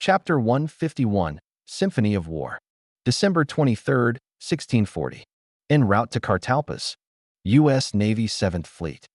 Chapter 151, Symphony of War. December 23, 1640. En route to Cartalpas. U.S. Navy 7th Fleet.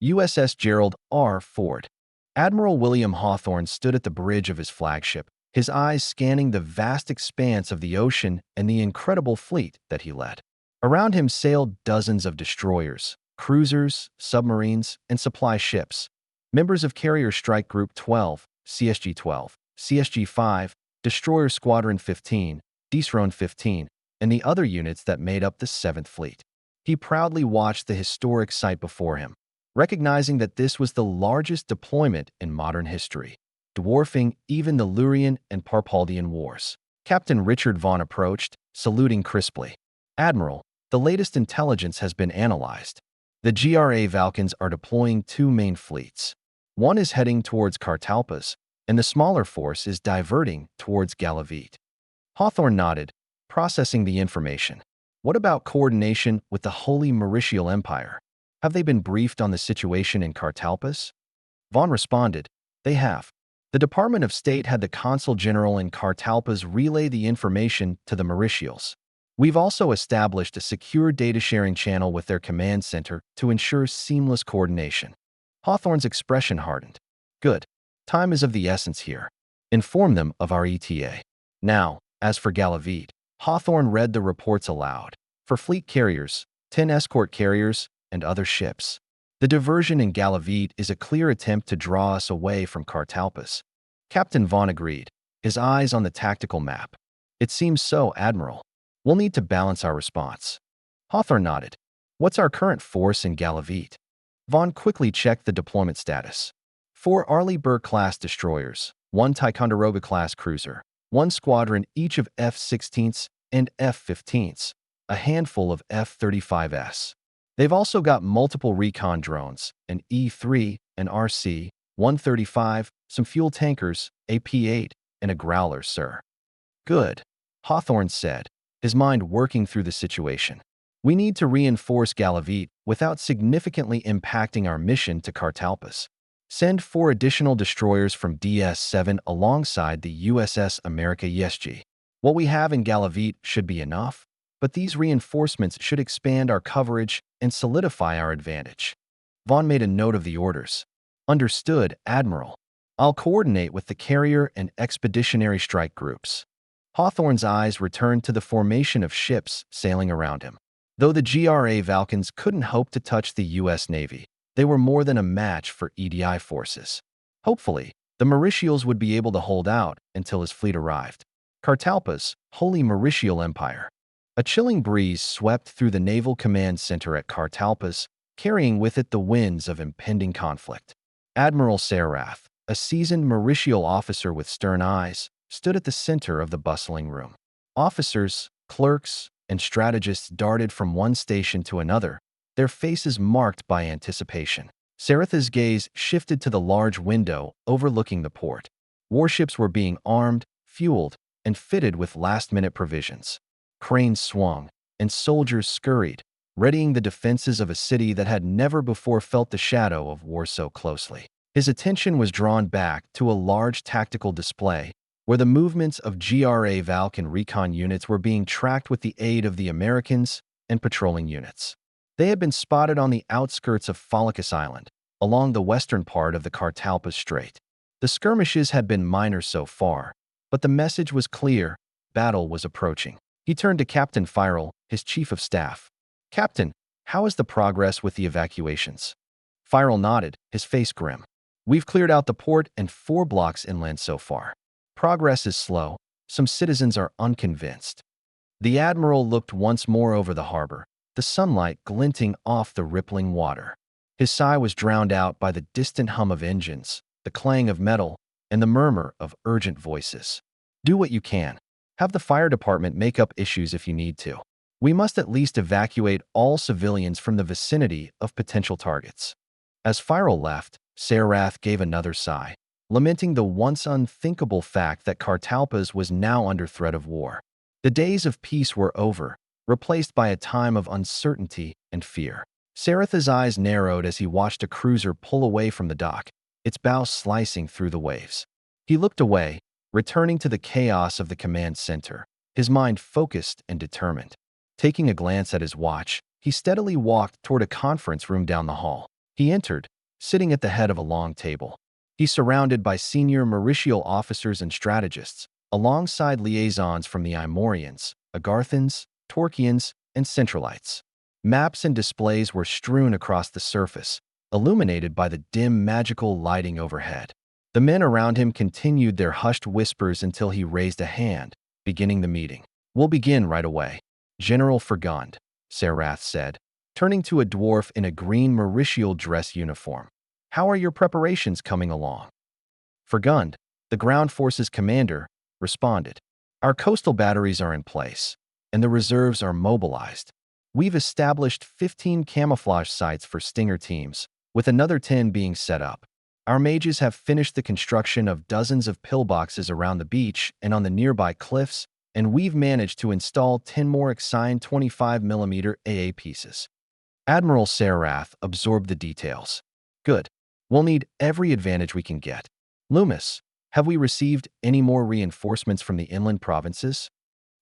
USS Gerald R. Ford. Admiral William Hawthorne stood at the bridge of his flagship, his eyes scanning the vast expanse of the ocean and the incredible fleet that he led. Around him sailed dozens of destroyers, cruisers, submarines, and supply ships, members of Carrier Strike Group 12, CSG 12, CSG 5, Destroyer Squadron 15, Desrone 15, and the other units that made up the 7th Fleet. He proudly watched the historic sight before him, recognizing that this was the largest deployment in modern history, dwarfing even the Lurian and Parpaldian wars. Captain Richard Vaughn approached, saluting crisply. "Admiral, the latest intelligence has been analyzed. The GRA Valkyns are deploying two main fleets. One is heading towards Cartalpas, and the smaller force is diverting towards Galavit." Hawthorne nodded, processing the information. "What about coordination with the Holy Mauritial Empire? Have they been briefed on the situation in Cartalpas?" Vaughn responded, "They have. The Department of State had the Consul General in Cartalpas relay the information to the Mauritials. We've also established a secure data-sharing channel with their command center to ensure seamless coordination." Hawthorne's expression hardened. "Good. Time is of the essence here. Inform them of our ETA." Now, as for Galavit, Hawthorne read the reports aloud. "For fleet carriers, 10 escort carriers, and other ships. The diversion in Galavit is a clear attempt to draw us away from Cartalpas." Captain Vaughn agreed, his eyes on the tactical map. "It seems so, Admiral. We'll need to balance our response." Hawthorne nodded. "What's our current force in Galavit?" Vaughn quickly checked the deployment status. 4 Arleigh-Burke-class destroyers, 1 Ticonderoga-class cruiser, 1 squadron each of F-16s and F-15s, a handful of F-35s. They've also got multiple recon drones, an E-3, an RC-135, some fuel tankers, a P-8, and a Growler, sir." "Good," Hawthorne said, his mind working through the situation. "We need to reinforce Galavit without significantly impacting our mission to Cartalpas. Send 4 additional destroyers from DS-7 alongside the USS America Yesji. What we have in Galavit should be enough, but these reinforcements should expand our coverage and solidify our advantage." Vaughn made a note of the orders. "Understood, Admiral. I'll coordinate with the carrier and expeditionary strike groups." Hawthorne's eyes returned to the formation of ships sailing around him. Though the GRA Valkyns couldn't hope to touch the U.S. Navy, they were more than a match for EDI forces. Hopefully, the Mauritials would be able to hold out until his fleet arrived. Cartalpas, Holy Mauritial Empire. A chilling breeze swept through the Naval Command Center at Cartalpas, carrying with it the winds of impending conflict. Admiral Sarath, a seasoned Mauritial officer with stern eyes, stood at the center of the bustling room. Officers, clerks, and strategists darted from one station to another, their faces marked by anticipation. Sarath's gaze shifted to the large window overlooking the port. Warships were being armed, fueled, and fitted with last-minute provisions. Cranes swung, and soldiers scurried, readying the defenses of a city that had never before felt the shadow of war so closely. His attention was drawn back to a large tactical display where the movements of GRA Valkyn recon units were being tracked with the aid of the Americans and patrolling units. They had been spotted on the outskirts of Pholicus Island, along the western part of the Cartalpas Strait. The skirmishes had been minor so far, but the message was clear: battle was approaching. He turned to Captain Firel, his chief of staff. "Captain, how is the progress with the evacuations?" Firel nodded, his face grim. "We've cleared out the port and 4 blocks inland so far. Progress is slow. Some citizens are unconvinced." The Admiral looked once more over the harbor, the sunlight glinting off the rippling water. His sigh was drowned out by the distant hum of engines, the clang of metal, and the murmur of urgent voices. "Do what you can. Have the fire department make up issues if you need to. We must at least evacuate all civilians from the vicinity of potential targets." As Firel left, Sarath gave another sigh, lamenting the once unthinkable fact that Cartalpas was now under threat of war. The days of peace were over, replaced by a time of uncertainty and fear. Sarath's eyes narrowed as he watched a cruiser pull away from the dock, its bow slicing through the waves. He looked away, returning to the chaos of the command center, his mind focused and determined. Taking a glance at his watch, he steadily walked toward a conference room down the hall. He entered, sitting at the head of a long table. He's surrounded by senior Mauritial officers and strategists, alongside liaisons from the Imorians, Agarthans, Torquians, and Centralites. Maps and displays were strewn across the surface, illuminated by the dim magical lighting overhead. The men around him continued their hushed whispers until he raised a hand, beginning the meeting. "We'll begin right away." "General Fergond," Sarath said, turning to a dwarf in a green Mauritial dress uniform. "How are your preparations coming along?" Fergond, the ground forces commander, responded. "Our coastal batteries are in place, and the reserves are mobilized. We've established 15 camouflage sites for Stinger teams, with another 10 being set up. Our mages have finished the construction of dozens of pillboxes around the beach and on the nearby cliffs, and we've managed to install 10 more Xian 25mm AA pieces." Admiral Sarath absorbed the details. "Good. We'll need every advantage we can get. Loomis, have we received any more reinforcements from the inland provinces?"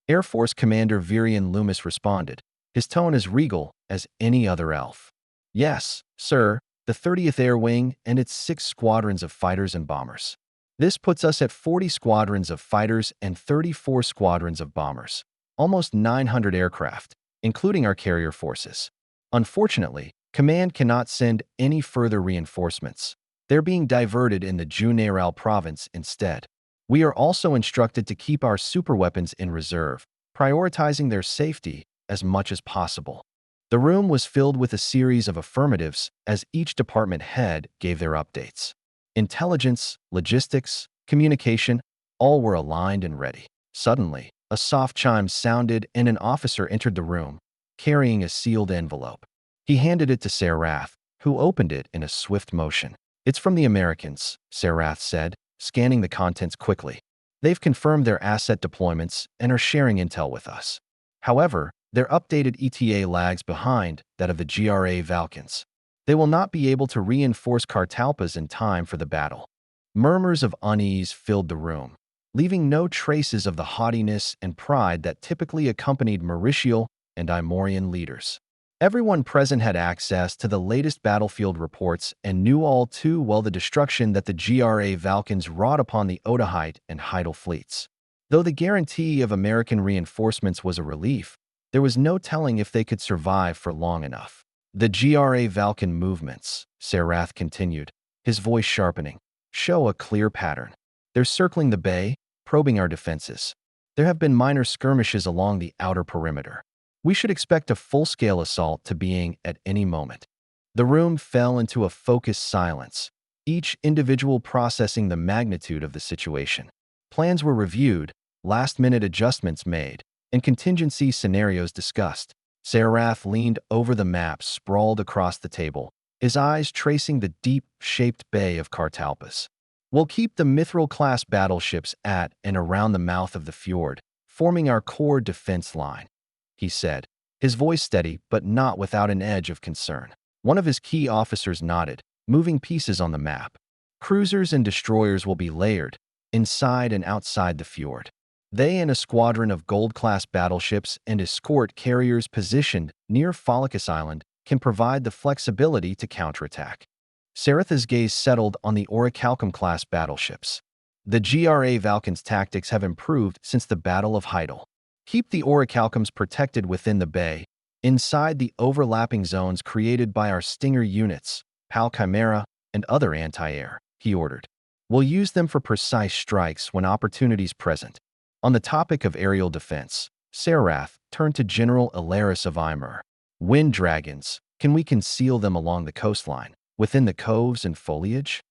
Air Force Commander Virian Loomis responded, his tone as regal as any other elf. "Yes, sir, the 30th Air Wing and its 6 squadrons of fighters and bombers. This puts us at 40 squadrons of fighters and 34 squadrons of bombers, almost 900 aircraft, including our carrier forces. Unfortunately, Command cannot send any further reinforcements. They're being diverted in the Juneral province instead. We are also instructed to keep our superweapons in reserve, prioritizing their safety as much as possible." The room was filled with a series of affirmatives as each department head gave their updates. Intelligence, logistics, communication, all were aligned and ready. Suddenly, a soft chime sounded and an officer entered the room, carrying a sealed envelope. He handed it to Sarath, who opened it in a swift motion. "It's from the Americans," Sarath said, scanning the contents quickly. "They've confirmed their asset deployments and are sharing intel with us. However, their updated ETA lags behind that of the GRA Valkans. They will not be able to reinforce Cartalpas in time for the battle." Murmurs of unease filled the room, leaving no traces of the haughtiness and pride that typically accompanied Mauritial and Imorian leaders. Everyone present had access to the latest battlefield reports and knew all too well the destruction that the GRA Valkans wrought upon the Otahite and Heidel fleets. Though the guarantee of American reinforcements was a relief, there was no telling if they could survive for long enough. "The GRA Valkan movements," Sarath continued, his voice sharpening, "show a clear pattern. They're circling the bay, probing our defenses. There have been minor skirmishes along the outer perimeter. We should expect a full-scale assault to being at any moment." The room fell into a focused silence, each individual processing the magnitude of the situation. Plans were reviewed, last-minute adjustments made, and contingency scenarios discussed. Sarath leaned over the map sprawled across the table, his eyes tracing the deep-shaped bay of Cartalpas. "We'll keep the Mithril-class battleships at and around the mouth of the fjord, forming our core defense line," he said, his voice steady but not without an edge of concern. One of his key officers nodded, moving pieces on the map. "Cruisers and destroyers will be layered, inside and outside the fjord. They and a squadron of gold-class battleships and escort carriers positioned near Pholicus Island can provide the flexibility to counterattack." Saratha's gaze settled on the Orichalcum-class battleships. "The GRA Valkans' tactics have improved since the Battle of Heidel. Keep the Orichalcums protected within the bay, inside the overlapping zones created by our Stinger units, PAL Chimera, and other anti-air," he ordered. "We'll use them for precise strikes when opportunities present." On the topic of aerial defense, Sarath turned to General Alaris of Imur. "Wind dragons, can we conceal them along the coastline, within the coves and foliage?"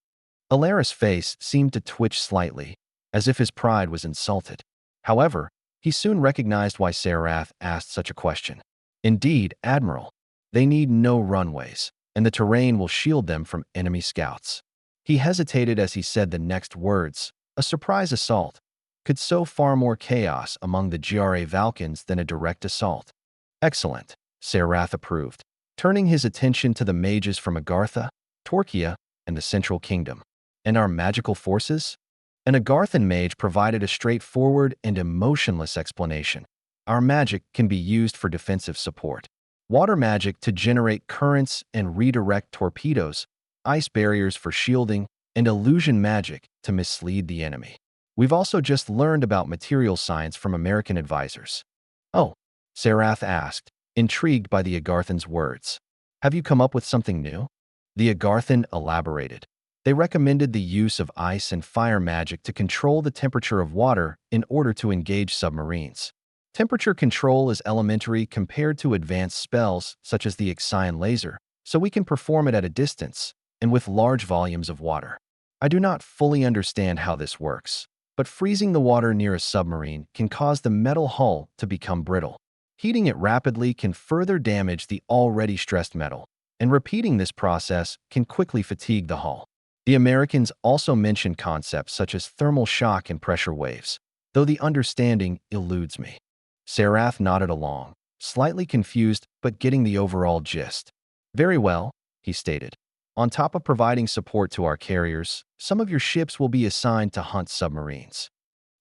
Alaris' face seemed to twitch slightly, as if his pride was insulted. However, he soon recognized why Sarath asked such a question. "Indeed, Admiral, they need no runways, and the terrain will shield them from enemy scouts." He hesitated as he said the next words. A surprise assault could sow far more chaos among the GRA Valkans than a direct assault. "Excellent," Sarath approved, turning his attention to the mages from Agartha, Torquia, and the Central Kingdom. "And our magical forces?" An Agarthan mage provided a straightforward and emotionless explanation. Our magic can be used for defensive support. Water magic to generate currents and redirect torpedoes, ice barriers for shielding, and illusion magic to mislead the enemy. We've also just learned about material science from American advisors. Oh, Sarath asked, intrigued by the Agarthan's words. Have you come up with something new? The Agarthan elaborated. They recommended the use of ice and fire magic to control the temperature of water in order to engage submarines. Temperature control is elementary compared to advanced spells such as the Ixion laser, so we can perform it at a distance and with large volumes of water. I do not fully understand how this works, but freezing the water near a submarine can cause the metal hull to become brittle. Heating it rapidly can further damage the already stressed metal, and repeating this process can quickly fatigue the hull. The Americans also mention concepts such as thermal shock and pressure waves, though the understanding eludes me. Sarath nodded along, slightly confused but getting the overall gist. Very well, he stated. On top of providing support to our carriers, some of your ships will be assigned to hunt submarines.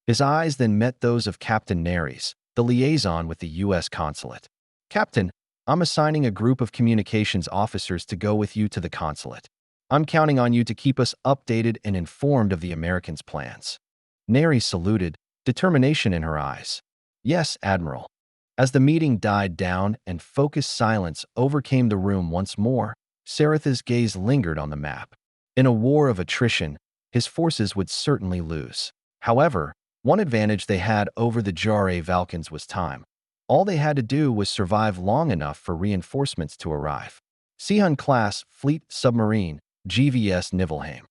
His eyes then met those of Captain Nares, the liaison with the U.S. consulate. Captain, I'm assigning a group of communications officers to go with you to the consulate. I'm counting on you to keep us updated and informed of the Americans' plans. Nares saluted, determination in her eyes. Yes, Admiral. As the meeting died down and focused silence overcame the room once more, Sarath's gaze lingered on the map. In a war of attrition, his forces would certainly lose. However, one advantage they had over the Jare Valkans was time. All they had to do was survive long enough for reinforcements to arrive. Sihun-class fleet submarine, GVS Niflheim.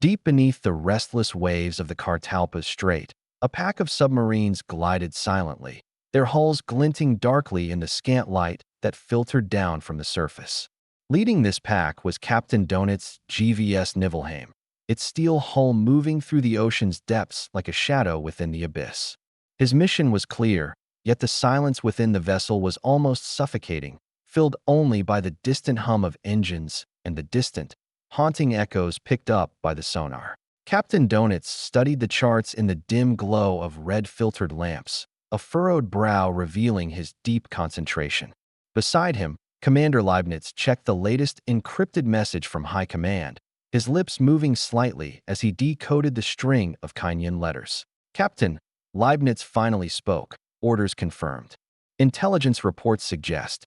Deep beneath the restless waves of the Kartalpa Strait, a pack of submarines glided silently, their hulls glinting darkly in the scant light that filtered down from the surface. Leading this pack was Captain Donit's GVS Niflheim, its steel hull moving through the ocean's depths like a shadow within the abyss. His mission was clear, yet the silence within the vessel was almost suffocating, filled only by the distant hum of engines and the distant, haunting echoes picked up by the sonar. Captain Donitz studied the charts in the dim glow of red-filtered lamps, a furrowed brow revealing his deep concentration. Beside him, Commander Leibniz checked the latest encrypted message from High Command, his lips moving slightly as he decoded the string of Kinyan letters. Captain, Leibniz finally spoke, orders confirmed. Intelligence reports suggest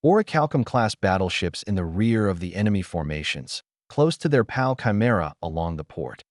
Orichalcum-class battleships in the rear of the enemy formations, close to their pal Chimera along the port.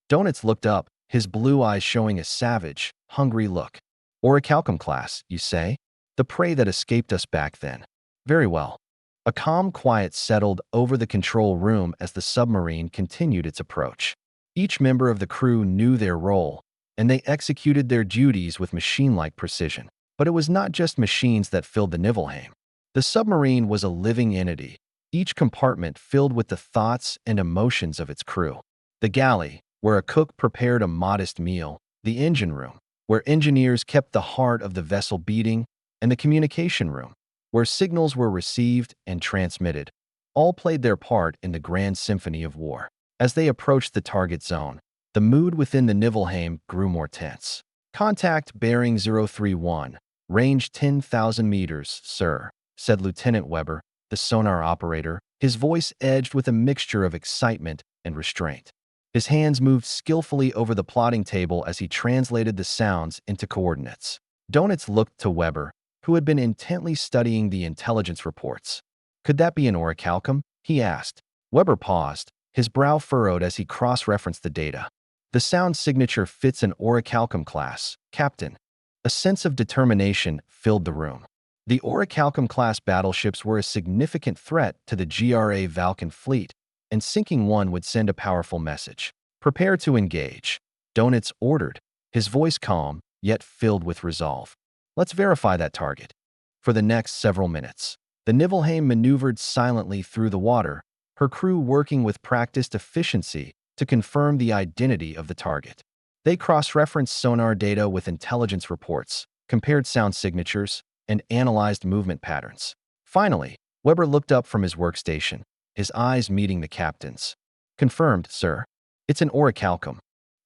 Donitz looked up, his blue eyes showing a savage, hungry look. Orichalcum-class, you say? The prey that escaped us back then. Very well. A calm quiet settled over the control room as the submarine continued its approach. Each member of the crew knew their role, and they executed their duties with machine-like precision. But it was not just machines that filled the Niflheim. The submarine was a living entity, each compartment filled with the thoughts and emotions of its crew. The galley, where a cook prepared a modest meal, the engine room, where engineers kept the heart of the vessel beating, and the communication room, where signals were received and transmitted, all played their part in the grand symphony of war. As they approached the target zone, the mood within the Niflheim grew more tense. Contact bearing 031, range 10,000 meters, sir, said Lieutenant Weber, the sonar operator, his voice edged with a mixture of excitement and restraint. His hands moved skillfully over the plotting table as he translated the sounds into coordinates. Donitz looked to Weber, who had been intently studying the intelligence reports. Could that be an orichalcum? He asked. Weber paused, his brow furrowed as he cross-referenced the data. The sound signature fits an orichalcum class, Captain. A sense of determination filled the room. The orichalcum-class battleships were a significant threat to the GRA Valkan fleet, and sinking one would send a powerful message. Prepare to engage, Donitz ordered, his voice calm, yet filled with resolve. Let's verify that target. For the next several minutes, the Niflheim maneuvered silently through the water, her crew working with practiced efficiency to confirm the identity of the target. They cross-referenced sonar data with intelligence reports, compared sound signatures, and analyzed movement patterns. Finally, Weber looked up from his workstation, his eyes meeting the captain's. Confirmed, sir. It's an orichalcum.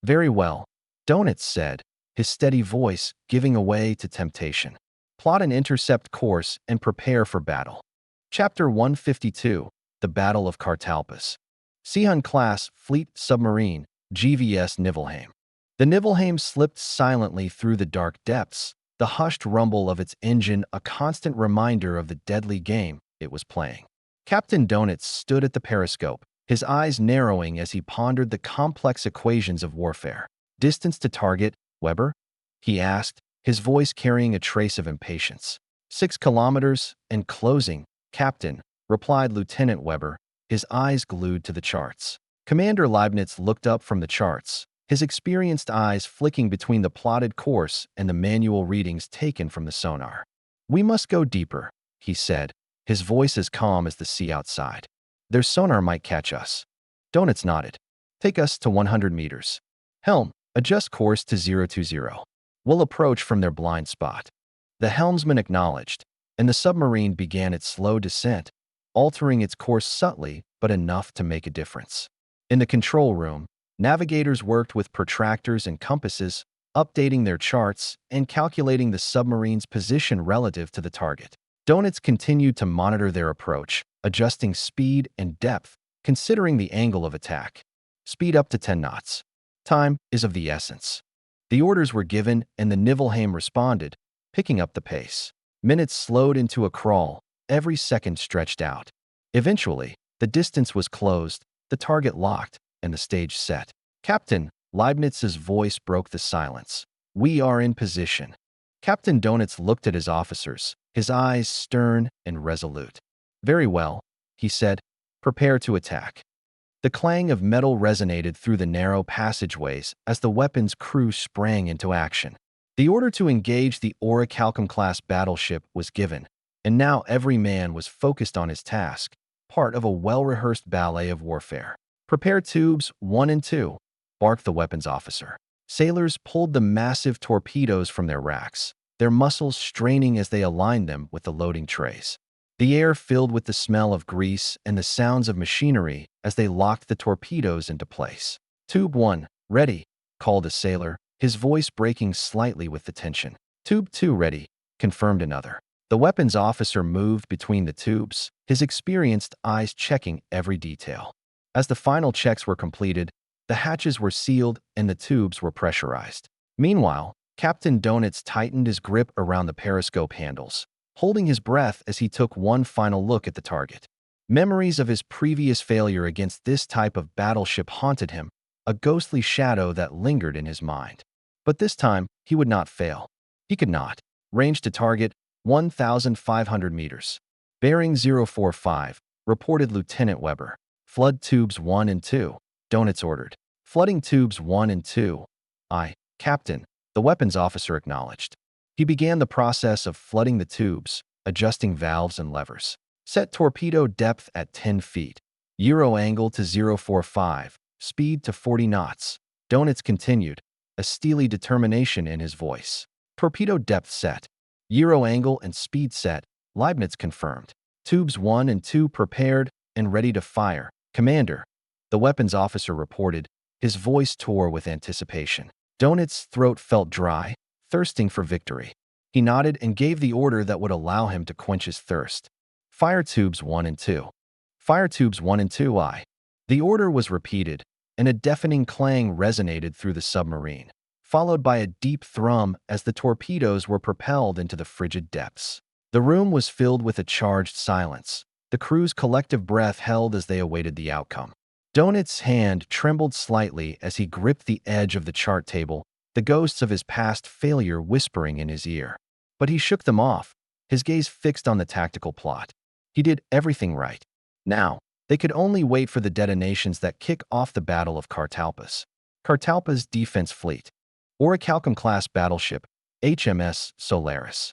Very well, Donuts said, his steady voice giving away to temptation. Plot an intercept course and prepare for battle. Chapter 152, The Battle of Cartalpus. Seahun-class fleet submarine, GVS Niflheim. The Niflheim slipped silently through the dark depths, the hushed rumble of its engine a constant reminder of the deadly game it was playing. Captain Donuts stood at the periscope, his eyes narrowing as he pondered the complex equations of warfare. Distance to target, Weber? He asked, his voice carrying a trace of impatience. 6 kilometers and closing, Captain, replied Lieutenant Weber, his eyes glued to the charts. Commander Leibniz looked up from the charts, his experienced eyes flicking between the plotted course and the manual readings taken from the sonar. We must go deeper, he said, his voice as calm as the sea outside. Their sonar might catch us. Donuts nodded. Take us to 100 meters. Helm, adjust course to 020. We'll approach from their blind spot. The helmsman acknowledged, and the submarine began its slow descent, altering its course subtly but enough to make a difference. In the control room, navigators worked with protractors and compasses, updating their charts and calculating the submarine's position relative to the target. Donuts continued to monitor their approach, adjusting speed and depth, considering the angle of attack. Speed up to 10 knots. Time is of the essence. The orders were given and the Niflheim responded, picking up the pace. Minutes slowed into a crawl, every second stretched out. Eventually, the distance was closed, the target locked, and the stage set. Captain, Leibniz's voice broke the silence. We are in position. Captain Donuts looked at his officers, his eyes stern and resolute. Very well, he said. Prepare to attack. The clang of metal resonated through the narrow passageways as the weapon's crew sprang into action. The order to engage the Orichalcum-class battleship was given, and now every man was focused on his task, part of a well-rehearsed ballet of warfare. Prepare tubes 1 and 2, barked the weapons officer. Sailors pulled the massive torpedoes from their racks, their muscles straining as they aligned them with the loading trays. The air filled with the smell of grease and the sounds of machinery as they locked the torpedoes into place. Tube 1, ready, called a sailor, his voice breaking slightly with the tension. Tube 2 ready, confirmed another. The weapons officer moved between the tubes, his experienced eyes checking every detail. As the final checks were completed, the hatches were sealed and the tubes were pressurized. Meanwhile, Captain Donuts tightened his grip around the periscope handles, holding his breath as he took one final look at the target. Memories of his previous failure against this type of battleship haunted him, a ghostly shadow that lingered in his mind. But this time, he would not fail. He could not. Range to target, 1,500 meters. Bearing 045, reported Lieutenant Weber. Flood tubes 1 and 2, Donuts ordered. Flooding tubes 1 and 2. Aye, Captain, the weapons officer acknowledged. He began the process of flooding the tubes, adjusting valves and levers. Set torpedo depth at 10 feet. Euro angle to 045, speed to 40 knots. Donuts continued, a steely determination in his voice. Torpedo depth set. Euro angle and speed set, Leibniz confirmed. Tubes 1 and 2 prepared and ready to fire. Commander, the weapons officer reported, his voice tore with anticipation. Donuts' throat felt dry, thirsting for victory. He nodded and gave the order that would allow him to quench his thirst. Fire tubes 1 and 2. Fire tubes 1 and 2 I. The order was repeated, and a deafening clang resonated through the submarine, followed by a deep thrum as the torpedoes were propelled into the frigid depths. The room was filled with a charged silence, the crew's collective breath held as they awaited the outcome. Donuts' hand trembled slightly as he gripped the edge of the chart table, the ghosts of his past failure whispering in his ear. But he shook them off, his gaze fixed on the tactical plot. He did everything right. Now, they could only wait for the detonations that kick off the Battle of Cartalpus. Cartalpus Defense Fleet. Orichalcum-class battleship, HMS Solaris.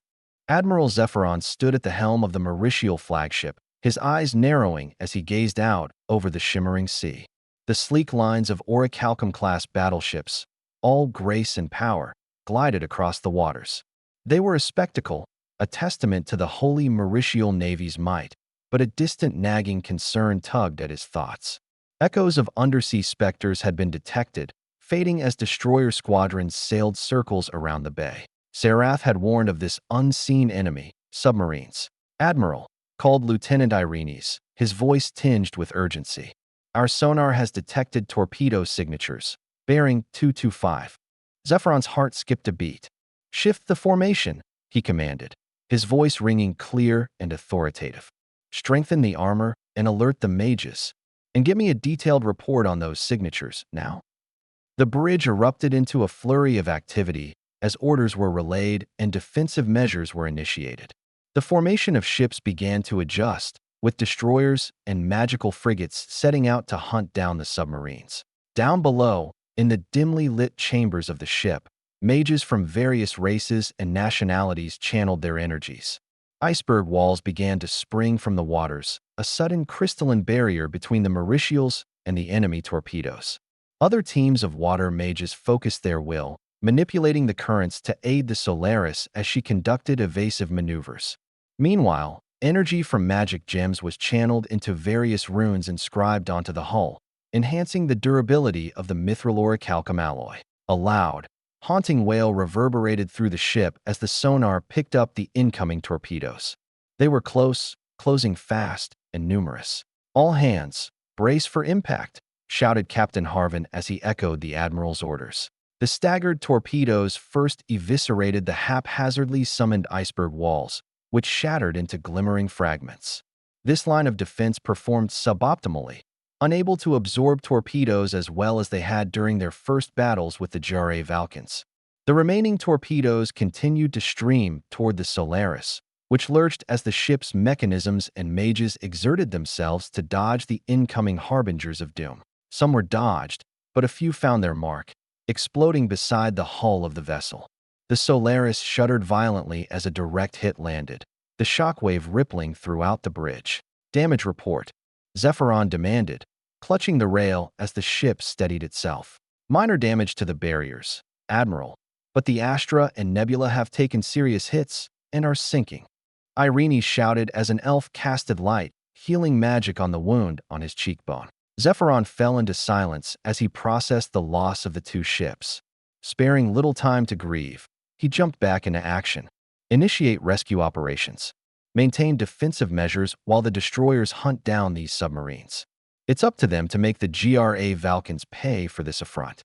Admiral Zephyron stood at the helm of the Mauritial flagship, his eyes narrowing as he gazed out over the shimmering sea. The sleek lines of Orichalcum-class battleships, all grace and power, glided across the waters. They were a spectacle, a testament to the holy Mauritial Navy's might, but a distant nagging concern tugged at his thoughts. Echoes of undersea specters had been detected, fading as destroyer squadrons sailed circles around the bay. Serath had warned of this unseen enemy, submarines. "Admiral," called Lieutenant Irenes, his voice tinged with urgency. "Our sonar has detected torpedo signatures, bearing 225. Zephyron's heart skipped a beat. "Shift the formation," he commanded, his voice ringing clear and authoritative. "Strengthen the armor and alert the mages, and get me a detailed report on those signatures now." The bridge erupted into a flurry of activity as orders were relayed and defensive measures were initiated. The formation of ships began to adjust, with destroyers and magical frigates setting out to hunt down the submarines. Down below, in the dimly lit chambers of the ship, mages from various races and nationalities channeled their energies. Iceberg walls began to spring from the waters, a sudden crystalline barrier between the Mauritials and the enemy torpedoes. Other teams of water mages focused their will, manipulating the currents to aid the Solaris as she conducted evasive maneuvers. Meanwhile, energy from magic gems was channeled into various runes inscribed onto the hull, enhancing the durability of the mithril orichalcum alloy. A loud, haunting wail reverberated through the ship as the sonar picked up the incoming torpedoes. They were close, closing fast, and numerous. "All hands, brace for impact," shouted Captain Harvin as he echoed the Admiral's orders. The staggered torpedoes first eviscerated the haphazardly summoned iceberg walls, which shattered into glimmering fragments. This line of defense performed suboptimally, unable to absorb torpedoes as well as they had during their first battles with the GRA Valkyns. The remaining torpedoes continued to stream toward the Solaris, which lurched as the ship's mechanisms and mages exerted themselves to dodge the incoming harbingers of doom. Some were dodged, but a few found their mark, exploding beside the hull of the vessel. The Solaris shuddered violently as a direct hit landed, the shockwave rippling throughout the bridge. "Damage report," Zephyron demanded, clutching the rail as the ship steadied itself. "Minor damage to the barriers, Admiral, but the Astra and Nebula have taken serious hits and are sinking," Irene shouted as an elf casted light, healing magic on the wound on his cheekbone. Zephyron fell into silence as he processed the loss of the two ships. Sparing little time to grieve, he jumped back into action. "Initiate rescue operations. Maintain defensive measures while the destroyers hunt down these submarines. It's up to them to make the GRA Valkyns pay for this affront."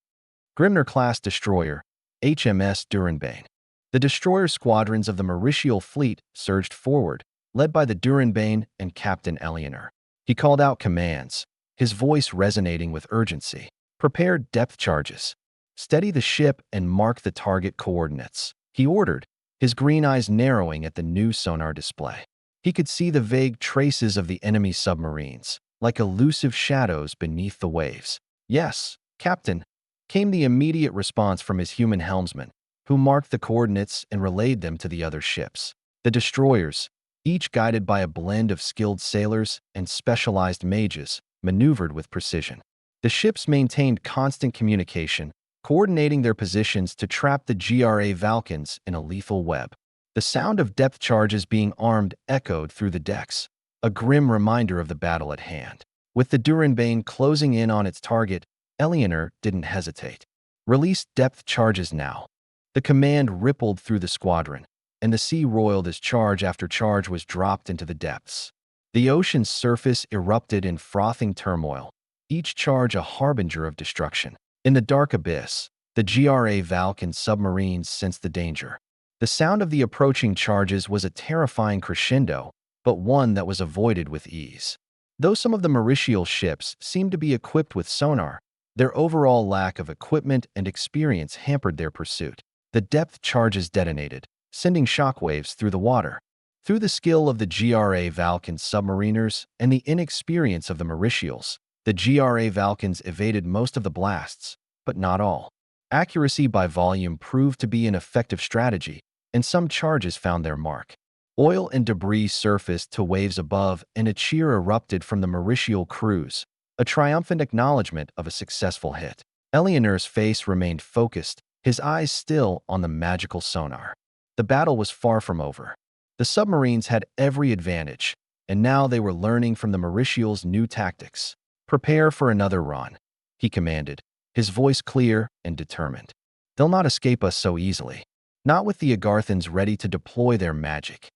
Grimner-class destroyer, HMS Durenbane. The destroyer squadrons of the Mauritial fleet surged forward, led by the Durenbane and Captain Eleanor. He called out commands, his voice resonating with urgency. "Prepare depth charges. Steady the ship and mark the target coordinates," he ordered, his green eyes narrowing at the new sonar display. He could see the vague traces of the enemy submarines, like elusive shadows beneath the waves. "Yes, Captain," came the immediate response from his human helmsman, who marked the coordinates and relayed them to the other ships. The destroyers, each guided by a blend of skilled sailors and specialized mages, maneuvered with precision. The ships maintained constant communication, coordinating their positions to trap the GRA Valkyns in a lethal web. The sound of depth charges being armed echoed through the decks, a grim reminder of the battle at hand. With the Durenbane closing in on its target, Eleanor didn't hesitate. "Release depth charges now." The command rippled through the squadron, and the sea roiled as charge after charge was dropped into the depths. The ocean's surface erupted in frothing turmoil, each charge a harbinger of destruction. In the dark abyss, the GRA Valkyn submarines sensed the danger. The sound of the approaching charges was a terrifying crescendo, but one that was avoided with ease. Though some of the Mauritial ships seemed to be equipped with sonar, their overall lack of equipment and experience hampered their pursuit. The depth charges detonated, sending shockwaves through the water. Through the skill of the GRA Valkyn submariners and the inexperience of the Mauritials, the GRA Valkyns evaded most of the blasts, but not all. Accuracy by volume proved to be an effective strategy, and some charges found their mark. Oil and debris surfaced to waves above, and a cheer erupted from the Mauritial crews, a triumphant acknowledgement of a successful hit. Eleanor's face remained focused, his eyes still on the magical sonar. The battle was far from over. The submarines had every advantage, and now they were learning from the Mauritials' new tactics. "Prepare for another run," he commanded, his voice clear and determined. They'll not escape us so easily. Not with the Agarthans ready to deploy their magic.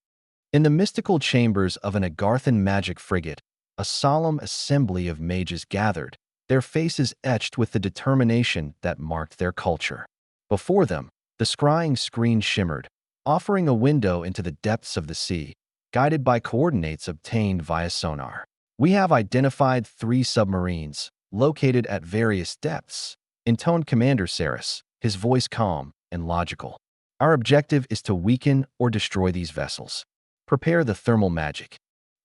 In the mystical chambers of an Agarthan magic frigate, a solemn assembly of mages gathered, their faces etched with the determination that marked their culture. Before them, the scrying screen shimmered, offering a window into the depths of the sea, guided by coordinates obtained via sonar. We have identified 3 submarines, located at various depths, intoned Commander Saris, his voice calm and logical. Our objective is to weaken or destroy these vessels. Prepare the thermal magic.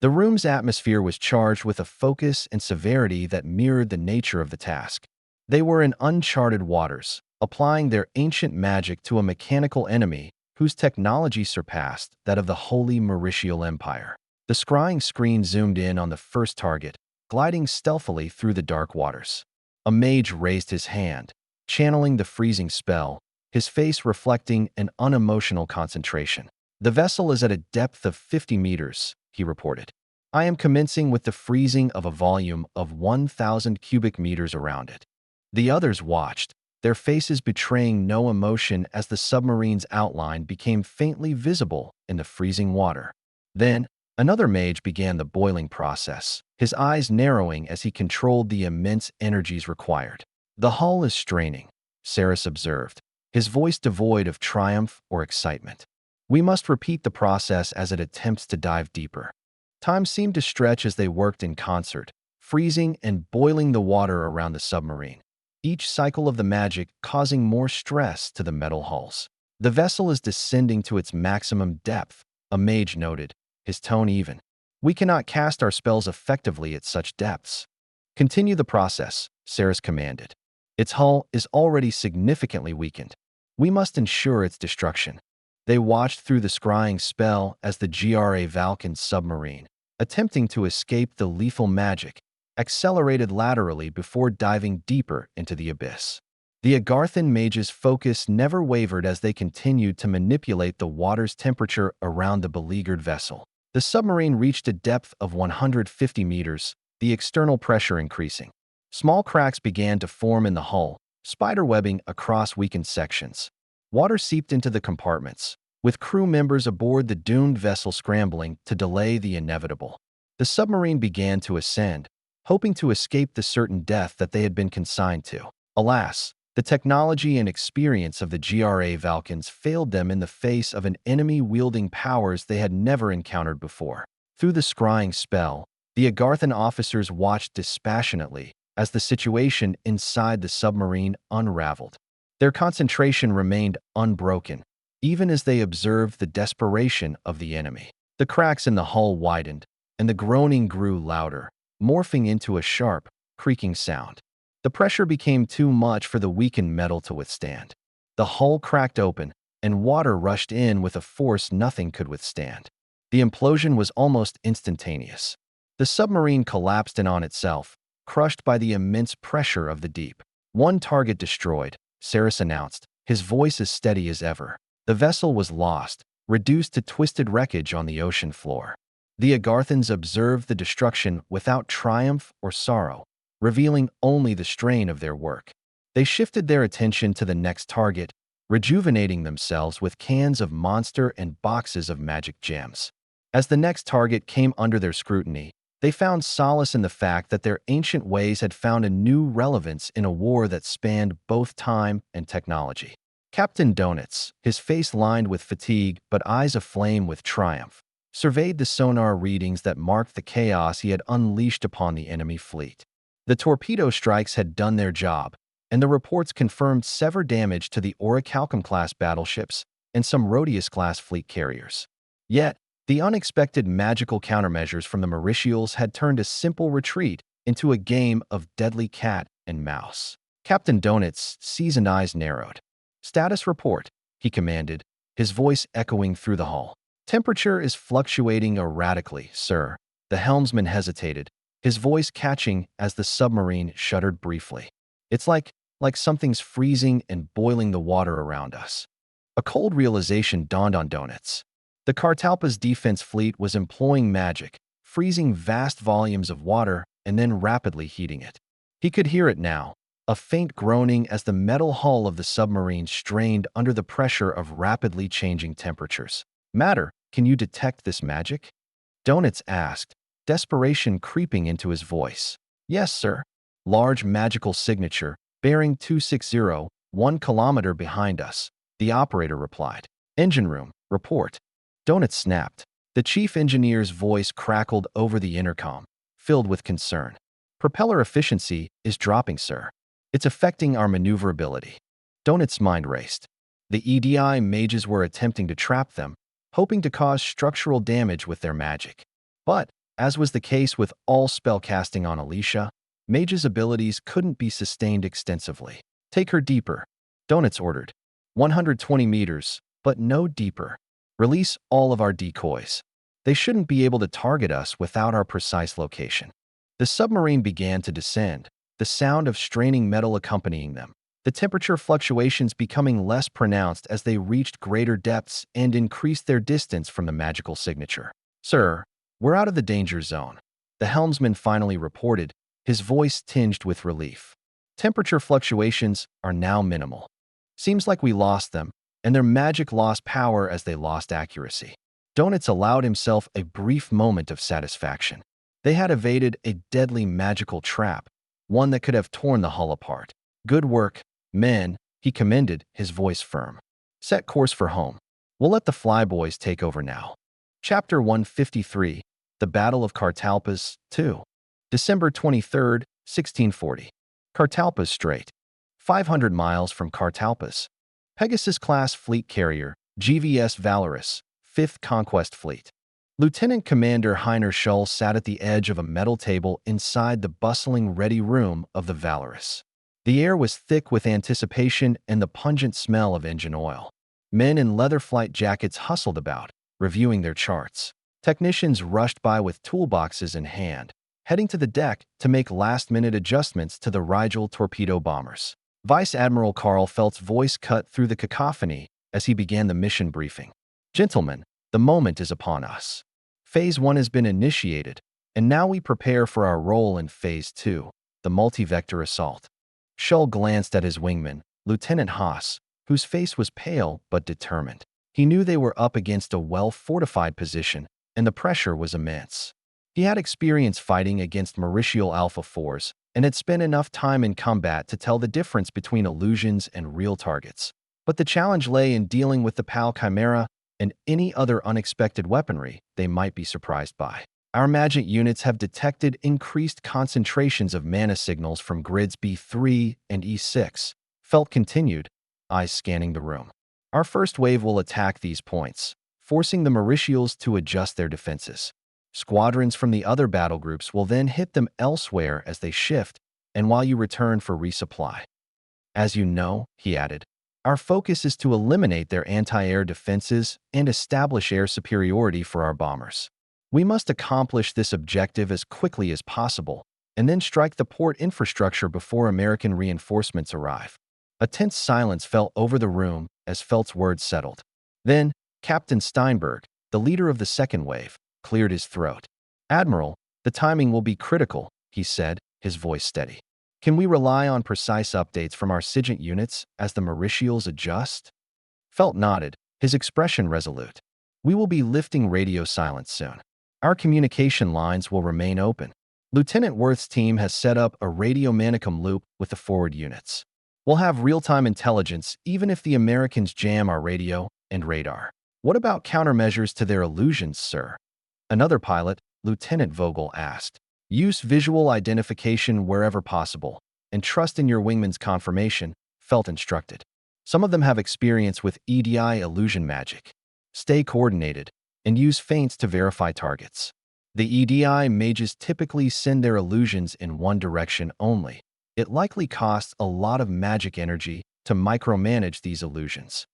The room's atmosphere was charged with a focus and severity that mirrored the nature of the task. They were in uncharted waters, applying their ancient magic to a mechanical enemy whose technology surpassed that of the Holy Mauritial Empire. The scrying screen zoomed in on the first target, gliding stealthily through the dark waters. A mage raised his hand, channeling the freezing spell, his face reflecting an unemotional concentration. The vessel is at a depth of 50 meters, he reported. I am commencing with the freezing of a volume of 1,000 cubic meters around it. The others watched, their faces betraying no emotion as the submarine's outline became faintly visible in the freezing water. Then, another mage began the boiling process, his eyes narrowing as he controlled the immense energies required. The hull is straining, Saris observed, his voice devoid of triumph or excitement. We must repeat the process as it attempts to dive deeper. Time seemed to stretch as they worked in concert, freezing and boiling the water around the submarine, each cycle of the magic causing more stress to the metal hulls. The vessel is descending to its maximum depth, a mage noted, his tone even. We cannot cast our spells effectively at such depths. Continue the process, Saris commanded. Its hull is already significantly weakened. We must ensure its destruction. They watched through the scrying spell as the Ravernal submarine, attempting to escape the lethal magic, accelerated laterally before diving deeper into the abyss. The Agarthan mages' focus never wavered as they continued to manipulate the water's temperature around the beleaguered vessel. The submarine reached a depth of 150 meters, the external pressure increasing. Small cracks began to form in the hull, spiderwebbing across weakened sections. Water seeped into the compartments, with crew members aboard the doomed vessel scrambling to delay the inevitable. The submarine began to ascend, hoping to escape the certain death that they had been consigned to. Alas, the technology and experience of the Ravernals failed them in the face of an enemy wielding powers they had never encountered before. Through the scrying spell, the Agarthan officers watched dispassionately as the situation inside the submarine unraveled. Their concentration remained unbroken, even as they observed the desperation of the enemy. The cracks in the hull widened, and the groaning grew louder, morphing into a sharp, creaking sound. The pressure became too much for the weakened metal to withstand. The hull cracked open, and water rushed in with a force nothing could withstand. The implosion was almost instantaneous. The submarine collapsed in on itself, crushed by the immense pressure of the deep. One target destroyed, Saris announced, his voice as steady as ever. The vessel was lost, reduced to twisted wreckage on the ocean floor. The Agarthans observed the destruction without triumph or sorrow, revealing only the strain of their work. They shifted their attention to the next target, rejuvenating themselves with cans of monster and boxes of magic gems. As the next target came under their scrutiny, they found solace in the fact that their ancient ways had found a new relevance in a war that spanned both time and technology. Captain Donuts, his face lined with fatigue but eyes aflame with triumph, surveyed the sonar readings that marked the chaos he had unleashed upon the enemy fleet. The torpedo strikes had done their job, and the reports confirmed severe damage to the Orichalcum-class battleships and some Rhodius-class fleet carriers. Yet, the unexpected magical countermeasures from the Mauritials had turned a simple retreat into a game of deadly cat and mouse. Captain Donut's seasoned eyes narrowed. "Status report," he commanded, his voice echoing through the hull. "Temperature is fluctuating erratically, sir." The helmsman hesitated, his voice catching as the submarine shuddered briefly. "It's like something's freezing and boiling the water around us." A cold realization dawned on Donuts. The Cartalpa's defense fleet was employing magic, freezing vast volumes of water and then rapidly heating it. He could hear it now, a faint groaning as the metal hull of the submarine strained under the pressure of rapidly changing temperatures. Matter, can you detect this magic? Donuts asked, desperation creeping into his voice. Yes, sir. Large magical signature, bearing 260, 1 kilometer behind us, the operator replied. Engine room, report. Donuts snapped. The chief engineer's voice crackled over the intercom, filled with concern. Propeller efficiency is dropping, sir. It's affecting our maneuverability. Donut's mind raced. The EDI mages were attempting to trap them, hoping to cause structural damage with their magic. But, as was the case with all spellcasting on Alicia, mage's abilities couldn't be sustained extensively. Take her deeper, Donuts ordered. 120 meters, but no deeper. Release all of our decoys. They shouldn't be able to target us without our precise location. The submarine began to descend, the sound of straining metal accompanying them, the temperature fluctuations becoming less pronounced as they reached greater depths and increased their distance from the magical signature. Sir, we're out of the danger zone, the helmsman finally reported, his voice tinged with relief. Temperature fluctuations are now minimal. Seems like we lost them, and their magic lost power as they lost accuracy. Donuts allowed himself a brief moment of satisfaction. They had evaded a deadly magical trap, one that could have torn the hull apart. Good work, men, he commended, his voice firm. Set course for home. We'll let the flyboys take over now. Chapter 153, The Battle of Cartalpas, 2. December 23, 1640. Cartalpas Strait. 500 miles from Cartalpas. Pegasus-class fleet carrier, GVS Valorous, 5th Conquest Fleet. Lieutenant Commander Heiner Schull sat at the edge of a metal table inside the bustling ready room of the Valorous. The air was thick with anticipation and the pungent smell of engine oil. Men in leather flight jackets hustled about, reviewing their charts. Technicians rushed by with toolboxes in hand, heading to the deck to make last-minute adjustments to the Rigel torpedo bombers. Vice Admiral Carl Felt's voice cut through the cacophony as he began the mission briefing. Gentlemen, the moment is upon us. Phase 1 has been initiated, and now we prepare for our role in Phase 2, the multi-vector assault. Schull glanced at his wingman, Lieutenant Haas, whose face was pale but determined. He knew they were up against a well-fortified position, and the pressure was immense. He had experience fighting against Mauritial Alpha 4s and had spent enough time in combat to tell the difference between illusions and real targets. But the challenge lay in dealing with the PAL Chimera and any other unexpected weaponry they might be surprised by. Our magic units have detected increased concentrations of mana signals from grids B3 and E6. Felt continued, eyes scanning the room. Our first wave will attack these points, forcing the Mauritials to adjust their defenses. Squadrons from the other battle groups will then hit them elsewhere as they shift, and while you return for resupply. As you know, he added, our focus is to eliminate their anti-air defenses and establish air superiority for our bombers. We must accomplish this objective as quickly as possible, and then strike the port infrastructure before American reinforcements arrive. A tense silence fell over the room as Felt's words settled. Then, Captain Steinberg, the leader of the second wave, cleared his throat. Admiral, the timing will be critical, he said, his voice steady. Can we rely on precise updates from our SIGINT units as the Mauritials adjust? Felt nodded, his expression resolute. We will be lifting radio silence soon. Our communication lines will remain open. Lieutenant Worth's team has set up a radio manicum loop with the forward units. We'll have real-time intelligence even if the Americans jam our radio and radar. What about countermeasures to their illusions, sir? Another pilot, Lieutenant Vogel, asked. Use visual identification wherever possible, and trust in your wingman's confirmation, Felt instructed. Some of them have experience with EDI illusion magic. Stay coordinated, and use feints to verify targets. The EDI mages typically send their illusions in one direction only. It likely costs a lot of magic energy to micromanage these illusions.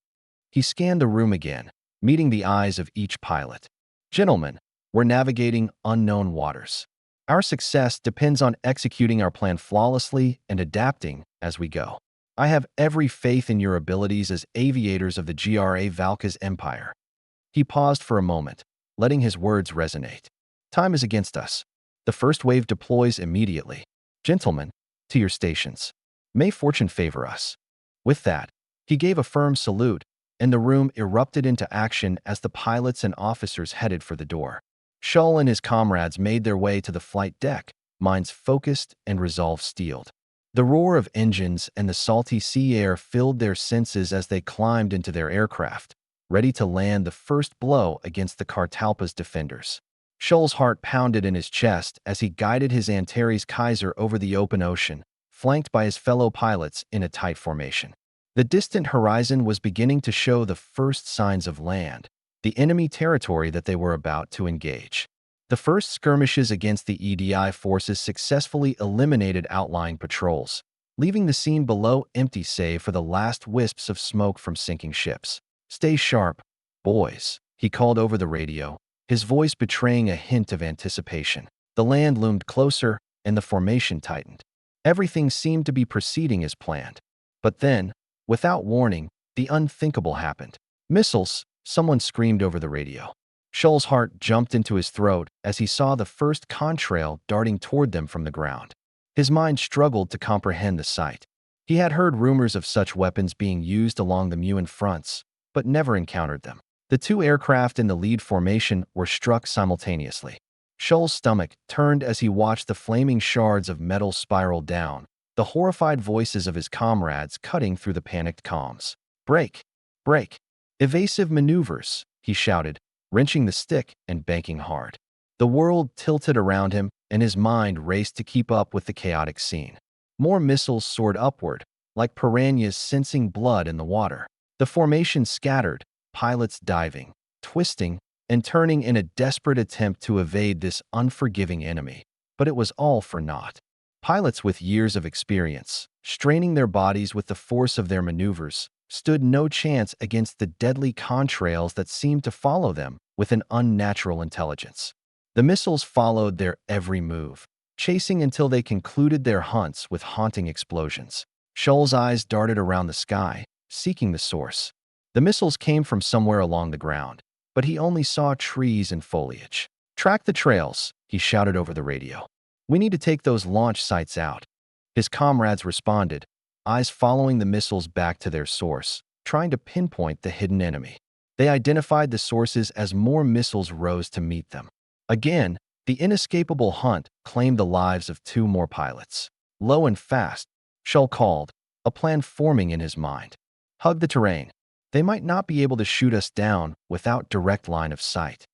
He scanned the room again, meeting the eyes of each pilot. Gentlemen, we're navigating unknown waters. Our success depends on executing our plan flawlessly and adapting as we go. I have every faith in your abilities as aviators of the Ravernal Empire. He paused for a moment, letting his words resonate. Time is against us. The first wave deploys immediately. Gentlemen, to your stations. May fortune favor us. With that, he gave a firm salute, and the room erupted into action as the pilots and officers headed for the door. Shull and his comrades made their way to the flight deck, minds focused and resolve steeled. The roar of engines and the salty sea air filled their senses as they climbed into their aircraft, ready to land the first blow against the Cartalpa's defenders. Shull's heart pounded in his chest as he guided his Antares Kaiser over the open ocean, flanked by his fellow pilots in a tight formation. The distant horizon was beginning to show the first signs of land, the enemy territory that they were about to engage. The first skirmishes against the EDI forces successfully eliminated outlying patrols, leaving the scene below empty save for the last wisps of smoke from sinking ships. "Stay sharp, boys," he called over the radio, his voice betraying a hint of anticipation. The land loomed closer, and the formation tightened. Everything seemed to be proceeding as planned. But then, without warning, the unthinkable happened. "Missiles!" someone screamed over the radio. Shull's heart jumped into his throat as he saw the first contrail darting toward them from the ground. His mind struggled to comprehend the sight. He had heard rumors of such weapons being used along the Muin fronts, but never encountered them. The two aircraft in the lead formation were struck simultaneously. Shull's stomach turned as he watched the flaming shards of metal spiral down, the horrified voices of his comrades cutting through the panicked comms. "Break! Break! Evasive maneuvers!" he shouted, wrenching the stick and banking hard. The world tilted around him, and his mind raced to keep up with the chaotic scene. More missiles soared upward, like piranhas sensing blood in the water. The formation scattered, pilots diving, twisting, and turning in a desperate attempt to evade this unforgiving enemy. But it was all for naught. Pilots with years of experience, straining their bodies with the force of their maneuvers, stood no chance against the deadly contrails that seemed to follow them with an unnatural intelligence. The missiles followed their every move, chasing until they concluded their hunts with haunting explosions. Shull's eyes darted around the sky, seeking the source. The missiles came from somewhere along the ground, but he only saw trees and foliage. "Track the trails," he shouted over the radio. "We need to take those launch sites out." His comrades responded, eyes following the missiles back to their source, trying to pinpoint the hidden enemy. They identified the sources as more missiles rose to meet them. Again, the inescapable hunt claimed the lives of two more pilots. "Low and fast," Shull called, a plan forming in his mind. "Hug the terrain. They might not be able to shoot us down without direct line of sight."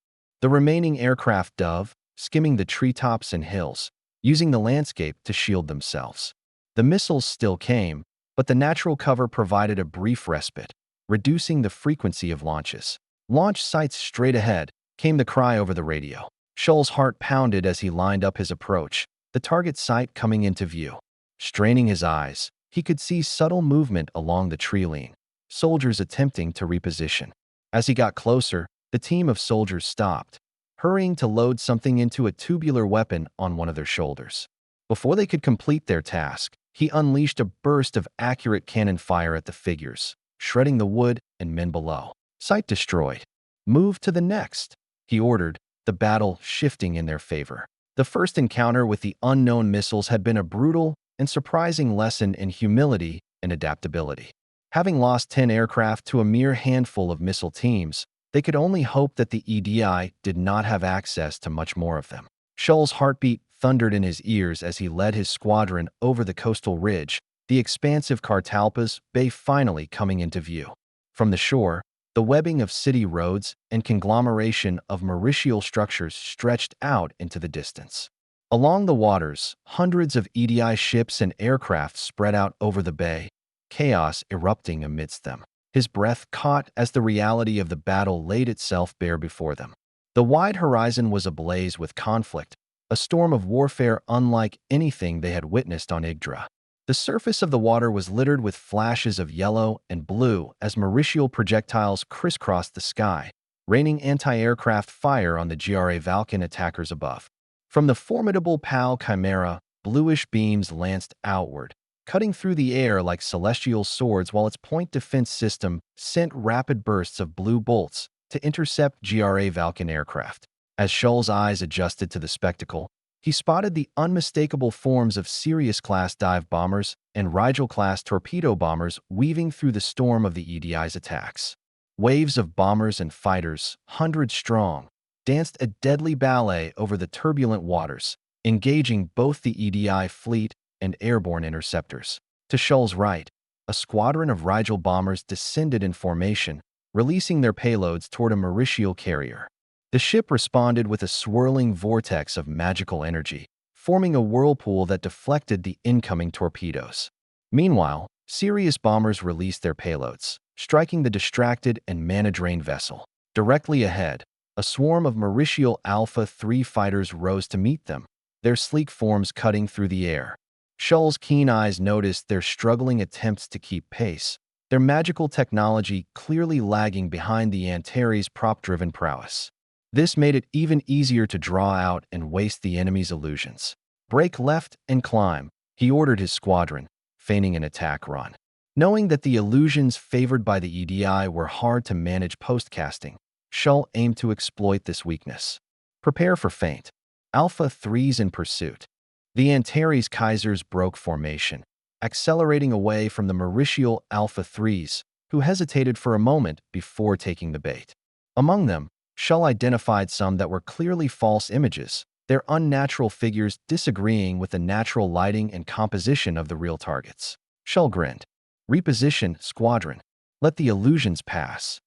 The remaining aircraft dove, skimming the treetops and hills, using the landscape to shield themselves. The missiles still came, but the natural cover provided a brief respite, reducing the frequency of launches. "Launch sites straight ahead," came the cry over the radio. Shull's heart pounded as he lined up his approach, the target site coming into view. Straining his eyes, he could see subtle movement along the tree line, soldiers attempting to reposition. As he got closer, the team of soldiers stopped, hurrying to load something into a tubular weapon on one of their shoulders. Before they could complete their task, he unleashed a burst of accurate cannon fire at the figures, shredding the wood and men below. "Site destroyed. Move to the next," he ordered, the battle shifting in their favor. The first encounter with the unknown missiles had been a brutal and surprising lesson in humility and adaptability. Having lost 10 aircraft to a mere handful of missile teams, they could only hope that the EDI did not have access to much more of them. Shull's heartbeat thundered in his ears as he led his squadron over the coastal ridge, the expansive Cartalpa's Bay finally coming into view. From the shore, the webbing of city roads and conglomeration of mauritial structures stretched out into the distance. Along the waters, hundreds of EDI ships and aircraft spread out over the bay, chaos erupting amidst them. His breath caught as the reality of the battle laid itself bare before them. The wide horizon was ablaze with conflict, a storm of warfare unlike anything they had witnessed on Yggdra. The surface of the water was littered with flashes of yellow and blue as mauritial projectiles crisscrossed the sky, raining anti-aircraft fire on the GRA Valkan attackers above. From the formidable PAL Chimera, bluish beams lanced outward, cutting through the air like celestial swords, while its point defense system sent rapid bursts of blue bolts to intercept GRA Valkan aircraft. As Shull's eyes adjusted to the spectacle, he spotted the unmistakable forms of Sirius-class dive bombers and Rigel-class torpedo bombers weaving through the storm of the EDI's attacks. Waves of bombers and fighters, hundreds strong, danced a deadly ballet over the turbulent waters, engaging both the EDI fleet and airborne interceptors. To Shull's right, a squadron of Rigel bombers descended in formation, releasing their payloads toward a Mauritial carrier. The ship responded with a swirling vortex of magical energy, forming a whirlpool that deflected the incoming torpedoes. Meanwhile, Sirius bombers released their payloads, striking the distracted and mana-drained vessel. Directly ahead, a swarm of Mauritial Alpha 3 fighters rose to meet them, their sleek forms cutting through the air. Shull's keen eyes noticed their struggling attempts to keep pace, their magical technology clearly lagging behind the Antares' prop-driven prowess. This made it even easier to draw out and waste the enemy's illusions. Break left and climb, he ordered his squadron, feigning an attack run. Knowing that the illusions favored by the EDI were hard to manage post-casting, Shull aimed to exploit this weakness. Prepare for feint. Alpha 3s in pursuit. The Antares Kaisers broke formation, accelerating away from the Mauritial Alpha 3s, who hesitated for a moment before taking the bait. Among them, Shull identified some that were clearly false images, their unnatural figures disagreeing with the natural lighting and composition of the real targets. Shull grinned. Reposition, squadron. Let the illusions pass.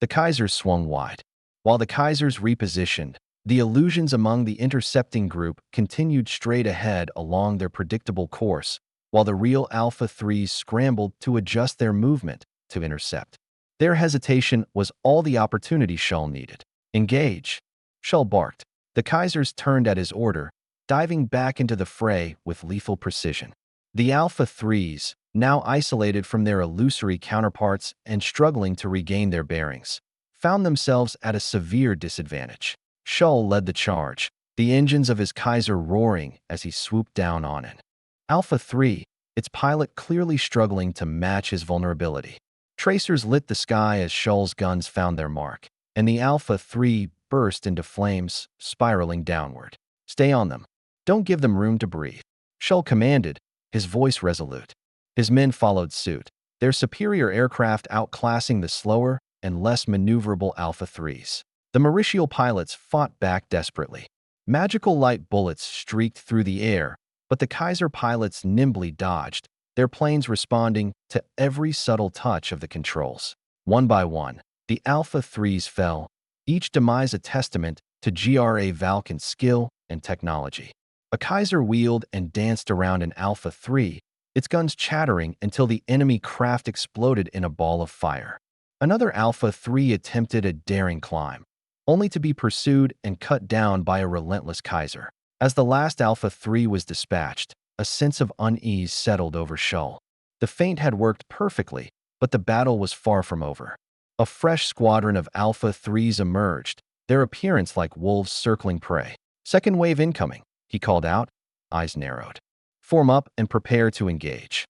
The Kaisers swung wide. While the Kaisers repositioned, the illusions among the intercepting group continued straight ahead along their predictable course, while the real Alpha 3s scrambled to adjust their movement to intercept. Their hesitation was all the opportunity Shull needed. Engage. Shull barked. The Kaisers turned at his order, diving back into the fray with lethal precision. The Alpha 3s, now isolated from their illusory counterparts and struggling to regain their bearings, found themselves at a severe disadvantage. Shull led the charge, the engines of his Kaiser roaring as he swooped down on it. Alpha 3, its pilot clearly struggling to match his vulnerability. Tracers lit the sky as Shull's guns found their mark, and the Alpha 3 burst into flames, spiraling downward. Stay on them. Don't give them room to breathe. Shull commanded, his voice resolute. His men followed suit, their superior aircraft outclassing the slower and less maneuverable Alpha 3s. The Mauritial pilots fought back desperately. Magical light bullets streaked through the air, but the Kaiser pilots nimbly dodged, their planes responding to every subtle touch of the controls. One by one, the Alpha 3s fell, each demise a testament to GRA Valken's skill and technology. A Kaiser wheeled and danced around an Alpha 3, its guns chattering until the enemy craft exploded in a ball of fire. Another Alpha 3 attempted a daring climb, only to be pursued and cut down by a relentless Kaiser. As the last Alpha 3 was dispatched, a sense of unease settled over Shull. The feint had worked perfectly, but the battle was far from over. A fresh squadron of Alpha 3s emerged, their appearance like wolves circling prey. Second wave incoming, he called out, eyes narrowed. Form up and prepare to engage.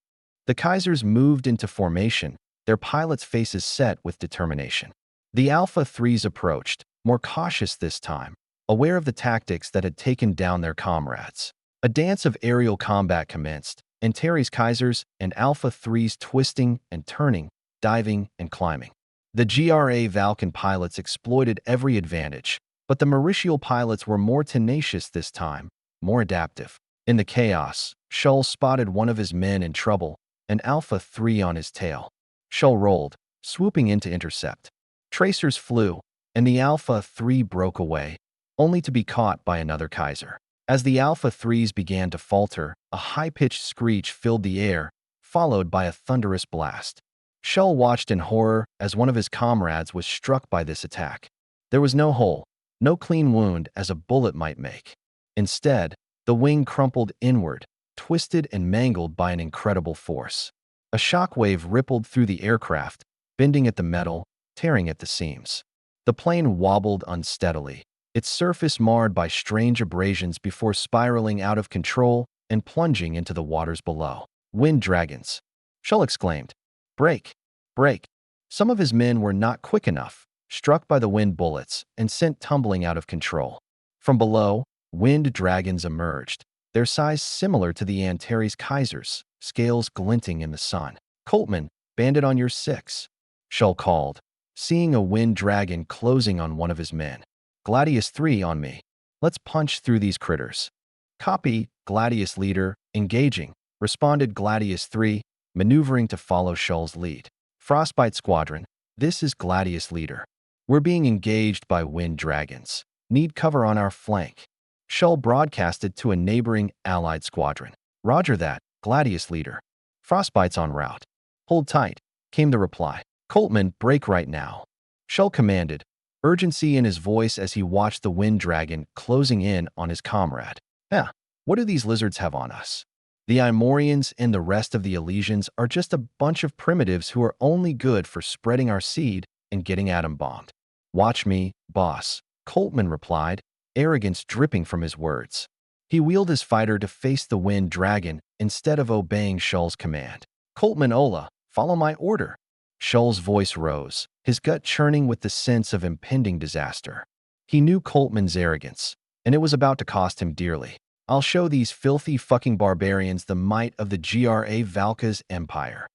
The Kaisers moved into formation, their pilots' faces set with determination. The Alpha 3s approached, more cautious this time, aware of the tactics that had taken down their comrades. A dance of aerial combat commenced, Antares Kaisers and Alpha 3s twisting and turning, diving and climbing. The GRA Valken pilots exploited every advantage, but the Mauritial pilots were more tenacious this time, more adaptive. In the chaos, Shull spotted one of his men in trouble, an Alpha 3 on his tail. Shull rolled, swooping in to intercept. Tracers flew, and the Alpha 3 broke away, only to be caught by another Kaiser. As the Alpha 3s began to falter, a high-pitched screech filled the air, followed by a thunderous blast. Shull watched in horror as one of his comrades was struck by this attack. There was no hole, no clean wound as a bullet might make. Instead, the wing crumpled inward, twisted and mangled by an incredible force. A shockwave rippled through the aircraft, bending at the metal, tearing at the seams. The plane wobbled unsteadily, its surface marred by strange abrasions before spiraling out of control and plunging into the waters below. Wind dragons. Shull exclaimed. Break! Break! Some of his men were not quick enough, struck by the wind bullets, and sent tumbling out of control. From below, wind dragons emerged, their size similar to the Antares Kaisers, scales glinting in the sun. Coltman, bandit on your 6, Shull called, seeing a wind dragon closing on one of his men. Gladius 3 on me. Let's punch through these critters. Copy, Gladius leader, engaging, responded Gladius 3, maneuvering to follow Shull's lead. Frostbite squadron, this is Gladius leader. We're being engaged by wind dragons. Need cover on our flank. Shull broadcasted to a neighboring allied squadron. Roger that, Gladius leader. Frostbite's en route. Hold tight, came the reply. Coltman, break right now. Shull commanded, urgency in his voice as he watched the wind dragon closing in on his comrade. What do these lizards have on us? The Imorians and the rest of the Elysians are just a bunch of primitives who are only good for spreading our seed and getting atom bombed. Watch me, boss, Coltman replied, arrogance dripping from his words. He wheeled his fighter to face the wind dragon instead of obeying Shull's command. Coltman Ola, follow my order. Shull's voice rose, his gut churning with the sense of impending disaster. He knew Coltman's arrogance, and it was about to cost him dearly. I'll show these filthy fucking barbarians the might of the Ravernal Empire.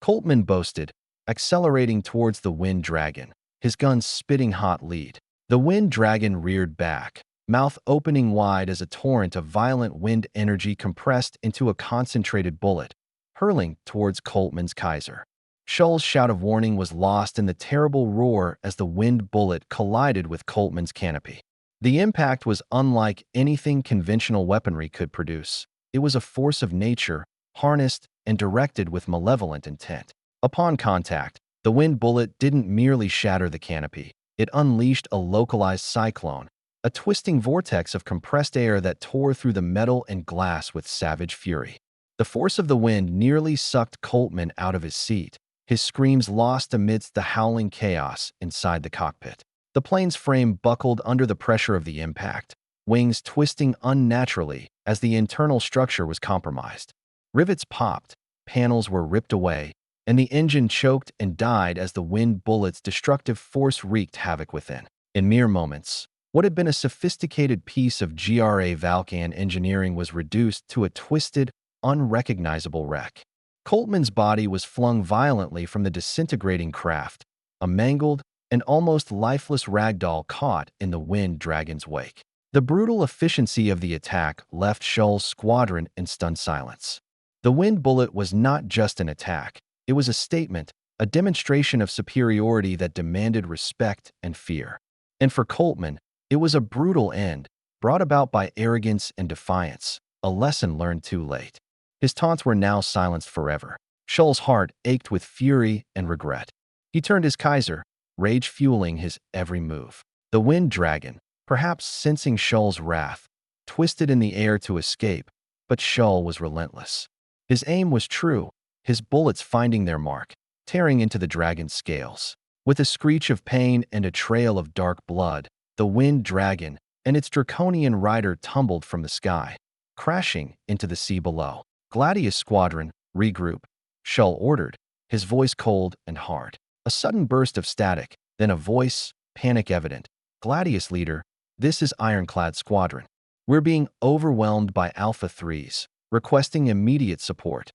Coltman boasted, accelerating towards the wind dragon, his gun spitting hot lead. The wind dragon reared back, mouth opening wide as a torrent of violent wind energy compressed into a concentrated bullet, hurling towards Coltman's Kaiser. Shull's shout of warning was lost in the terrible roar as the wind bullet collided with Coltman's canopy. The impact was unlike anything conventional weaponry could produce. It was a force of nature, harnessed and directed with malevolent intent. Upon contact, the wind bullet didn't merely shatter the canopy. It unleashed a localized cyclone, a twisting vortex of compressed air that tore through the metal and glass with savage fury. The force of the wind nearly sucked Coltman out of his seat, his screams lost amidst the howling chaos inside the cockpit. The plane's frame buckled under the pressure of the impact, wings twisting unnaturally as the internal structure was compromised. Rivets popped, panels were ripped away, and the engine choked and died as the wind bullet's destructive force wreaked havoc within. In mere moments, what had been a sophisticated piece of Valkan engineering was reduced to a twisted, unrecognizable wreck. Coltman's body was flung violently from the disintegrating craft, a mangled and almost lifeless ragdoll caught in the wind dragon's wake. The brutal efficiency of the attack left Shull's squadron in stunned silence. The wind bullet was not just an attack, it was a statement, a demonstration of superiority that demanded respect and fear. And for Coltman, it was a brutal end, brought about by arrogance and defiance, a lesson learned too late. His taunts were now silenced forever. Shull's heart ached with fury and regret. He turned his Kaiser, rage fueling his every move. The wind dragon, perhaps sensing Shull's wrath, twisted in the air to escape, but Shull was relentless. His aim was true, his bullets finding their mark, tearing into the dragon's scales. With a screech of pain and a trail of dark blood, the wind dragon and its draconian rider tumbled from the sky, crashing into the sea below. Gladius squadron, regroup, Shull ordered, his voice cold and hard. A sudden burst of static, then a voice, panic evident. Gladius leader, this is Ironclad squadron. We're being overwhelmed by Alpha 3s, requesting immediate support.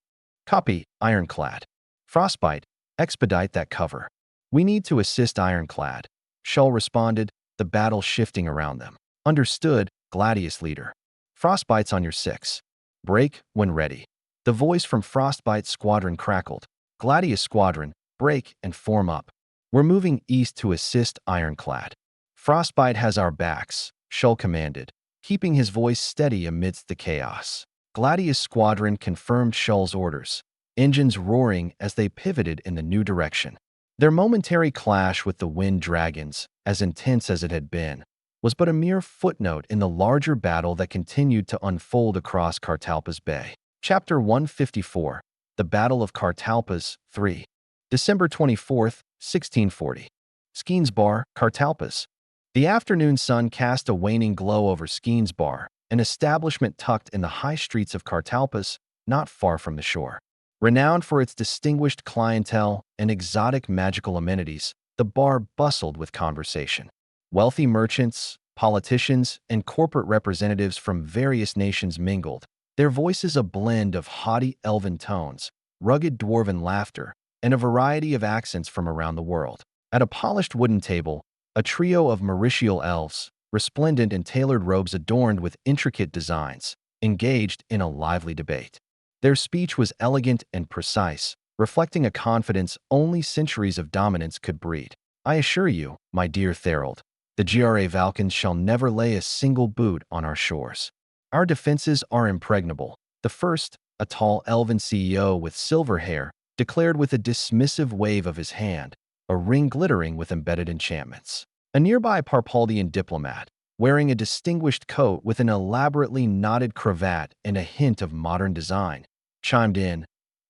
Copy, Ironclad. Frostbite, expedite that cover. We need to assist Ironclad. Shull responded, the battle shifting around them. Understood, Gladius leader. Frostbite's on your 6. Break when ready. The voice from Frostbite's squadron crackled. Gladius squadron, break and form up. We're moving east to assist Ironclad. Frostbite has our backs, Shull commanded, keeping his voice steady amidst the chaos. Gladius squadron confirmed Shull's orders, engines roaring as they pivoted in the new direction. Their momentary clash with the wind dragons, as intense as it had been, was but a mere footnote in the larger battle that continued to unfold across Cartalpas Bay. Chapter 154, The Battle of Cartalpas, 3. December 24th, 1640. Skeens Bar, Cartalpas. The afternoon sun cast a waning glow over Skeens Bar, an establishment tucked in the high streets of Cartalpas, not far from the shore. Renowned for its distinguished clientele and exotic magical amenities, the bar bustled with conversation. Wealthy merchants, Politicians and corporate representatives from various nations mingled, their voices a blend of haughty elven tones, rugged dwarven laughter, and a variety of accents from around the world. At a polished wooden table, a trio of Mauritial elves, resplendent in tailored robes adorned with intricate designs, engaged in a lively debate. Their speech was elegant and precise, reflecting a confidence only centuries of dominance could breed. I assure you, my dear Therald, the GRA Valkans shall never lay a single boot on our shores. Our defenses are impregnable. The first, a tall elven CEO with silver hair, declared with a dismissive wave of his hand, a ring glittering with embedded enchantments. A nearby Parpaldian diplomat, wearing a distinguished coat with an elaborately knotted cravat and a hint of modern design, chimed in,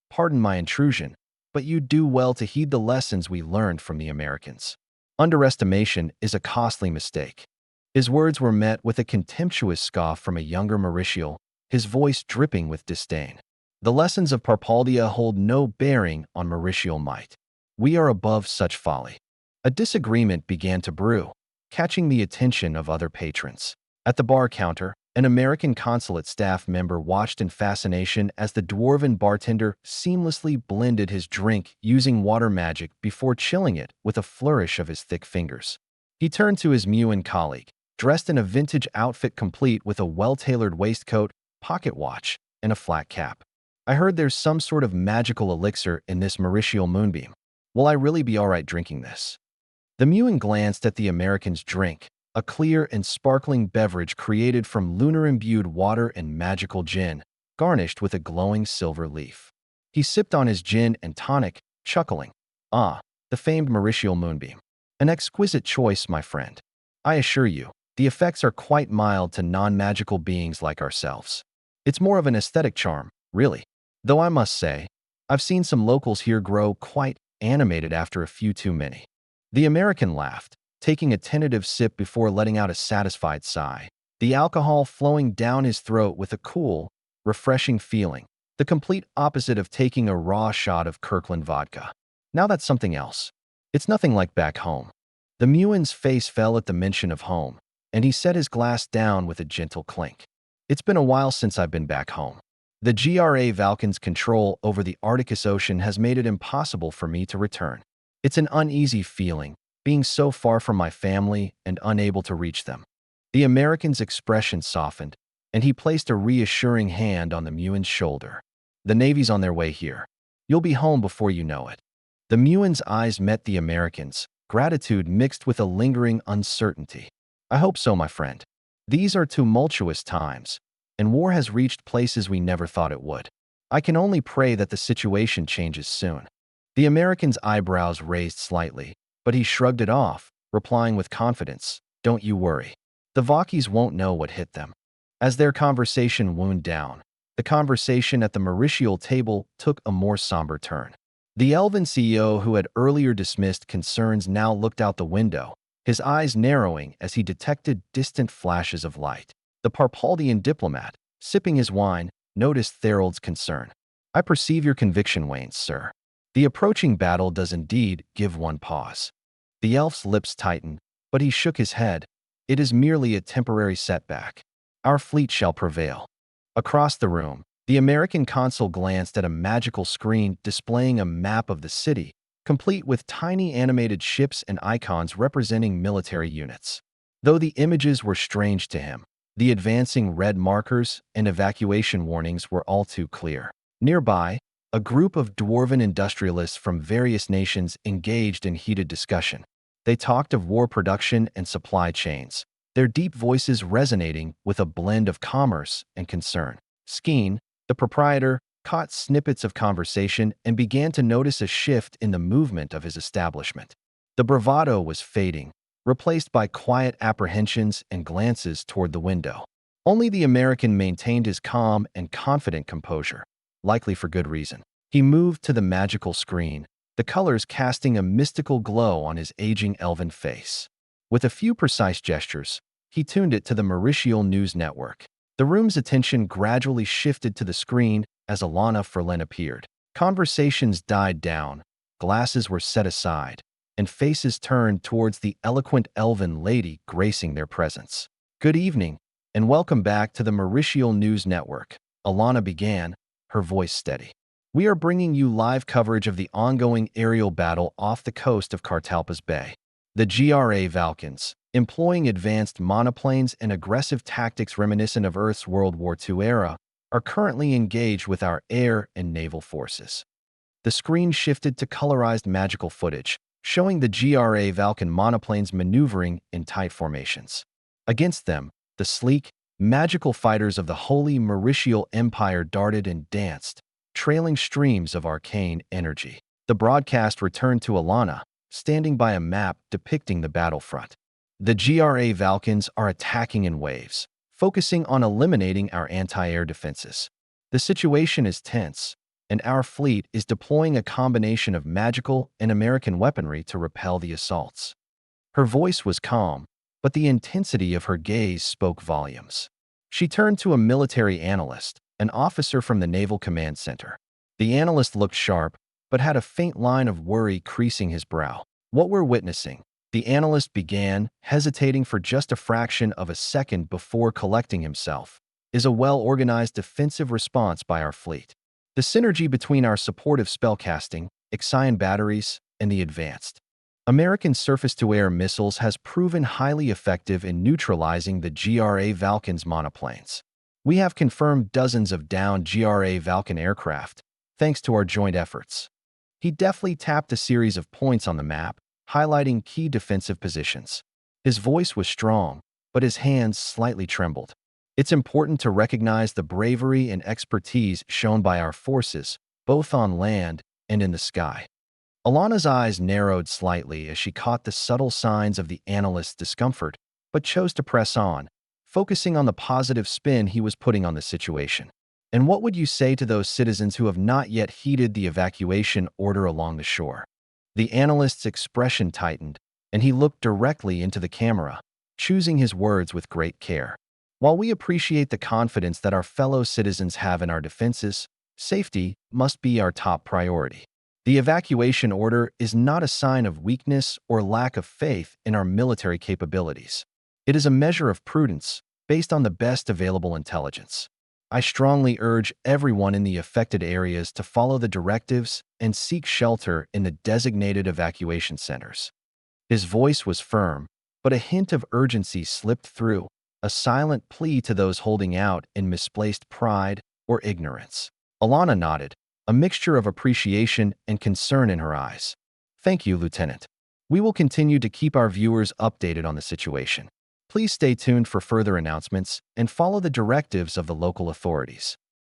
"Pardon my intrusion, but you do well to heed the lessons we learned from the Americans. Underestimation is a costly mistake." His words were met with a contemptuous scoff from a younger Mauritial, his voice dripping with disdain. "The lessons of Parpaldia hold no bearing on Mauritial might. We are above such folly." A disagreement began to brew, catching the attention of other patrons. At the bar counter, an American consulate staff member watched in fascination as the dwarven bartender seamlessly blended his drink using water magic before chilling it with a flourish of his thick fingers. He turned to his Muin colleague, dressed in a vintage outfit complete with a well-tailored waistcoat, pocket watch, and a flat cap. "I heard there's some sort of magical elixir in this Mauritial moonbeam. Will I really be all right drinking this?" The Muin glanced at the American's drink, a clear and sparkling beverage created from lunar-imbued water and magical gin, garnished with a glowing silver leaf. He sipped on his gin and tonic, chuckling. "Ah, the famed Mauritial moonbeam. An exquisite choice, my friend. I assure you, the effects are quite mild to non-magical beings like ourselves. It's more of an aesthetic charm, really. Though I must say, I've seen some locals here grow quite animated after a few too many." The American laughed, taking a tentative sip before letting out a satisfied sigh, the alcohol flowing down his throat with a cool, refreshing feeling, the complete opposite of taking a raw shot of Kirkland vodka. "Now that's something else. It's nothing like back home." The Muin's face fell at the mention of home, and he set his glass down with a gentle clink. "It's been a while since I've been back home. The GRA Valkans' control over the Arctic Ocean has made it impossible for me to return. It's an uneasy feeling, being so far from my family and unable to reach them." The American's expression softened, and he placed a reassuring hand on the Muin's shoulder. "The Navy's on their way here. You'll be home before you know it." The Muin's eyes met the American's, gratitude mixed with a lingering uncertainty. "I hope so, my friend. These are tumultuous times, and war has reached places we never thought it would. I can only pray that the situation changes soon." The American's eyebrows raised slightly, but he shrugged it off, replying with confidence, "Don't you worry. The Vakis won't know what hit them." As their conversation wound down, the conversation at the Mauritial table took a more somber turn. The elven CEO who had earlier dismissed concerns now looked out the window, his eyes narrowing as he detected distant flashes of light. The Parpaldian diplomat, sipping his wine, noticed Therald's concern. "I perceive your conviction wanes, sir. The approaching battle does indeed give one pause." The elf's lips tightened, but he shook his head. "It is merely a temporary setback. Our fleet shall prevail." Across the room, the American consul glanced at a magical screen displaying a map of the city, complete with tiny animated ships and icons representing military units. Though the images were strange to him, the advancing red markers and evacuation warnings were all too clear. Nearby, a group of dwarven industrialists from various nations engaged in heated discussion. They talked of war production and supply chains, their deep voices resonating with a blend of commerce and concern. Skeen, the proprietor, caught snippets of conversation and began to notice a shift in the movement of his establishment. The bravado was fading, replaced by quiet apprehensions and glances toward the window. Only the American maintained his calm and confident composure, likely for good reason. He moved to the magical screen, the colors casting a mystical glow on his aging elven face. With a few precise gestures, he tuned it to the Mauritial News Network. The room's attention gradually shifted to the screen as Alana Ferlen appeared. Conversations died down, glasses were set aside, and faces turned towards the eloquent elven lady gracing their presence. "Good evening, and welcome back to the Mauritial News Network," Alana began, her voice steady. "We are bringing you live coverage of the ongoing aerial battle off the coast of Cartalpas Bay. The GRA Valkyns, employing advanced monoplanes and aggressive tactics reminiscent of Earth's World War II era, are currently engaged with our air and naval forces." The screen shifted to colorized magical footage, showing the GRA Valkyn monoplanes maneuvering in tight formations. Against them, the sleek, magical fighters of the Holy Mauritial Empire darted and danced, trailing streams of arcane energy. The broadcast returned to Alana, standing by a map depicting the battlefront. "The GRA Valkyns are attacking in waves, focusing on eliminating our anti-air defenses. The situation is tense, and our fleet is deploying a combination of magical and American weaponry to repel the assaults." Her voice was calm, but the intensity of her gaze spoke volumes. She turned to a military analyst, an officer from the Naval Command Center. The analyst looked sharp, but had a faint line of worry creasing his brow. "What we're witnessing," the analyst began, hesitating for just a fraction of a second before collecting himself, "is a well-organized defensive response by our fleet. The synergy between our supportive spellcasting, Ixion batteries, and the advanced American surface-to-air missiles has proven highly effective in neutralizing the GRA Valkyns monoplanes. We have confirmed dozens of downed GRA Valkyn aircraft, thanks to our joint efforts." He deftly tapped a series of points on the map, highlighting key defensive positions. His voice was strong, but his hands slightly trembled. "It's important to recognize the bravery and expertise shown by our forces, both on land and in the sky." Alana's eyes narrowed slightly as she caught the subtle signs of the analyst's discomfort, but chose to press on, focusing on the positive spin he was putting on the situation. "And what would you say to those citizens who have not yet heeded the evacuation order along the shore?" The analyst's expression tightened, and he looked directly into the camera, choosing his words with great care. "While we appreciate the confidence that our fellow citizens have in our defenses, safety must be our top priority. The evacuation order is not a sign of weakness or lack of faith in our military capabilities. It is a measure of prudence based on the best available intelligence. I strongly urge everyone in the affected areas to follow the directives and seek shelter in the designated evacuation centers." His voice was firm, but a hint of urgency slipped through, a silent plea to those holding out in misplaced pride or ignorance. Alana nodded, a mixture of appreciation and concern in her eyes. "Thank you, Lieutenant. We will continue to keep our viewers updated on the situation. Please stay tuned for further announcements and follow the directives of the local authorities."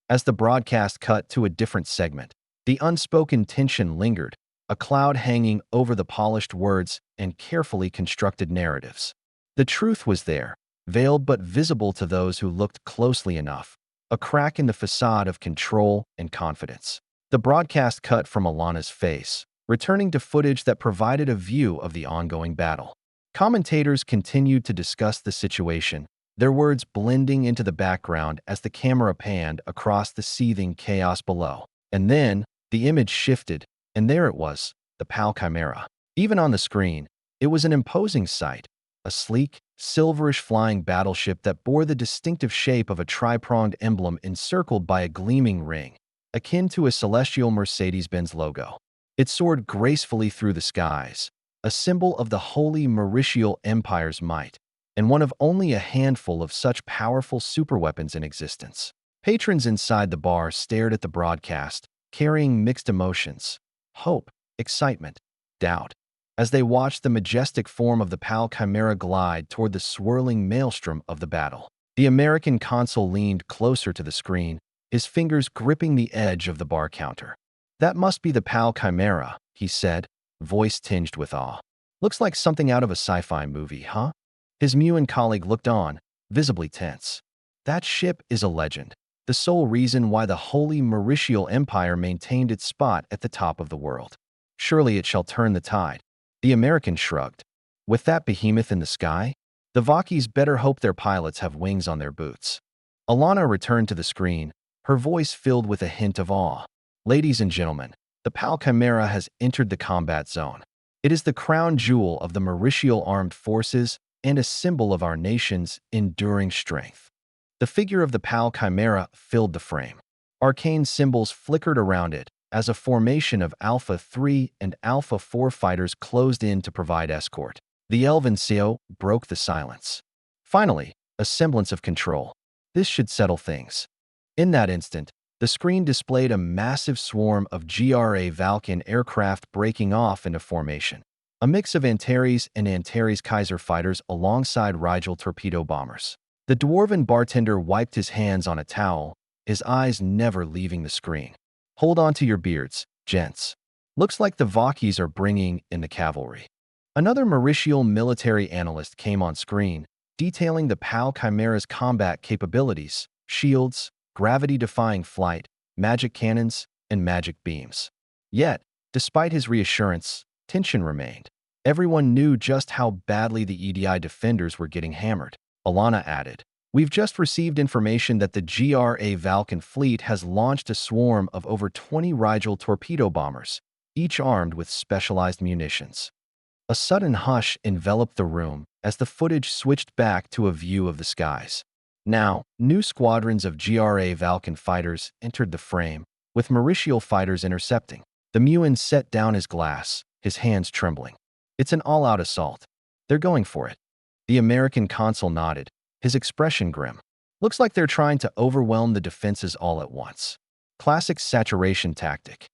As the broadcast cut to a different segment, the unspoken tension lingered, a cloud hanging over the polished words and carefully constructed narratives. The truth was there, veiled but visible to those who looked closely enough, a crack in the facade of control and confidence. The broadcast cut from Alana's face, returning to footage that provided a view of the ongoing battle. Commentators continued to discuss the situation, their words blending into the background as the camera panned across the seething chaos below. And then, the image shifted, and there it was, the PAL Chimera. Even on the screen, it was an imposing sight, a sleek, silverish flying battleship that bore the distinctive shape of a tri-pronged emblem encircled by a gleaming ring, akin to a celestial Mercedes-Benz logo. It soared gracefully through the skies, a symbol of the Holy Mauritial Empire's might, and one of only a handful of such powerful superweapons in existence. Patrons inside the bar stared at the broadcast, carrying mixed emotions: hope, excitement, doubt, as they watched the majestic form of the PAL Chimera glide toward the swirling maelstrom of the battle. The American consul leaned closer to the screen, his fingers gripping the edge of the bar counter. "That must be the PAL Chimera," he said, voice tinged with awe. "Looks like something out of a sci-fi movie, huh?" His Muan colleague looked on, visibly tense. "That ship is a legend, the sole reason why the Holy Mauritial Empire maintained its spot at the top of the world. Surely it shall turn the tide." The American shrugged. "With that behemoth in the sky, the Vakis better hope their pilots have wings on their boots." Alana returned to the screen, her voice filled with a hint of awe. "Ladies and gentlemen, the PAL Chimera has entered the combat zone. It is the crown jewel of the Mauritial armed forces and a symbol of our nation's enduring strength. The figure of the PAL Chimera filled the frame. Arcane symbols flickered around it as a formation of Alpha 3 and Alpha 4 fighters closed in to provide escort. The Elven CEO broke the silence. Finally, a semblance of control. This should settle things. In that instant, the screen displayed a massive swarm of GRA Valken aircraft breaking off into formation. A mix of Antares and Antares Kaiser fighters alongside Rigel torpedo bombers. The dwarven bartender wiped his hands on a towel, his eyes never leaving the screen. Hold on to your beards, gents. Looks like the Vakis are bringing in the cavalry. Another Mauritial military analyst came on screen, detailing the PAL Chimera's combat capabilities, shields, gravity-defying flight, magic cannons, and magic beams. Yet, despite his reassurance, tension remained. Everyone knew just how badly the EDI defenders were getting hammered. Alana added, "We've just received information that the GRA Valken fleet has launched a swarm of over 20 Rigel torpedo bombers, each armed with specialized munitions." A sudden hush enveloped the room as the footage switched back to a view of the skies. Now, new squadrons of GRA Valken fighters entered the frame, with Mauritial fighters intercepting. The Muin set down his glass, his hands trembling. It's an all-out assault. They're going for it. The American consul nodded, his expression grim. Looks like they're trying to overwhelm the defenses all at once. Classic saturation tactic.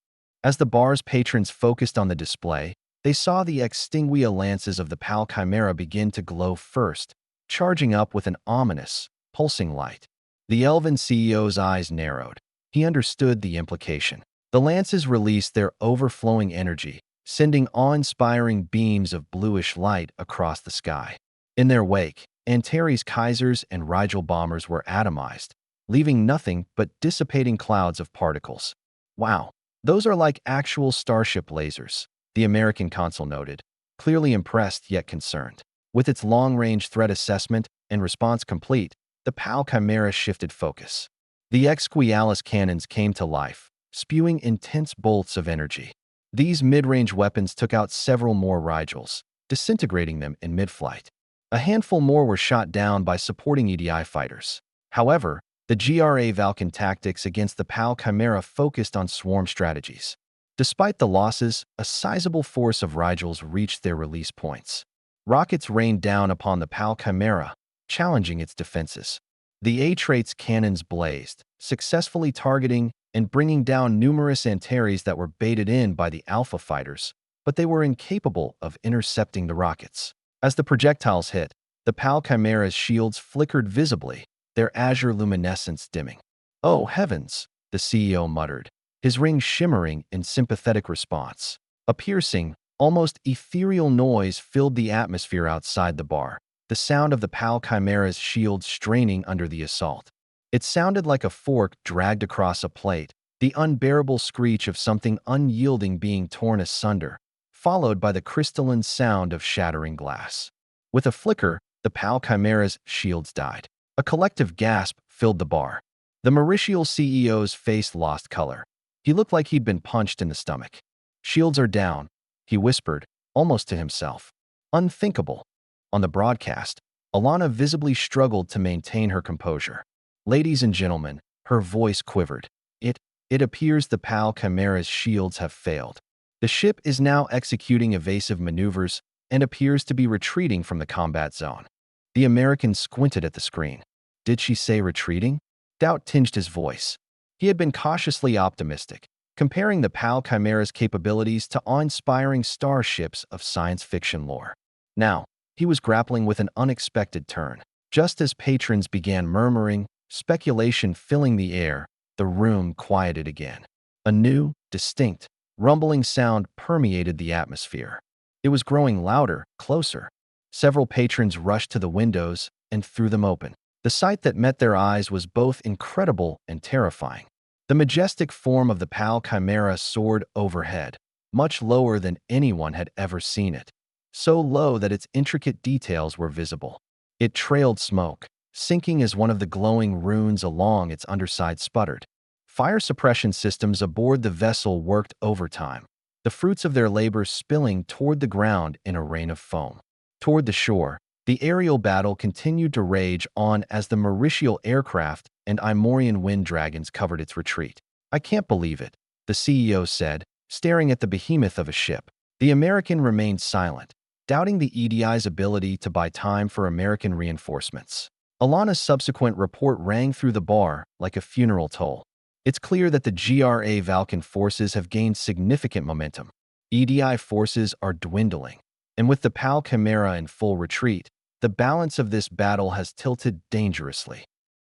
As the bar's patrons focused on the display, they saw the extinguia lances of the PAL Chimera begin to glow first, charging up with an ominous, pulsing light. The Elven CEO's eyes narrowed. He understood the implication. The lances released their overflowing energy, sending awe-inspiring beams of bluish light across the sky. In their wake, Antares Kaisers and Rigel bombers were atomized, leaving nothing but dissipating clouds of particles. "Wow, those are like actual starship lasers," the American consul noted, clearly impressed yet concerned. With its long-range threat assessment and response complete, the PAL Chimera shifted focus. The Exquialis cannons came to life, spewing intense bolts of energy. These mid-range weapons took out several more Rigels, disintegrating them in mid-flight. A handful more were shot down by supporting EDI fighters. However, the GRA Valken tactics against the PAL Chimera focused on swarm strategies. Despite the losses, a sizable force of Rigels reached their release points. Rockets rained down upon the PAL Chimera, challenging its defenses. The A-Trait's cannons blazed, successfully targeting and bringing down numerous Antares that were baited in by the Alpha fighters, but they were incapable of intercepting the rockets. As the projectiles hit, the PAL Chimera's shields flickered visibly, their azure luminescence dimming. "Oh heavens," the CEO muttered, his ring shimmering in sympathetic response. A piercing, almost ethereal noise filled the atmosphere outside the bar, the sound of the PAL Chimera's shields straining under the assault. It sounded like a fork dragged across a plate, the unbearable screech of something unyielding being torn asunder, followed by the crystalline sound of shattering glass. With a flicker, the PAL Chimera's shields died. A collective gasp filled the bar. The Mauritial CEO's face lost color. He looked like he'd been punched in the stomach. "Shields are down," he whispered, almost to himself. Unthinkable. On the broadcast, Alana visibly struggled to maintain her composure. "Ladies and gentlemen," her voice quivered. It appears the PAL Chimera's shields have failed. The ship is now executing evasive maneuvers and appears to be retreating from the combat zone." The American squinted at the screen. Did she say retreating? Doubt tinged his voice. He had been cautiously optimistic, comparing the PAL Chimera's capabilities to awe-inspiring starships of science fiction lore. Now, he was grappling with an unexpected turn. Just as patrons began murmuring, speculation filling the air, the room quieted again. A new, distinct, rumbling sound permeated the atmosphere. It was growing louder, closer. Several patrons rushed to the windows and threw them open. The sight that met their eyes was both incredible and terrifying. The majestic form of the PAL Chimera soared overhead, much lower than anyone had ever seen it, so low that its intricate details were visible. It trailed smoke, sinking as one of the glowing runes along its underside sputtered. Fire suppression systems aboard the vessel worked overtime, the fruits of their labor spilling toward the ground in a rain of foam. Toward the shore, the aerial battle continued to rage on as the Mauritial aircraft and Imorian wind dragons covered its retreat. "I can't believe it," the CEO said, staring at the behemoth of a ship. The American remained silent, doubting the EDI's ability to buy time for American reinforcements. Alana's subsequent report rang through the bar like a funeral toll. "It's clear that the GRA Valkan forces have gained significant momentum. EDI forces are dwindling, and with the PAL Chimera in full retreat, the balance of this battle has tilted dangerously."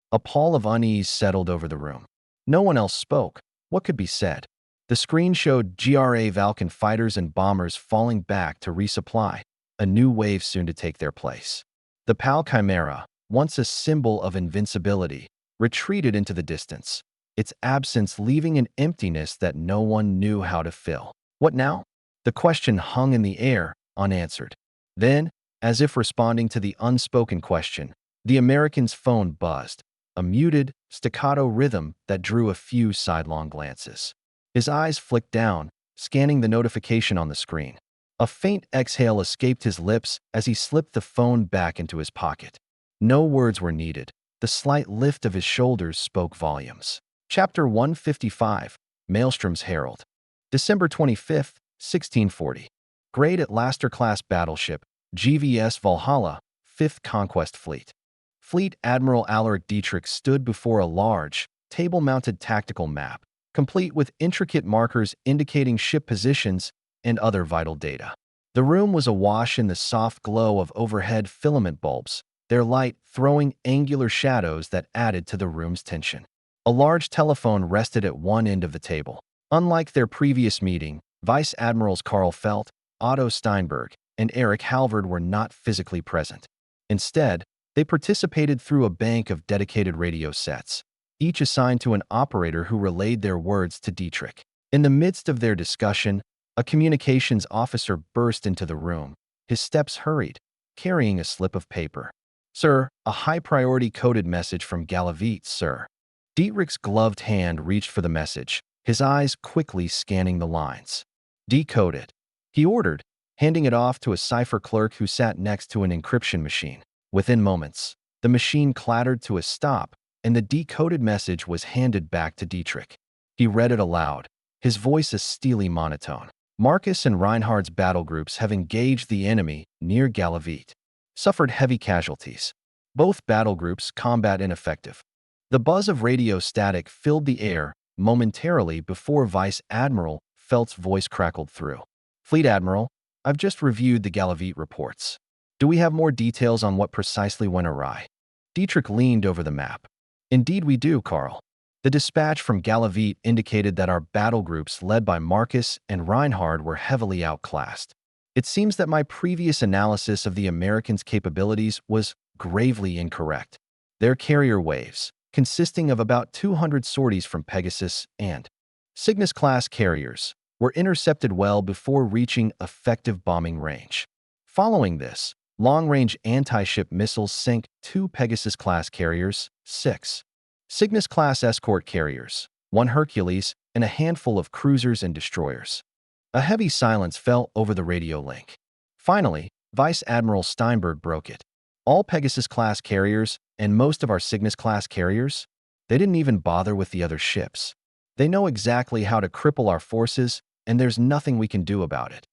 A pall of unease settled over the room. No one else spoke. What could be said? The screen showed GRA Valkan fighters and bombers falling back to resupply, a new wave soon to take their place. The PAL Chimera, once a symbol of invincibility, retreated into the distance, its absence leaving an emptiness that no one knew how to fill. What now? The question hung in the air, unanswered. Then, as if responding to the unspoken question, the American's phone buzzed, a muted, staccato rhythm that drew a few sidelong glances. His eyes flicked down, scanning the notification on the screen. A faint exhale escaped his lips as he slipped the phone back into his pocket. No words were needed. The slight lift of his shoulders spoke volumes. Chapter 155, Maelstrom's Herald. December 25, 1640. Great Atlaster-class battleship, GVS Valhalla, 5th Conquest Fleet. Fleet Admiral Alaric Dietrich stood before a large, table-mounted tactical map, complete with intricate markers indicating ship positions and other vital data. The room was awash in the soft glow of overhead filament bulbs, their light throwing angular shadows that added to the room's tension. A large telephone rested at one end of the table. Unlike their previous meeting, Vice Admirals Karl Felt, Otto Steinberg, and Erich Halvard were not physically present. Instead, they participated through a bank of dedicated radio sets, each assigned to an operator who relayed their words to Dietrich. In the midst of their discussion, a communications officer burst into the room. His steps hurried, carrying a slip of paper. "Sir, a high-priority coded message from Galavit, sir." Dietrich's gloved hand reached for the message, his eyes quickly scanning the lines. "Decode it," he ordered, handing it off to a cipher clerk who sat next to an encryption machine. Within moments, the machine clattered to a stop, and the decoded message was handed back to Dietrich. He read it aloud, his voice a steely monotone. "Marcus and Reinhardt's battle groups have engaged the enemy near Galavit. Suffered heavy casualties. Both battle groups combat ineffective." The buzz of radio static filled the air momentarily before Vice Admiral Felt's voice crackled through. "Fleet Admiral, I've just reviewed the Galavit reports. Do we have more details on what precisely went awry?" Dietrich leaned over the map. "Indeed we do, Karl. The dispatch from Galavit indicated that our battle groups led by Marcus and Reinhardt were heavily outclassed. It seems that my previous analysis of the Americans' capabilities was gravely incorrect. Their carrier waves, consisting of about 200 sorties from Pegasus and Cygnus-class carriers, were intercepted well before reaching effective bombing range. Following this, long-range anti-ship missiles sank 2 Pegasus-class carriers, 6 Cygnus-class escort carriers, 1 Hercules, and a handful of cruisers and destroyers. A heavy silence fell over the radio link. Finally, Vice Admiral Steinberg broke it. "All Pegasus-class carriers and most of our Cygnus-class carriers? They didn't even bother with the other ships. They know exactly how to cripple our forces, and there's nothing we can do about it."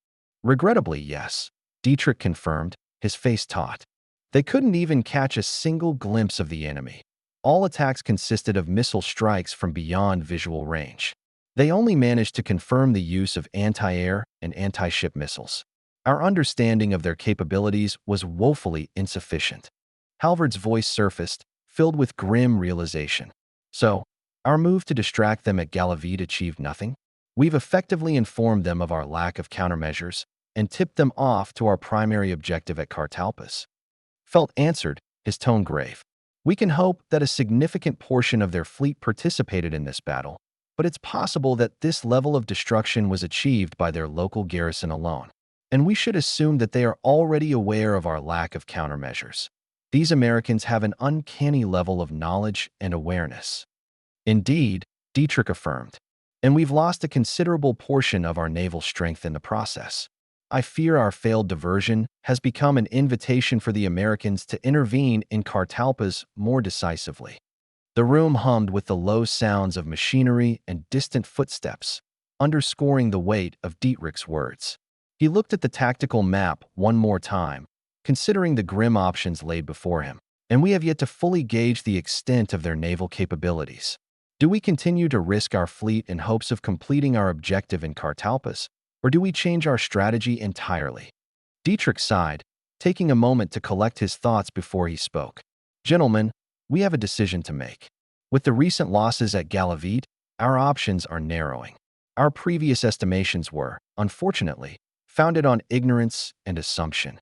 "Regrettably, yes," Dietrich confirmed, his face taut. "They couldn't even catch a single glimpse of the enemy. All attacks consisted of missile strikes from beyond visual range. They only managed to confirm the use of anti-air and anti-ship missiles. Our understanding of their capabilities was woefully insufficient." Halvard's voice surfaced, filled with grim realization. "So, our move to distract them at Galavit achieved nothing? We've effectively informed them of our lack of countermeasures and tipped them off to our primary objective at Cartalpas." Felt answered, his tone grave. "We can hope that a significant portion of their fleet participated in this battle, but it's possible that this level of destruction was achieved by their local garrison alone, and we should assume that they are already aware of our lack of countermeasures. These Americans have an uncanny level of knowledge and awareness." "Indeed," Dietrich affirmed. and we've lost a considerable portion of our naval strength in the process. I fear our failed diversion has become an invitation for the Americans to intervene in Cartalpas more decisively. The room hummed with the low sounds of machinery and distant footsteps, underscoring the weight of Dietrich's words. He looked at the tactical map one more time, considering the grim options laid before him, and we have yet to fully gauge the extent of their naval capabilities. Do we continue to risk our fleet in hopes of completing our objective in Cartalpas, or do we change our strategy entirely? Dietrich sighed, taking a moment to collect his thoughts before he spoke. Gentlemen, we have a decision to make. With the recent losses at Galavit, our options are narrowing. Our previous estimations were, unfortunately, founded on ignorance and assumption.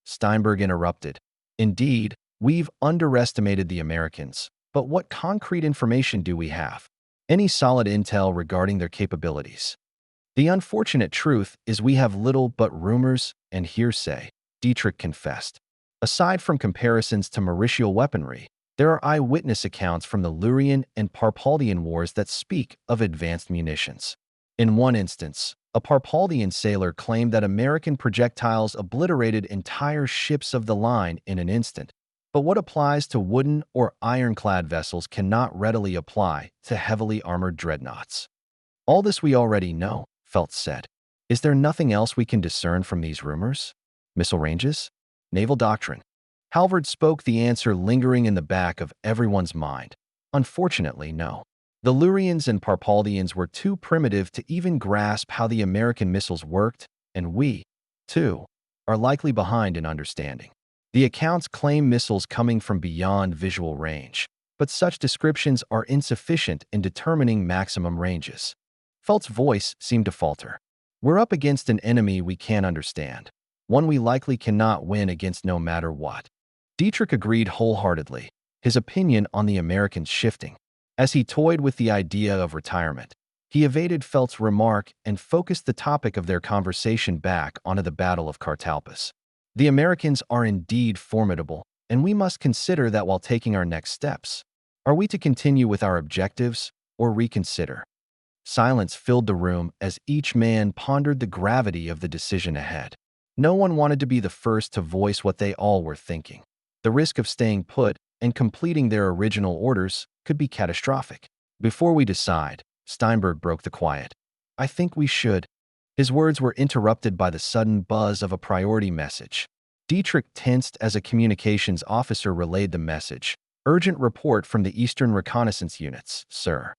Steinberg interrupted. Indeed, we've underestimated the Americans, but what concrete information do we have? Any solid intel regarding their capabilities? The unfortunate truth is we have little but rumors and hearsay, Dietrich confessed. Aside from comparisons to Mauritial weaponry, there are eyewitness accounts from the Lurian and Parpaldian wars that speak of advanced munitions. In one instance, a Parpaldian sailor claimed that American projectiles obliterated entire ships of the line in an instant, but what applies to wooden or ironclad vessels cannot readily apply to heavily armored dreadnoughts. All this we already know, Feltz said. Is there nothing else we can discern from these rumors? Missile ranges? Naval doctrine? Halvard spoke, the answer lingering in the back of everyone's mind. Unfortunately, no. The Lurians and Parpaldians were too primitive to even grasp how the American missiles worked, and we, too, are likely behind in understanding. The accounts claim missiles coming from beyond visual range, but such descriptions are insufficient in determining maximum ranges. Felt's voice seemed to falter. We're up against an enemy we can't understand, one we likely cannot win against no matter what. Dietrich agreed wholeheartedly, his opinion on the Americans shifting. As he toyed with the idea of retirement, he evaded Felt's remark and focused the topic of their conversation back onto the Battle of Cartalpas. The Americans are indeed formidable, and we must consider that while taking our next steps. Are we to continue with our objectives or reconsider? Silence filled the room as each man pondered the gravity of the decision ahead. No one wanted to be the first to voice what they all were thinking. The risk of staying put and completing their original orders could be catastrophic. Before we decide, Steinberg broke the quiet. I think we should. His words were interrupted by the sudden buzz of a priority message. Dietrich tensed as a communications officer relayed the message. Urgent report from the Eastern Reconnaissance Units, sir.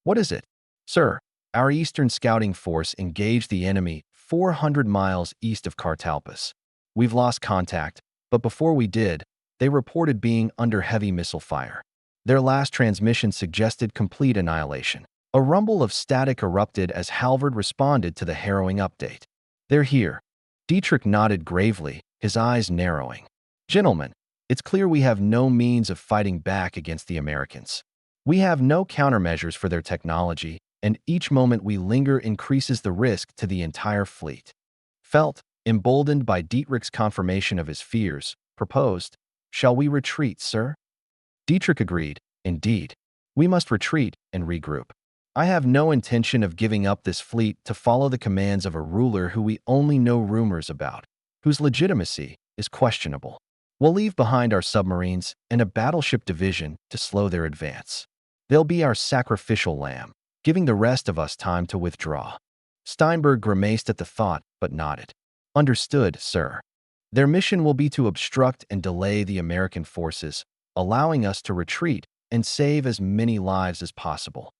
What is it? Sir, our Eastern Scouting Force engaged the enemy 400 miles east of Cartalpas. We've lost contact, but before we did, they reported being under heavy missile fire. Their last transmission suggested complete annihilation. A rumble of static erupted as Halvard responded to the harrowing update. They're here. Dietrich nodded gravely, his eyes narrowing. Gentlemen, it's clear we have no means of fighting back against the Americans. We have no countermeasures for their technology, and each moment we linger increases the risk to the entire fleet. Felt, emboldened by Dietrich's confirmation of his fears, proposed, "Shall we retreat, sir?" Dietrich agreed. Indeed, we must retreat and regroup. I have no intention of giving up this fleet to follow the commands of a ruler who we only know rumors about, whose legitimacy is questionable. We'll leave behind our submarines and a battleship division to slow their advance. They'll be our sacrificial lamb, giving the rest of us time to withdraw. Steinberg grimaced at the thought, but nodded. Understood, sir. Their mission will be to obstruct and delay the American forces, allowing us to retreat and save as many lives as possible.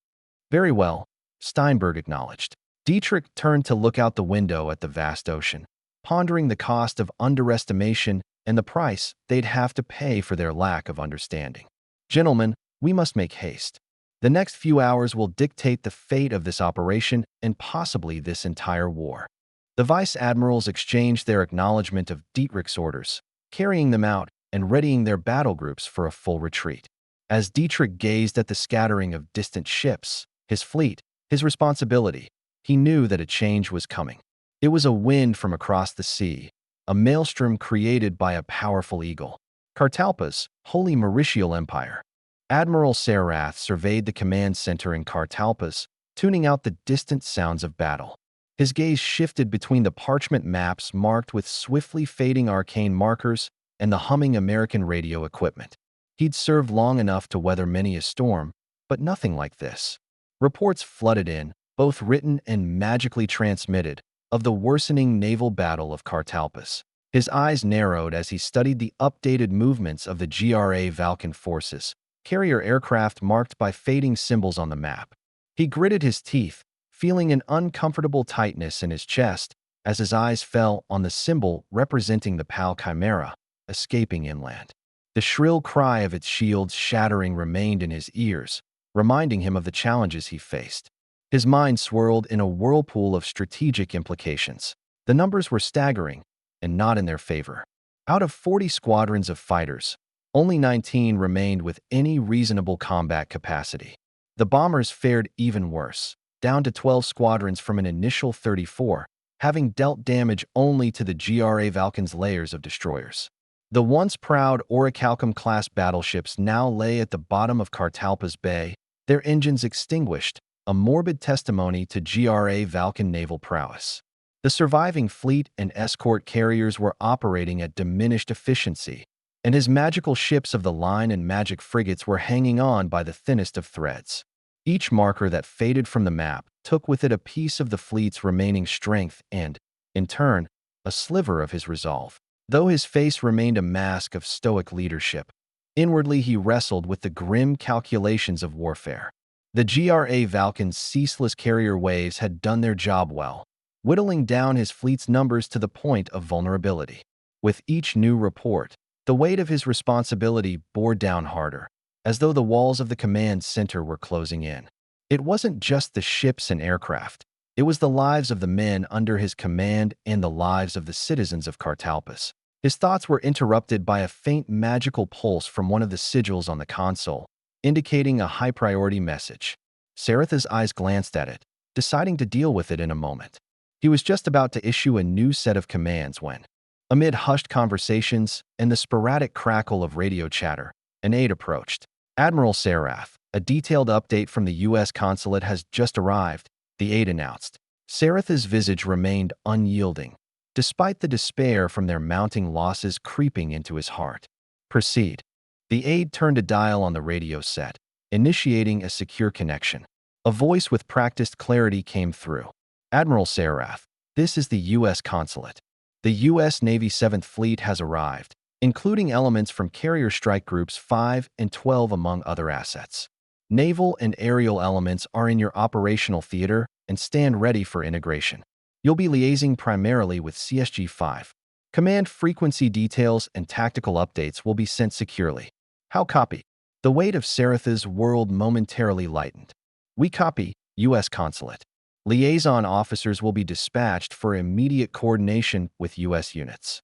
Very well, Steinberg acknowledged. Dietrich turned to look out the window at the vast ocean, pondering the cost of underestimation and the price they'd have to pay for their lack of understanding. Gentlemen, we must make haste. The next few hours will dictate the fate of this operation and possibly this entire war. The vice admirals exchanged their acknowledgement of Dietrich's orders, carrying them out and readying their battle groups for a full retreat. As Dietrich gazed at the scattering of distant ships, his fleet, his responsibility, he knew that a change was coming. It was a wind from across the sea, a maelstrom created by a powerful eagle. Cartalpas, Holy Mauritial Empire. Admiral Sarath surveyed the command center in Cartalpas, tuning out the distant sounds of battle. His gaze shifted between the parchment maps marked with swiftly fading arcane markers and the humming American radio equipment. He'd served long enough to weather many a storm, but nothing like this. Reports flooded in, both written and magically transmitted, of the worsening naval battle of Cartalpus. His eyes narrowed as he studied the updated movements of the GRA Valkan forces, carrier aircraft marked by fading symbols on the map. He gritted his teeth, feeling an uncomfortable tightness in his chest as his eyes fell on the symbol representing the PAL Chimera, escaping inland. The shrill cry of its shields shattering remained in his ears, reminding him of the challenges he faced. His mind swirled in a whirlpool of strategic implications. The numbers were staggering, and not in their favor. Out of 40 squadrons of fighters, only 19 remained with any reasonable combat capacity. The bombers fared even worse, down to 12 squadrons from an initial 34, having dealt damage only to the GRA Valkan's layers of destroyers. The once proud Orichalcum-class battleships now lay at the bottom of Cartalpus Bay, their engines extinguished, a morbid testimony to GRA Valkan naval prowess. The surviving fleet and escort carriers were operating at diminished efficiency, and his magical ships of the line and magic frigates were hanging on by the thinnest of threads. Each marker that faded from the map took with it a piece of the fleet's remaining strength and, in turn, a sliver of his resolve. Though his face remained a mask of stoic leadership, inwardly he wrestled with the grim calculations of warfare. The GRA Valkan's ceaseless carrier waves had done their job well, whittling down his fleet's numbers to the point of vulnerability. With each new report, the weight of his responsibility bore down harder, as though the walls of the command center were closing in. It wasn't just the ships and aircraft. It was the lives of the men under his command and the lives of the citizens of Cartalpus. His thoughts were interrupted by a faint magical pulse from one of the sigils on the console, indicating a high-priority message. Saratha's eyes glanced at it, deciding to deal with it in a moment. He was just about to issue a new set of commands when, amid hushed conversations and the sporadic crackle of radio chatter, an aide approached. "Admiral Sarath, a detailed update from the U.S. consulate has just arrived," the aide announced. Saratha's visage remained unyielding, despite the despair from their mounting losses creeping into his heart. "Proceed." The aide turned a dial on the radio set, initiating a secure connection. A voice with practiced clarity came through. "Admiral Sarath, this is the U.S. consulate. The U.S. Navy 7th Fleet has arrived, including elements from carrier strike groups 5 and 12 among other assets. Naval and aerial elements are in your operational theater and stand ready for integration. You'll be liaising primarily with CSG-5. Command frequency details and tactical updates will be sent securely. How copy?" The weight of Saratha's world momentarily lightened. "We copy, U.S. Consulate. Liaison officers will be dispatched for immediate coordination with U.S. units."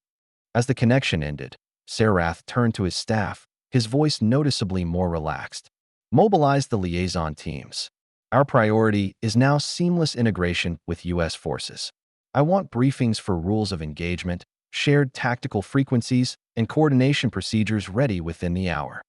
As the connection ended, Sarath turned to his staff, his voice noticeably more relaxed. "Mobilize the liaison teams. Our priority is now seamless integration with U.S. forces. I want briefings for rules of engagement, shared tactical frequencies, and coordination procedures ready within the hour."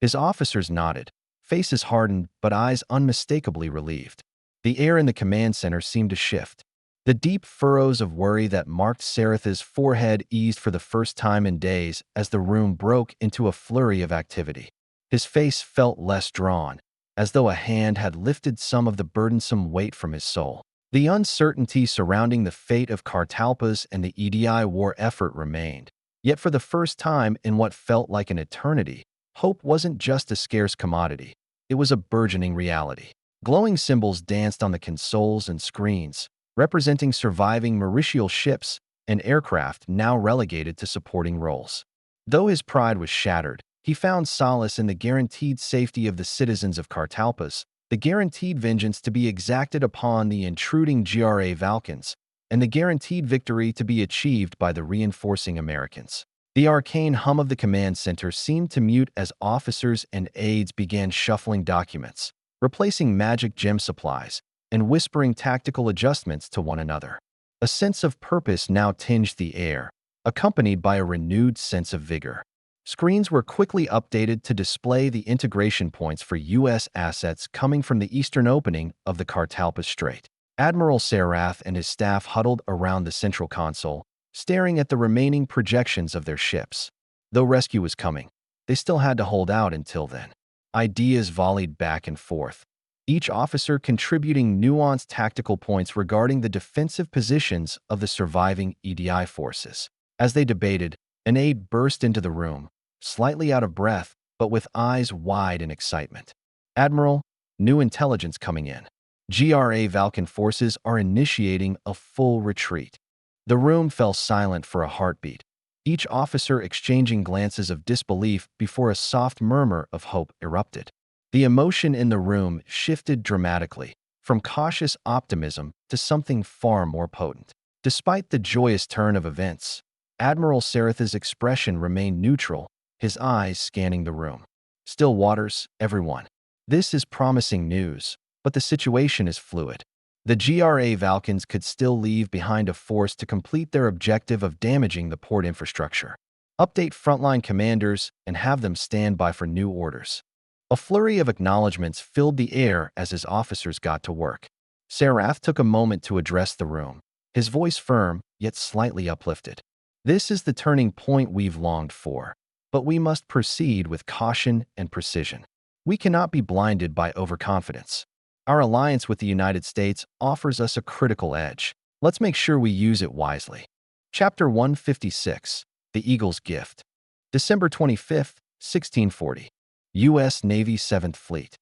His officers nodded, faces hardened but eyes unmistakably relieved. The air in the command center seemed to shift. The deep furrows of worry that marked Saratha's forehead eased for the first time in days as the room broke into a flurry of activity. His face felt less drawn, as though a hand had lifted some of the burdensome weight from his soul. The uncertainty surrounding the fate of Cartalpus and the EDI war effort remained. Yet for the first time in what felt like an eternity, hope wasn't just a scarce commodity. It was a burgeoning reality. Glowing symbols danced on the consoles and screens, representing surviving Mauritial ships and aircraft now relegated to supporting roles. Though his pride was shattered, he found solace in the guaranteed safety of the citizens of Cartalpus, the guaranteed vengeance to be exacted upon the intruding GRA Valkans, and the guaranteed victory to be achieved by the reinforcing Americans. The arcane hum of the command center seemed to mute as officers and aides began shuffling documents, replacing magic gem supplies, and whispering tactical adjustments to one another. A sense of purpose now tinged the air, accompanied by a renewed sense of vigor. Screens were quickly updated to display the integration points for U.S. assets coming from the eastern opening of the Cartalpa Strait. Admiral Sarath and his staff huddled around the central console, staring at the remaining projections of their ships. Though rescue was coming, they still had to hold out until then. Ideas volleyed back and forth, each officer contributing nuanced tactical points regarding the defensive positions of the surviving EDI forces. As they debated, an aide burst into the room, slightly out of breath, but with eyes wide in excitement. "Admiral, new intelligence coming in. GRA Valkan forces are initiating a full retreat." The room fell silent for a heartbeat, each officer exchanging glances of disbelief before a soft murmur of hope erupted. The emotion in the room shifted dramatically, from cautious optimism to something far more potent. Despite the joyous turn of events, Admiral Sarath's expression remained neutral, his eyes scanning the room. "Still waters, everyone. This is promising news, but the situation is fluid. The GRA Valkans could still leave behind a force to complete their objective of damaging the port infrastructure. Update frontline commanders and have them stand by for new orders." A flurry of acknowledgments filled the air as his officers got to work. Sarath took a moment to address the room, his voice firm yet slightly uplifted. "This is the turning point we've longed for, but we must proceed with caution and precision. We cannot be blinded by overconfidence. Our alliance with the United States offers us a critical edge. Let's make sure we use it wisely." Chapter 156, The Eagle's Gift. December 25, 1640. U.S. Navy 7th Fleet.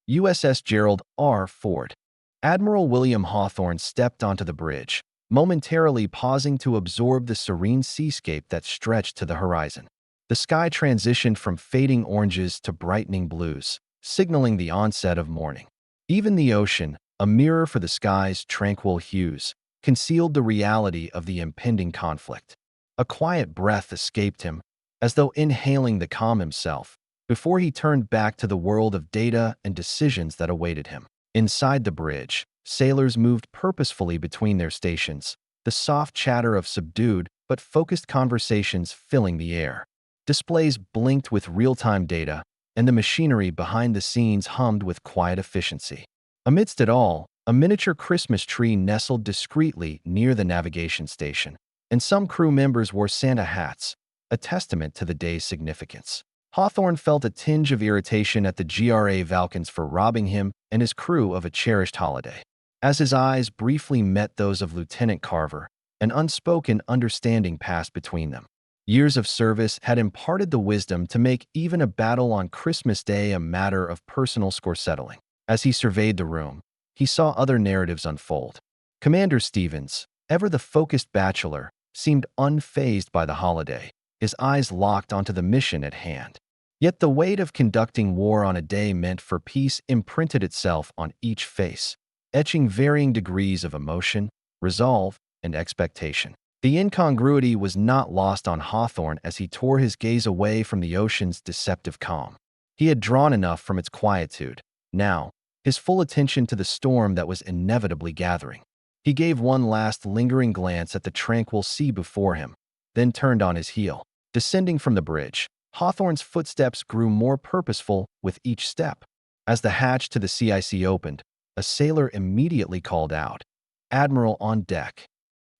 USS Gerald R. Ford. Admiral William Hawthorne stepped onto the bridge, momentarily pausing to absorb the serene seascape that stretched to the horizon. The sky transitioned from fading oranges to brightening blues, signaling the onset of morning. Even the ocean, a mirror for the sky's tranquil hues, concealed the reality of the impending conflict. A quiet breath escaped him, as though inhaling the calm himself, before he turned back to the world of data and decisions that awaited him. Inside the bridge, sailors moved purposefully between their stations, the soft chatter of subdued but focused conversations filling the air. Displays blinked with real-time data, and the machinery behind the scenes hummed with quiet efficiency. Amidst it all, a miniature Christmas tree nestled discreetly near the navigation station, and some crew members wore Santa hats, a testament to the day's significance. Hawthorne felt a tinge of irritation at the GRA Valkans for robbing him and his crew of a cherished holiday. As his eyes briefly met those of Lieutenant Carver, an unspoken understanding passed between them. Years of service had imparted the wisdom to make even a battle on Christmas Day a matter of personal score settling. As he surveyed the room, he saw other narratives unfold. Commander Stevens, ever the focused bachelor, seemed unfazed by the holiday, his eyes locked onto the mission at hand. Yet the weight of conducting war on a day meant for peace imprinted itself on each face, etching varying degrees of emotion, resolve, and expectation. The incongruity was not lost on Hawthorne as he tore his gaze away from the ocean's deceptive calm. He had drawn enough from its quietude. Now, his full attention to the storm that was inevitably gathering. He gave one last lingering glance at the tranquil sea before him, then turned on his heel. Descending from the bridge, Hawthorne's footsteps grew more purposeful with each step. As the hatch to the CIC opened, a sailor immediately called out, "Admiral on deck."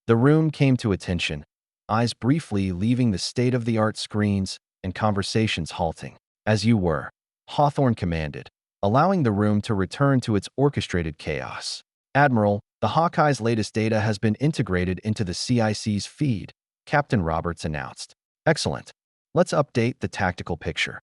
The room came to attention, eyes briefly leaving the state-of-the-art screens and conversations halting. "As you were," Hawthorne commanded, allowing the room to return to its orchestrated chaos. "Admiral, the Hawkeye's latest data has been integrated into the CIC's feed," Captain Roberts announced. "Excellent. Let's update the tactical picture."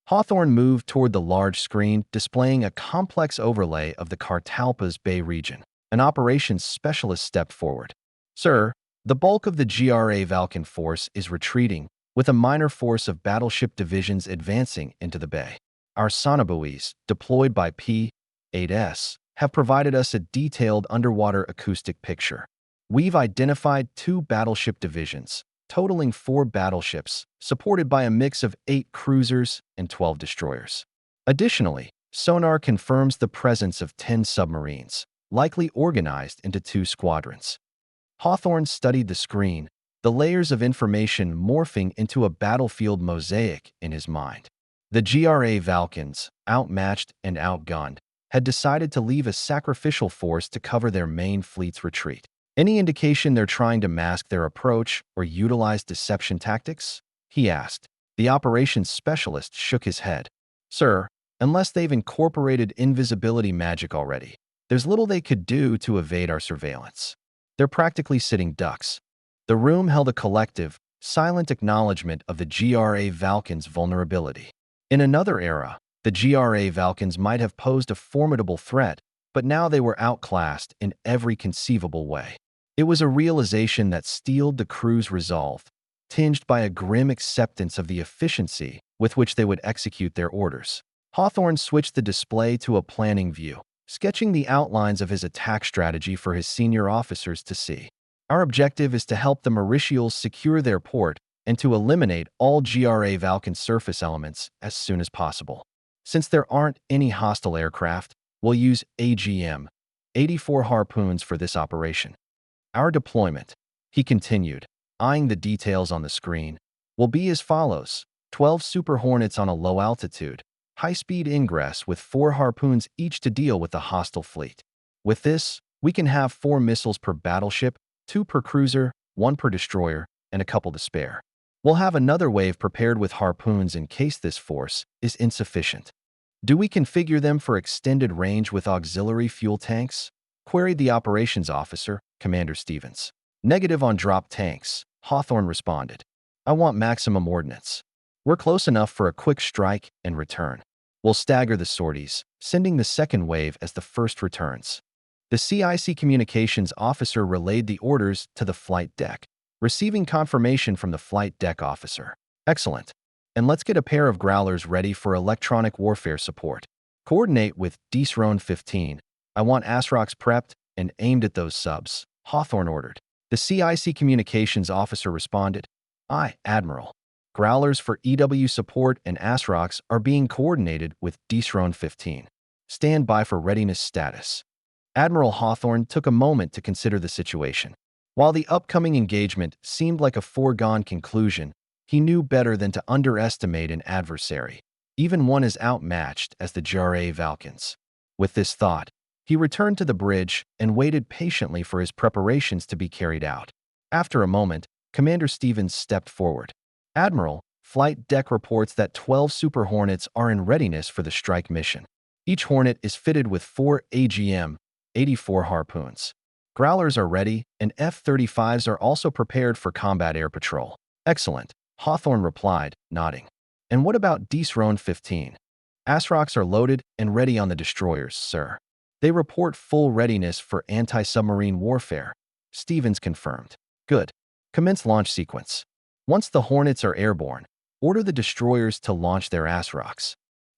Hawthorne moved toward the large screen, displaying a complex overlay of the Cartalpa's Bay region. An operations specialist stepped forward. "Sir, the bulk of the GRA Valkan force is retreating, with a minor force of battleship divisions advancing into the bay. Our sonobuoys, deployed by P-8S, have provided us a detailed underwater acoustic picture. We've identified 2 battleship divisions, totaling 4 battleships, supported by a mix of 8 cruisers and 12 destroyers. Additionally, sonar confirms the presence of 10 submarines, likely organized into 2 squadrons." Hawthorne studied the screen, the layers of information morphing into a battlefield mosaic in his mind. The GRA Valkyns, outmatched and outgunned, had decided to leave a sacrificial force to cover their main fleet's retreat. Any indication they're trying to mask their approach or utilize deception tactics? He asked. The operations specialist shook his head. Sir, unless they've incorporated invisibility magic already, there's little they could do to evade our surveillance. They're practically sitting ducks. The room held a collective, silent acknowledgement of the GRA Valkyns' vulnerability. In another era, the GRA Valkyns might have posed a formidable threat, but now they were outclassed in every conceivable way. It was a realization that steeled the crew's resolve, tinged by a grim acceptance of the efficiency with which they would execute their orders. Hawthorne switched the display to a planning view, sketching the outlines of his attack strategy for his senior officers to see. Our objective is to help the Mauritials secure their port and to eliminate all GRA Valkyn surface elements as soon as possible. Since there aren't any hostile aircraft, we'll use AGM 84 harpoons for this operation. Our deployment, he continued, eyeing the details on the screen, will be as follows: 12 Super Hornets on a low altitude, high-speed ingress with 4 harpoons each to deal with the hostile fleet. With this, we can have 4 missiles per battleship, 2 per cruiser, 1 per destroyer, and a couple to spare. We'll have another wave prepared with harpoons in case this force is insufficient. Do we configure them for extended range with auxiliary fuel tanks? Queried the operations officer, Commander Stevens. Negative on drop tanks, Hawthorne responded. I want maximum ordnance. We're close enough for a quick strike and return. We'll stagger the sorties, sending the second wave as the first returns. The CIC communications officer relayed the orders to the flight deck, receiving confirmation from the flight deck officer. Excellent. And let's get a pair of growlers ready for electronic warfare support. Coordinate with Ravernal 15. I want ASROCs prepped and aimed at those subs, Hawthorne ordered. The CIC communications officer responded. Aye, Admiral. Growlers for EW support and ASROCs are being coordinated with Ravernal 15. Stand by for readiness status. Admiral Hawthorne took a moment to consider the situation. While the upcoming engagement seemed like a foregone conclusion, he knew better than to underestimate an adversary, even one as outmatched as the GRA Valkyns. With this thought, he returned to the bridge and waited patiently for his preparations to be carried out. After a moment, Commander Stevens stepped forward. Admiral, flight deck reports that 12 Super Hornets are in readiness for the strike mission. Each Hornet is fitted with 4 AGM 84 harpoons. Growlers are ready, and F-35s are also prepared for combat air patrol. Excellent, Hawthorne replied, nodding. And what about Ravernal 15? ASROCs are loaded and ready on the destroyers, sir. They report full readiness for anti-submarine warfare, Stevens confirmed. Good. Commence launch sequence. Once the Hornets are airborne, order the destroyers to launch their ASROCs.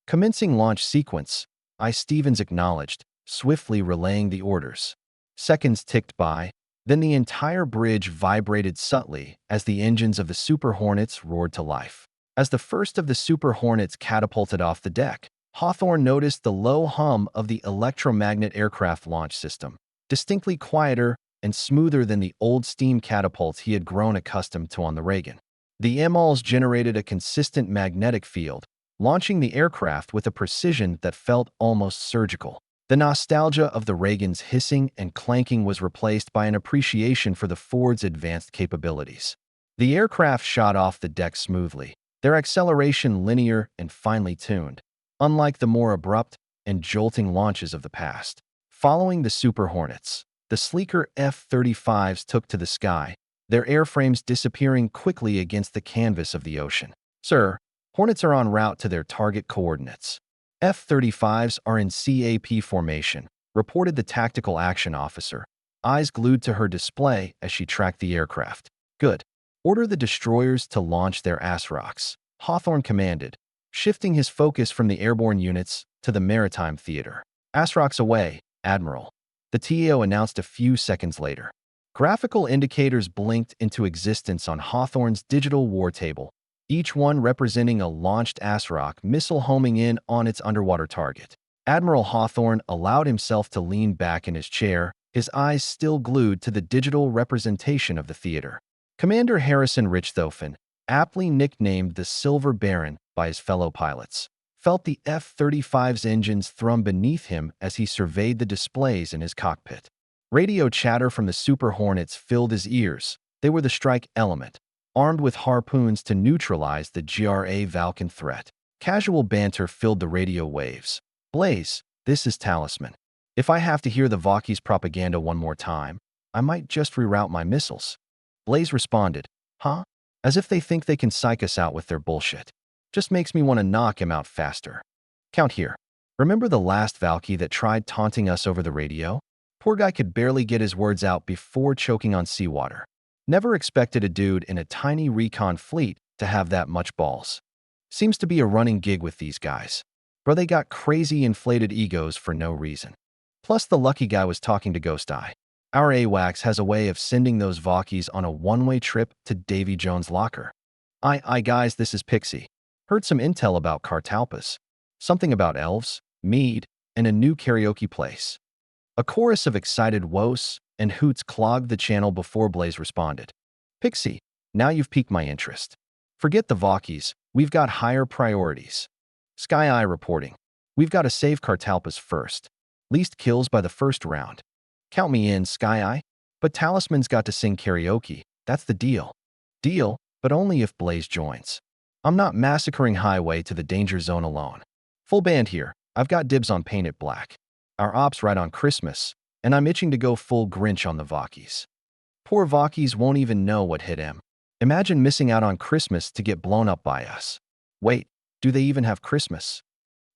Commencing launch sequence, Stevens acknowledged, swiftly relaying the orders. Seconds ticked by, then the entire bridge vibrated subtly as the engines of the Super Hornets roared to life. As the first of the Super Hornets catapulted off the deck, Hawthorne noticed the low hum of the electromagnet aircraft launch system, distinctly quieter and smoother than the old steam catapults he had grown accustomed to on the Reagan. The MLs generated a consistent magnetic field, launching the aircraft with a precision that felt almost surgical. The nostalgia of the Reagan's hissing and clanking was replaced by an appreciation for the Ford's advanced capabilities. The aircraft shot off the deck smoothly, their acceleration linear and finely tuned, unlike the more abrupt and jolting launches of the past. Following the Super Hornets, the sleeker F-35s took to the sky, their airframes disappearing quickly against the canvas of the ocean. Sir, Hornets are en route to their target coordinates. F-35s are in CAP formation, reported the tactical action officer, eyes glued to her display as she tracked the aircraft. Good. Order the destroyers to launch their ASROCs, Hawthorne commanded, shifting his focus from the airborne units to the maritime theater. ASROCs away, Admiral, the TAO announced a few seconds later. Graphical indicators blinked into existence on Hawthorne's digital war table, each one representing a launched ASROC missile homing in on its underwater target. Admiral Hawthorne allowed himself to lean back in his chair, his eyes still glued to the digital representation of the theater. Commander Harrison Richthofen, aptly nicknamed the Silver Baron by his fellow pilots, felt the F-35's engines thrum beneath him as he surveyed the displays in his cockpit. Radio chatter from the Super Hornets filled his ears. They were the strike element, armed with harpoons to neutralize the GRA Valken threat. Casual banter filled the radio waves. "Blaze, this is Talisman. If I have to hear the Vakis propaganda one more time, I might just reroute my missiles." Blaze responded, "Huh? As if they think they can psych us out with their bullshit. Just makes me want to knock him out faster. Count here. Remember the last Valky that tried taunting us over the radio? Poor guy could barely get his words out before choking on seawater. Never expected a dude in a tiny recon fleet to have that much balls. Seems to be a running gig with these guys. Bro, they got crazy inflated egos for no reason. Plus the lucky guy was talking to Ghost Eye. Our AWACS has a way of sending those Vakis on a one-way trip to Davy Jones' locker. I guys, this is Pixie. Heard some intel about Kartalpas. Something about elves, mead, and a new karaoke place." A chorus of excited woes and hoots clogged the channel before Blaze responded. "Pixie, now you've piqued my interest. Forget the Vakis, we've got higher priorities." Sky Eye reporting. "We've got to save Kartalpas first. Least kills by the first round." "Count me in, Sky Eye. But Talisman's got to sing karaoke. That's the deal." "Deal, but only if Blaze joins. I'm not massacring Highway to the danger zone alone. Full band here. I've got dibs on Paint It Black. Our ops right on Christmas, and I'm itching to go full Grinch on the Vakis. Poor Vakis won't even know what hit him. Imagine missing out on Christmas to get blown up by us. Wait, do they even have Christmas?"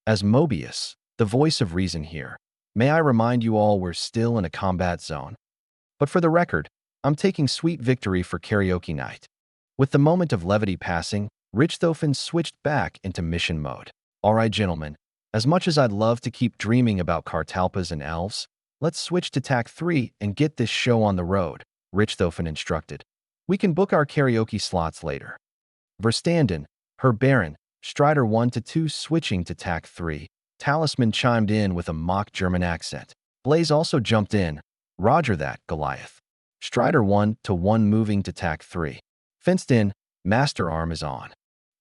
As Mobius, the voice of reason here, may I remind you all we're still in a combat zone. But for the record, I'm taking sweet victory for karaoke night. With the moment of levity passing, Richthofen switched back into mission mode. "All right, gentlemen, as much as I'd love to keep dreaming about Kartalpas and elves, let's switch to Tac 3 and get this show on the road," Richthofen instructed. "We can book our karaoke slots later." Verstanden, Herr Baron, Strider 1 to 2 switching to Tac 3. Talisman chimed in with a mock German accent. Blaze also jumped in. "Roger that, Goliath." Strider 1 to 1 moving to Tac 3. Fenced in, Master Arm is on.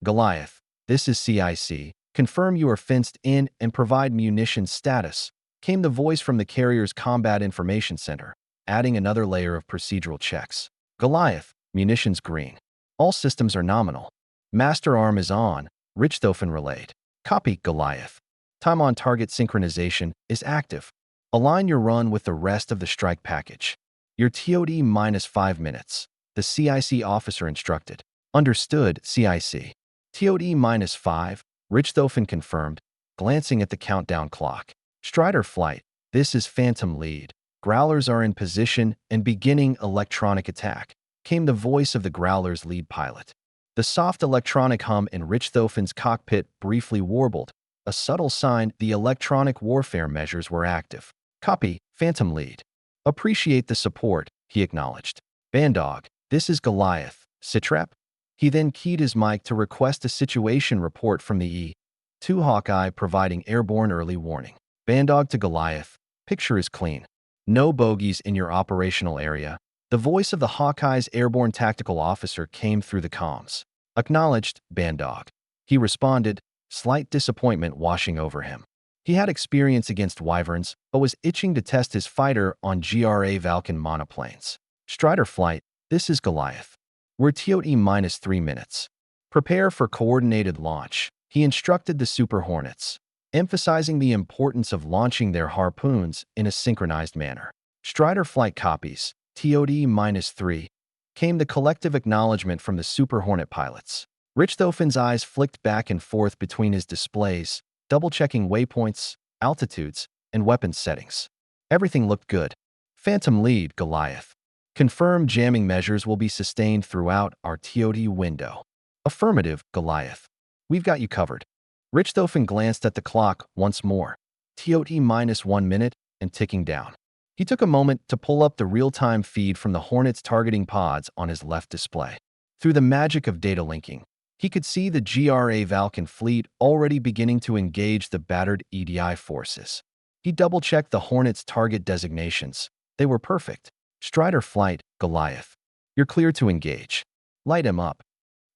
"Goliath, this is CIC. Confirm you are fenced in and provide munitions status," came the voice from the carrier's Combat Information Center, adding another layer of procedural checks. "Goliath, munitions green. All systems are nominal. Master Arm is on," Richthofen relayed. "Copy, Goliath. Time on target synchronization is active. Align your run with the rest of the strike package. Your TOD -5 minutes," the CIC officer instructed. "Understood, CIC. TOD -5, Richthofen confirmed, glancing at the countdown clock. "Strider flight, this is Phantom Lead. Growlers are in position and beginning electronic attack," came the voice of the Growler's lead pilot. The soft electronic hum in Richthofen's cockpit briefly warbled, a subtle sign the electronic warfare measures were active. "Copy, Phantom Lead. Appreciate the support," he acknowledged. "Bandog, this is Goliath. Sitrep?" He then keyed his mic to request a situation report from the E-2 Hawkeye providing airborne early warning. "Bandog to Goliath. Picture is clean. No bogeys in your operational area." The voice of the Hawkeye's airborne tactical officer came through the comms. "Acknowledged, Bandog." He responded, slight disappointment washing over him. He had experience against wyverns, but was itching to test his fighter on GRA Valken monoplanes. "Strider flight, this is Goliath. We're TOD -3 minutes. Prepare for coordinated launch," he instructed the Super Hornets, emphasizing the importance of launching their harpoons in a synchronized manner. "Strider flight copies, TOD -3, came the collective acknowledgement from the Super Hornet pilots. Richthofen's eyes flicked back and forth between his displays, double-checking waypoints, altitudes, and weapons settings. Everything looked good. "Phantom Lead, Goliath. Confirmed jamming measures will be sustained throughout our TOD window." "Affirmative, Goliath. We've got you covered." Richthofen glanced at the clock once more. TOD -1 minute and ticking down. He took a moment to pull up the real-time feed from the Hornets targeting pods on his left display. Through the magic of data linking, he could see the GRA Valken fleet already beginning to engage the battered EDI forces. He double-checked the Hornets' target designations. They were perfect. "Strider flight, Goliath. You're clear to engage. Light him up.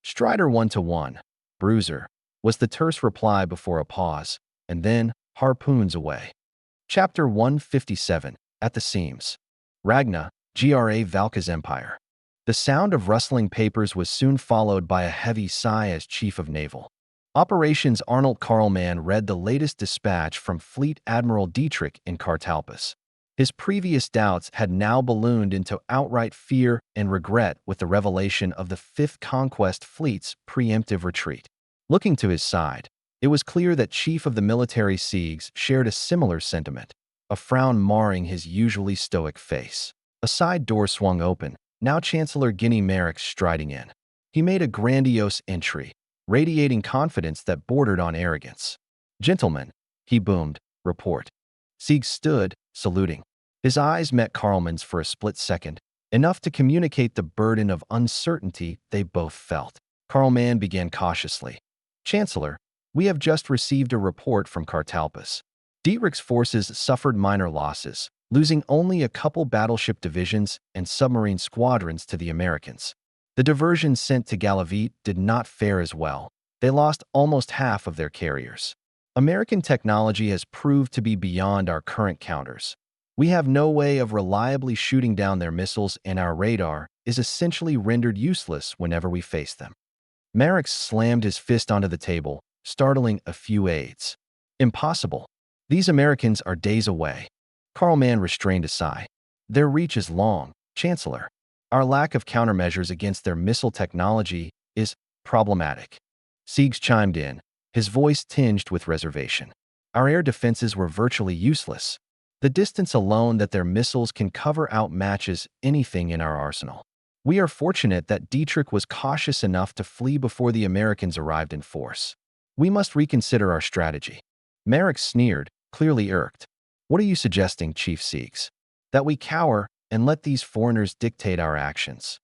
Strider 1-1. Bruiser, was the terse reply before a pause, and then harpoons away. Chapter 157. At the Seams. Ragna, Valka's Empire. The sound of rustling papers was soon followed by a heavy sigh as Chief of Naval Operations Arnold Karlman read the latest dispatch from Fleet Admiral Dietrich in Kartalpus. His previous doubts had now ballooned into outright fear and regret with the revelation of the Fifth Conquest Fleet's preemptive retreat. Looking to his side, it was clear that Chief of the Military Siegs shared a similar sentiment, a frown marring his usually stoic face. A side door swung open, now Chancellor Guinea Merrick striding in. He made a grandiose entry, radiating confidence that bordered on arrogance. "Gentlemen," he boomed, "report." Siegs stood, saluting. His eyes met Karlman's for a split second, enough to communicate the burden of uncertainty they both felt. Karlman began cautiously. "Chancellor, we have just received a report from Kartalpus. Dietrich's forces suffered minor losses, losing only a couple battleship divisions and submarine squadrons to the Americans. The diversion sent to Galavit did not fare as well. They lost almost half of their carriers. American technology has proved to be beyond our current counters. We have no way of reliably shooting down their missiles, and our radar is essentially rendered useless whenever we face them." Merrick slammed his fist onto the table, startling a few aides. "Impossible. These Americans are days away." Karlman restrained a sigh. "Their reach is long, Chancellor. Our lack of countermeasures against their missile technology is problematic." Siegs chimed in, his voice tinged with reservation. "Our air defenses were virtually useless. The distance alone that their missiles can cover outmatches anything in our arsenal. We are fortunate that Dietrich was cautious enough to flee before the Americans arrived in force. We must reconsider our strategy." Merrick sneered, clearly irked. "What are you suggesting, Chief Siegs? That we cower and let these foreigners dictate our actions?"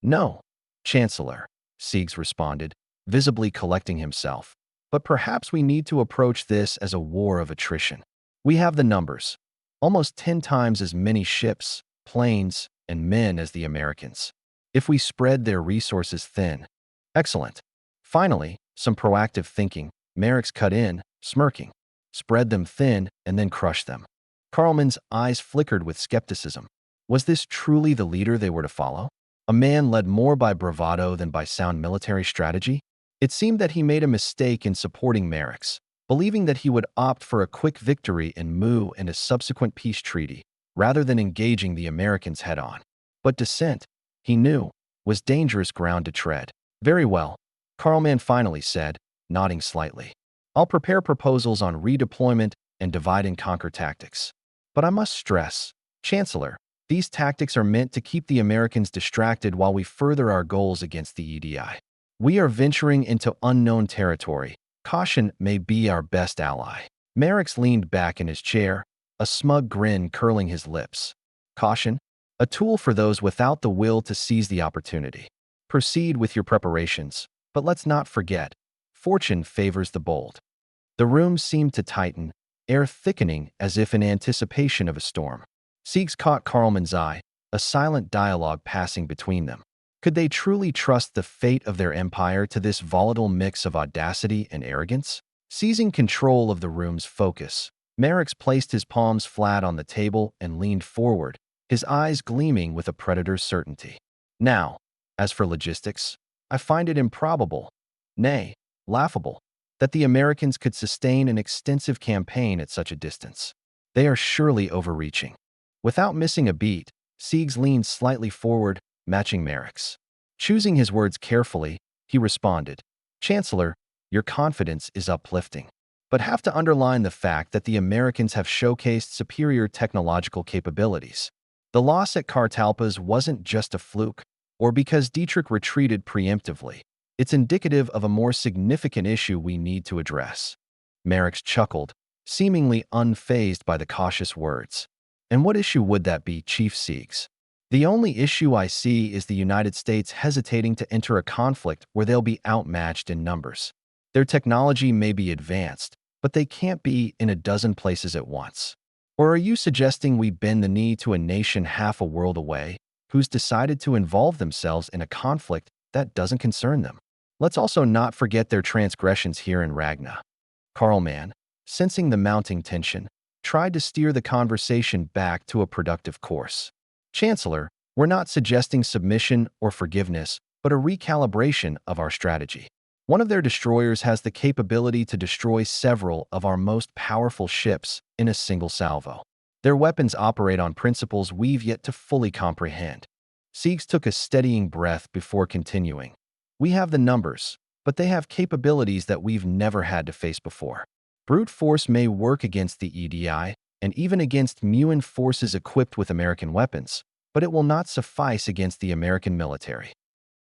"No, Chancellor," Siegs responded, visibly collecting himself. "But perhaps we need to approach this as a war of attrition. We have the numbers, almost 10 times as many ships, planes, and men as the Americans. If we spread their resources thin..." "Excellent. Finally, some proactive thinking," Merrick's cut in, smirking. "Spread them thin and then crush them." Karlman's eyes flickered with skepticism. Was this truly the leader they were to follow? A man led more by bravado than by sound military strategy? It seemed that he made a mistake in supporting Merrick's, believing that he would opt for a quick victory in Mu and a subsequent peace treaty, rather than engaging the Americans head-on. But dissent, he knew, was dangerous ground to tread. "Very well," Karlman finally said, nodding slightly. "I'll prepare proposals on redeployment and divide-and-conquer tactics. But I must stress, Chancellor, these tactics are meant to keep the Americans distracted while we further our goals against the EDI. We are venturing into unknown territory. Caution may be our best ally." Merrick leaned back in his chair, a smug grin curling his lips. "Caution? A tool for those without the will to seize the opportunity. Proceed with your preparations, but let's not forget, fortune favors the bold." The room seemed to tighten, air thickening as if in anticipation of a storm. Siegs caught Karlman's eye, a silent dialogue passing between them. Could they truly trust the fate of their empire to this volatile mix of audacity and arrogance? Seizing control of the room's focus, Merrick placed his palms flat on the table and leaned forward, his eyes gleaming with a predator's certainty. "Now, as for logistics, I find it improbable, nay, laughable, that the Americans could sustain an extensive campaign at such a distance. They are surely overreaching." Without missing a beat, Siegs leaned slightly forward, matching Merrick's. Choosing his words carefully, he responded, "Chancellor, your confidence is uplifting, but have to underline the fact that the Americans have showcased superior technological capabilities. The loss at Kartalpus wasn't just a fluke, or because Dietrich retreated preemptively. It's indicative of a more significant issue we need to address." Merrick chuckled, seemingly unfazed by the cautious words. "And what issue would that be, Chief Siegs?" "The only issue I see is the United States hesitating to enter a conflict where they'll be outmatched in numbers. Their technology may be advanced, but they can't be in a dozen places at once. Or are you suggesting we bend the knee to a nation half a world away?" who's decided to involve themselves in a conflict that doesn't concern them. Let's also not forget their transgressions here in Ragna. Carlman, sensing the mounting tension, tried to steer the conversation back to a productive course. Chancellor, we're not suggesting submission or forgiveness, but a recalibration of our strategy. One of their destroyers has the capability to destroy several of our most powerful ships in a single salvo. Their weapons operate on principles we've yet to fully comprehend. Siegs took a steadying breath before continuing. We have the numbers, but they have capabilities that we've never had to face before. Brute force may work against the EDI and even against Muon forces equipped with American weapons, but it will not suffice against the American military.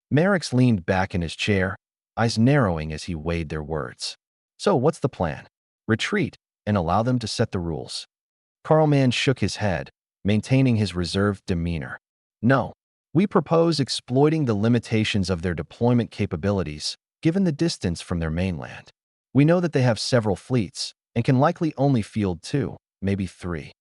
Merrick's leaned back in his chair, eyes narrowing as he weighed their words. So what's the plan? Retreat and allow them to set the rules. Carlman shook his head, maintaining his reserved demeanor. No, we propose exploiting the limitations of their deployment capabilities, given the distance from their mainland. We know that they have several fleets and can likely only field 2, maybe 3.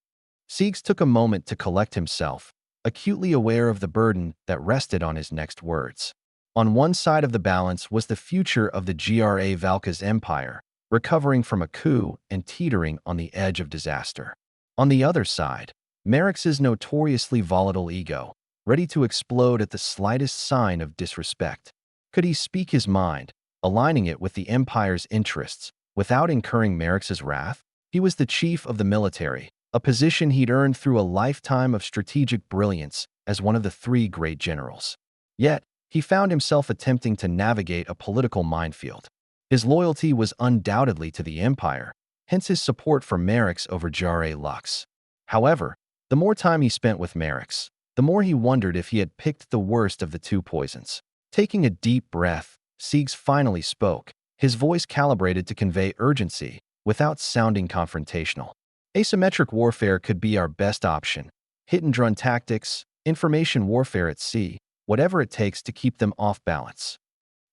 Siegs took a moment to collect himself, acutely aware of the burden that rested on his next words. On one side of the balance was the future of the GRA Valka's empire, recovering from a coup and teetering on the edge of disaster. On the other side, Merrick's notoriously volatile ego, ready to explode at the slightest sign of disrespect. Could he speak his mind, aligning it with the empire's interests, without incurring Merrick's wrath? He was the chief of the military, a position he'd earned through a lifetime of strategic brilliance as one of the 3 great generals. Yet, he found himself attempting to navigate a political minefield. His loyalty was undoubtedly to the empire, hence his support for Merrick's over Jare Lux. However, the more time he spent with Merrick's, the more he wondered if he had picked the worst of the 2 poisons. Taking a deep breath, Siegs finally spoke, his voice calibrated to convey urgency without sounding confrontational. Asymmetric warfare could be our best option. Hit-and-run tactics, information warfare at sea, whatever it takes to keep them off balance.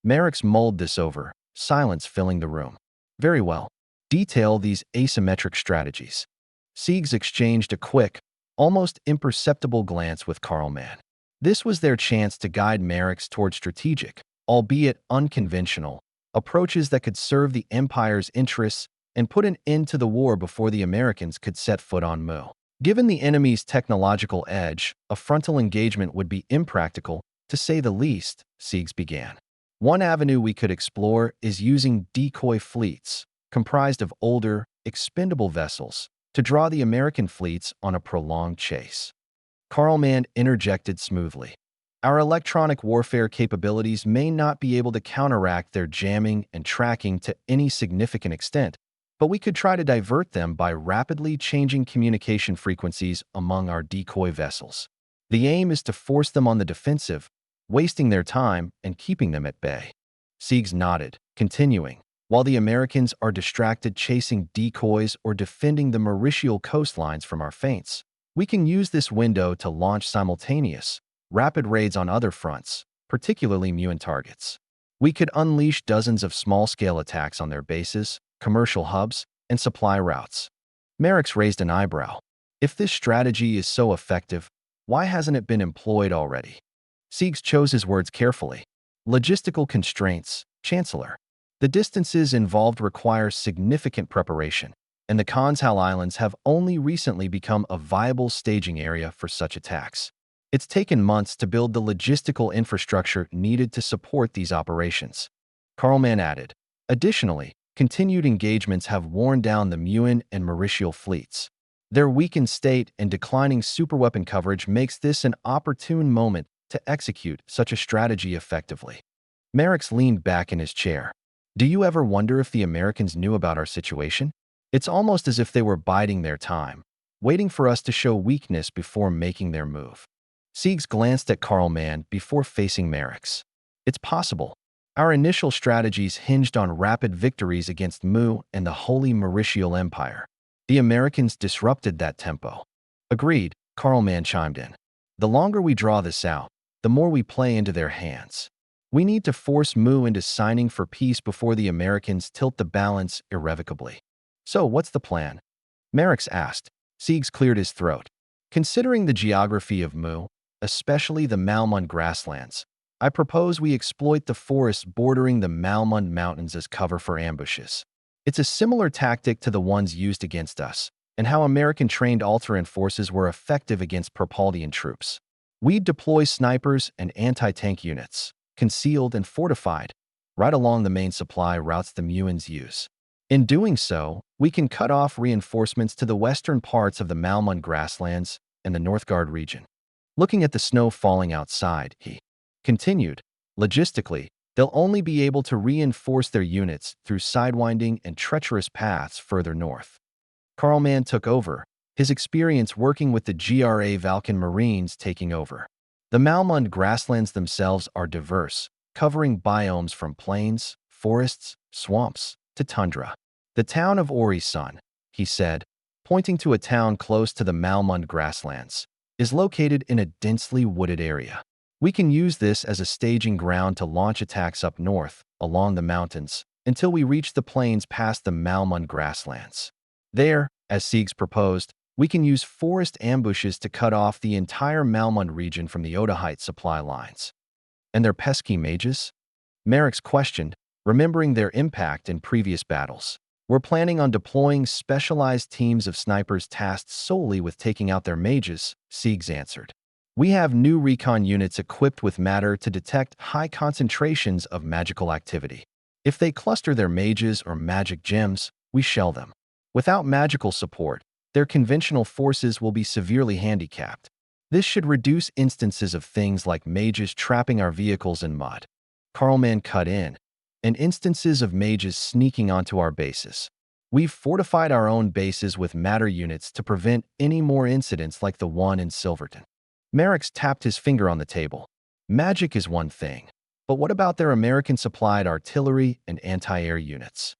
Merrick's mulled this over, silence filling the room. Very well. Detail these asymmetric strategies. Siegs exchanged a quick, almost imperceptible glance with Carlman. This was their chance to guide Merrick's toward strategic, albeit unconventional, approaches that could serve the Empire's interests and put an end to the war before the Americans could set foot on Mu. Given the enemy's technological edge, a frontal engagement would be impractical, to say the least, Siegs began. One avenue we could explore is using decoy fleets, comprised of older, expendable vessels, to draw the American fleets on a prolonged chase. Carlman interjected smoothly. Our electronic warfare capabilities may not be able to counteract their jamming and tracking to any significant extent, but we could try to divert them by rapidly changing communication frequencies among our decoy vessels. The aim is to force them on the defensive, wasting their time and keeping them at bay. Siegs nodded, continuing. While the Americans are distracted chasing decoys or defending the Mauritial coastlines from our feints, we can use this window to launch simultaneous, rapid raids on other fronts, particularly Muon targets. We could unleash dozens of small-scale attacks on their bases, commercial hubs, and supply routes. Merrick's raised an eyebrow. If this strategy is so effective, why hasn't it been employed already? Siegs chose his words carefully. Logistical constraints, Chancellor. The distances involved require significant preparation, and the Conshal Islands have only recently become a viable staging area for such attacks. It's taken months to build the logistical infrastructure needed to support these operations. Carlman added. Additionally, continued engagements have worn down the Muon and Mauritial fleets. Their weakened state and declining superweapon coverage makes this an opportune moment to execute such a strategy effectively. Merrick's leaned back in his chair. Do you ever wonder if the Americans knew about our situation? It's almost as if they were biding their time, waiting for us to show weakness before making their move. Siegs glanced at Carlman before facing Merrick's. It's possible. Our initial strategies hinged on rapid victories against Mu and the Holy Mauritial Empire. The Americans disrupted that tempo. Agreed, Carlman chimed in. The longer we draw this out, the more we play into their hands. We need to force Mu into signing for peace before the Americans tilt the balance irrevocably. So what's the plan? Merrick's asked. Siegs cleared his throat. Considering the geography of Mu, especially the Malmund grasslands. I propose we exploit the forests bordering the Malmund Mountains as cover for ambushes. It's a similar tactic to the ones used against us, and how American-trained Alteran forces were effective against Perpaldian troops. We'd deploy snipers and anti-tank units, concealed and fortified, right along the main supply routes the Muins use. In doing so, we can cut off reinforcements to the western parts of the Malmund grasslands and the Northgard region. Looking at the snow falling outside, he continued, logistically, they'll only be able to reinforce their units through sidewinding and treacherous paths further north. Karlman took over, his experience working with the GRA Valkan Marines taking over. The Malmund grasslands themselves are diverse, covering biomes from plains, forests, swamps, to tundra. The town of Orisan, he said, pointing to a town close to the Malmund grasslands, is located in a densely wooded area. We can use this as a staging ground to launch attacks up north, along the mountains, until we reach the plains past the Malmund grasslands. There, as Siegs proposed, we can use forest ambushes to cut off the entire Malmund region from the Odahite supply lines. And their pesky mages? Merrick's questioned, remembering their impact in previous battles. We're planning on deploying specialized teams of snipers tasked solely with taking out their mages, Siegs answered. We have new recon units equipped with matter to detect high concentrations of magical activity. If they cluster their mages or magic gems, we shell them. Without magical support, their conventional forces will be severely handicapped. This should reduce instances of things like mages trapping our vehicles in mud. Karlman cut in, and instances of mages sneaking onto our bases. We've fortified our own bases with matter units to prevent any more incidents like the one in Silverton. Merrick tapped his finger on the table. Magic is one thing, but what about their American-supplied artillery and anti-air units?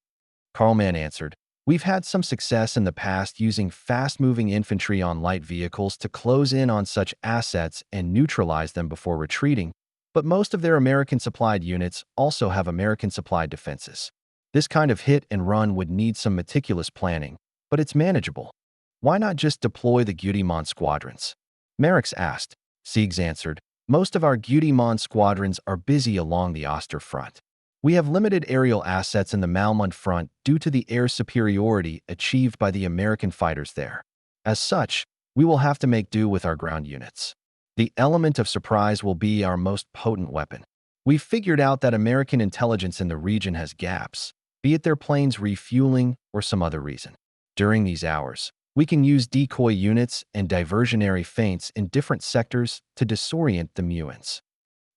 Karlman answered, we've had some success in the past using fast-moving infantry on light vehicles to close in on such assets and neutralize them before retreating, but most of their American-supplied units also have American-supplied defenses. This kind of hit and run would need some meticulous planning, but it's manageable. Why not just deploy the Gudimon squadrons? Merrick asked. Siegs answered, most of our Gudimon squadrons are busy along the Oster front. We have limited aerial assets in the Malmund front due to the air superiority achieved by the American fighters there. As such, we will have to make do with our ground units. The element of surprise will be our most potent weapon. We've figured out that American intelligence in the region has gaps, be it their planes refueling or some other reason. During these hours, we can use decoy units and diversionary feints in different sectors to disorient the Muins.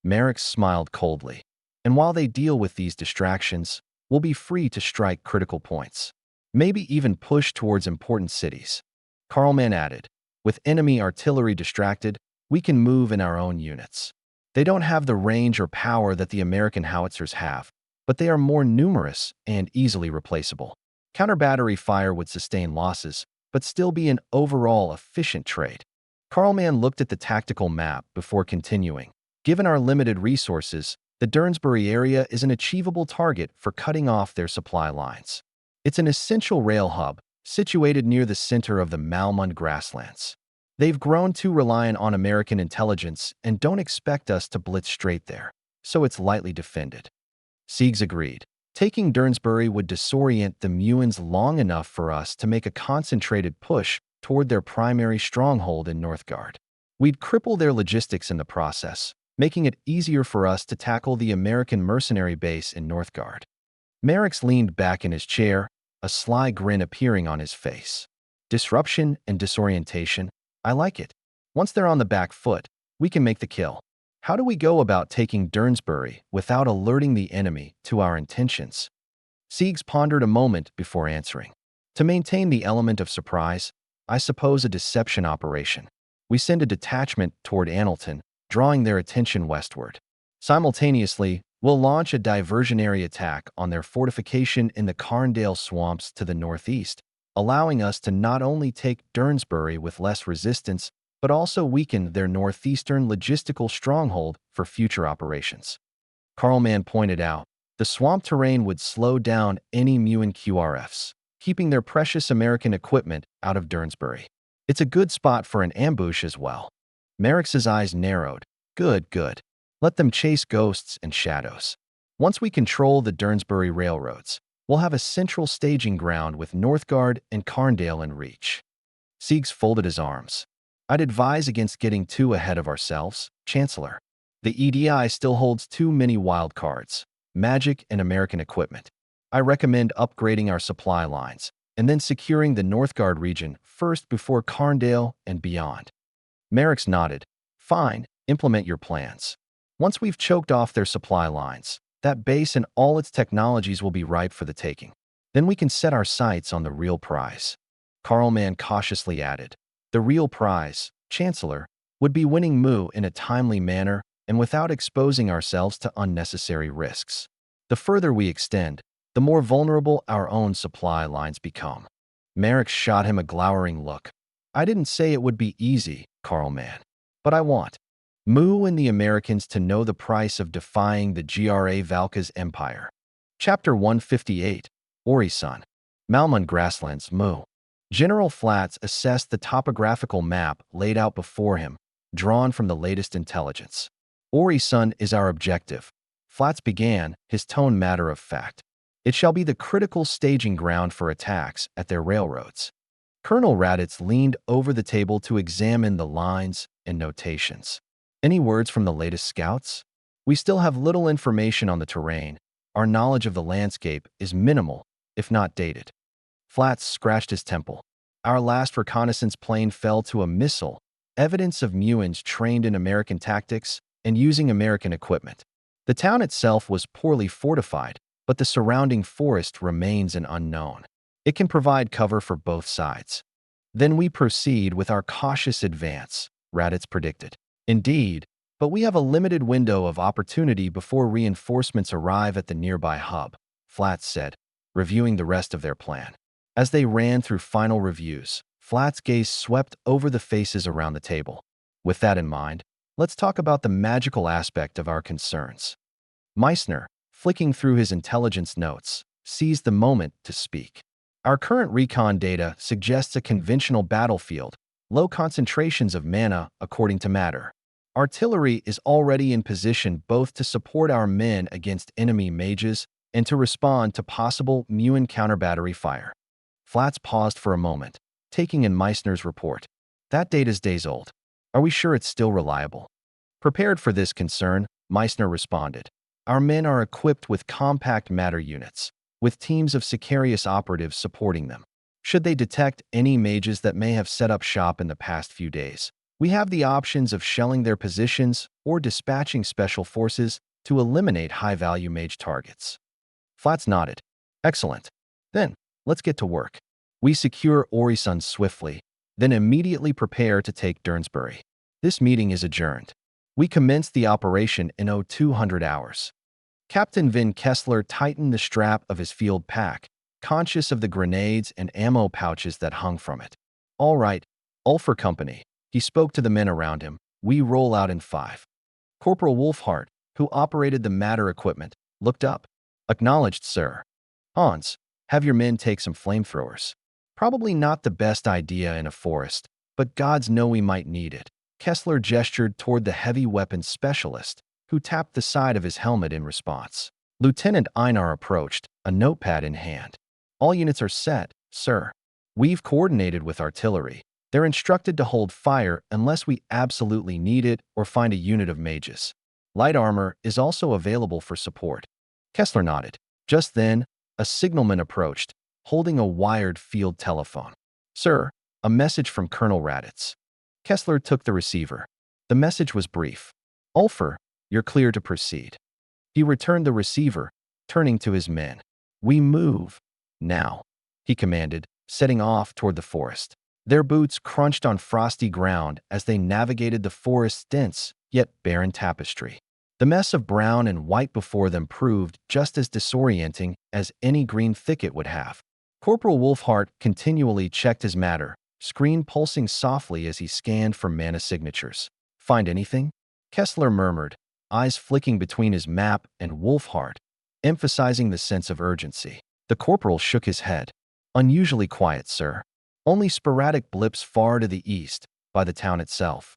Merrick smiled coldly. And while they deal with these distractions, we'll be free to strike critical points. Maybe even push towards important cities. Karlman added, with enemy artillery distracted, we can move in our own units. They don't have the range or power that the American howitzers have, but they are more numerous and easily replaceable. Counter-battery fire would sustain losses, but still be an overall efficient trade. Karlman looked at the tactical map before continuing. Given our limited resources, the Dernsbury area is an achievable target for cutting off their supply lines. It's an essential rail hub, situated near the center of the Malmund grasslands. They've grown too reliant on American intelligence and don't expect us to blitz straight there, so it's lightly defended. Siegs agreed. Taking Dernsbury would disorient the Muins long enough for us to make a concentrated push toward their primary stronghold in Northgard. We'd cripple their logistics in the process, making it easier for us to tackle the American mercenary base in Northgard. Merrick leaned back in his chair, a sly grin appearing on his face. Disruption and disorientation, I like it. Once they're on the back foot, we can make the kill. How do we go about taking Dernsbury without alerting the enemy to our intentions? Siegs pondered a moment before answering. To maintain the element of surprise, I suppose a deception operation. We send a detachment toward Annelton, drawing their attention westward. Simultaneously, we'll launch a diversionary attack on their fortification in the Carndale swamps to the northeast, allowing us to not only take Dernsbury with less resistance, but also weaken their northeastern logistical stronghold for future operations. Karlman pointed out, the swamp terrain would slow down any Muin QRFs, keeping their precious American equipment out of Dernsbury. It's a good spot for an ambush as well. Merrick's eyes narrowed. Good, good. Let them chase ghosts and shadows. Once we control the Durnsbury railroads, we'll have a central staging ground with Northgard and Carndale in reach. Siegs folded his arms. I'd advise against getting too ahead of ourselves, Chancellor. The EDI still holds too many wild cards, magic and American equipment. I recommend upgrading our supply lines and then securing the Northgard region first before Carndale and beyond. Merrick's nodded. Fine, implement your plans. Once we've choked off their supply lines, that base and all its technologies will be ripe for the taking. Then we can set our sights on the real prize. Carlman cautiously added. The real prize, Chancellor, would be winning Mu in a timely manner and without exposing ourselves to unnecessary risks. The further we extend, the more vulnerable our own supply lines become. Merrick shot him a glowering look. I didn't say it would be easy, Carlman, but I want Mu and the Americans to know the price of defying the GRA Valka's empire. Chapter 158, Ori-san. Malmun Grasslands, Mu. General Flats assessed the topographical map laid out before him, drawn from the latest intelligence. Ori-san is our objective. Flats began, his tone matter of fact. It shall be the critical staging ground for attacks at their railroads. Colonel Raditz leaned over the table to examine the lines and notations. Any words from the latest scouts? We still have little information on the terrain. Our knowledge of the landscape is minimal, if not dated. Flats scratched his temple. Our last reconnaissance plane fell to a missile, evidence of Muins trained in American tactics and using American equipment. The town itself was poorly fortified, but the surrounding forest remains an unknown. It can provide cover for both sides. Then we proceed with our cautious advance, Raditz predicted. Indeed, but we have a limited window of opportunity before reinforcements arrive at the nearby hub, Flats said, reviewing the rest of their plan. As they ran through final reviews, Flats' gaze swept over the faces around the table. With that in mind, let's talk about the magical aspect of our concerns. Meissner, flicking through his intelligence notes, seized the moment to speak. Our current recon data suggests a conventional battlefield, low concentrations of mana according to matter. Artillery is already in position both to support our men against enemy mages and to respond to possible Muin counter-battery fire. Flats paused for a moment, taking in Meissner's report. That data's days old. Are we sure it's still reliable? Prepared for this concern, Meissner responded. Our men are equipped with compact matter units, with teams of Sicarius operatives supporting them. Should they detect any mages that may have set up shop in the past few days, we have the options of shelling their positions or dispatching special forces to eliminate high-value mage targets. Flats nodded. Excellent. Then, let's get to work. We secure Ori-san swiftly, then immediately prepare to take Durnsbury. This meeting is adjourned. We commence the operation in 0200 hours. Captain Vin Kessler tightened the strap of his field pack, conscious of the grenades and ammo pouches that hung from it. All right, Ulfer Company. He spoke to the men around him. We roll out in 5. Corporal Wolfhart, who operated the matter equipment, looked up. Acknowledged, sir. Hans, have your men take some flamethrowers. Probably not the best idea in a forest, but gods know we might need it. Kessler gestured toward the heavy weapons specialist, who tapped the side of his helmet in response. Lieutenant Einar approached, a notepad in hand. All units are set, sir. We've coordinated with artillery. They're instructed to hold fire unless we absolutely need it or find a unit of mages. Light armor is also available for support. Kessler nodded. Just then, a signalman approached, holding a wired field telephone. Sir, a message from Colonel Raditz. Kessler took the receiver. The message was brief. Ulfer, you're clear to proceed. He returned the receiver, turning to his men. We move. Now, he commanded, setting off toward the forest. Their boots crunched on frosty ground as they navigated the forest's dense, yet barren tapestry. The mess of brown and white before them proved just as disorienting as any green thicket would have. Corporal Wolfhart continually checked his matter, screen pulsing softly as he scanned for mana signatures. Find anything? Kessler murmured, eyes flicking between his map and Wolfhart, emphasizing the sense of urgency. The corporal shook his head. Unusually quiet, sir. Only sporadic blips far to the east, by the town itself.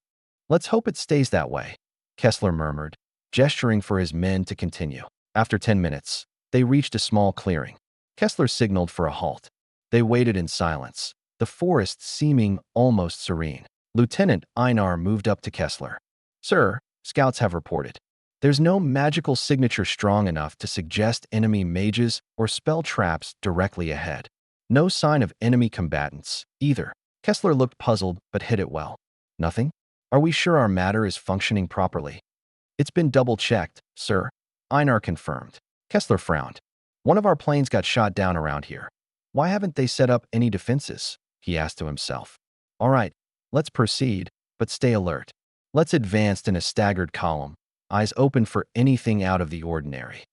Let's hope it stays that way, Kessler murmured, gesturing for his men to continue. After 10 minutes, they reached a small clearing. Kessler signaled for a halt. They waited in silence, the forest seeming almost serene. Lieutenant Einar moved up to Kessler. Sir, scouts have reported. There's no magical signature strong enough to suggest enemy mages or spell traps directly ahead. No sign of enemy combatants, either. Kessler looked puzzled but hid it well. Nothing? Are we sure our matter is functioning properly? It's been double-checked, sir, Einar confirmed. Kessler frowned. One of our planes got shot down around here. Why haven't they set up any defenses? He asked to himself. All right, let's proceed, but stay alert. Let's advance in a staggered column, eyes open for anything out of the ordinary.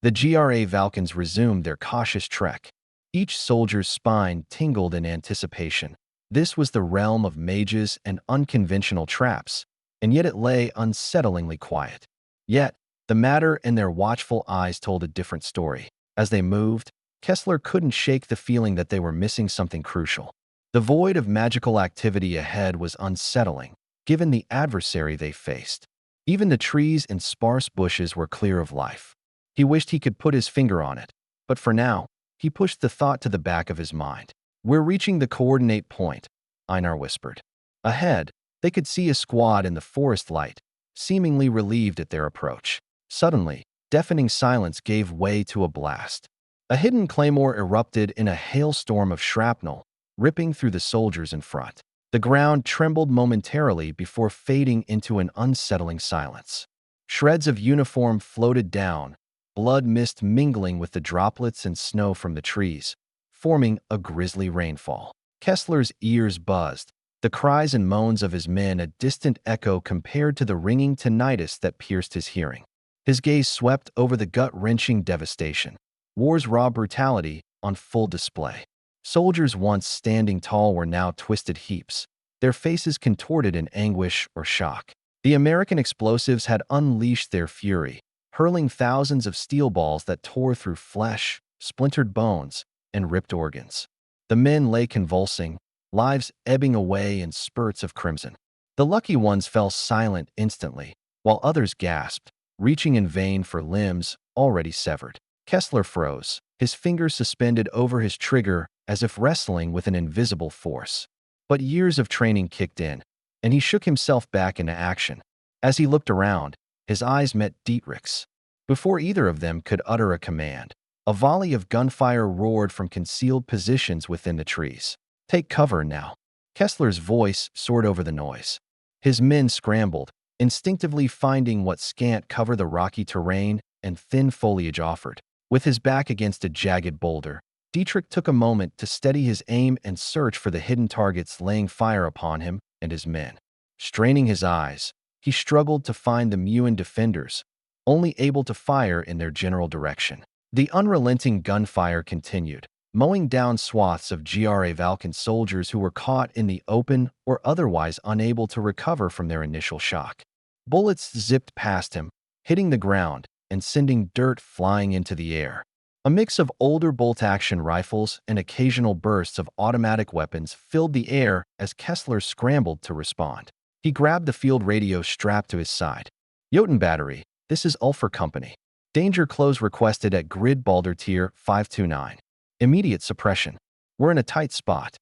The GRA Valkyns resumed their cautious trek. Each soldier's spine tingled in anticipation. This was the realm of mages and unconventional traps, and yet it lay unsettlingly quiet. Yet, the matter in their watchful eyes told a different story. As they moved, Kessler couldn't shake the feeling that they were missing something crucial. The void of magical activity ahead was unsettling, given the adversary they faced. Even the trees and sparse bushes were clear of life. He wished he could put his finger on it, but for now, he pushed the thought to the back of his mind. We're reaching the coordinate point, Einar whispered. Ahead, they could see a squad in the forest light, seemingly relieved at their approach. Suddenly, deafening silence gave way to a blast. A hidden claymore erupted in a hailstorm of shrapnel, ripping through the soldiers in front. The ground trembled momentarily before fading into an unsettling silence. Shreds of uniform floated down, blood mist mingling with the droplets and snow from the trees, forming a grisly rainfall. Kessler's ears buzzed, the cries and moans of his men a distant echo compared to the ringing tinnitus that pierced his hearing. His gaze swept over the gut-wrenching devastation. War's raw brutality on full display. Soldiers once standing tall were now twisted heaps, their faces contorted in anguish or shock. The American explosives had unleashed their fury, hurling thousands of steel balls that tore through flesh, splintered bones, and ripped organs. The men lay convulsing, lives ebbing away in spurts of crimson. The lucky ones fell silent instantly, while others gasped, reaching in vain for limbs already severed. Kessler froze, his fingers suspended over his trigger as if wrestling with an invisible force. But years of training kicked in, and he shook himself back into action. As he looked around, his eyes met Dietrich's. Before either of them could utter a command, a volley of gunfire roared from concealed positions within the trees. Take cover now. Kessler's voice soared over the noise. His men scrambled, instinctively finding what scant cover the rocky terrain and thin foliage offered. With his back against a jagged boulder, Dietrich took a moment to steady his aim and search for the hidden targets laying fire upon him and his men. Straining his eyes, he struggled to find the Muin defenders, only able to fire in their general direction. The unrelenting gunfire continued, mowing down swaths of GRA Valkyn soldiers who were caught in the open or otherwise unable to recover from their initial shock. Bullets zipped past him, hitting the ground and sending dirt flying into the air. A mix of older bolt-action rifles and occasional bursts of automatic weapons filled the air as Kessler scrambled to respond. He grabbed the field radio strapped to his side. Jotun Battery, this is Ulfer Company. Danger close requested at Grid Balder Tier 529. Immediate suppression. We're in a tight spot.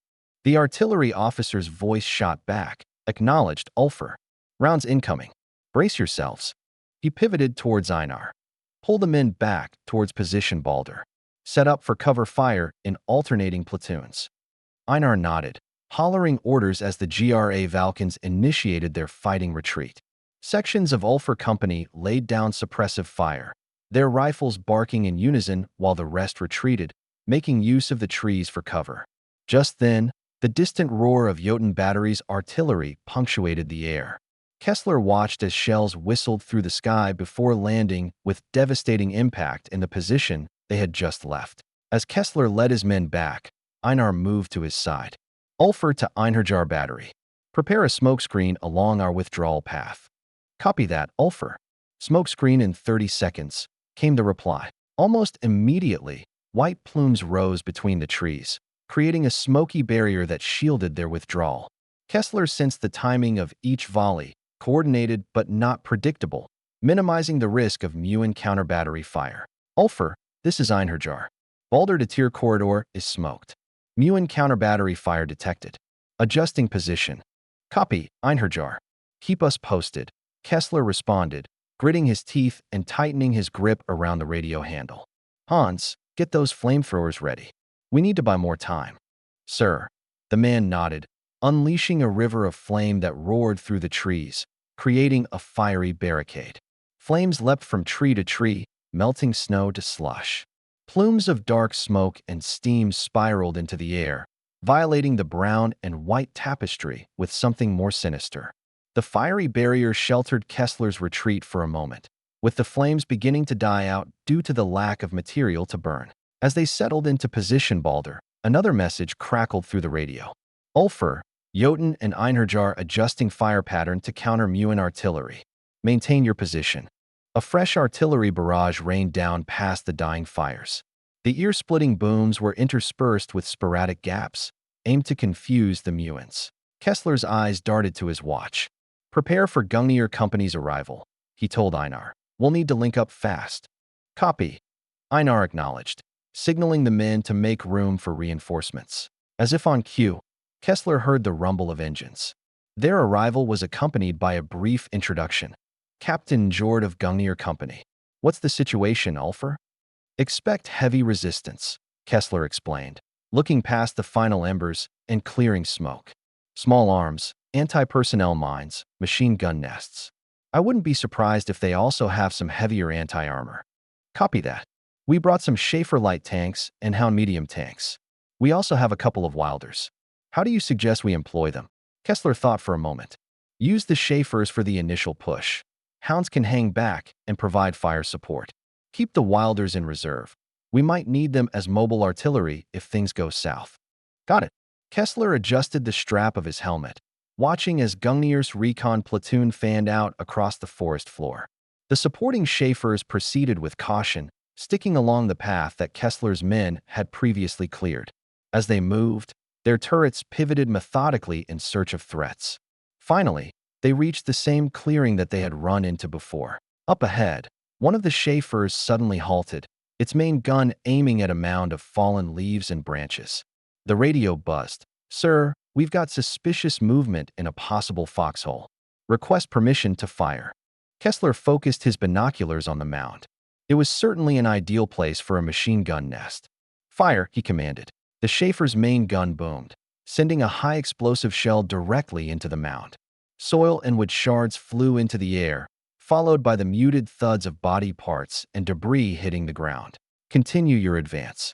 The artillery officer's voice shot back, acknowledged Ulfer. Rounds incoming. Brace yourselves. He pivoted towards Einar. Pull the men back towards position Balder. Set up for cover fire in alternating platoons. Einar nodded, hollering orders as the GRA Valkyns initiated their fighting retreat. Sections of Ulfer Company laid down suppressive fire, their rifles barking in unison while the rest retreated, making use of the trees for cover. Just then, the distant roar of Jotun Battery's artillery punctuated the air. Kessler watched as shells whistled through the sky before landing with devastating impact in the position they had just left. As Kessler led his men back, Einar moved to his side. Ulfer to Einherjar Battery. Prepare a smokescreen along our withdrawal path. Copy that, Ulfer. Smokescreen in 30 seconds, came the reply. Almost immediately, white plumes rose between the trees, creating a smoky barrier that shielded their withdrawal. Kessler sensed the timing of each volley, coordinated but not predictable, minimizing the risk of Muin counter-battery fire. Ulfer, this is Einherjar. Balder to Tier corridor is smoked. Muin counter-battery fire detected. Adjusting position. Copy, Einherjar. Keep us posted. Kessler responded, gritting his teeth and tightening his grip around the radio handle. Hans, get those flamethrowers ready. We need to buy more time. Sir. The man nodded, unleashing a river of flame that roared through the trees, creating a fiery barricade. Flames leapt from tree to tree, melting snow to slush. Plumes of dark smoke and steam spiraled into the air, violating the brown and white tapestry with something more sinister. The fiery barrier sheltered Kessler's retreat for a moment, with the flames beginning to die out due to the lack of material to burn. As they settled into position, Balder, another message crackled through the radio. Ulfer, Jotun and Einherjar adjusting fire pattern to counter Muin artillery. Maintain your position. A fresh artillery barrage rained down past the dying fires. The ear-splitting booms were interspersed with sporadic gaps, aimed to confuse the Muins. Kessler's eyes darted to his watch. Prepare for Gungnir Company's arrival, he told Einar. We'll need to link up fast. Copy. Einar acknowledged, signaling the men to make room for reinforcements. As if on cue, Kessler heard the rumble of engines. Their arrival was accompanied by a brief introduction. Captain Jord of Gungnir Company. What's the situation, Ulfer? Expect heavy resistance, Kessler explained, looking past the final embers and clearing smoke. Small arms, anti-personnel mines, machine gun nests. I wouldn't be surprised if they also have some heavier anti-armor. Copy that. We brought some Schaefer light tanks and Hound medium tanks. We also have a couple of Wilders. How do you suggest we employ them? Kessler thought for a moment. Use the Schaefers for the initial push. Hounds can hang back and provide fire support. Keep the Wilders in reserve. We might need them as mobile artillery if things go south. Got it. Kessler adjusted the strap of his helmet, watching as Gungnir's recon platoon fanned out across the forest floor. The supporting Schaefers proceeded with caution, sticking along the path that Kessler's men had previously cleared. As they moved, their turrets pivoted methodically in search of threats. Finally, they reached the same clearing that they had run into before. Up ahead, one of the Schaefers suddenly halted, its main gun aiming at a mound of fallen leaves and branches. The radio buzzed. Sir, we've got suspicious movement in a possible foxhole. Request permission to fire. Kessler focused his binoculars on the mound. It was certainly an ideal place for a machine gun nest. Fire, he commanded. The Schaefer's main gun boomed, sending a high explosive shell directly into the mound. Soil and wood shards flew into the air, followed by the muted thuds of body parts and debris hitting the ground. Continue your advance.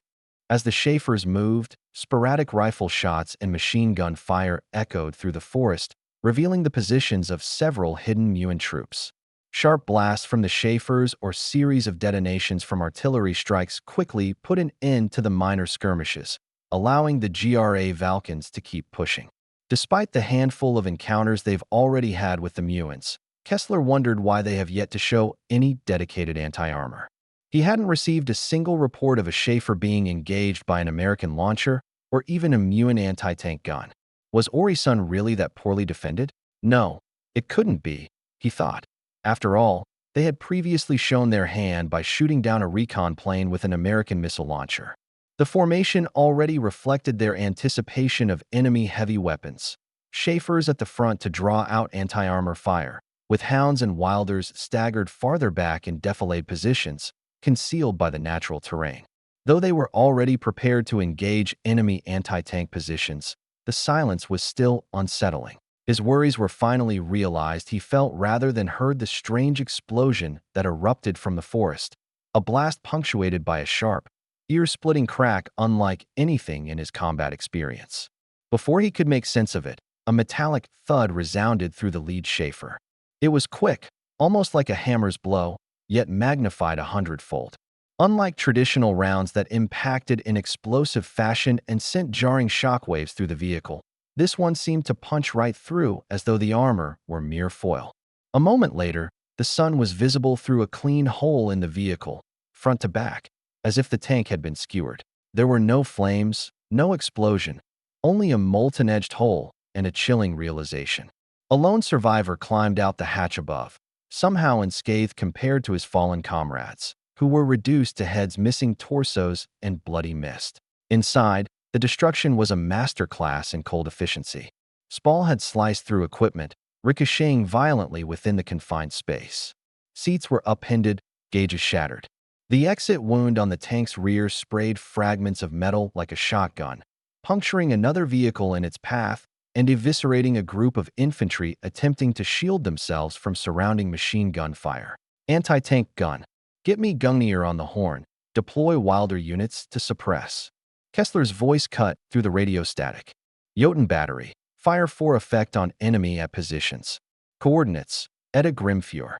As the Schaefers moved, sporadic rifle shots and machine gun fire echoed through the forest, revealing the positions of several hidden Muin troops. Sharp blasts from the Schaefers or series of detonations from artillery strikes quickly put an end to the minor skirmishes, allowing the GRA Valkyns to keep pushing. Despite the handful of encounters they've already had with the Muins, Kessler wondered why they have yet to show any dedicated anti-armor. He hadn't received a single report of a Schaefer being engaged by an American launcher or even a Muin anti-tank gun. Was Orisun really that poorly defended? No, it couldn't be, he thought. After all, they had previously shown their hand by shooting down a recon plane with an American missile launcher. The formation already reflected their anticipation of enemy heavy weapons. Schaefers at the front to draw out anti-armor fire, with Hounds and Wilders staggered farther back in defilade positions, concealed by the natural terrain. Though they were already prepared to engage enemy anti-tank positions, the silence was still unsettling. His worries were finally realized he felt rather than heard the strange explosion that erupted from the forest, a blast punctuated by a sharp, ear-splitting crack unlike anything in his combat experience. Before he could make sense of it, a metallic thud resounded through the lead Schaefer. It was quick, almost like a hammer's blow, yet magnified 100-fold. Unlike traditional rounds that impacted in explosive fashion and sent jarring shockwaves through the vehicle, this one seemed to punch right through as though the armor were mere foil. A moment later, the sun was visible through a clean hole in the vehicle, front to back, as if the tank had been skewered. There were no flames, no explosion, only a molten-edged hole and a chilling realization. A lone survivor climbed out the hatch above, somehow unscathed compared to his fallen comrades, who were reduced to heads missing torsos and bloody mist. Inside, the destruction was a masterclass in cold efficiency. Spall had sliced through equipment, ricocheting violently within the confined space. Seats were upended, gauges shattered. The exit wound on the tank's rear sprayed fragments of metal like a shotgun, puncturing another vehicle in its path and eviscerating a group of infantry attempting to shield themselves from surrounding machine gun fire. Anti-tank gun. Get me Gungnir on the horn. Deploy Wilder units to suppress. Kessler's voice cut through the radio static. Jotun battery. Fire for effect on enemy at positions. Coordinates. Edda Grimfjord.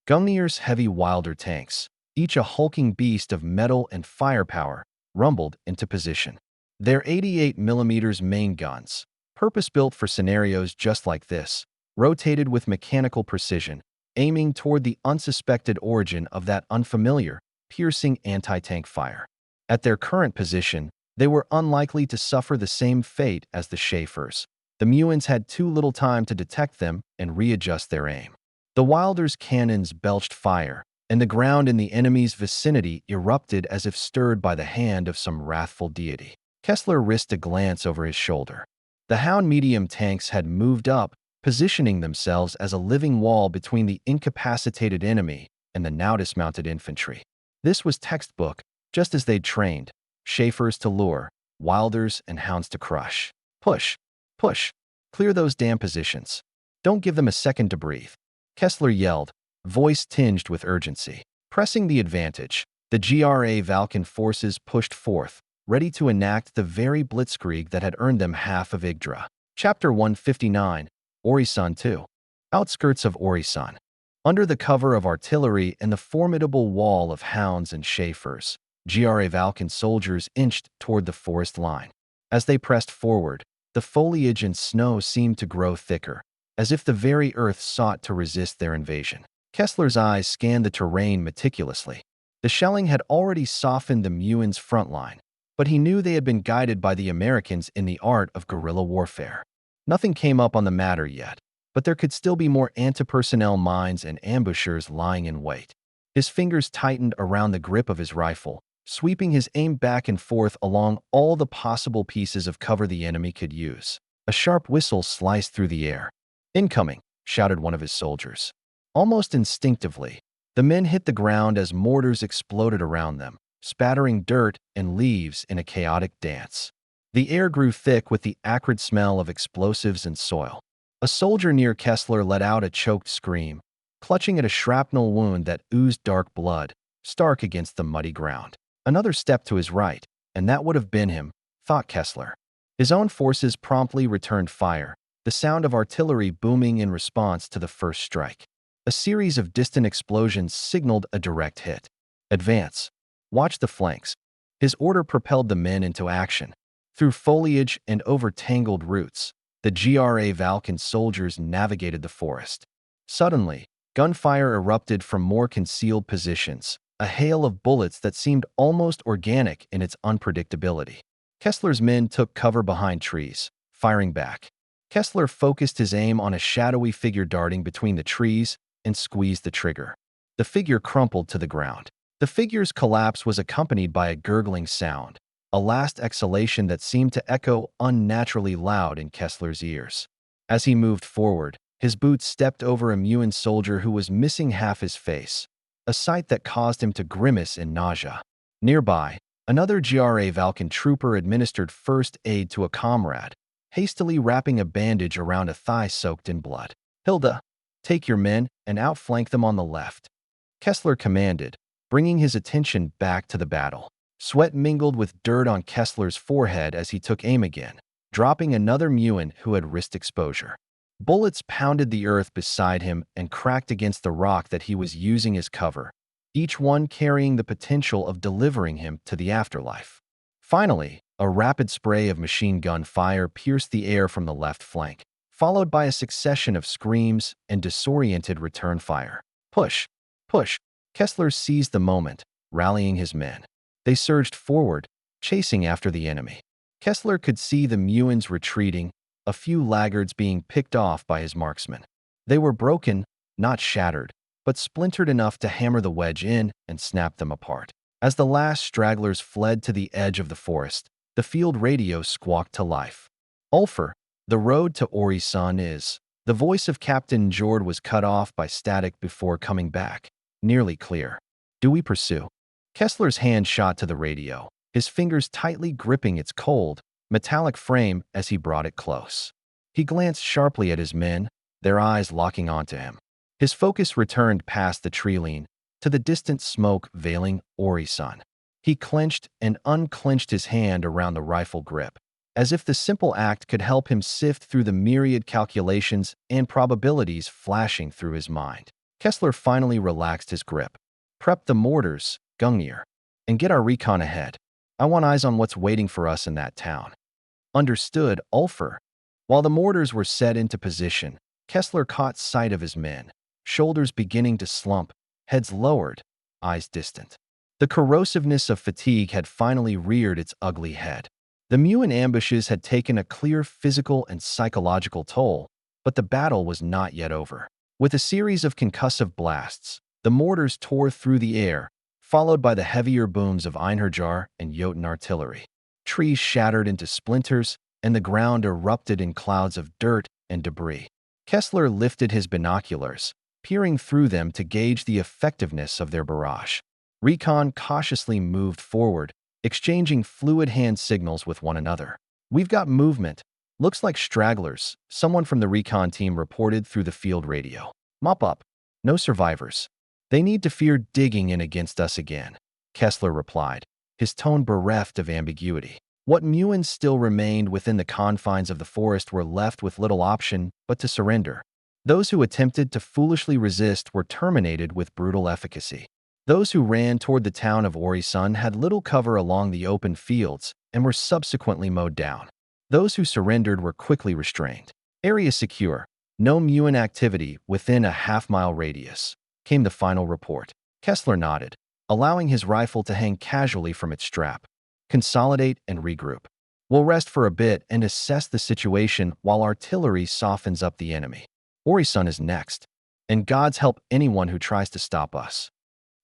Gungnir's heavy Wilder tanks, each a hulking beast of metal and firepower, rumbled into position. Their 88mm main guns, purpose-built for scenarios just like this, rotated with mechanical precision, aiming toward the unsuspected origin of that unfamiliar, piercing anti-tank fire. At their current position, they were unlikely to suffer the same fate as the Schaefers. The Muins had too little time to detect them and readjust their aim. The Wilder's cannons belched fire, and the ground in the enemy's vicinity erupted as if stirred by the hand of some wrathful deity. Kessler risked a glance over his shoulder. The Hound medium tanks had moved up, positioning themselves as a living wall between the incapacitated enemy and the now dismounted infantry. This was textbook, just as they'd trained. Schaefers to lure, Wilders and Hounds to crush. Push, push, clear those damn positions. Don't give them a second to breathe. Kessler yelled, voice tinged with urgency. Pressing the advantage, the GRA Valkan forces pushed forth, ready to enact the very blitzkrieg that had earned them half of Yggdra. Chapter 159, Orisan 2. Outskirts of Orisan. Under the cover of artillery and the formidable wall of Hounds and Schaefers, GRA Valkan soldiers inched toward the forest line. As they pressed forward, the foliage and snow seemed to grow thicker, as if the very earth sought to resist their invasion. Kessler's eyes scanned the terrain meticulously. The shelling had already softened the Muins' front line, but he knew they had been guided by the Americans in the art of guerrilla warfare. Nothing came up on the matter yet, but there could still be more anti-personnel mines and ambushers lying in wait. His fingers tightened around the grip of his rifle, sweeping his aim back and forth along all the possible pieces of cover the enemy could use. A sharp whistle sliced through the air. "Incoming," shouted one of his soldiers. Almost instinctively, the men hit the ground as mortars exploded around them, spattering dirt and leaves in a chaotic dance. The air grew thick with the acrid smell of explosives and soil. A soldier near Kessler let out a choked scream, clutching at a shrapnel wound that oozed dark blood, stark against the muddy ground. Another step to his right, and that would have been him, thought Kessler. His own forces promptly returned fire, the sound of artillery booming in response to the first strike. A series of distant explosions signaled a direct hit. "Advance. Watch the flanks." His order propelled the men into action. Through foliage and over tangled roots, the GRA Valkan soldiers navigated the forest. Suddenly, gunfire erupted from more concealed positions, a hail of bullets that seemed almost organic in its unpredictability. Kessler's men took cover behind trees, firing back. Kessler focused his aim on a shadowy figure darting between the trees and squeezed the trigger. The figure crumpled to the ground. The figure's collapse was accompanied by a gurgling sound, a last exhalation that seemed to echo unnaturally loud in Kessler's ears. As he moved forward, his boots stepped over a Muin soldier who was missing half his face, a sight that caused him to grimace in nausea. Nearby, another GRA Valkan trooper administered first aid to a comrade, hastily wrapping a bandage around a thigh soaked in blood. "Hilda, take your men and outflank them on the left," Kessler commanded, bringing his attention back to the battle. Sweat mingled with dirt on Kessler's forehead as he took aim again, dropping another Muin who had risked exposure. Bullets pounded the earth beside him and cracked against the rock that he was using as cover, each one carrying the potential of delivering him to the afterlife. Finally, a rapid spray of machine gun fire pierced the air from the left flank, followed by a succession of screams and disoriented return fire. "Push! Push!" Kessler seized the moment, rallying his men. They surged forward, chasing after the enemy. Kessler could see the Muins retreating, a few laggards being picked off by his marksmen. They were broken, not shattered, but splintered enough to hammer the wedge in and snap them apart. As the last stragglers fled to the edge of the forest, the field radio squawked to life. Ulfer, the road to Ori-san is. The voice of Captain Jord was cut off by static before coming back, nearly clear. Do we pursue? Kessler's hand shot to the radio, his fingers tightly gripping its cold, metallic frame as he brought it close. He glanced sharply at his men, their eyes locking onto him. His focus returned past the tree line to the distant smoke veiling Ori-san. He clenched and unclenched his hand around the rifle grip, as if the simple act could help him sift through the myriad calculations and probabilities flashing through his mind. Kessler finally relaxed his grip. Prep the mortars, Gungnir, and get our recon ahead. I want eyes on what's waiting for us in that town. Understood, Ulfer. While the mortars were set into position, Kessler caught sight of his men, shoulders beginning to slump, heads lowered, eyes distant. The corrosiveness of fatigue had finally reared its ugly head. The Muin ambushes had taken a clear physical and psychological toll, but the battle was not yet over. With a series of concussive blasts, the mortars tore through the air, followed by the heavier booms of Einherjar and Jotun artillery. Trees shattered into splinters, and the ground erupted in clouds of dirt and debris. Kessler lifted his binoculars, peering through them to gauge the effectiveness of their barrage. Recon cautiously moved forward, exchanging fluid hand signals with one another. We've got movement. Looks like stragglers, someone from the recon team reported through the field radio. Mop up. No survivors. They need to fear digging in against us again, Kessler replied, his tone bereft of ambiguity. What Muins still remained within the confines of the forest were left with little option but to surrender. Those who attempted to foolishly resist were terminated with brutal efficacy. Those who ran toward the town of Ori-san had little cover along the open fields and were subsequently mowed down. Those who surrendered were quickly restrained. Area secure. No Muin activity within a half-mile radius, came the final report. Kessler nodded, allowing his rifle to hang casually from its strap. Consolidate and regroup. We'll rest for a bit and assess the situation while artillery softens up the enemy. Ori-san is next, and God's help anyone who tries to stop us.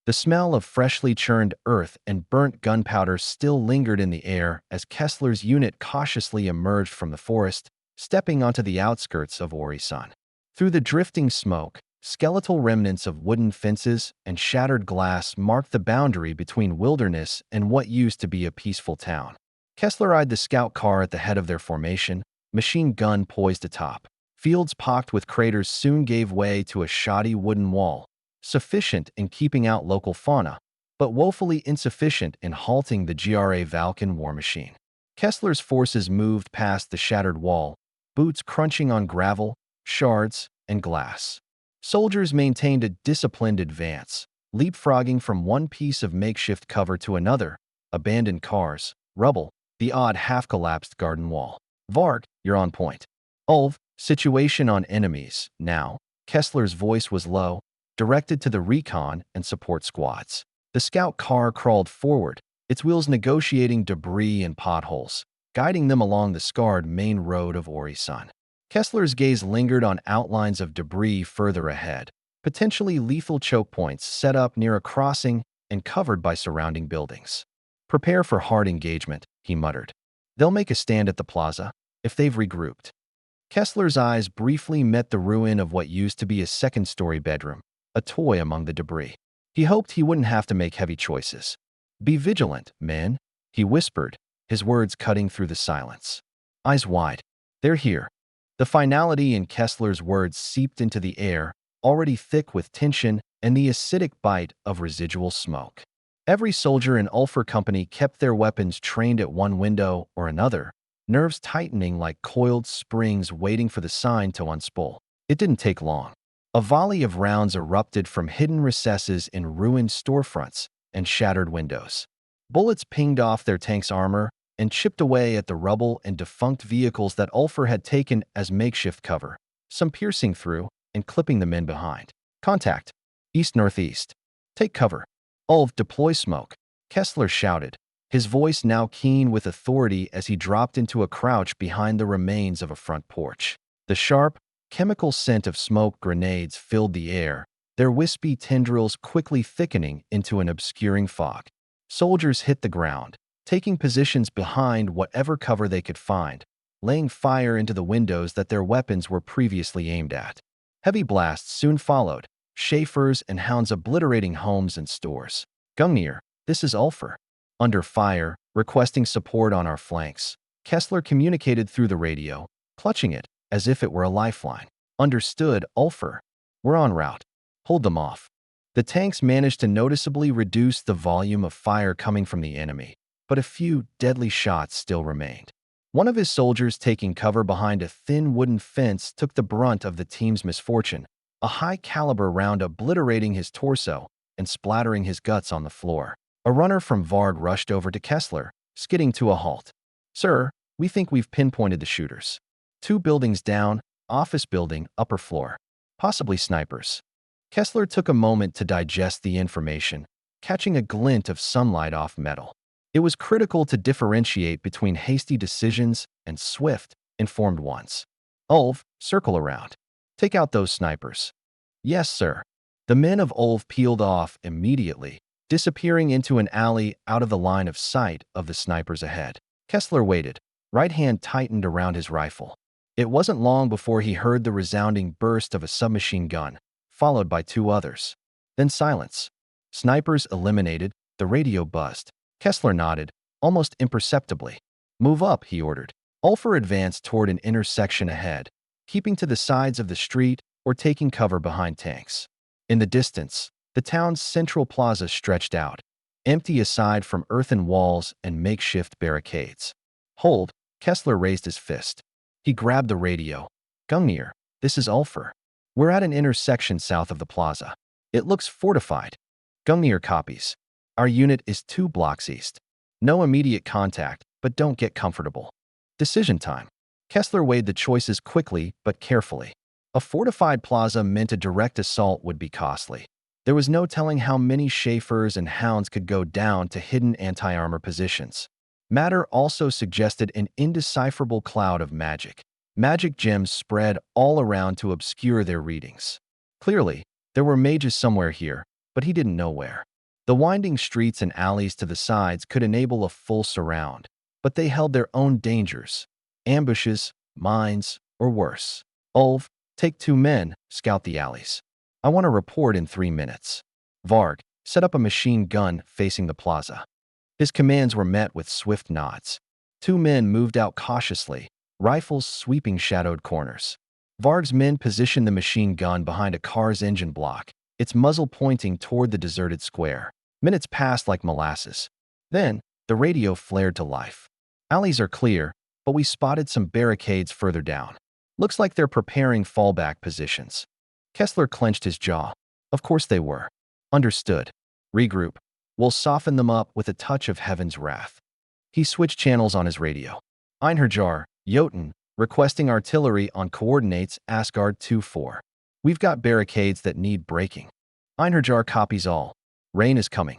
The smell of freshly churned earth and burnt gunpowder still lingered in the air as Kessler's unit cautiously emerged from the forest, stepping onto the outskirts of Ori-san. Through the drifting smoke, skeletal remnants of wooden fences and shattered glass marked the boundary between wilderness and what used to be a peaceful town. Kessler eyed the scout car at the head of their formation, machine gun poised atop. Fields pocked with craters soon gave way to a shoddy wooden wall, sufficient in keeping out local fauna, but woefully insufficient in halting the GRA Valken war machine. Kessler's forces moved past the shattered wall, boots crunching on gravel, shards, and glass. Soldiers maintained a disciplined advance, leapfrogging from one piece of makeshift cover to another, abandoned cars, rubble, the odd half-collapsed garden wall. Varg, you're on point. Ulv, situation on enemies, now. Kessler's voice was low, directed to the recon and support squads. The scout car crawled forward, its wheels negotiating debris and potholes, guiding them along the scarred main road of Ori-san. Kessler's gaze lingered on outlines of debris further ahead, potentially lethal choke points set up near a crossing and covered by surrounding buildings. Prepare for hard engagement, he muttered. They'll make a stand at the plaza, if they've regrouped. Kessler's eyes briefly met the ruin of what used to be a second-story bedroom, a toy among the debris. He hoped he wouldn't have to make heavy choices. Be vigilant, men, he whispered, his words cutting through the silence. Eyes wide. They're here. The finality in Kessler's words seeped into the air, already thick with tension and the acidic bite of residual smoke. Every soldier in Ulfer Company kept their weapons trained at one window or another, nerves tightening like coiled springs waiting for the sign to unspool. It didn't take long. A volley of rounds erupted from hidden recesses in ruined storefronts and shattered windows. Bullets pinged off their tank's armor and chipped away at the rubble and defunct vehicles that Ulfer had taken as makeshift cover, some piercing through and clipping the men behind. Contact. East-northeast. Take cover. Ulf, deploy smoke, Kessler shouted, his voice now keen with authority as he dropped into a crouch behind the remains of a front porch. The sharp, chemical scent of smoke grenades filled the air, their wispy tendrils quickly thickening into an obscuring fog. Soldiers hit the ground, taking positions behind whatever cover they could find, laying fire into the windows that their weapons were previously aimed at. Heavy blasts soon followed, Schaefer's and hounds obliterating homes and stores. Gungnir, this is Ulfer. Under fire, requesting support on our flanks. Kessler communicated through the radio, clutching it as if it were a lifeline. Understood, Ulfer. We're en route. Hold them off. The tanks managed to noticeably reduce the volume of fire coming from the enemy, but a few deadly shots still remained. One of his soldiers taking cover behind a thin wooden fence took the brunt of the team's misfortune, a high-caliber round obliterating his torso and splattering his guts on the floor. A runner from Vard rushed over to Kessler, skidding to a halt. "Sir, we think we've pinpointed the shooters. 2 buildings down, office building, upper floor. Possibly snipers." Kessler took a moment to digest the information, catching a glint of sunlight off metal. It was critical to differentiate between hasty decisions and swift, informed ones. "Ulv, circle around. Take out those snipers." "Yes, sir." The men of Ulv peeled off immediately, disappearing into an alley out of the line of sight of the snipers ahead. Kessler waited, right hand tightened around his rifle. It wasn't long before he heard the resounding burst of a submachine gun, followed by 2 others. Then silence. Snipers eliminated, the radio buzzed. Kessler nodded, almost imperceptibly. "Move up," he ordered. Ulfer advanced toward an intersection ahead, keeping to the sides of the street or taking cover behind tanks. In the distance, the town's central plaza stretched out, empty aside from earthen walls and makeshift barricades. "Hold," Kessler raised his fist. He grabbed the radio. "Gungnir, this is Ulfer. We're at an intersection south of the plaza. It looks fortified." "Gungnir copies. Our unit is 2 blocks east. No immediate contact, but don't get comfortable." Decision time. Kessler weighed the choices quickly but carefully. A fortified plaza meant a direct assault would be costly. There was no telling how many Schaefers and hounds could go down to hidden anti-armor positions. Matter also suggested an indecipherable cloud of magic. Magic gems spread all around to obscure their readings. Clearly, there were mages somewhere here, but he didn't know where. The winding streets and alleys to the sides could enable a full surround, but they held their own dangers. Ambushes, mines, or worse. "Ulv, take 2 men, scout the alleys. I want a report in 3 minutes. Varg, set up a machine gun facing the plaza." His commands were met with swift nods. 2 men moved out cautiously, rifles sweeping shadowed corners. Varg's men positioned the machine gun behind a car's engine block, its muzzle pointing toward the deserted square. Minutes passed like molasses. Then, the radio flared to life. "Alleys are clear, but we spotted some barricades further down. Looks like they're preparing fallback positions." Kessler clenched his jaw. Of course they were. "Understood. Regroup. We'll soften them up with a touch of heaven's wrath." He switched channels on his radio. "Einherjar, Jotun, requesting artillery on coordinates Asgard 2-4. We've got barricades that need breaking." Einherjar copies all. "Rain is coming."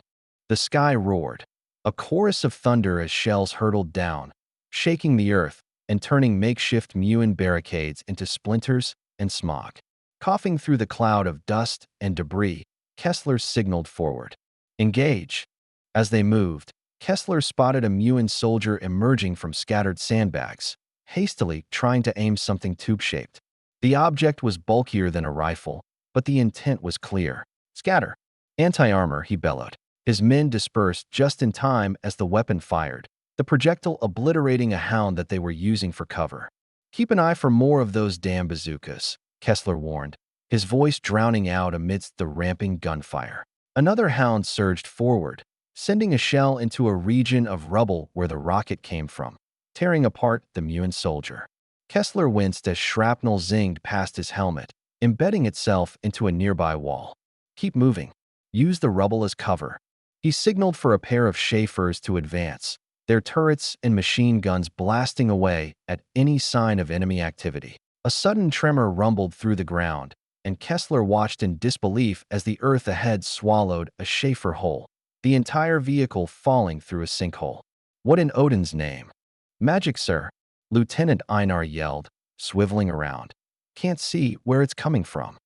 The sky roared. A chorus of thunder as shells hurtled down, shaking the earth and turning makeshift Muin barricades into splinters and smog. Coughing through the cloud of dust and debris, Kessler signaled forward. "Engage." As they moved, Kessler spotted a Muin soldier emerging from scattered sandbags, hastily trying to aim something tube-shaped. The object was bulkier than a rifle, but the intent was clear. "Scatter." "Anti-armor," he bellowed. His men dispersed just in time as the weapon fired, the projectile obliterating a hound that they were using for cover. "Keep an eye for more of those damn bazookas," Kessler warned, his voice drowning out amidst the ramping gunfire. Another hound surged forward, sending a shell into a region of rubble where the rocket came from, tearing apart the Muin soldier. Kessler winced as shrapnel zinged past his helmet, embedding itself into a nearby wall. "Keep moving. Use the rubble as cover." He signaled for a pair of Schaefers to advance, their turrets and machine guns blasting away at any sign of enemy activity. A sudden tremor rumbled through the ground, and Kessler watched in disbelief as the earth ahead swallowed a Schaefer whole. the entire vehicle falling through a sinkhole. What in Odin's name? Magic, sir, Lieutenant Einar yelled, swiveling around. Can't see where it's coming from.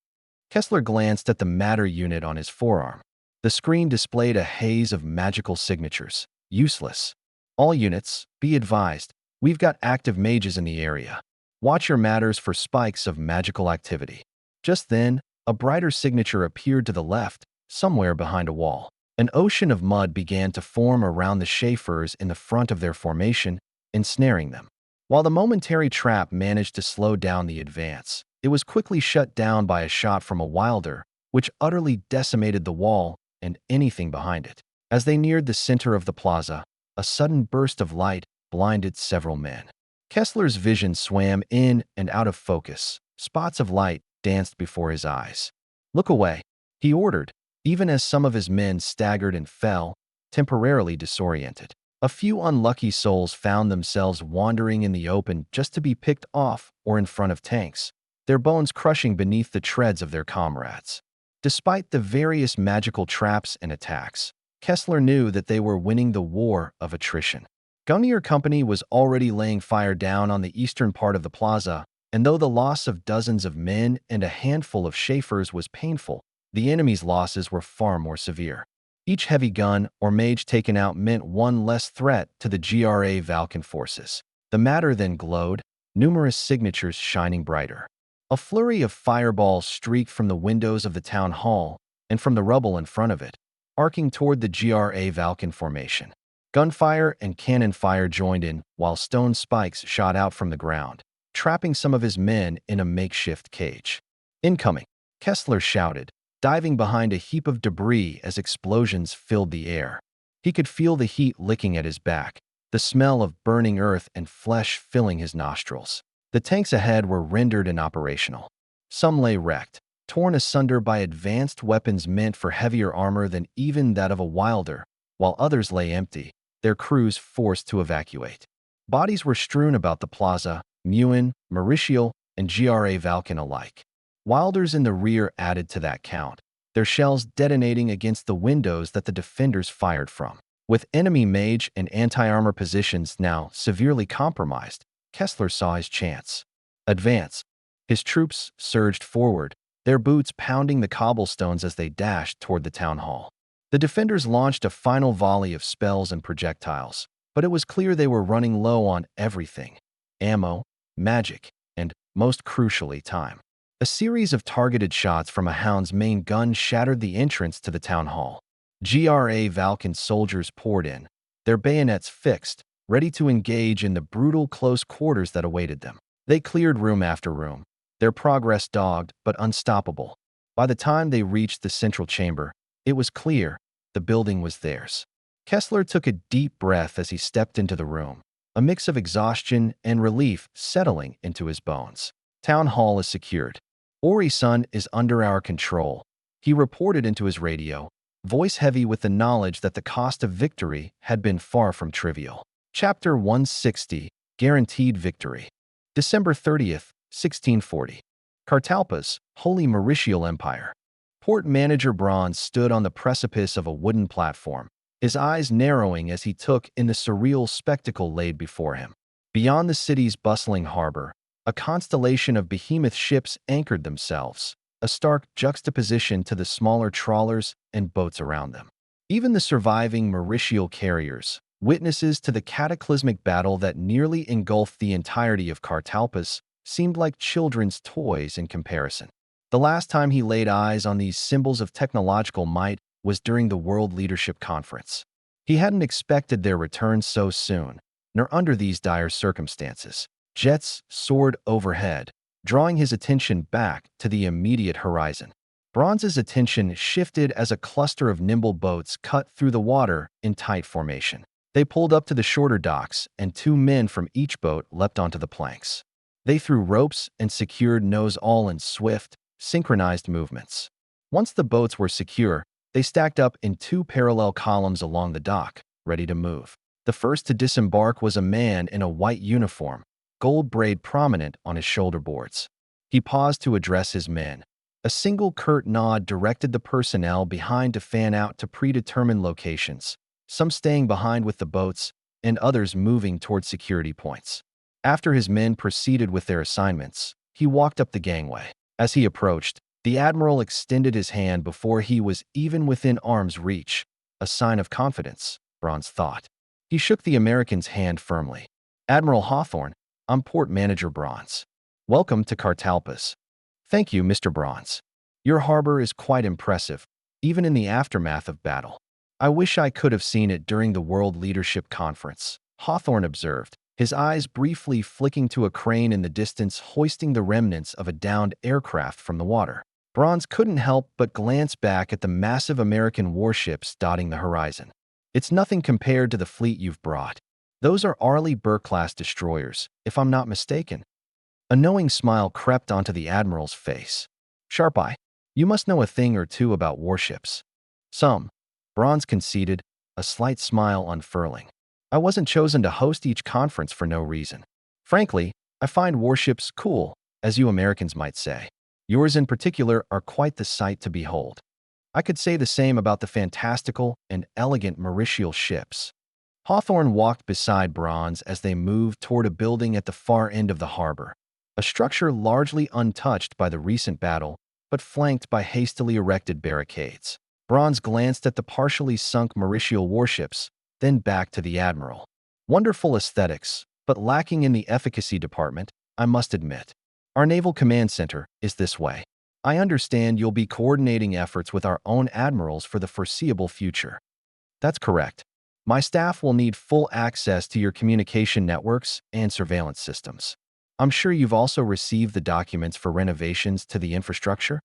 Kessler glanced at the matter unit on his forearm. The screen displayed a haze of magical signatures. Useless. All units, be advised, we've got active mages in the area. Watch your matters for spikes of magical activity. Just then, a brighter signature appeared to the left, somewhere behind a wall. An ocean of mud began to form around the Schaefers in the front of their formation, ensnaring them. While the momentary trap managed to slow down the advance, it was quickly shut down by a shot from a wilder, which utterly decimated the wall and anything behind it. As they neared the center of the plaza, a sudden burst of light blinded several men. Kessler's vision swam in and out of focus. Spots of light danced before his eyes. Look away, he ordered, even as some of his men staggered and fell, temporarily disoriented. A few unlucky souls found themselves wandering in the open just to be picked off or in front of tanks, their bones crushing beneath the treads of their comrades. Despite the various magical traps and attacks, Kessler knew that they were winning the war of attrition. Gunnier Company was already laying fire down on the eastern part of the plaza, and though the loss of dozens of men and a handful of Schaefers was painful, the enemy's losses were far more severe. Each heavy gun or mage taken out meant one less threat to the GRA Valkan forces. The matter then glowed, numerous signatures shining brighter. A flurry of fireballs streaked from the windows of the town hall and from the rubble in front of it, arcing toward the GRA Valkan formation. Gunfire and cannon fire joined in, while stone spikes shot out from the ground, trapping some of his men in a makeshift cage. Incoming, Kessler shouted, diving behind a heap of debris as explosions filled the air. He could feel the heat licking at his back, the smell of burning earth and flesh filling his nostrils. The tanks ahead were rendered inoperational. Some lay wrecked, torn asunder by advanced weapons meant for heavier armor than even that of a wilder, while others lay empty, their crews forced to evacuate. Bodies were strewn about the plaza, Muin, Mauritial, and GRA Valkan alike. Wilders in the rear added to that count, their shells detonating against the windows that the defenders fired from. With enemy mage and anti-armor positions now severely compromised, Kessler saw his chance. Advance. His troops surged forward, their boots pounding the cobblestones as they dashed toward the town hall. The defenders launched a final volley of spells and projectiles, but it was clear they were running low on everything: ammo, magic, and, most crucially, time. A series of targeted shots from a hound's main gun shattered the entrance to the town hall. GRA Valkan soldiers poured in, their bayonets fixed, ready to engage in the brutal close quarters that awaited them. They cleared room after room, their progress dogged but unstoppable. By the time they reached the central chamber, it was clear the building was theirs. Kessler took a deep breath as he stepped into the room, a mix of exhaustion and relief settling into his bones. Town hall is secured. Ori-san is under our control, he reported into his radio, voice heavy with the knowledge that the cost of victory had been far from trivial. Chapter 160, Guaranteed Victory. December 30th, 1640. Cartalpa's Holy Mauritial Empire. Port Manager Bronze stood on the precipice of a wooden platform, his eyes narrowing as he took in the surreal spectacle laid before him. Beyond the city's bustling harbor, a constellation of behemoth ships anchored themselves, a stark juxtaposition to the smaller trawlers and boats around them. Even the surviving Mauritial carriers, witnesses to the cataclysmic battle that nearly engulfed the entirety of Cartalpas, seemed like children's toys in comparison. The last time he laid eyes on these symbols of technological might was during the World Leadership Conference. He hadn't expected their return so soon, nor under these dire circumstances. Jets soared overhead, drawing his attention back to the immediate horizon. Bronze's attention shifted as a cluster of nimble boats cut through the water in tight formation. They pulled up to the shorter docks, and two men from each boat leapt onto the planks. They threw ropes and secured nose-all in swift, synchronized movements. Once the boats were secure, they stacked up in two parallel columns along the dock, ready to move. The first to disembark was a man in a white uniform, gold braid prominent on his shoulder boards. He paused to address his men. A single curt nod directed the personnel behind to fan out to predetermined locations, some staying behind with the boats and others moving toward security points. After his men proceeded with their assignments, he walked up the gangway. As he approached, the admiral extended his hand before he was even within arm's reach, a sign of confidence, Bronze thought. He shook the American's hand firmly. Admiral Hawthorne, I'm Port Manager Bronze. Welcome to Cartalpas. Thank you, Mr. Bronze. Your harbor is quite impressive, even in the aftermath of battle. I wish I could have seen it during the World Leadership Conference, Hawthorne observed, his eyes briefly flicking to a crane in the distance hoisting the remnants of a downed aircraft from the water. Bronze couldn't help but glance back at the massive American warships dotting the horizon. It's nothing compared to the fleet you've brought. Those are Arleigh Burke-class destroyers, if I'm not mistaken. A knowing smile crept onto the admiral's face. Sharp eye, you must know a thing or two about warships. Some, Bronze conceded, a slight smile unfurling. I wasn't chosen to host each conference for no reason. Frankly, I find warships cool, as you Americans might say. Yours in particular are quite the sight to behold. I could say the same about the fantastical and elegant Mauritial ships. Hawthorne walked beside Bronze as they moved toward a building at the far end of the harbor, a structure largely untouched by the recent battle, but flanked by hastily erected barricades. Bronze glanced at the partially sunk Mauritial warships, then back to the admiral. Wonderful aesthetics, but lacking in the efficacy department, I must admit. Our Naval Command Center is this way. I understand you'll be coordinating efforts with our own admirals for the foreseeable future. That's correct. My staff will need full access to your communication networks and surveillance systems. I'm sure you've also received the documents for renovations to the infrastructure?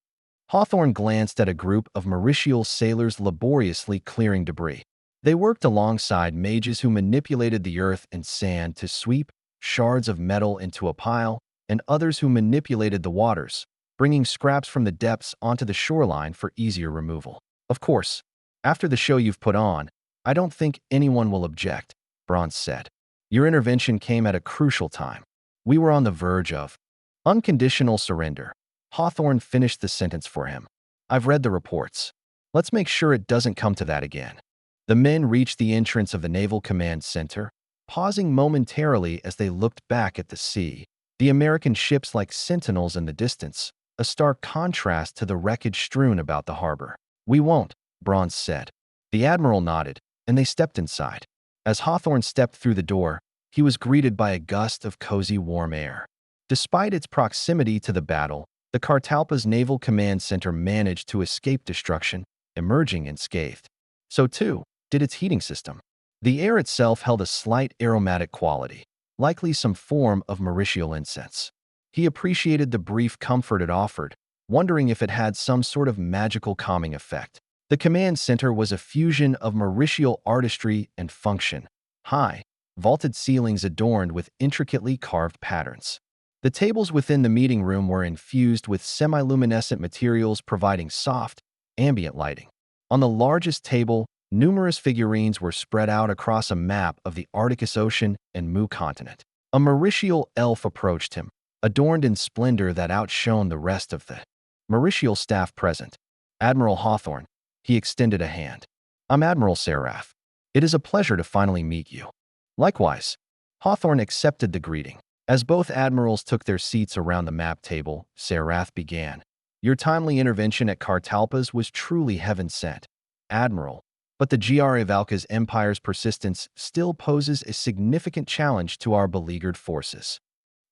Hawthorne glanced at a group of Mauritial sailors laboriously clearing debris. They worked alongside mages who manipulated the earth and sand to sweep shards of metal into a pile, and others who manipulated the waters, bringing scraps from the depths onto the shoreline for easier removal. Of course, after the show you've put on, I don't think anyone will object, Bronze said. Your intervention came at a crucial time. We were on the verge of unconditional surrender. Hawthorne finished the sentence for him. I've read the reports. Let's make sure it doesn't come to that again. The men reached the entrance of the Naval Command Center, pausing momentarily as they looked back at the sea, the American ships like sentinels in the distance, a stark contrast to the wreckage strewn about the harbor. We won't, Bronze said. The admiral nodded, and they stepped inside. As Hawthorne stepped through the door, he was greeted by a gust of cozy warm air. Despite its proximity to the battle, the Cartalpas Naval Command Center managed to escape destruction, emerging unscathed. So too did its heating system. The air itself held a slight aromatic quality, likely some form of Mauritial incense. He appreciated the brief comfort it offered, wondering if it had some sort of magical calming effect. The command center was a fusion of Mauritial artistry and function. High, vaulted ceilings adorned with intricately carved patterns. The tables within the meeting room were infused with semi-luminescent materials providing soft, ambient lighting. On the largest table, numerous figurines were spread out across a map of the Arctic Ocean and Mu continent. A Mauritial elf approached him, adorned in splendor that outshone the rest of the Mauritial staff present. Admiral Hawthorne, he extended a hand. I'm Admiral Sarath. It is a pleasure to finally meet you. Likewise, Hawthorne accepted the greeting. As both admirals took their seats around the map table, Sarath began. Your timely intervention at Cartalpas was truly heaven-sent, Admiral, but the Ravernal Empire's persistence still poses a significant challenge to our beleaguered forces.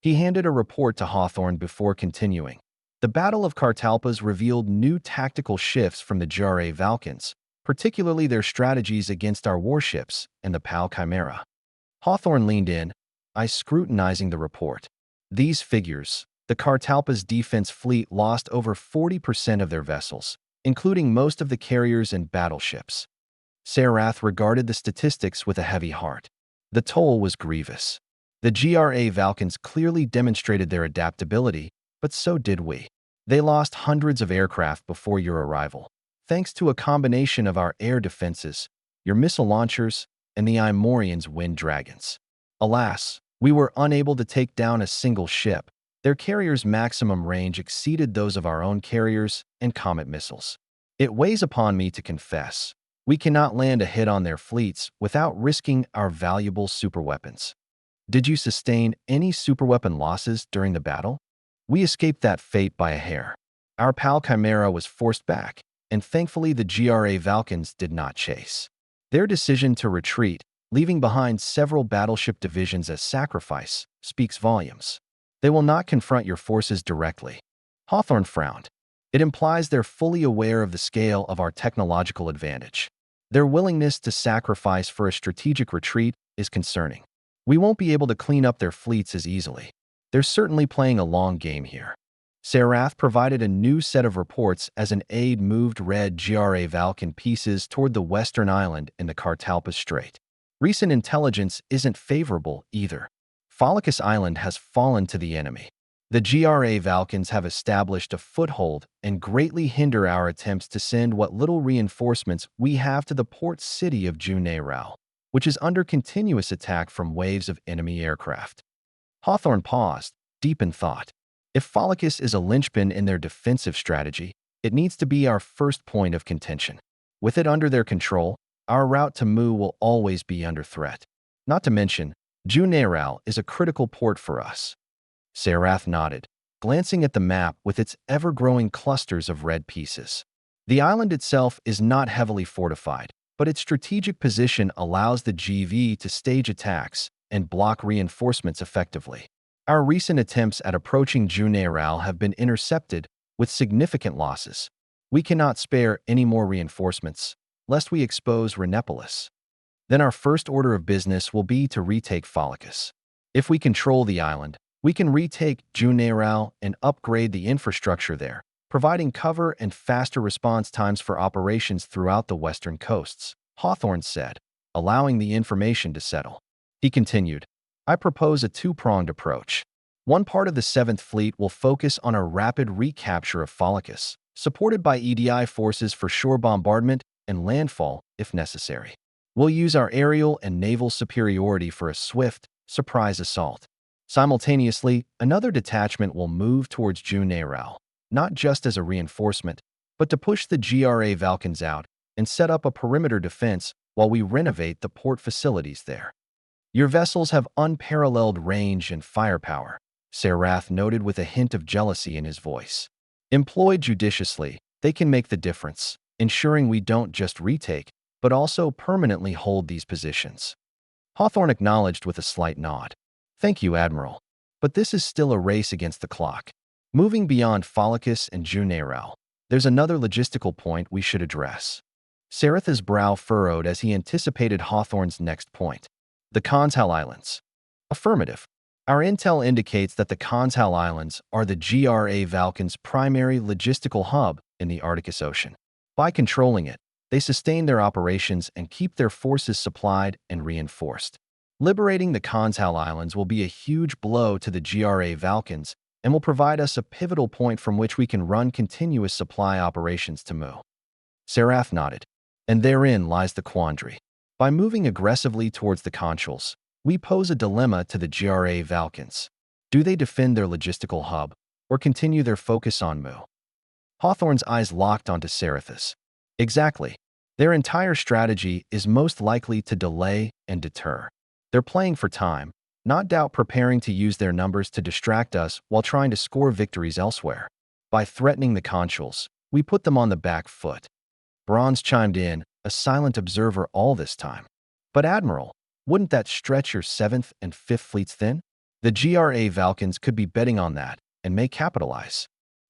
He handed a report to Hawthorne before continuing. The Battle of Cartalpas revealed new tactical shifts from the Ravernals, particularly their strategies against our warships and the PAL Chimera. Hawthorne leaned in, eyes scrutinizing the report. These figures, the Cartalpas defense fleet lost over 40% of their vessels, including most of the carriers and battleships. Sarath regarded the statistics with a heavy heart. The toll was grievous. The Ravernals clearly demonstrated their adaptability, but so did we. They lost hundreds of aircraft before your arrival, thanks to a combination of our air defenses, your missile launchers, and the Imorians' wind dragons. Alas, we were unable to take down a single ship, Their carriers' maximum range exceeded those of our own carriers and Comet missiles. It weighs upon me to confess, we cannot land a hit on their fleets without risking our valuable superweapons. Did you sustain any superweapon losses during the battle? We escaped that fate by a hair. Our PAL Chimera was forced back, and thankfully the GRA Valkyns did not chase. Their decision to retreat, leaving behind several battleship divisions as sacrifice, speaks volumes. They will not confront your forces directly. Hawthorne frowned. It implies they're fully aware of the scale of our technological advantage. Their willingness to sacrifice for a strategic retreat is concerning. We won't be able to clean up their fleets as easily. They're certainly playing a long game here. Sarath provided a new set of reports as an aide moved red GRA Valkyn pieces toward the western island in the Cartalpa Strait. Recent intelligence isn't favorable either. Pholicus Island has fallen to the enemy. The GRA Valkyns have established a foothold and greatly hinder our attempts to send what little reinforcements we have to the port city of Juneirao, which is under continuous attack from waves of enemy aircraft. Hawthorne paused, deep in thought. If Pholicus is a linchpin in their defensive strategy, it needs to be our first point of contention. With it under their control, our route to Mu will always be under threat. Not to mention, Juneirao is a critical port for us. Sarath nodded, glancing at the map with its ever-growing clusters of red pieces. The island itself is not heavily fortified, but its strategic position allows the GV to stage attacks and block reinforcements effectively. Our recent attempts at approaching Juneirao have been intercepted with significant losses. We cannot spare any more reinforcements, lest we expose Rhenepolis. Then our first order of business will be to retake Pholicus. If we control the island, we can retake Juneirao and upgrade the infrastructure there, providing cover and faster response times for operations throughout the western coasts, Hawthorne said, allowing the information to settle. He continued, I propose a two-pronged approach. One part of the 7th Fleet will focus on a rapid recapture of Pholicus, supported by EDI forces for shore bombardment and landfall if necessary. We'll use our aerial and naval superiority for a swift, surprise assault. Simultaneously, another detachment will move towards Juneirao, not just as a reinforcement, but to push the GRA Valkyns out and set up a perimeter defense while we renovate the port facilities there. Your vessels have unparalleled range and firepower, Sarath noted with a hint of jealousy in his voice. Employed judiciously, they can make the difference, ensuring we don't just retake, but also permanently hold these positions. Hawthorne acknowledged with a slight nod. Thank you, Admiral. But this is still a race against the clock. Moving beyond Pholicus and Juneirao, there's another logistical point we should address. Sarath's brow furrowed as he anticipated Hawthorne's next point. The Konshal Islands. Affirmative. Our intel indicates that the Konshal Islands are the GRA Valkyn's primary logistical hub in the Arctic Ocean. By controlling it, they sustain their operations and keep their forces supplied and reinforced. Liberating the Konshal Islands will be a huge blow to the GRA Valkyns and will provide us a pivotal point from which we can run continuous supply operations to Mu. Sarath nodded. And therein lies the quandary. By moving aggressively towards the Konshals, we pose a dilemma to the GRA Valkyns. Do they defend their logistical hub, or continue their focus on Mu? Hawthorne's eyes locked onto Sarath's. Exactly. Their entire strategy is most likely to delay and deter. They're playing for time, not doubt preparing to use their numbers to distract us while trying to score victories elsewhere. By threatening the Konshals, we put them on the back foot. Bronze chimed in, a silent observer all this time. But Admiral, wouldn't that stretch your 7th and 5th fleets thin? The GRA Valkyns could be betting on that and may capitalize.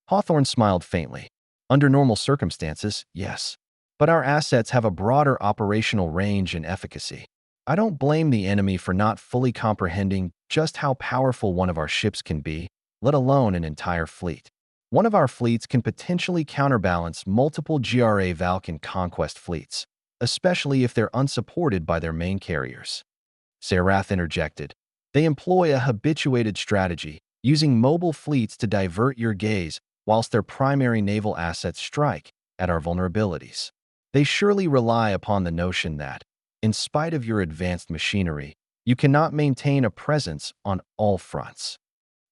Hawthorne smiled faintly. Under normal circumstances, yes. But our assets have a broader operational range and efficacy. I don't blame the enemy for not fully comprehending just how powerful one of our ships can be, let alone an entire fleet. One of our fleets can potentially counterbalance multiple GRA Valkyn conquest fleets, especially if they're unsupported by their main carriers. Sarath interjected. They employ a habituated strategy, using mobile fleets to divert your gaze whilst their primary naval assets strike at our vulnerabilities. They surely rely upon the notion that, in spite of your advanced machinery, you cannot maintain a presence on all fronts.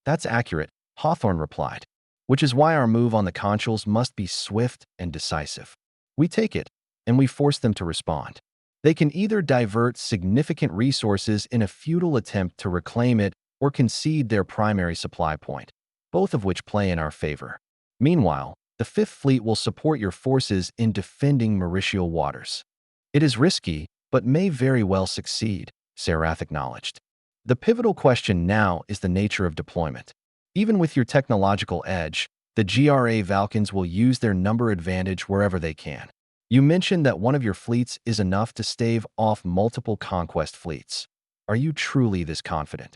That's accurate, Hawthorne replied. Which is why our move on the consuls must be swift and decisive. We take it, and we force them to respond. They can either divert significant resources in a futile attempt to reclaim it or concede their primary supply point, both of which play in our favor. Meanwhile, the Fifth Fleet will support your forces in defending Mauritial waters. It is risky, but may very well succeed, Sarath acknowledged. The pivotal question now is the nature of deployment. Even with your technological edge, the GRA Valkyns will use their number advantage wherever they can. You mentioned that one of your fleets is enough to stave off multiple conquest fleets. Are you truly this confident?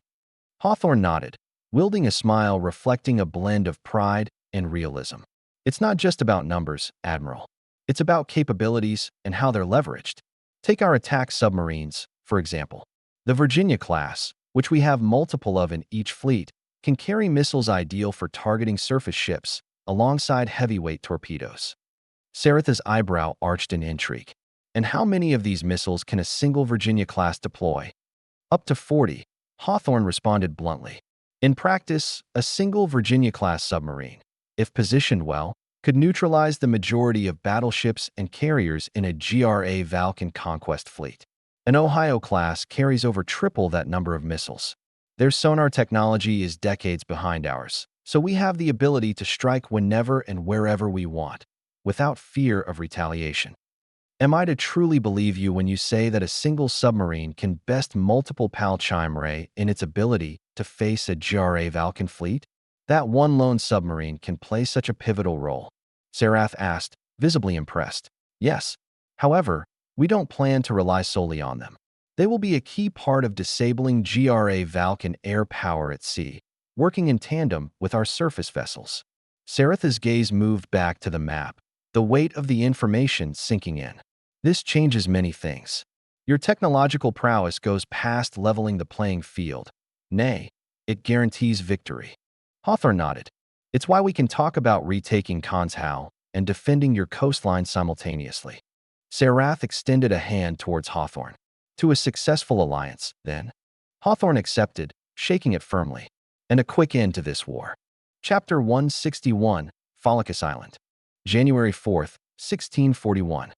Hawthorne nodded, wielding a smile reflecting a blend of pride and realism. It's not just about numbers, Admiral. It's about capabilities and how they're leveraged. Take our attack submarines, for example. The Virginia class, which we have multiple of in each fleet, can carry missiles ideal for targeting surface ships, alongside heavyweight torpedoes. Saratha's eyebrow arched in intrigue. And how many of these missiles can a single Virginia-class deploy? Up to 40, Hawthorne responded bluntly. In practice, a single Virginia-class submarine, if positioned well, could neutralize the majority of battleships and carriers in a GRA Valkyn conquest fleet. An Ohio class carries over triple that number of missiles. Their sonar technology is decades behind ours, so we have the ability to strike whenever and wherever we want, without fear of retaliation. Am I to truly believe you when you say that a single submarine can best multiple PAL Chimerae in its ability to face a GRA Valkyn fleet? That one lone submarine can play such a pivotal role, Sarath asked, visibly impressed. Yes. However, we don't plan to rely solely on them. They will be a key part of disabling GRA Valkyn air power at sea, working in tandem with our surface vessels. Saratha's gaze moved back to the map, the weight of the information sinking in. This changes many things. Your technological prowess goes past leveling the playing field. Nay, it guarantees victory. Hawthorne nodded. It's why we can talk about retaking Conshow and defending your coastline simultaneously. Sarath extended a hand towards Hawthorne. To a successful alliance, then. Hawthorne accepted, shaking it firmly. And a quick end to this war. Chapter 161, Pholicus Island. January 4th, 1641.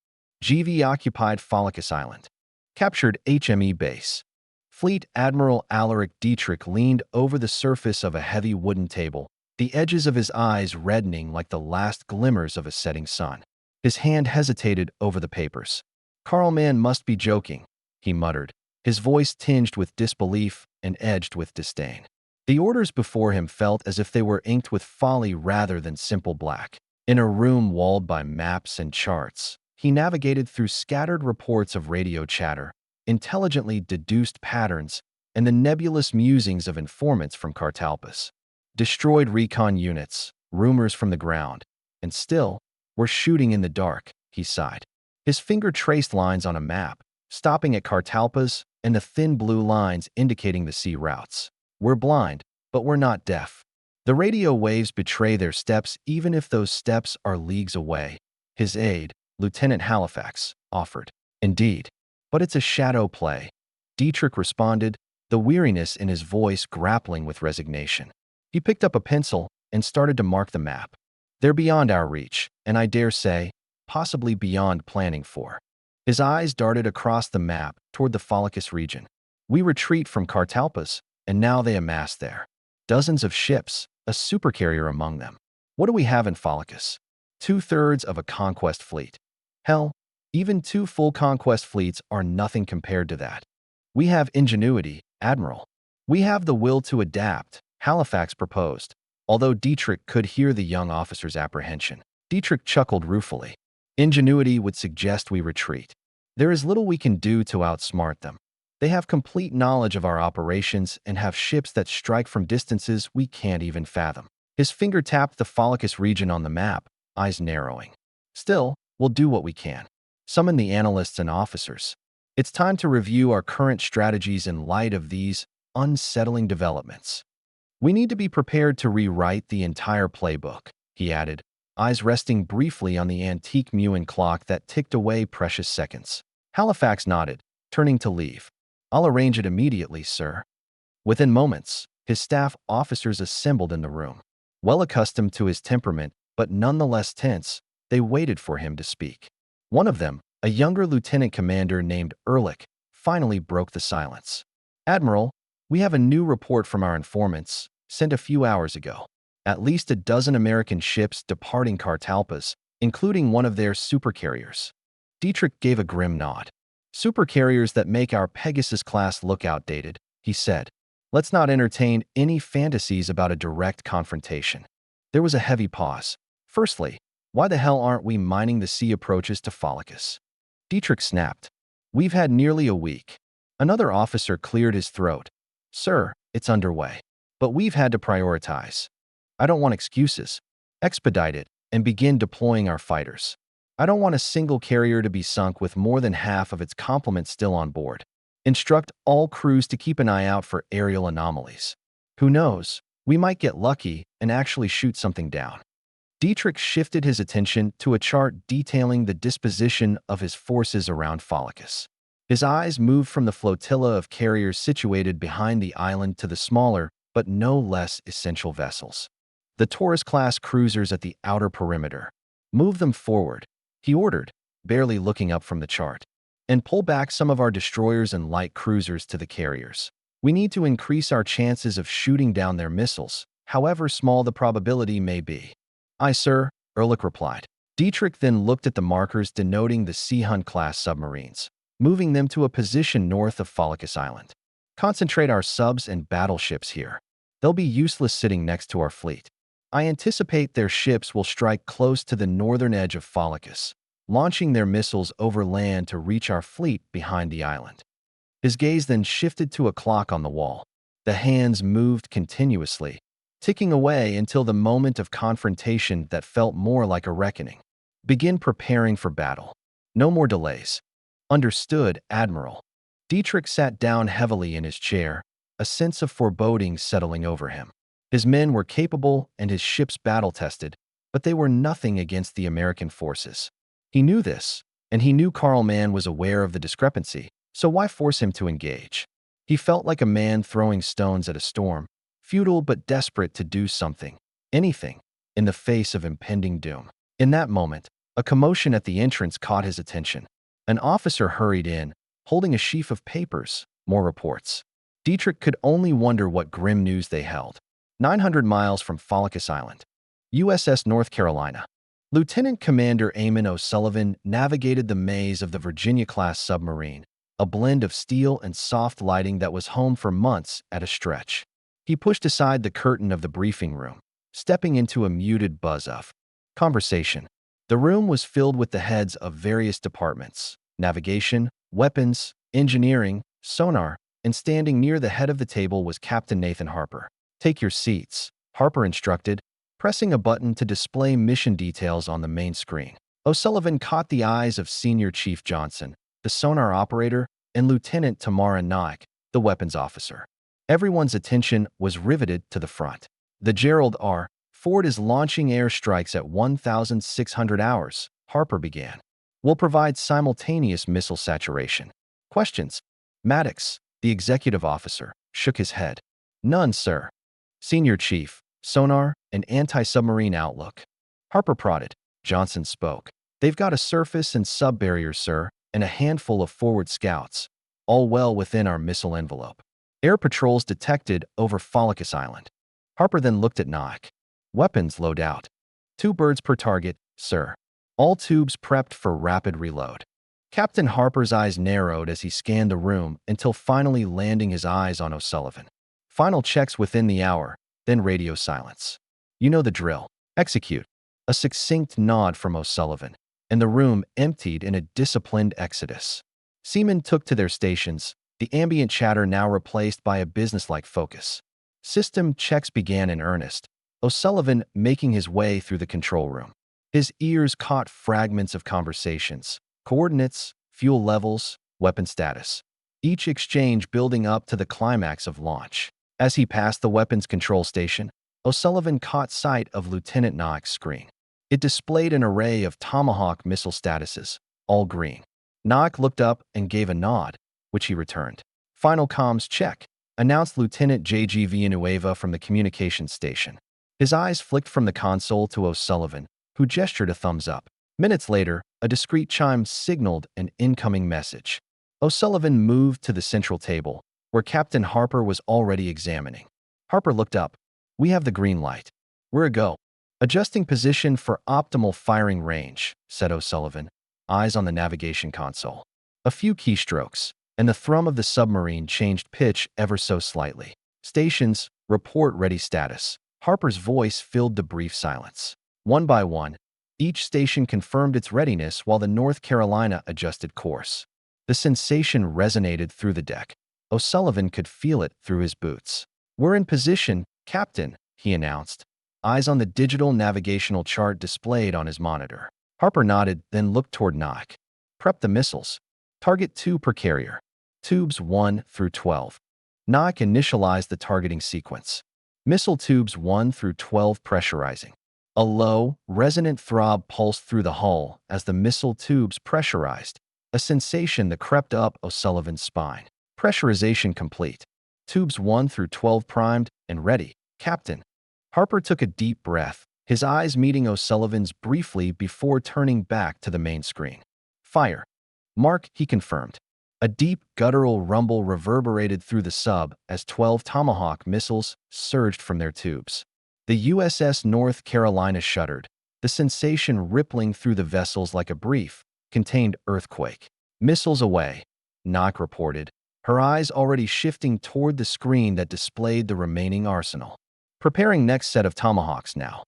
GV occupied Pholicus Island. Captured HME base. Fleet Admiral Alaric Dietrich leaned over the surface of a heavy wooden table, the edges of his eyes reddening like the last glimmers of a setting sun. His hand hesitated over the papers. Carlman must be joking, he muttered, his voice tinged with disbelief and edged with disdain. The orders before him felt as if they were inked with folly rather than simple black. In a room walled by maps and charts, he navigated through scattered reports of radio chatter, intelligently deduced patterns, and the nebulous musings of informants from Cartalpus. Destroyed recon units, rumors from the ground, and still, we're shooting in the dark, he sighed. His finger traced lines on a map, stopping at Cartalpus and the thin blue lines indicating the sea routes. We're blind, but we're not deaf. The radio waves betray their steps even if those steps are leagues away, his aide, Lieutenant Halifax, offered. Indeed. But it's a shadow play, Dietrich responded, the weariness in his voice grappling with resignation. He picked up a pencil and started to mark the map. They're beyond our reach, and I dare say, possibly beyond planning for. His eyes darted across the map toward the Pholicus region. We retreat from Cartalpus, and now they amass there. Dozens of ships, a supercarrier among them. What do we have in Pholicus? 2/3 of a conquest fleet. Hell, even 2 full conquest fleets are nothing compared to that. We have ingenuity, Admiral. We have the will to adapt, Halifax proposed, although Dietrich could hear the young officer's apprehension. Dietrich chuckled ruefully. Ingenuity would suggest we retreat. There is little we can do to outsmart them. They have complete knowledge of our operations and have ships that strike from distances we can't even fathom. His finger tapped the Pholicus region on the map, eyes narrowing. Still, we'll do what we can. Summon the analysts and officers. It's time to review our current strategies in light of these unsettling developments. We need to be prepared to rewrite the entire playbook, he added, eyes resting briefly on the antique Muin clock that ticked away precious seconds. Halifax nodded, turning to leave. I'll arrange it immediately, sir. Within moments, his staff officers assembled in the room. Well accustomed to his temperament, but nonetheless tense, they waited for him to speak. One of them, a younger lieutenant commander named Ehrlich, finally broke the silence. "Admiral, we have a new report from our informants, sent a few hours ago. At least a dozen American ships departing Cartalpas, including one of their supercarriers." Dietrich gave a grim nod. "Supercarriers that make our Pegasus-class look outdated," he said. "Let's not entertain any fantasies about a direct confrontation." There was a heavy pause. "Firstly, why the hell aren't we mining the sea approaches to Pholicus?" Dietrich snapped. "We've had nearly a week." Another officer cleared his throat. "Sir, it's underway. But we've had to prioritize. I don't want excuses. Expedite it and begin deploying our fighters. I don't want a single carrier to be sunk with more than half of its complement still on board. Instruct all crews to keep an eye out for aerial anomalies. Who knows, we might get lucky and actually shoot something down." Dietrich shifted his attention to a chart detailing the disposition of his forces around Pholicus. His eyes moved from the flotilla of carriers situated behind the island to the smaller, but no less essential vessels. The Taurus-class cruisers at the outer perimeter. "Move them forward," he ordered, barely looking up from the chart. "And pull back some of our destroyers and light cruisers to the carriers. We need to increase our chances of shooting down their missiles, however small the probability may be." "Aye, sir," Ehrlich replied. Dietrich then looked at the markers denoting the Sea Hunt-class submarines, moving them to a position north of Pholicus Island. "Concentrate our subs and battleships here. They'll be useless sitting next to our fleet. I anticipate their ships will strike close to the northern edge of Pholicus, launching their missiles over land to reach our fleet behind the island." His gaze then shifted to a clock on the wall. The hands moved continuously, ticking away until the moment of confrontation that felt more like a reckoning. "Begin preparing for battle. No more delays." "Understood, Admiral." Dietrich sat down heavily in his chair, a sense of foreboding settling over him. His men were capable and his ships battle-tested, but they were nothing against the American forces. He knew this, and he knew Karl Mann was aware of the discrepancy, so why force him to engage? He felt like a man throwing stones at a storm, futile but desperate to do something, anything, in the face of impending doom. In that moment, a commotion at the entrance caught his attention. An officer hurried in, holding a sheaf of papers, more reports. Dietrich could only wonder what grim news they held. 900 miles from Pholicus Island, USS North Carolina. Lieutenant Commander Eamon O'Sullivan navigated the maze of the Virginia-class submarine, a blend of steel and soft lighting that was home for months at a stretch. He pushed aside the curtain of the briefing room, stepping into a muted buzz of conversation. The room was filled with the heads of various departments: navigation, weapons, engineering, sonar, and standing near the head of the table was Captain Nathan Harper. "Take your seats," Harper instructed, pressing a button to display mission details on the main screen. O'Sullivan caught the eyes of Senior Chief Johnson, the sonar operator, and Lieutenant Tamara Naik, the weapons officer. Everyone's attention was riveted to the front. "The Gerald R. Ford is launching airstrikes at 1,600 hours, Harper began. "Will provide simultaneous missile saturation." "Questions?" Maddox, the executive officer, shook his head. "None, sir." "Senior Chief, sonar, and anti-submarine outlook." Harper prodded. Johnson spoke. "They've got a surface and sub-barriers, sir, and a handful of forward scouts, all well within our missile envelope. Air patrols detected over Pholicus Island." Harper then looked at Naik. "Weapons loadout. 2 birds per target, sir. All tubes prepped for rapid reload." Captain Harper's eyes narrowed as he scanned the room until finally landing his eyes on O'Sullivan. "Final checks within the hour, then radio silence. You know the drill. Execute." A succinct nod from O'Sullivan, and the room emptied in a disciplined exodus. Seamen took to their stations, the ambient chatter now replaced by a businesslike focus. System checks began in earnest, O'Sullivan making his way through the control room. His ears caught fragments of conversations, coordinates, fuel levels, weapon status, each exchange building up to the climax of launch. As he passed the weapons control station, O'Sullivan caught sight of Lieutenant Naik's screen. It displayed an array of Tomahawk missile statuses, all green. Naik looked up and gave a nod, which he returned. "Final comms check," announced Lieutenant J.G. Villanueva from the communications station. His eyes flicked from the console to O'Sullivan, who gestured a thumbs up. Minutes later, a discreet chime signaled an incoming message. O'Sullivan moved to the central table, where Captain Harper was already examining. Harper looked up. "We have the green light. We're a go." "Adjusting position for optimal firing range," said O'Sullivan, eyes on the navigation console. A few keystrokes, and the thrum of the submarine changed pitch ever so slightly. "Stations, report ready status." Harper's voice filled the brief silence. One by one, each station confirmed its readiness while the North Carolina adjusted course. The sensation resonated through the deck. O'Sullivan could feel it through his boots. "We're in position, Captain," he announced, eyes on the digital navigational chart displayed on his monitor. Harper nodded, then looked toward Nock. "Prep the missiles. Target 2 per carrier. Tubes 1 through 12. Nock initialized the targeting sequence. Missile tubes 1 through 12 pressurizing. A low, resonant throb pulsed through the hull as the missile tubes pressurized, a sensation that crept up O'Sullivan's spine. Pressurization complete. Tubes 1 through 12 primed and ready, Captain. Harper took a deep breath, his eyes meeting O'Sullivan's briefly before turning back to the main screen. "Fire." "Mark," he confirmed. A deep, guttural rumble reverberated through the sub as 12 Tomahawk missiles surged from their tubes. The USS North Carolina shuddered, the sensation rippling through the vessels like a brief, contained earthquake. "Missiles away," Nock reported, her eyes already shifting toward the screen that displayed the remaining arsenal. "Preparing next set of Tomahawks now.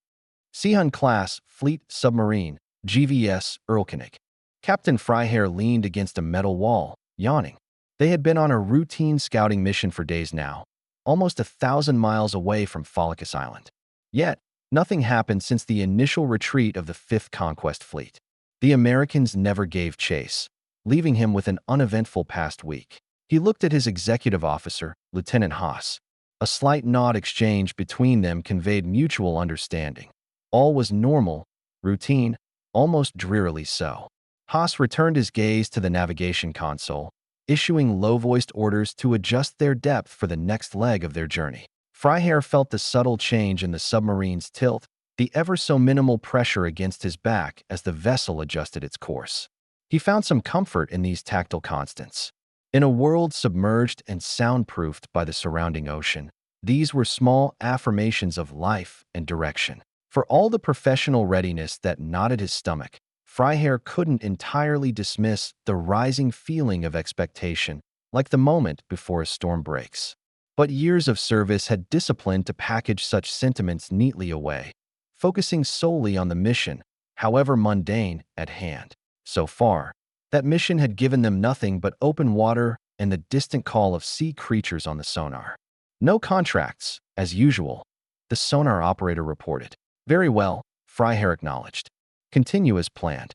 Sihon-class Fleet Submarine, GVS Erlkönig." Captain Freiherr leaned against a metal wall, yawning. They had been on a routine scouting mission for days now, almost 1,000 miles away from Pholicus Island. Yet, nothing happened since the initial retreat of the 5th Conquest Fleet. The Americans never gave chase, leaving him with an uneventful past week. He looked at his executive officer, Lieutenant Haas. A slight nod exchange between them conveyed mutual understanding. All was normal, routine, almost drearily so. Haas returned his gaze to the navigation console, issuing low-voiced orders to adjust their depth for the next leg of their journey. Freiherr felt the subtle change in the submarine's tilt, the ever-so-minimal pressure against his back as the vessel adjusted its course. He found some comfort in these tactile constants. In a world submerged and soundproofed by the surrounding ocean, these were small affirmations of life and direction. For all the professional readiness that knotted his stomach, Freiherr couldn't entirely dismiss the rising feeling of expectation, like the moment before a storm breaks. But years of service had disciplined to package such sentiments neatly away, focusing solely on the mission, however mundane, at hand. So far, that mission had given them nothing but open water and the distant call of sea creatures on the sonar. "No contracts, as usual," the sonar operator reported. "Very well," Freiherr acknowledged. "Continue as planned."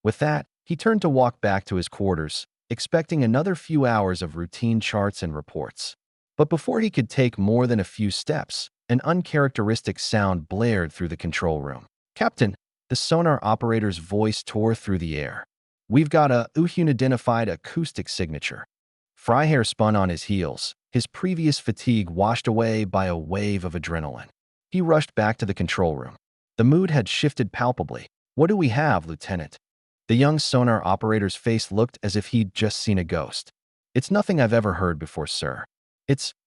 With that, he turned to walk back to his quarters, expecting another few hours of routine charts and reports. But before he could take more than a few steps, an uncharacteristic sound blared through the control room. "Captain," the sonar operator's voice tore through the air. "We've got a unidentified acoustic signature." Freiherr spun on his heels, his previous fatigue washed away by a wave of adrenaline. He rushed back to the control room. The mood had shifted palpably. "What do we have, Lieutenant?" The young sonar operator's face looked as if he'd just seen a ghost. "It's nothing I've ever heard before, sir.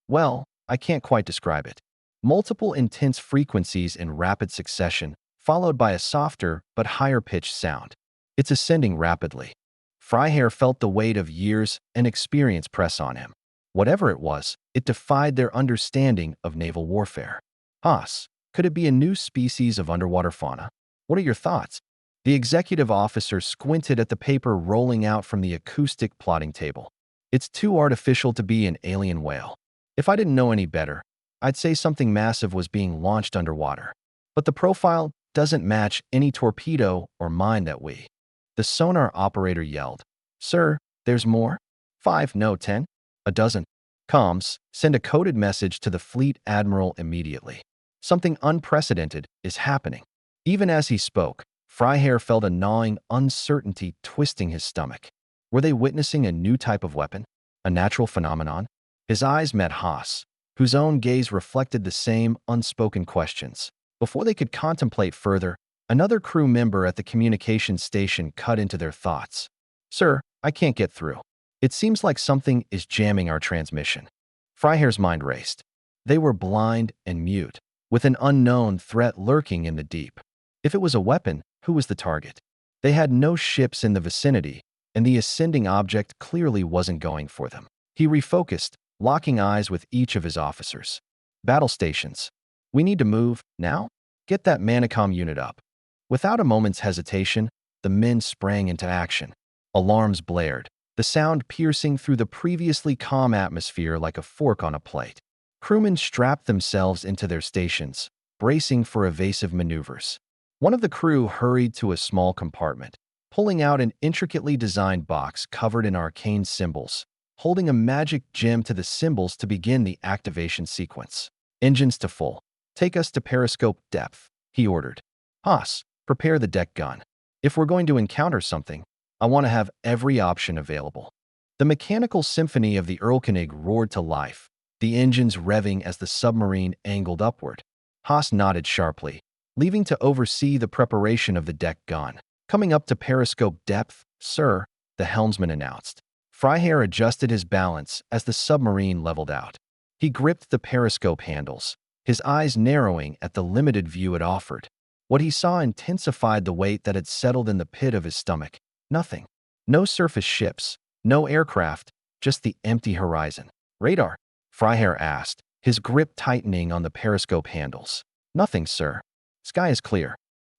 Well, I can't quite describe it. Multiple intense frequencies in rapid succession, followed by a softer but higher-pitched sound. It's ascending rapidly." Freiherr felt the weight of years and experience press on him. Whatever it was, it defied their understanding of naval warfare. "Haas, could it be a new species of underwater fauna? What are your thoughts?" The executive officer squinted at the paper rolling out from the acoustic plotting table. "It's too artificial to be an alien whale. If I didn't know any better, I'd say something massive was being launched underwater. But the profile doesn't match any torpedo or mine that we..." The sonar operator yelled. "Sir, there's more? 5, no 10? A dozen. Comms, send a coded message to the fleet admiral immediately. Something unprecedented is happening." Even as he spoke, Freiherr felt a gnawing uncertainty twisting his stomach. Were they witnessing a new type of weapon? A natural phenomenon? His eyes met Haas, whose own gaze reflected the same unspoken questions. Before they could contemplate further, another crew member at the communications station cut into their thoughts. "Sir, I can't get through. It seems like something is jamming our transmission." Freihair's mind raced. They were blind and mute, with an unknown threat lurking in the deep. If it was a weapon, who was the target? They had no ships in the vicinity, and the ascending object clearly wasn't going for them. He refocused, locking eyes with each of his officers. "Battle stations. We need to move, now? Get that Manicom unit up." Without a moment's hesitation, the men sprang into action. Alarms blared, the sound piercing through the previously calm atmosphere like a fork on a plate. Crewmen strapped themselves into their stations, bracing for evasive maneuvers. One of the crew hurried to a small compartment, pulling out an intricately designed box covered in arcane symbols, holding a magic gem to the symbols to begin the activation sequence. "Engines to full. Take us to periscope depth," he ordered. "Haas, prepare the deck gun. If we're going to encounter something, I want to have every option available." The mechanical symphony of the Erlkönig roared to life, the engines revving as the submarine angled upward. Haas nodded sharply, leaving to oversee the preparation of the deck gun. "Coming up to periscope depth, sir," the helmsman announced. Freihair adjusted his balance as the submarine leveled out. He gripped the periscope handles, his eyes narrowing at the limited view it offered. What he saw intensified the weight that had settled in the pit of his stomach. Nothing. No surface ships, no aircraft, just the empty horizon. "Radar?" Freihair asked, his grip tightening on the periscope handles. "Nothing, sir. Sky is clear."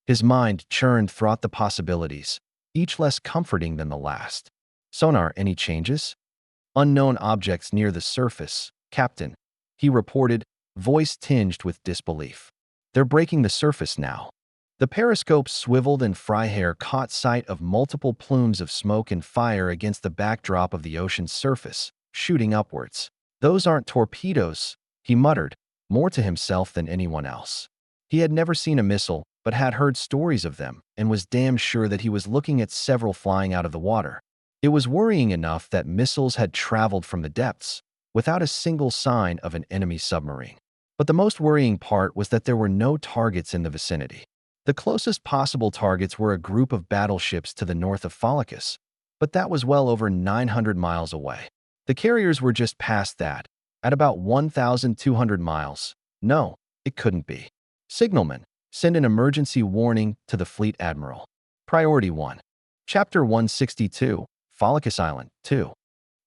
His mind churned throughout the possibilities, each less comforting than the last. "Sonar, any changes?" "Unknown objects near the surface, Captain," he reported, voice tinged with disbelief. "They're breaking the surface now." The periscope swiveled and Freihair caught sight of multiple plumes of smoke and fire against the backdrop of the ocean's surface, shooting upwards. "Those aren't torpedoes," he muttered, more to himself than anyone else. He had never seen a missile, but had heard stories of them, and was damn sure that he was looking at several flying out of the water. It was worrying enough that missiles had traveled from the depths, without a single sign of an enemy submarine. But the most worrying part was that there were no targets in the vicinity. The closest possible targets were a group of battleships to the north of Pholicus, but that was well over 900 miles away. The carriers were just past that, at about 1,200 miles. No, it couldn't be. "Signalman, send an emergency warning to the Fleet Admiral." Priority 1. Chapter 162, Pholicus Island, 2.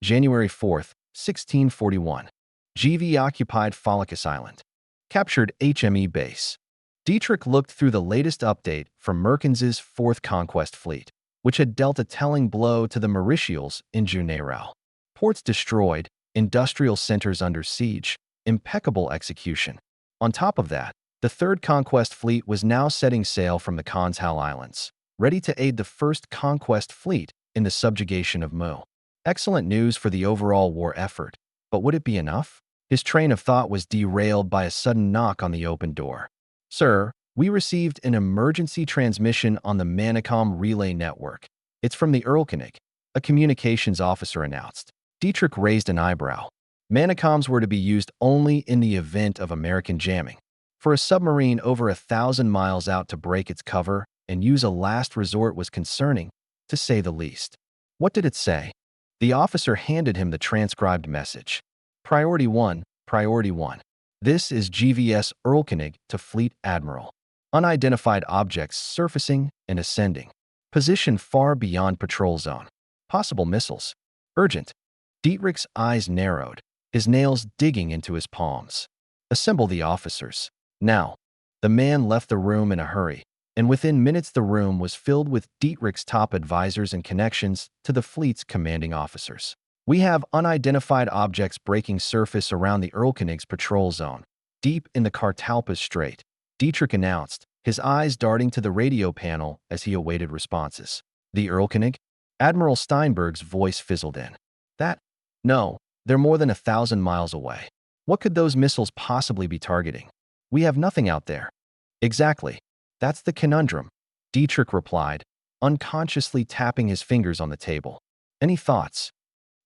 January 4th, 1641. GV occupied Pholicus Island. Captured HME base. Dietrich looked through the latest update from Merkens's 4th Conquest Fleet, which had dealt a telling blow to the Mauritials in Juneirau. Ports destroyed, industrial centers under siege, impeccable execution. On top of that, the 3rd Conquest Fleet was now setting sail from the Conshal Islands, ready to aid the 1st Conquest Fleet in the subjugation of Mu. Excellent news for the overall war effort, but would it be enough? His train of thought was derailed by a sudden knock on the open door. "Sir, we received an emergency transmission on the Manicom relay network. It's from the Erlkönig," a communications officer announced. Dietrich raised an eyebrow. Manicoms were to be used only in the event of American jamming. For a submarine over 1,000 miles out to break its cover and use a last resort was concerning, to say the least. What did it say? The officer handed him the transcribed message. Priority 1, Priority 1. This is GVS Erlkönig to Fleet Admiral. Unidentified objects surfacing and ascending. Position far beyond patrol zone. Possible missiles. Urgent. Dietrich's eyes narrowed, his nails digging into his palms. "Assemble the officers. Now." The man left the room in a hurry, and within minutes the room was filled with Dietrich's top advisors and connections to the fleet's commanding officers. "We have unidentified objects breaking surface around the Erlkönig's patrol zone, deep in the Cartalpas Strait," Dietrich announced, his eyes darting to the radio panel as he awaited responses. "The Erlkönig?" Admiral Steinberg's voice fizzled in. No, they're more than 1,000 miles away. What could those missiles possibly be targeting? We have nothing out there." "Exactly. That's the conundrum," Dietrich replied, unconsciously tapping his fingers on the table. "Any thoughts?"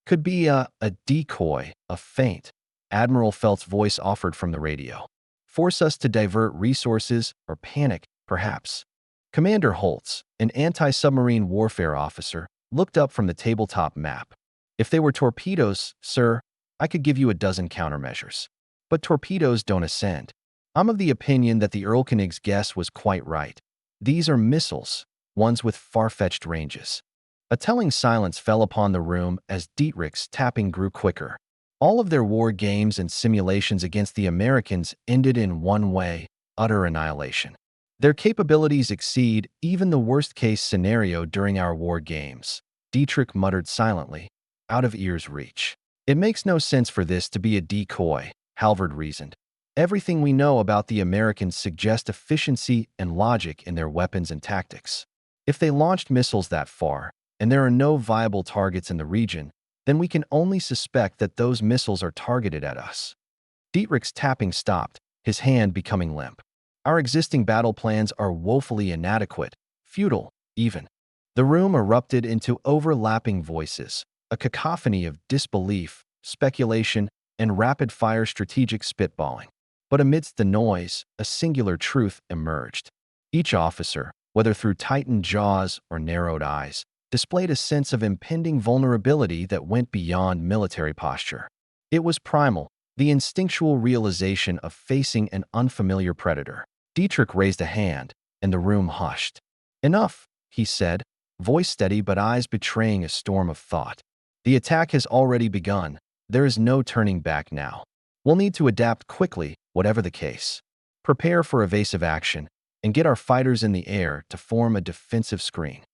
"Could be a decoy, a feint," Admiral Felt's voice offered from the radio. Force us to divert resources or panic, perhaps. Commander Holtz, an anti-submarine warfare officer, looked up from the tabletop map. If they were torpedoes, sir, I could give you a dozen countermeasures. But torpedoes don't ascend. I'm of the opinion that the Erlkönig's guess was quite right. These are missiles, ones with far-fetched ranges. A telling silence fell upon the room as Dietrich's tapping grew quicker. All of their war games and simulations against the Americans ended in one way: utter annihilation. Their capabilities exceed even the worst-case scenario during our war games, Dietrich muttered silently, out of ear's reach. It makes no sense for this to be a decoy, Halvard reasoned. Everything we know about the Americans suggests efficiency and logic in their weapons and tactics. If they launched missiles that far, and there are no viable targets in the region, then we can only suspect that those missiles are targeted at us. Dietrich's tapping stopped, his hand becoming limp. Our existing battle plans are woefully inadequate, futile, even. The room erupted into overlapping voices, a cacophony of disbelief, speculation, and rapid-fire strategic spitballing. But amidst the noise, a singular truth emerged. Each officer, whether through tightened jaws or narrowed eyes, displayed a sense of impending vulnerability that went beyond military posture. It was primal, the instinctual realization of facing an unfamiliar predator. Dietrich raised a hand, and the room hushed. "Enough," he said, voice steady but eyes betraying a storm of thought. "The attack has already begun. There is no turning back now. We'll need to adapt quickly, whatever the case. Prepare for evasive action, and get our fighters in the air to form a defensive screen."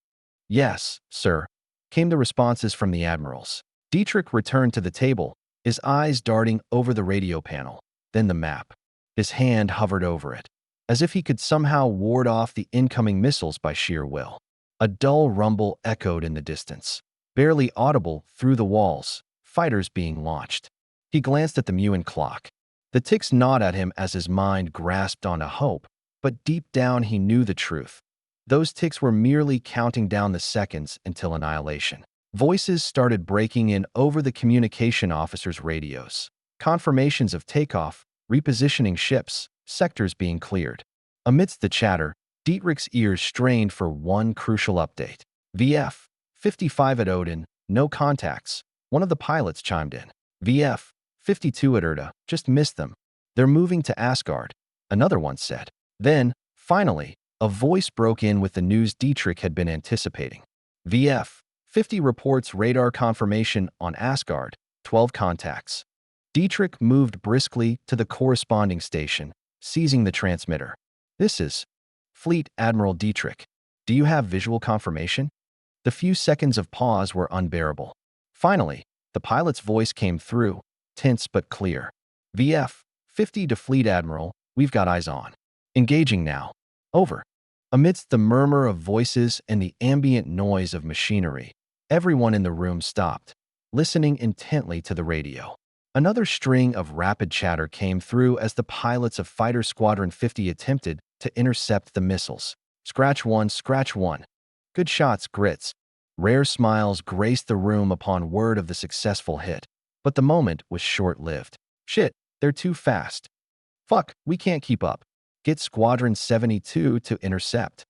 "Yes, sir," came the responses from the admirals. Dietrich returned to the table, his eyes darting over the radio panel, then the map. His hand hovered over it, as if he could somehow ward off the incoming missiles by sheer will. A dull rumble echoed in the distance, barely audible through the walls, fighters being launched. He glanced at the Muin clock. The ticks gnawed at him as his mind grasped onto hope, but deep down he knew the truth. Those ticks were merely counting down the seconds until annihilation. Voices started breaking in over the communication officers' radios. Confirmations of takeoff, repositioning ships, sectors being cleared. Amidst the chatter, Dietrich's ears strained for one crucial update. VF 55 at Odin, no contacts. One of the pilots chimed in. VF 52 at Erda, just missed them. They're moving to Asgard, another one said. Then, finally, a voice broke in with the news Dietrich had been anticipating. VF 50 reports radar confirmation on Asgard, 12 contacts. Dietrich moved briskly to the corresponding station, seizing the transmitter. "This is Fleet Admiral Dietrich. Do you have visual confirmation?" The few seconds of pause were unbearable. Finally, the pilot's voice came through, tense but clear. "VF 50 to Fleet Admiral, we've got eyes on. Engaging now. Over." Amidst the murmur of voices and the ambient noise of machinery, everyone in the room stopped, listening intently to the radio. Another string of rapid chatter came through as the pilots of Fighter Squadron 50 attempted to intercept the missiles. Scratch one, scratch one. Good shots, Grits. Rare smiles graced the room upon word of the successful hit. But the moment was short-lived. "Shit, they're too fast. Fuck, we can't keep up. Get Squadron 72 to intercept."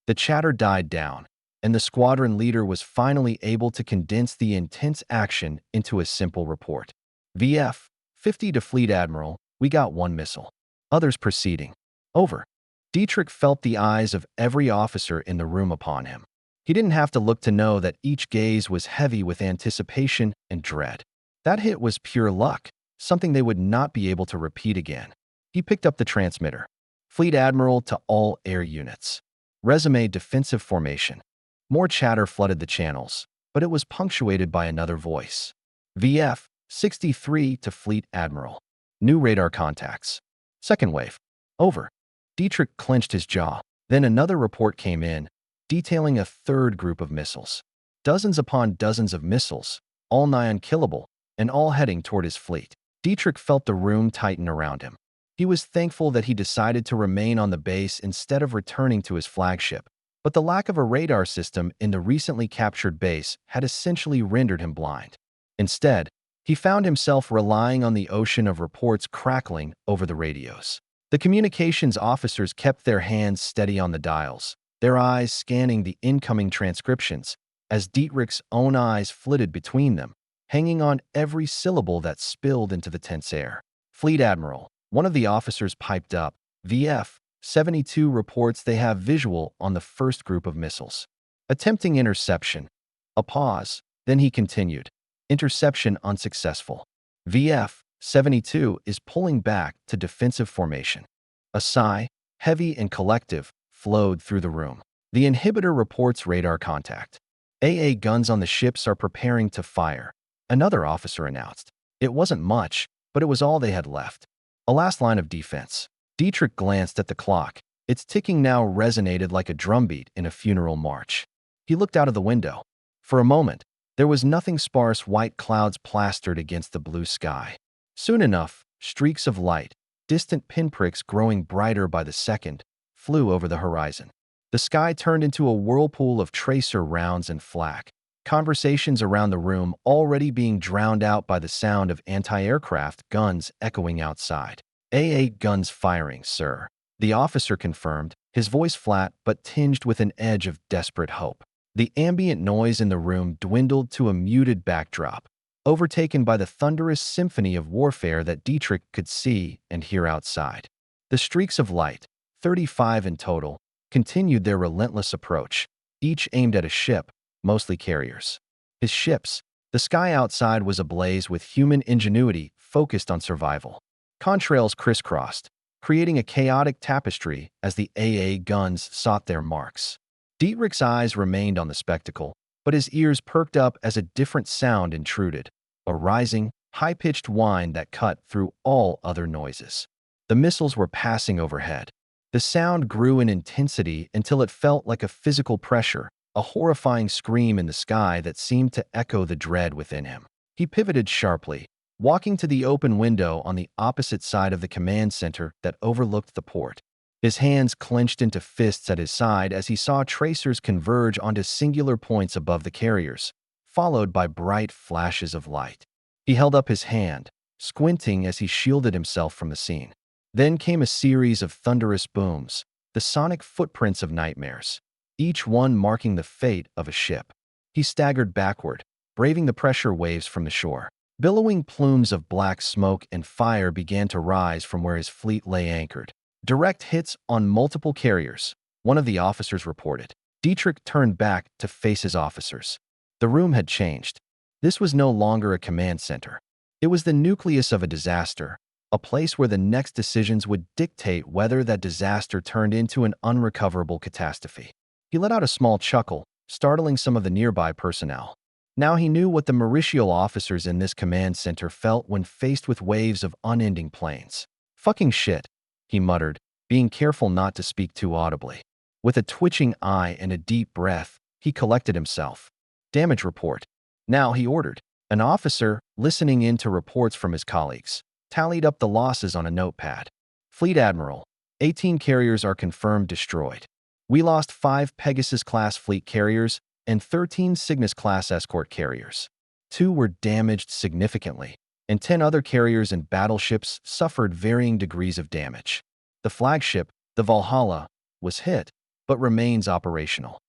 The chatter died down, and the squadron leader was finally able to condense the intense action into a simple report. "VF 50 to Fleet Admiral, we got one missile. Others proceeding. Over." Dietrich felt the eyes of every officer in the room upon him. He didn't have to look to know that each gaze was heavy with anticipation and dread. That hit was pure luck, something they would not be able to repeat again. He picked up the transmitter. "Fleet Admiral to all air units. Resume defensive formation." More chatter flooded the channels, but it was punctuated by another voice. "VF 63 to Fleet Admiral. New radar contacts. Second wave. Over." Dietrich clenched his jaw. Then another report came in, detailing a third group of missiles. Dozens upon dozens of missiles, all nigh unkillable, and all heading toward his fleet. Dietrich felt the room tighten around him. He was thankful that he decided to remain on the base instead of returning to his flagship, but the lack of a radar system in the recently captured base had essentially rendered him blind. Instead, he found himself relying on the ocean of reports crackling over the radios. The communications officers kept their hands steady on the dials, their eyes scanning the incoming transcriptions, as Dietrich's own eyes flitted between them, hanging on every syllable that spilled into the tense air. Fleet Admiral, one of the officers piped up. VF 72 reports they have visual on the first group of missiles. Attempting interception. A pause, then he continued. Interception unsuccessful. VF 72 is pulling back to defensive formation. A sigh, heavy and collective, flowed through the room. The inhibitor reports radar contact. AA guns on the ships are preparing to fire, another officer announced. It wasn't much, but it was all they had left. A last line of defense. Dietrich glanced at the clock. Its ticking now resonated like a drumbeat in a funeral march. He looked out of the window. For a moment, there was nothing sparse white clouds plastered against the blue sky. Soon enough, streaks of light, distant pinpricks growing brighter by the second, flew over the horizon. The sky turned into a whirlpool of tracer rounds and flak, conversations around the room already being drowned out by the sound of anti-aircraft guns echoing outside. AA guns firing, sir, the officer confirmed, his voice flat but tinged with an edge of desperate hope. The ambient noise in the room dwindled to a muted backdrop, overtaken by the thunderous symphony of warfare that Dietrich could see and hear outside. The streaks of light, 35 in total, continued their relentless approach, each aimed at a ship, mostly carriers. His ships, the sky outside was ablaze with human ingenuity focused on survival. Contrails crisscrossed, creating a chaotic tapestry as the AA guns sought their marks. Dietrich's eyes remained on the spectacle, but his ears perked up as a different sound intruded, a rising, high-pitched whine that cut through all other noises. The missiles were passing overhead. The sound grew in intensity until it felt like a physical pressure, a horrifying scream in the sky that seemed to echo the dread within him. He pivoted sharply, walking to the open window on the opposite side of the command center that overlooked the port. His hands clenched into fists at his side as he saw tracers converge onto singular points above the carriers, followed by bright flashes of light. He held up his hand, squinting as he shielded himself from the scene. Then came a series of thunderous booms, the sonic footprints of nightmares, each one marking the fate of a ship. He staggered backward, braving the pressure waves from the shore. Billowing plumes of black smoke and fire began to rise from where his fleet lay anchored. Direct hits on multiple carriers, one of the officers reported. Dietrich turned back to face his officers. The room had changed. This was no longer a command center. It was the nucleus of a disaster, a place where the next decisions would dictate whether that disaster turned into an unrecoverable catastrophe. He let out a small chuckle, startling some of the nearby personnel. Now he knew what the Mauritial officers in this command center felt when faced with waves of unending planes. Fucking shit, he muttered, being careful not to speak too audibly. With a twitching eye and a deep breath, he collected himself. Damage report. Now, he ordered. An officer, listening in to reports from his colleagues, tallied up the losses on a notepad. Fleet Admiral, 18 carriers are confirmed destroyed. We lost 5 Pegasus-class fleet carriers and 13 Cygnus-class escort carriers. 2 were damaged significantly, and 10 other carriers and battleships suffered varying degrees of damage. The flagship, the Valhalla, was hit, but remains operational.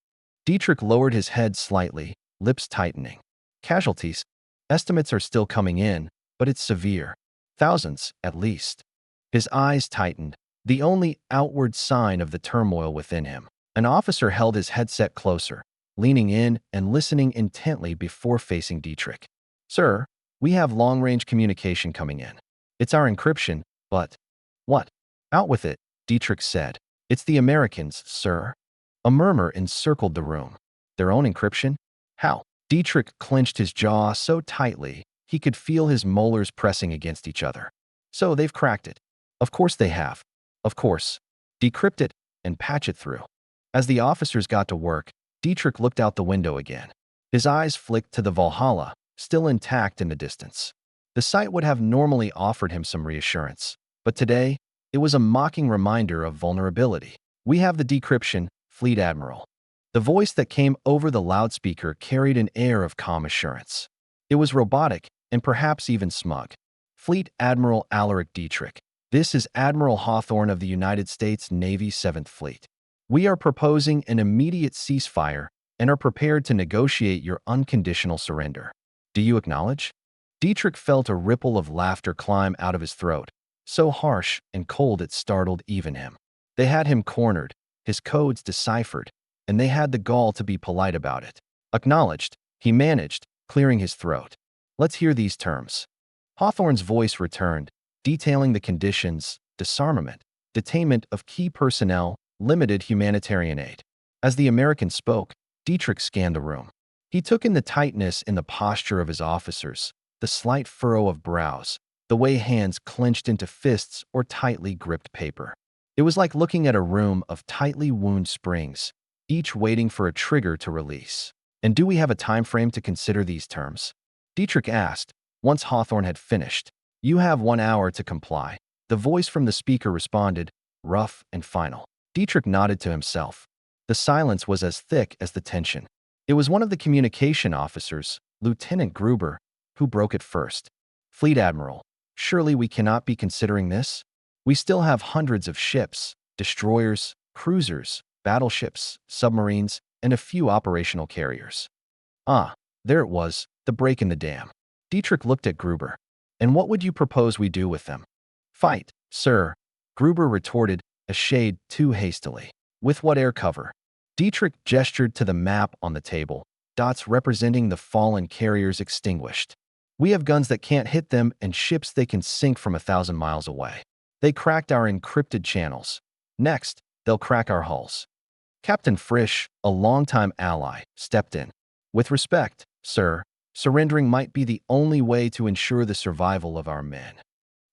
Dietrich lowered his head slightly, lips tightening. Casualties. Estimates are still coming in, but it's severe. Thousands, at least. His eyes tightened, the only outward sign of the turmoil within him. An officer held his headset closer, leaning in and listening intently before facing Dietrich. Sir, we have long-range communication coming in. It's our encryption, but... What? Out with it, Dietrich said. It's the Americans, sir. A murmur encircled the room. Their own encryption? How? Dietrich clenched his jaw so tightly he could feel his molars pressing against each other. So they've cracked it. Of course they have. Of course. Decrypt it and patch it through. As the officers got to work, Dietrich looked out the window again. His eyes flicked to the Valhalla, still intact in the distance. The sight would have normally offered him some reassurance, but today, it was a mocking reminder of vulnerability. We have the decryption, Fleet Admiral. The voice that came over the loudspeaker carried an air of calm assurance. It was robotic and perhaps even smug. Fleet Admiral Alaric Dietrich, This is Admiral Hawthorne of the United States Navy 7th Fleet. We are proposing an immediate ceasefire and are prepared to negotiate your unconditional surrender. Do you acknowledge? Dietrich felt a ripple of laughter climb out of his throat, so harsh and cold it startled even him. They had him cornered, his codes deciphered, and they had the gall to be polite about it. Acknowledged, he managed, clearing his throat. Let's hear these terms. Hawthorne's voice returned, detailing the conditions: disarmament, detainment of key personnel, limited humanitarian aid. As the American spoke, Dietrich scanned the room. He took in the tightness in the posture of his officers, the slight furrow of brows, the way hands clenched into fists or tightly gripped paper. It was like looking at a room of tightly wound springs, each waiting for a trigger to release. And do we have a time frame to consider these terms? Dietrich asked, once Hawthorne had finished. You have 1 hour to comply. The voice from the speaker responded, rough and final. Dietrich nodded to himself. The silence was as thick as the tension. It was one of the communication officers, Lieutenant Gruber, who broke it first. Fleet Admiral, surely we cannot be considering this? We still have hundreds of ships, destroyers, cruisers, battleships, submarines, and a few operational carriers. Ah, there it was, the break in the dam. Dietrich looked at Gruber. And what would you propose we do with them? Fight, sir, Gruber retorted, a shade too hastily. With what air cover? Dietrich gestured to the map on the table, dots representing the fallen carriers extinguished. We have guns that can't hit them and ships they can sink from 1,000 miles away. They cracked our encrypted channels. Next, they'll crack our hulls. Captain Frisch, a longtime ally, stepped in. With respect, sir, surrendering might be the only way to ensure the survival of our men.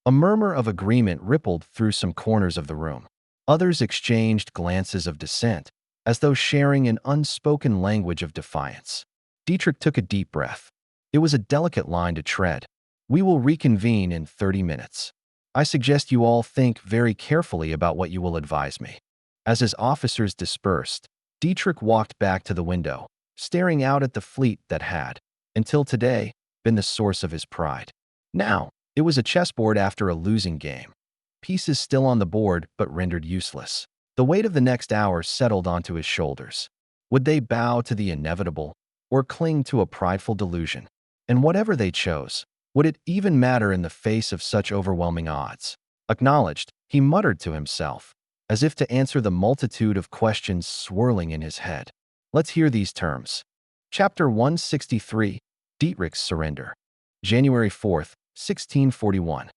A murmur of agreement rippled through some corners of the room. Others exchanged glances of dissent, as though sharing an unspoken language of defiance. Dietrich took a deep breath. It was a delicate line to tread. We will reconvene in 30 minutes. I suggest you all think very carefully about what you will advise me. As his officers dispersed, Dietrich walked back to the window, staring out at the fleet that had, until today, been the source of his pride. Now, it was a chessboard after a losing game. Pieces still on the board, but rendered useless. The weight of the next hour settled onto his shoulders. Would they bow to the inevitable, or cling to a prideful delusion? And whatever they chose, would it even matter in the face of such overwhelming odds? Acknowledged, he muttered to himself, as if to answer the multitude of questions swirling in his head. Let's hear these terms. Chapter 163, Dietrich's Surrender. January 4th, 1641.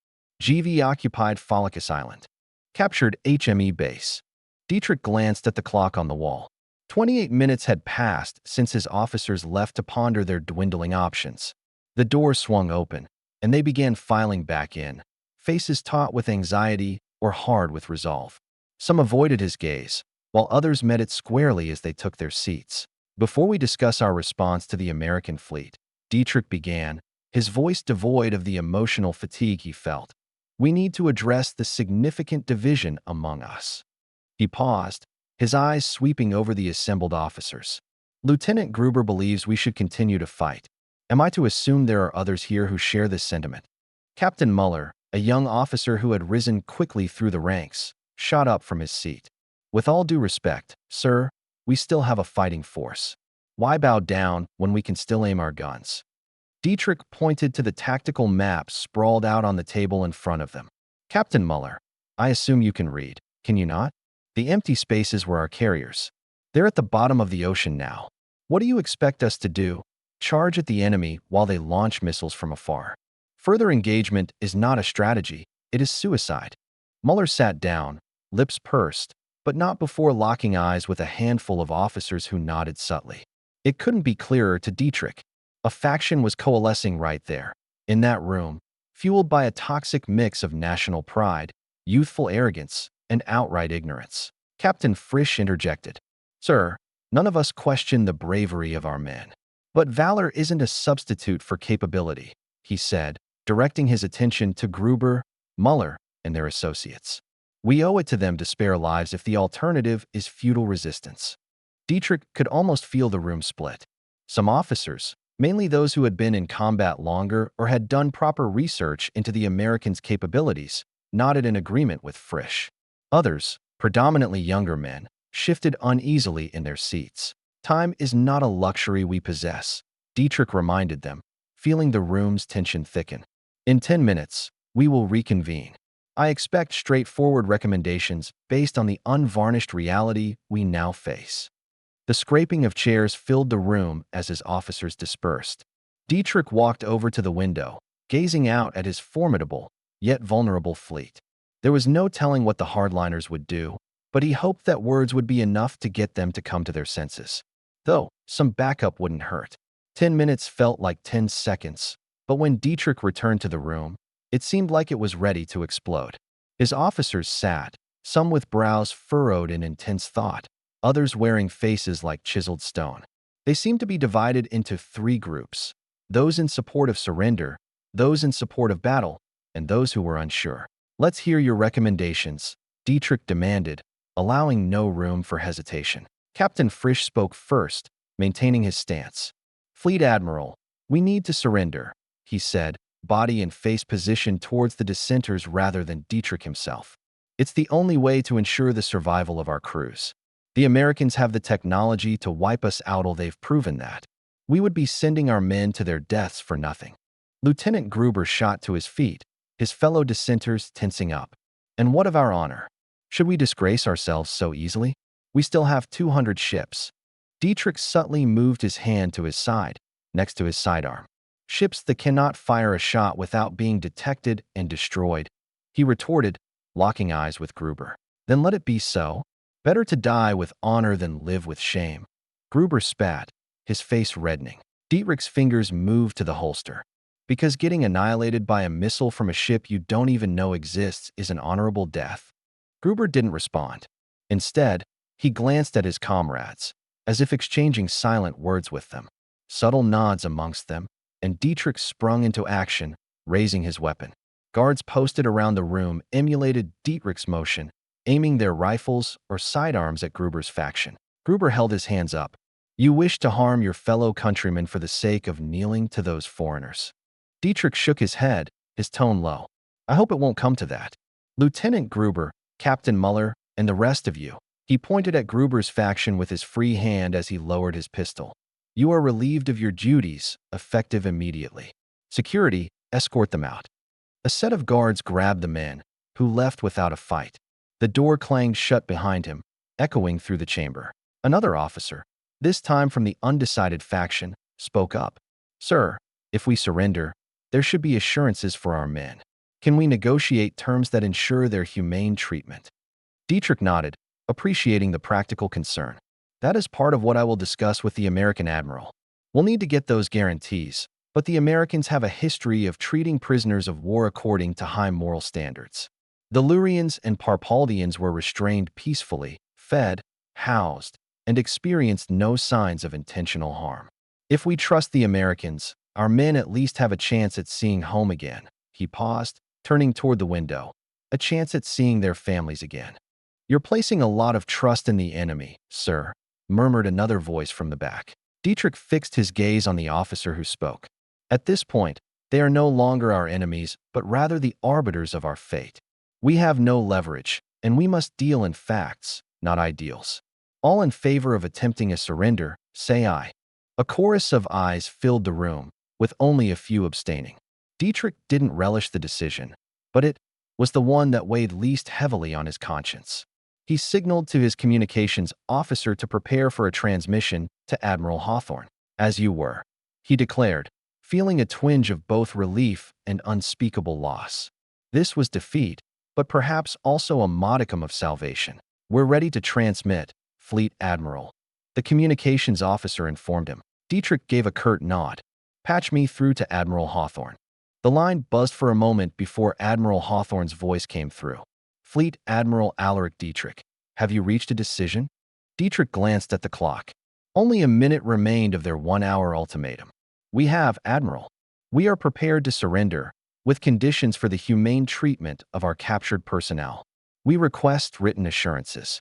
GV occupied Pholicus Island. Captured HME base. Dietrich glanced at the clock on the wall. 28 minutes had passed since his officers left to ponder their dwindling options. The door swung open, and they began filing back in, faces taut with anxiety or hard with resolve. Some avoided his gaze, while others met it squarely as they took their seats. Before we discuss our response to the American fleet, Dietrich began, his voice devoid of the emotional fatigue he felt. We need to address the significant division among us. He paused, his eyes sweeping over the assembled officers. Lieutenant Gruber believes we should continue to fight. Am I to assume there are others here who share this sentiment? Captain Muller, a young officer who had risen quickly through the ranks, shot up from his seat. With all due respect, sir, we still have a fighting force. Why bow down when we can still aim our guns? Dietrich pointed to the tactical maps sprawled out on the table in front of them. Captain Muller, I assume you can read, can you not? The empty spaces were our carriers. They're at the bottom of the ocean now. What do you expect us to do? Charge at the enemy while they launch missiles from afar. Further engagement is not a strategy, it is suicide. Muller sat down, lips pursed, but not before locking eyes with a handful of officers who nodded subtly. It couldn't be clearer to Dietrich. A faction was coalescing right there, in that room, fueled by a toxic mix of national pride, youthful arrogance, and outright ignorance. Captain Frisch interjected. Sir, none of us question the bravery of our men. But valor isn't a substitute for capability, he said, directing his attention to Gruber, Muller, and their associates. We owe it to them to spare lives if the alternative is futile resistance. Dietrich could almost feel the room split. Some officers, mainly those who had been in combat longer or had done proper research into the Americans' capabilities, nodded in agreement with Frisch. Others, predominantly younger men, shifted uneasily in their seats. Time is not a luxury we possess, Dietrich reminded them, feeling the room's tension thicken. In 10 minutes, we will reconvene. I expect straightforward recommendations based on the unvarnished reality we now face. The scraping of chairs filled the room as his officers dispersed. Dietrich walked over to the window, gazing out at his formidable, yet vulnerable fleet. There was no telling what the hardliners would do, but he hoped that words would be enough to get them to come to their senses. Though, some backup wouldn't hurt. 10 minutes felt like 10 seconds, but when Dietrich returned to the room, it seemed like it was ready to explode. His officers sat, some with brows furrowed in intense thought, others wearing faces like chiseled stone. They seemed to be divided into 3 groups: those in support of surrender, those in support of battle, and those who were unsure. "Let's hear your recommendations," Dietrich demanded, allowing no room for hesitation. Captain Frisch spoke first, maintaining his stance. "Fleet Admiral, we need to surrender," he said, body and face positioned towards the dissenters rather than Dietrich himself. "It's the only way to ensure the survival of our crews. The Americans have the technology to wipe us out, they've proven that. We would be sending our men to their deaths for nothing." Lieutenant Gruber shot to his feet, his fellow dissenters tensing up. "And what of our honor? Should we disgrace ourselves so easily? We still have 200 ships." Dietrich subtly moved his hand to his side, next to his sidearm. "Ships that cannot fire a shot without being detected and destroyed," he retorted, locking eyes with Gruber. "Then let it be so. Better to die with honor than live with shame." Gruber spat, his face reddening. Dietrich's fingers moved to the holster. "Because getting annihilated by a missile from a ship you don't even know exists is an honorable death." Gruber didn't respond. Instead, he glanced at his comrades, as if exchanging silent words with them. Subtle nods amongst them, and Dietrich sprung into action, raising his weapon. Guards posted around the room emulated Dietrich's motion, aiming their rifles or sidearms at Gruber's faction. Gruber held his hands up. "You wish to harm your fellow countrymen for the sake of kneeling to those foreigners." Dietrich shook his head, his tone low. "I hope it won't come to that. Lieutenant Gruber, Captain Muller, and the rest of you." He pointed at Gruber's faction with his free hand as he lowered his pistol. "You are relieved of your duties, effective immediately. Security, escort them out." A set of guards grabbed the men, who left without a fight. The door clanged shut behind him, echoing through the chamber. Another officer, this time from the undecided faction, spoke up. "Sir, if we surrender, there should be assurances for our men. Can we negotiate terms that ensure their humane treatment?" Dietrich nodded, appreciating the practical concern. "That is part of what I will discuss with the American admiral. We'll need to get those guarantees, but the Americans have a history of treating prisoners of war according to high moral standards. The Lurians and Parpaldians were restrained peacefully, fed, housed, and experienced no signs of intentional harm. If we trust the Americans, our men at least have a chance at seeing home again." He paused, turning toward the window. "A chance at seeing their families again." "You're placing a lot of trust in the enemy, sir," murmured another voice from the back. Dietrich fixed his gaze on the officer who spoke. "At this point, they are no longer our enemies, but rather the arbiters of our fate. We have no leverage, and we must deal in facts, not ideals. All in favor of attempting a surrender, say aye." A chorus of ayes filled the room, with only a few abstaining. Dietrich didn't relish the decision, but it was the one that weighed least heavily on his conscience. He signaled to his communications officer to prepare for a transmission to Admiral Hawthorne. "As you were," he declared, feeling a twinge of both relief and unspeakable loss. This was defeat, but perhaps also a modicum of salvation. "We're ready to transmit, Fleet Admiral," the communications officer informed him. Dietrich gave a curt nod. "Patch me through to Admiral Hawthorne." The line buzzed for a moment before Admiral Hawthorne's voice came through. "Fleet Admiral Alaric Dietrich, have you reached a decision?" Dietrich glanced at the clock. Only a minute remained of their 1-hour ultimatum. "We have, Admiral. We are prepared to surrender, with conditions for the humane treatment of our captured personnel. We request written assurances."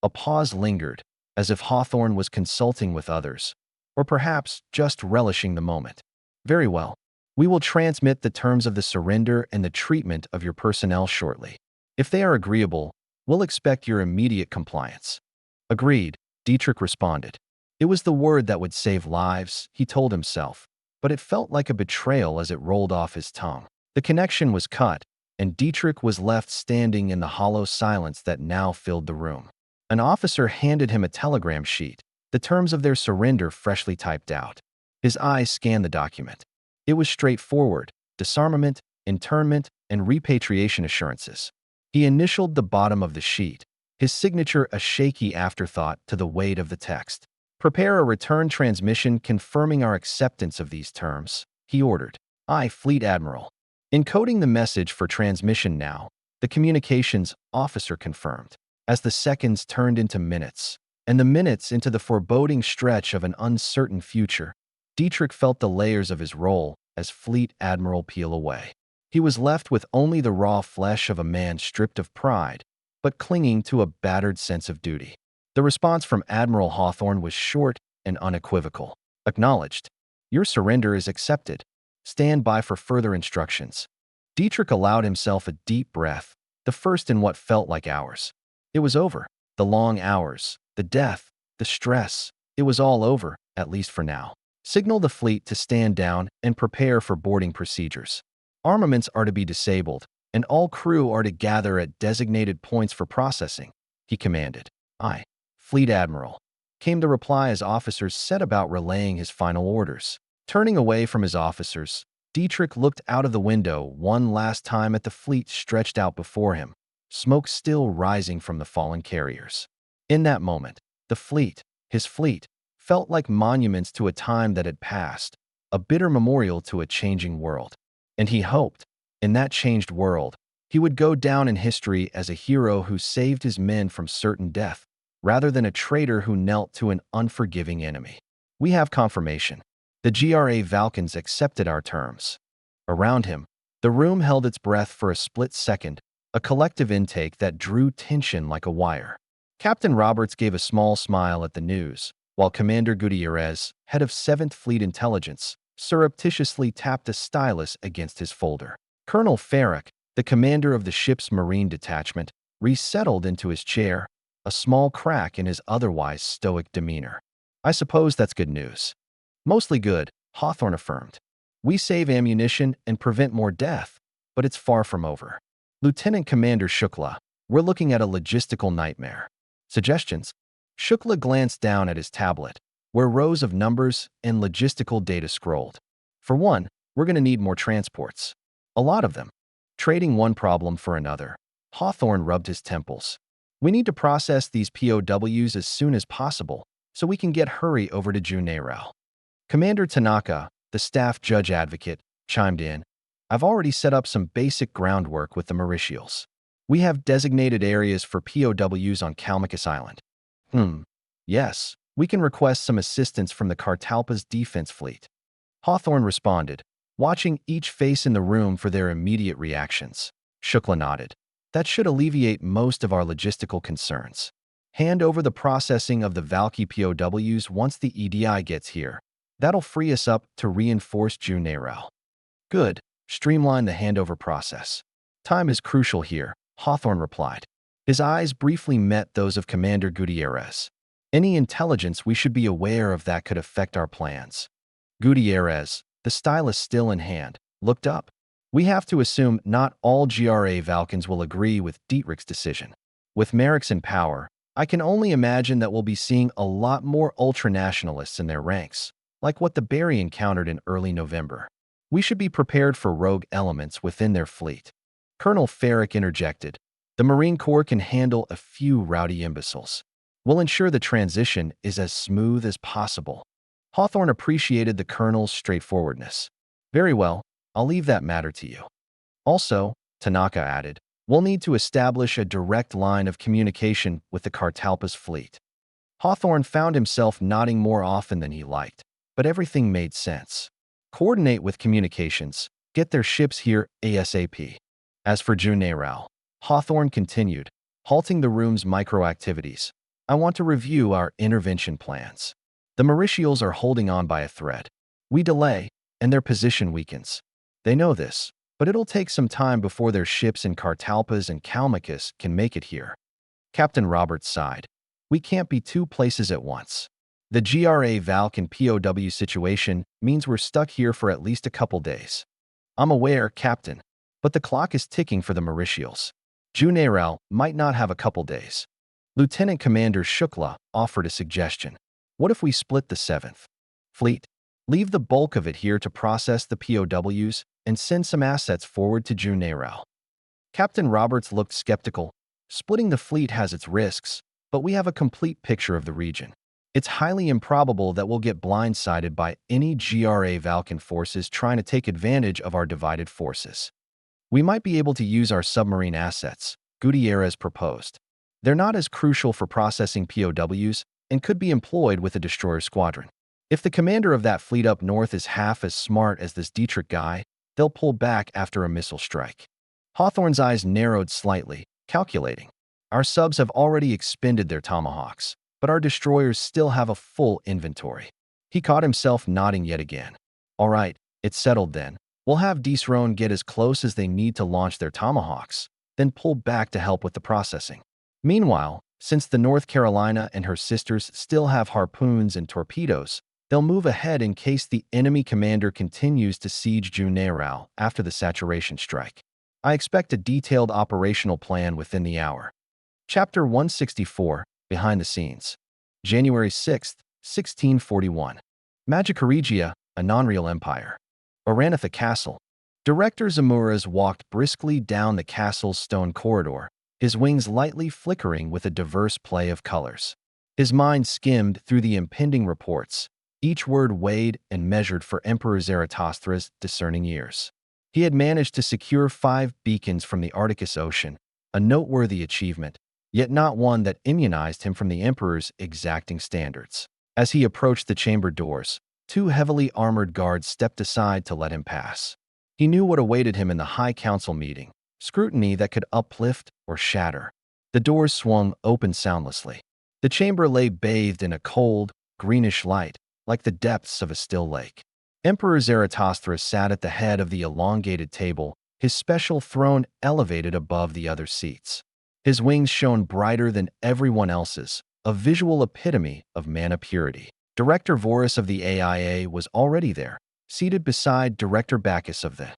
A pause lingered, as if Hawthorne was consulting with others, or perhaps just relishing the moment. "Very well. We will transmit the terms of the surrender and the treatment of your personnel shortly. If they are agreeable, we'll expect your immediate compliance." "Agreed," Dietrich responded. It was the word that would save lives, he told himself, but it felt like a betrayal as it rolled off his tongue. The connection was cut, and Dietrich was left standing in the hollow silence that now filled the room. An officer handed him a telegram sheet, the terms of their surrender freshly typed out. His eyes scanned the document. It was straightforward: disarmament, internment, and repatriation assurances. He initialed the bottom of the sheet, his signature a shaky afterthought to the weight of the text. "Prepare a return transmission confirming our acceptance of these terms," he ordered. "I, Fleet Admiral." Encoding the message for transmission now, the communications officer confirmed. As the seconds turned into minutes, and the minutes into the foreboding stretch of an uncertain future, Dietrich felt the layers of his role as Fleet Admiral peel away. He was left with only the raw flesh of a man stripped of pride, but clinging to a battered sense of duty. The response from Admiral Hawthorne was short and unequivocal. "Acknowledged. Your surrender is accepted. Stand by for further instructions." Dietrich allowed himself a deep breath, the first in what felt like hours. It was over. The long hours, the death, the stress. It was all over, at least for now. "Signal the fleet to stand down and prepare for boarding procedures. Armaments are to be disabled, and all crew are to gather at designated points for processing," he commanded. "Aye, Fleet Admiral," came the reply as officers set about relaying his final orders. Turning away from his officers, Dietrich looked out of the window one last time at the fleet stretched out before him, smoke still rising from the fallen carriers. In that moment, the fleet, his fleet, felt like monuments to a time that had passed, a bitter memorial to a changing world. And he hoped, in that changed world, he would go down in history as a hero who saved his men from certain death, rather than a traitor who knelt to an unforgiving enemy. "We have confirmation. The GRA Valkyns accepted our terms." Around him, the room held its breath for a split second, a collective intake that drew tension like a wire. Captain Roberts gave a small smile at the news, while Commander Gutierrez, head of 7th Fleet Intelligence, surreptitiously tapped a stylus against his folder. Colonel Farrack, the commander of the ship's Marine detachment, resettled into his chair, a small crack in his otherwise stoic demeanor. "I suppose that's good news." "Mostly good," Hawthorne affirmed. "We save ammunition and prevent more death, but it's far from over." "Lieutenant Commander Shukla, we're looking at a logistical nightmare. Suggestions?" Shukla glanced down at his tablet, where rows of numbers and logistical data scrolled. "For one, we're going to need more transports. A lot of them. Trading one problem for another." Hawthorne rubbed his temples. "We need to process these POWs as soon as possible, so we can get hurry over to Juneirao." Commander Tanaka, the staff judge advocate, chimed in. "I've already set up some basic groundwork with the Mauritials. We have designated areas for POWs on Kalmykas Island." Yes, we can request some assistance from the Kartalpa's defense fleet." Hawthorne responded, watching each face in the room for their immediate reactions. Shukla nodded. "That should alleviate most of our logistical concerns. Hand over the processing of the Valky POWs once the EDI gets here. That'll free us up to reinforce Juneirao." "Good. Streamline the handover process." "Time is crucial here," Hawthorne replied. His eyes briefly met those of Commander Gutierrez. "Any intelligence we should be aware of that could affect our plans." Gutierrez, the stylus still in hand, looked up. "We have to assume not all GRA Valkyns will agree with Dietrich's decision. With Merrick's in power, I can only imagine that we'll be seeing a lot more ultranationalists in their ranks, like what the Barry encountered in early November. We should be prepared for rogue elements within their fleet." Colonel Farrack interjected. "The Marine Corps can handle a few rowdy imbeciles. We'll ensure the transition is as smooth as possible." Hawthorne appreciated the colonel's straightforwardness. "Very well, I'll leave that matter to you." "Also," Tanaka added, "we'll need to establish a direct line of communication with the Kartalpa's fleet." Hawthorne found himself nodding more often than he liked, but everything made sense. "Coordinate with communications. Get their ships here ASAP." As for Juneirao, Hawthorne continued, halting the room's micro-activities. "I want to review our intervention plans. The Mauritials are holding on by a thread. We delay, and their position weakens. They know this, but it'll take some time before their ships in Cartalpas and Calmacus can make it here. Captain Roberts sighed. We can't be two places at once. The GRA Valk and POW situation means we're stuck here for at least a couple days. I'm aware, Captain, but the clock is ticking for the Mauritials. Juneral might not have a couple days. Lieutenant Commander Shukla offered a suggestion. What if we split the 7th Fleet? Leave the bulk of it here to process the POWs and send some assets forward to Juneral. Captain Roberts looked skeptical. Splitting the fleet has its risks, but we have a complete picture of the region. It's highly improbable that we'll get blindsided by any GRA Valkan forces trying to take advantage of our divided forces. We might be able to use our submarine assets, Gutierrez proposed. They're not as crucial for processing POWs and could be employed with a destroyer squadron. If the commander of that fleet up north is half as smart as this Dietrich guy, they'll pull back after a missile strike. Hawthorne's eyes narrowed slightly, calculating. Our subs have already expended their tomahawks, but our destroyers still have a full inventory. He caught himself nodding yet again. All right, it's settled then. We'll have Disroan get as close as they need to launch their tomahawks, then pull back to help with the processing. Meanwhile, since the North Carolina and her sisters still have harpoons and torpedoes, they'll move ahead in case the enemy commander continues to siege Juneral after the saturation strike. I expect a detailed operational plan within the hour. Chapter 164, Behind the Scenes. January 6, 1641. Magica Regia, a non-real empire. Oranatha Castle. Director Zamuras walked briskly down the castle's stone corridor, his wings lightly flickering with a diverse play of colors. His mind skimmed through the impending reports, each word weighed and measured for Emperor Zaratostra's discerning ears. He had managed to secure 5 beacons from the Arctic Ocean, a noteworthy achievement, yet not one that immunized him from the Emperor's exacting standards. As he approached the chamber doors, 2 heavily armored guards stepped aside to let him pass. He knew what awaited him in the High Council meeting, scrutiny that could uplift or shatter. The doors swung open soundlessly. The chamber lay bathed in a cold, greenish light, like the depths of a still lake. Emperor Zarathustra sat at the head of the elongated table, his special throne elevated above the other seats. His wings shone brighter than everyone else's, a visual epitome of mana purity. Director Voris of the AIA was already there, seated beside Director Bacchus of the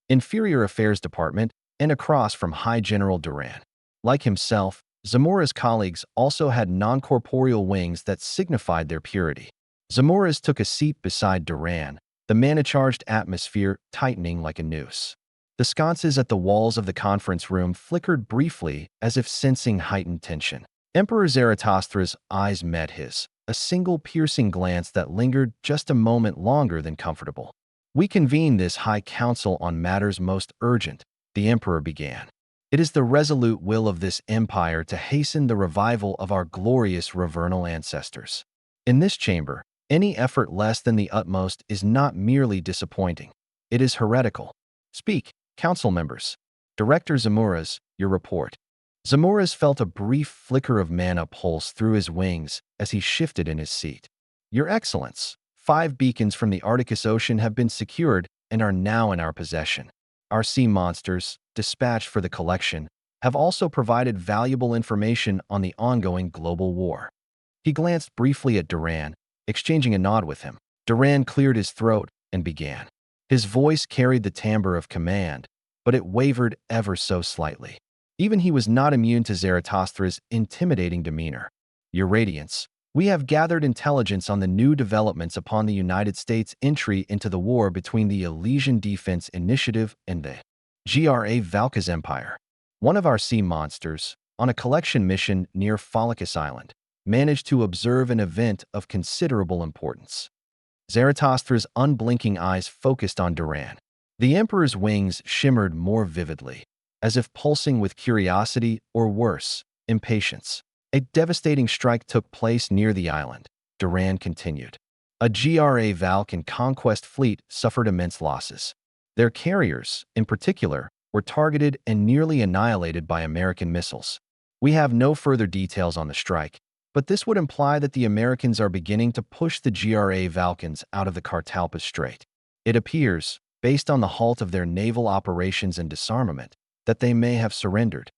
Inferior Affairs Department and across from High General Duran. Like himself, Zamora's colleagues also had non-corporeal wings that signified their purity. Zamora's took a seat beside Duran, the mana-charged atmosphere tightening like a noose. The sconces at the walls of the conference room flickered briefly as if sensing heightened tension. Emperor Zarathustra's eyes met his, a single piercing glance that lingered just a moment longer than comfortable. We convene this High Council on matters most urgent, the Emperor began. It is the resolute will of this empire to hasten the revival of our glorious Ravernal ancestors. In this chamber, any effort less than the utmost is not merely disappointing. It is heretical. Speak, council members. Director Zamuras, your report. Zamuras felt a brief flicker of mana pulse through his wings as he shifted in his seat. Your Excellence, 5 beacons from the Arctic Ocean have been secured and are now in our possession. Our sea monsters, dispatched for the collection, have also provided valuable information on the ongoing global war. He glanced briefly at Duran, exchanging a nod with him. Duran cleared his throat and began. His voice carried the timbre of command, but it wavered ever so slightly. Even he was not immune to Zarathustra's intimidating demeanor. Your Radiance, we have gathered intelligence on the new developments upon the United States' entry into the war between the Elysian Defense Initiative and the GRA Valkas Empire. One of our sea monsters, on a collection mission near Pholicus Island, managed to observe an event of considerable importance. Zarathustra's unblinking eyes focused on Duran. The Emperor's wings shimmered more vividly, as if pulsing with curiosity or worse, impatience. A devastating strike took place near the island, Duran continued. A GRA Valkan conquest fleet suffered immense losses. Their carriers, in particular, were targeted and nearly annihilated by American missiles. We have no further details on the strike, but this would imply that the Americans are beginning to push the GRA Valkans out of the Cartalpa Strait. It appears, based on the halt of their naval operations and disarmament, that they may have surrendered.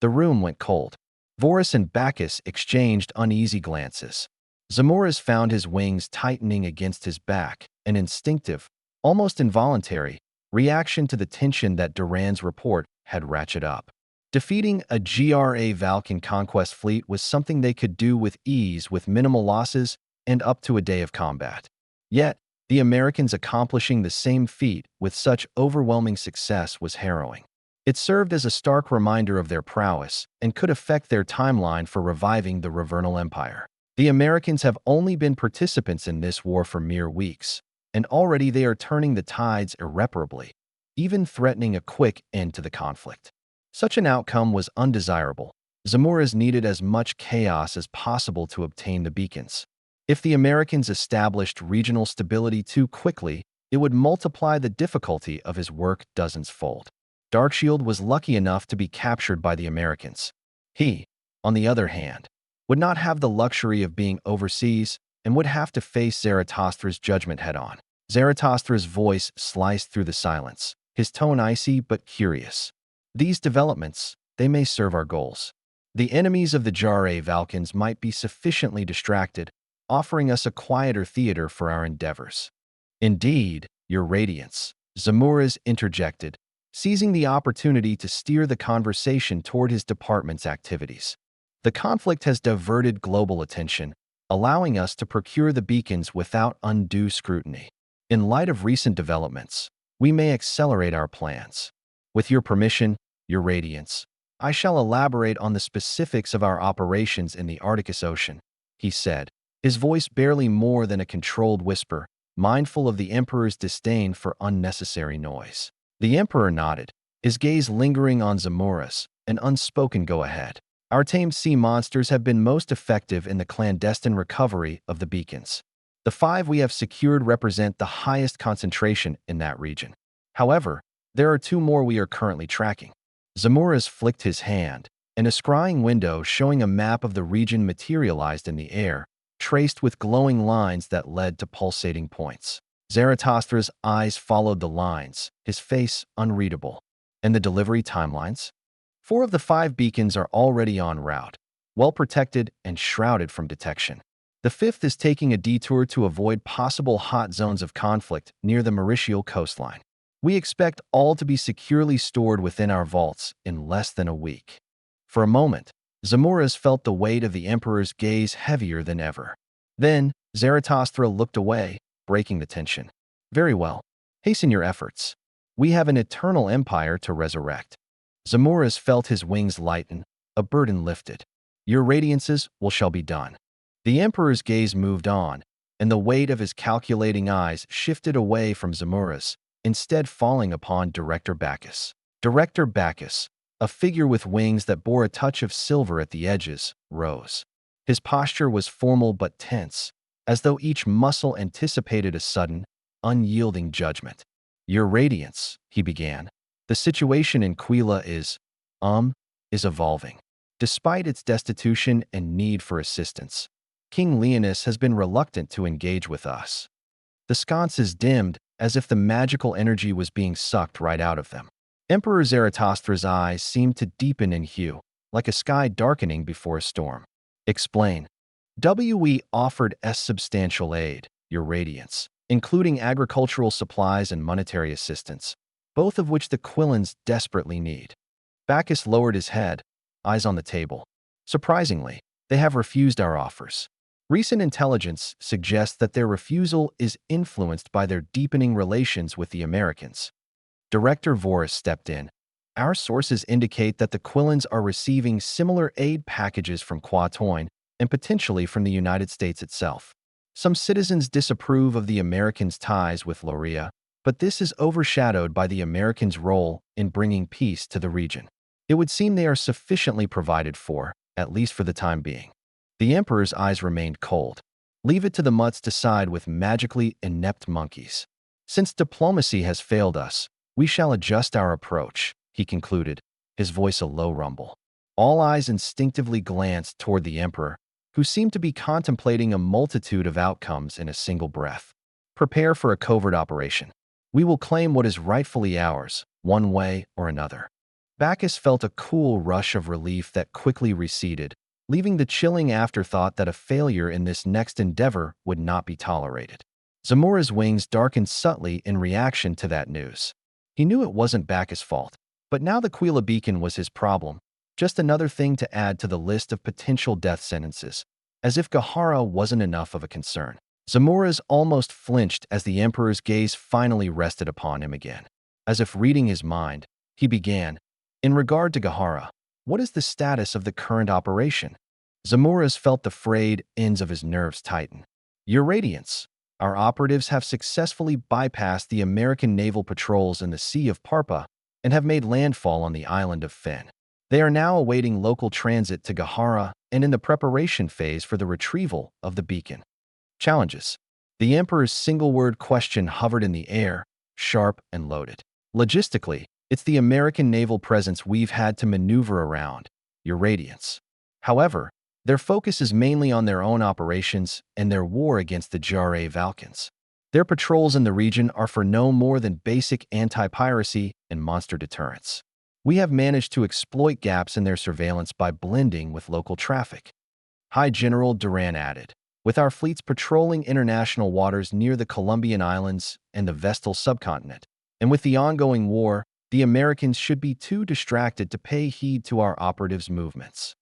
The room went cold. Vorus and Bacchus exchanged uneasy glances. Zamoras found his wings tightening against his back, an instinctive, almost involuntary, reaction to the tension that Duran's report had ratcheted up. Defeating a GRA Valkan conquest fleet was something they could do with ease with minimal losses and up to a day of combat. Yet, the Americans accomplishing the same feat with such overwhelming success was harrowing. It served as a stark reminder of their prowess and could affect their timeline for reviving the Ravernal Empire. The Americans have only been participants in this war for mere weeks, and already they are turning the tides irreparably, even threatening a quick end to the conflict. Such an outcome was undesirable. Zamoras needed as much chaos as possible to obtain the beacons. If the Americans established regional stability too quickly, it would multiply the difficulty of his work dozens-fold. Darkshield was lucky enough to be captured by the Americans. He, on the other hand, would not have the luxury of being overseas and would have to face Zaratostra's judgment head-on. Zaratostra's voice sliced through the silence, his tone icy but curious. These developments, they may serve our goals. The enemies of the Jare Valkans might be sufficiently distracted, offering us a quieter theater for our endeavors. Indeed, Your Radiance, Zamoras interjected, seizing the opportunity to steer the conversation toward his department's activities. The conflict has diverted global attention, allowing us to procure the beacons without undue scrutiny. In light of recent developments, we may accelerate our plans. With your permission, Your Radiance, I shall elaborate on the specifics of our operations in the Arctic Ocean, he said, his voice barely more than a controlled whisper, mindful of the Emperor's disdain for unnecessary noise. The Emperor nodded, his gaze lingering on Zamoras, an unspoken go-ahead. Our tamed sea monsters have been most effective in the clandestine recovery of the beacons. The 5 we have secured represent the highest concentration in that region. However, there are 2 more we are currently tracking. Zamoras flicked his hand, and a scrying window showing a map of the region materialized in the air, traced with glowing lines that led to pulsating points. Zaratostra's eyes followed the lines, his face unreadable. And the delivery timelines? 4 of the 5 beacons are already en route, well protected and shrouded from detection. The 5th is taking a detour to avoid possible hot zones of conflict near the Mauritial coastline. We expect all to be securely stored within our vaults in less than a week. For a moment, Zamoras felt the weight of the Emperor's gaze heavier than ever. Then, Zarathostra looked away, breaking the tension. Very well. Hasten your efforts. We have an eternal empire to resurrect. Zamoras felt his wings lighten, a burden lifted. Your radiances shall be done. The Emperor's gaze moved on, and the weight of his calculating eyes shifted away from Zamoras, instead falling upon Director Bacchus. Director Bacchus, a figure with wings that bore a touch of silver at the edges, rose. His posture was formal but tense, as though each muscle anticipated a sudden, unyielding judgment. Your Radiance, he began. The situation in Quila is evolving. Despite its destitution and need for assistance, King Leonis has been reluctant to engage with us. The sconces dimmed, as if the magical energy was being sucked right out of them. Emperor Zaratostra's eyes seemed to deepen in hue, like a sky darkening before a storm. Explain. We offered substantial aid, Your Radiance, including agricultural supplies and monetary assistance, both of which the Quillans desperately need. Bacchus lowered his head, eyes on the table. Surprisingly, they have refused our offers. Recent intelligence suggests that their refusal is influenced by their deepening relations with the Americans. Director Vorus stepped in. Our sources indicate that the Quillans are receiving similar aid packages from Quatoin and potentially from the United States itself. Some citizens disapprove of the Americans' ties with Loria, but this is overshadowed by the Americans' role in bringing peace to the region. It would seem they are sufficiently provided for, at least for the time being. The Emperor's eyes remained cold. Leave it to the mutts to side with magically inept monkeys. Since diplomacy has failed us, we shall adjust our approach, he concluded, his voice a low rumble. All eyes instinctively glanced toward the Emperor, who seemed to be contemplating a multitude of outcomes in a single breath. Prepare for a covert operation. We will claim what is rightfully ours, one way or another. Bacchus felt a cool rush of relief that quickly receded, leaving the chilling afterthought that a failure in this next endeavor would not be tolerated. Zamura's wings darkened subtly in reaction to that news. He knew it wasn't Bacchus' fault, but now the Quila beacon was his problem, just another thing to add to the list of potential death sentences, as if Gahara wasn't enough of a concern. Zamura's almost flinched as the Emperor's gaze finally rested upon him again. As if reading his mind, he began, "In regard to Gahara, what is the status of the current operation?" Zamura's felt the frayed ends of his nerves tighten. "Your Radiance, our operatives have successfully bypassed the American naval patrols in the Sea of Parpa and have made landfall on the island of Fen. They are now awaiting local transit to Gahara and in the preparation phase for the retrieval of the beacon." Challenges. The Emperor's single-word question hovered in the air, sharp and loaded. Logistically, it's the American naval presence we've had to maneuver around, Your Radiance. However, their focus is mainly on their own operations and their war against the Jare Valkans. Their patrols in the region are for no more than basic anti-piracy and monster deterrence. We have managed to exploit gaps in their surveillance by blending with local traffic. High General Duran added, "With our fleets patrolling international waters near the Columbian Islands and the Vestal subcontinent, and with the ongoing war, the Americans should be too distracted to pay heed to our operatives' movements."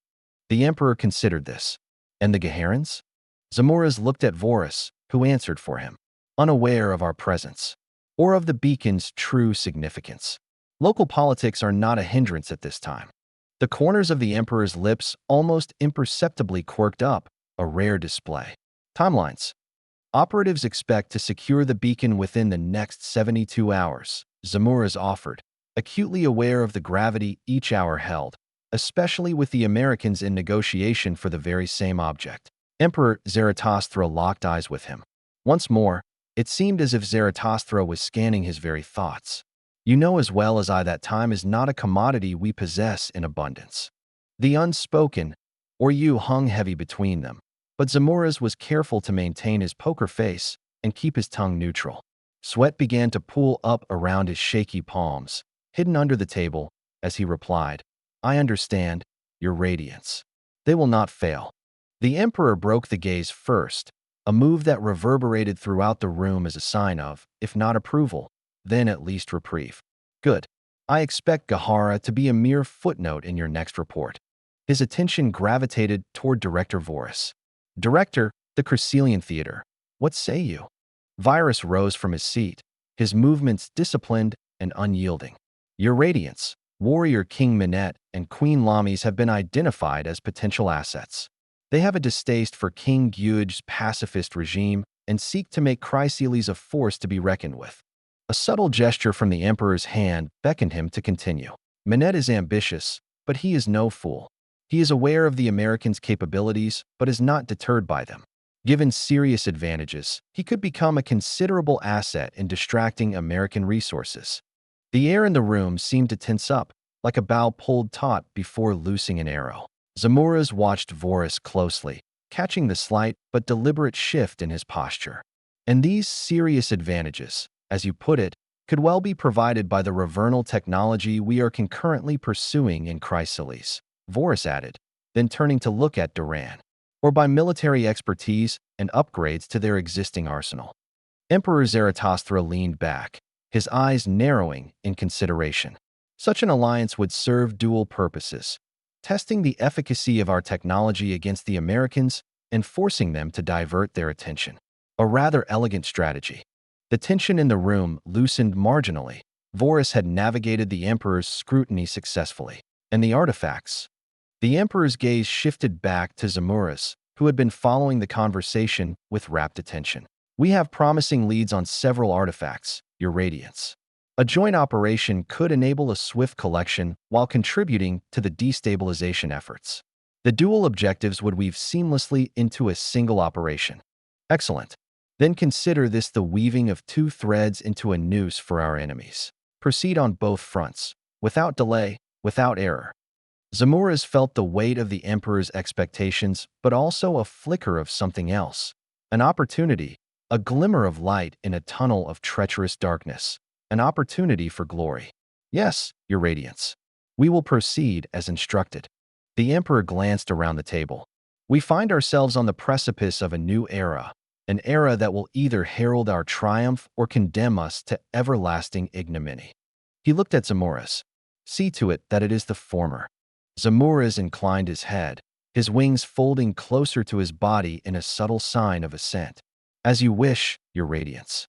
The Emperor considered this. "And the Gaharans?" Zamoras looked at Vorus, who answered for him, "Unaware of our presence, or of the beacon's true significance. Local politics are not a hindrance at this time." The corners of the Emperor's lips almost imperceptibly quirked up, a rare display. Timelines. Operatives expect to secure the beacon within the next 72 hours, Zamoras offered, acutely aware of the gravity each hour held, especially with the Americans in negotiation for the very same object. Emperor Zarathustra locked eyes with him. Once more, it seemed as if Zarathustra was scanning his very thoughts. "You know as well as I that time is not a commodity we possess in abundance." The unspoken, or you hung heavy between them, but Zamoras was careful to maintain his poker face and keep his tongue neutral. Sweat began to pool up around his shaky palms, hidden under the table, as he replied, "I understand, Your Radiance. They will not fail." The Emperor broke the gaze first, a move that reverberated throughout the room as a sign of, if not approval, then at least reprieve. "Good. I expect Gahara to be a mere footnote in your next report." His attention gravitated toward Director Vorus. "Director, the Crescelian Theater. What say you?" Virus rose from his seat, his movements disciplined and unyielding. "Your Radiance, Warrior King Minette and Queen Lamis have been identified as potential assets. They have a distaste for King Gyuj's pacifist regime and seek to make Chryseles a force to be reckoned with." A subtle gesture from the Emperor's hand beckoned him to continue. "Minette is ambitious, but he is no fool. He is aware of the Americans' capabilities, but is not deterred by them. Given serious advantages, he could become a considerable asset in distracting American resources." The air in the room seemed to tense up, like a bow pulled taut before loosing an arrow. Zamoras watched Vorus closely, catching the slight but deliberate shift in his posture. "And these serious advantages, as you put it, could well be provided by the Ravernal technology we are concurrently pursuing in Chryseles," Vorus added, then turning to look at Duran, "or by military expertise and upgrades to their existing arsenal." Emperor Zarathustra leaned back, his eyes narrowing in consideration. "Such an alliance would serve dual purposes, testing the efficacy of our technology against the Americans and forcing them to divert their attention. A rather elegant strategy." The tension in the room loosened marginally. Vorus had navigated the Emperor's scrutiny successfully. "And the artifacts?" The Emperor's gaze shifted back to Zamoras, who had been following the conversation with rapt attention. "We have promising leads on several artifacts, Your Radiance. A joint operation could enable a swift collection while contributing to the destabilization efforts. The dual objectives would weave seamlessly into a single operation." "Excellent. Then consider this the weaving of two threads into a noose for our enemies. Proceed on both fronts, without delay, without error." Zamoras felt the weight of the Emperor's expectations, but also a flicker of something else. An opportunity, a glimmer of light in a tunnel of treacherous darkness, an opportunity for glory. Yes, Your Radiance. We will proceed as instructed. The Emperor glanced around the table. We find ourselves on the precipice of a new era, an era that will either herald our triumph or condemn us to everlasting ignominy. He looked at Zamoras. See to it that it is the former. Zamoras inclined his head, his wings folding closer to his body in a subtle sign of assent. As you wish, Your Radiance.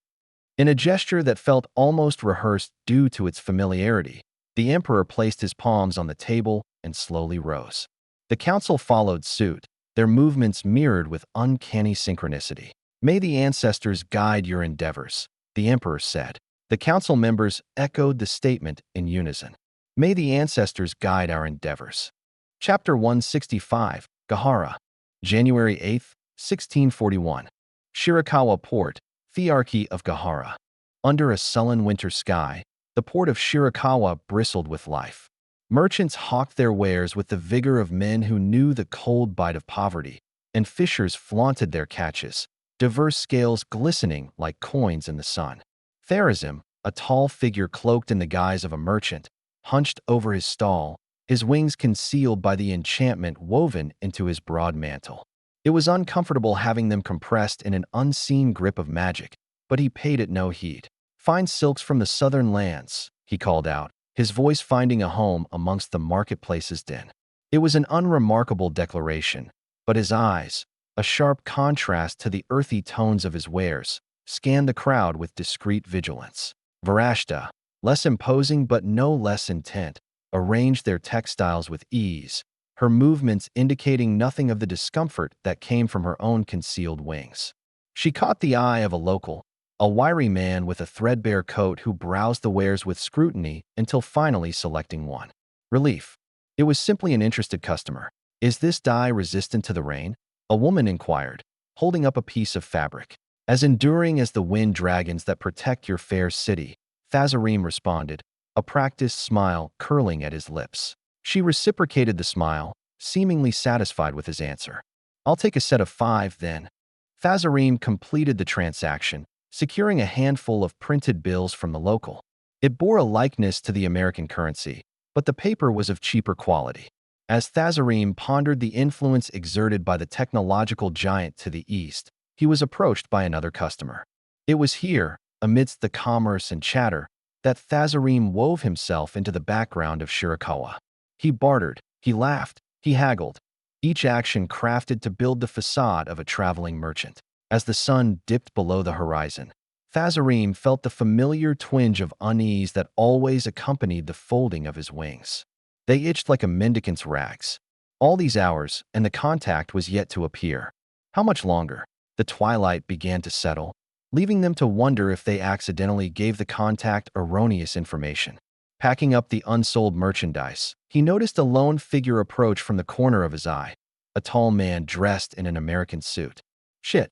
In a gesture that felt almost rehearsed due to its familiarity, the Emperor placed his palms on the table and slowly rose. The council followed suit, their movements mirrored with uncanny synchronicity. May the ancestors guide your endeavors, the Emperor said. The council members echoed the statement in unison. May the ancestors guide our endeavors. Chapter 165, Gahara. January 8, 1641. Shirakawa Port, Thearchy of Gahara. Under a sullen winter sky, the port of Shirakawa bristled with life. Merchants hawked their wares with the vigor of men who knew the cold bite of poverty, and fishers flaunted their catches, diverse scales glistening like coins in the sun. Therazim, a tall figure cloaked in the guise of a merchant, hunched over his stall, his wings concealed by the enchantment woven into his broad mantle. It was uncomfortable having them compressed in an unseen grip of magic, but he paid it no heed. Fine silks from the southern lands, he called out, his voice finding a home amongst the marketplace's din. It was an unremarkable declaration, but his eyes, a sharp contrast to the earthy tones of his wares, scanned the crowd with discreet vigilance. Varashta, less imposing but no less intent, arranged their textiles with ease, her movements indicating nothing of the discomfort that came from her own concealed wings. She caught the eye of a local, a wiry man with a threadbare coat who browsed the wares with scrutiny until finally selecting one. Relief. It was simply an interested customer. Is this dye resistant to the rain? A woman inquired, holding up a piece of fabric. As enduring as the wind dragons that protect your fair city, Thazarim responded, a practiced smile curling at his lips. She reciprocated the smile, seemingly satisfied with his answer. I'll take a set of 5, then. Thazarim completed the transaction, securing a handful of printed bills from the local. It bore a likeness to the American currency, but the paper was of cheaper quality. As Thazarim pondered the influence exerted by the technological giant to the east, he was approached by another customer. It was here, amidst the commerce and chatter, that Thazarim wove himself into the background of Shirakawa. He bartered, he laughed, he haggled, each action crafted to build the facade of a traveling merchant. As the sun dipped below the horizon, Thazarim felt the familiar twinge of unease that always accompanied the folding of his wings. They itched like a mendicant's rags. All these hours, and the contact was yet to appear. How much longer? The twilight began to settle, leaving them to wonder if they accidentally gave the contact erroneous information. Packing up the unsold merchandise, he noticed a lone figure approach from the corner of his eye, a tall man dressed in an American suit. Shit.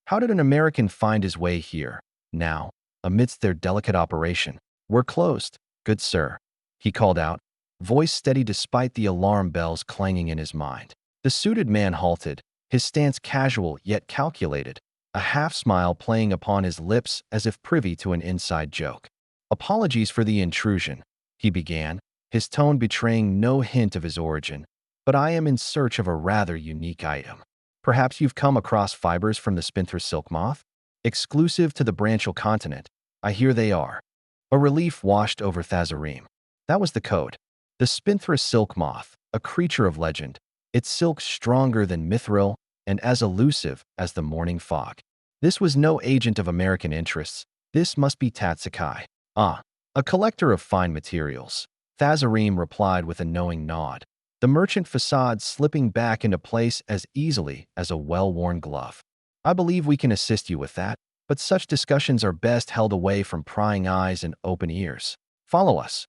How did an American find his way here, now, amidst their delicate operation? We're closed, good sir, he called out, voice steady despite the alarm bells clanging in his mind. The suited man halted, his stance casual yet calculated, a half-smile playing upon his lips as if privy to an inside joke. Apologies for the intrusion, he began, his tone betraying no hint of his origin, but I am in search of a rather unique item. Perhaps you've come across fibers from the spinthra silk moth? Exclusive to the Branchial continent, I hear they are. A relief washed over Thazarim. That was the code. The spinthra silk moth, a creature of legend, its silk stronger than mithril and as elusive as the morning fog. This was no agent of American interests. This must be Tatsukai. Ah, a collector of fine materials. Thazarim replied with a knowing nod, the merchant facade slipping back into place as easily as a well-worn glove. I believe we can assist you with that, but such discussions are best held away from prying eyes and open ears. Follow us.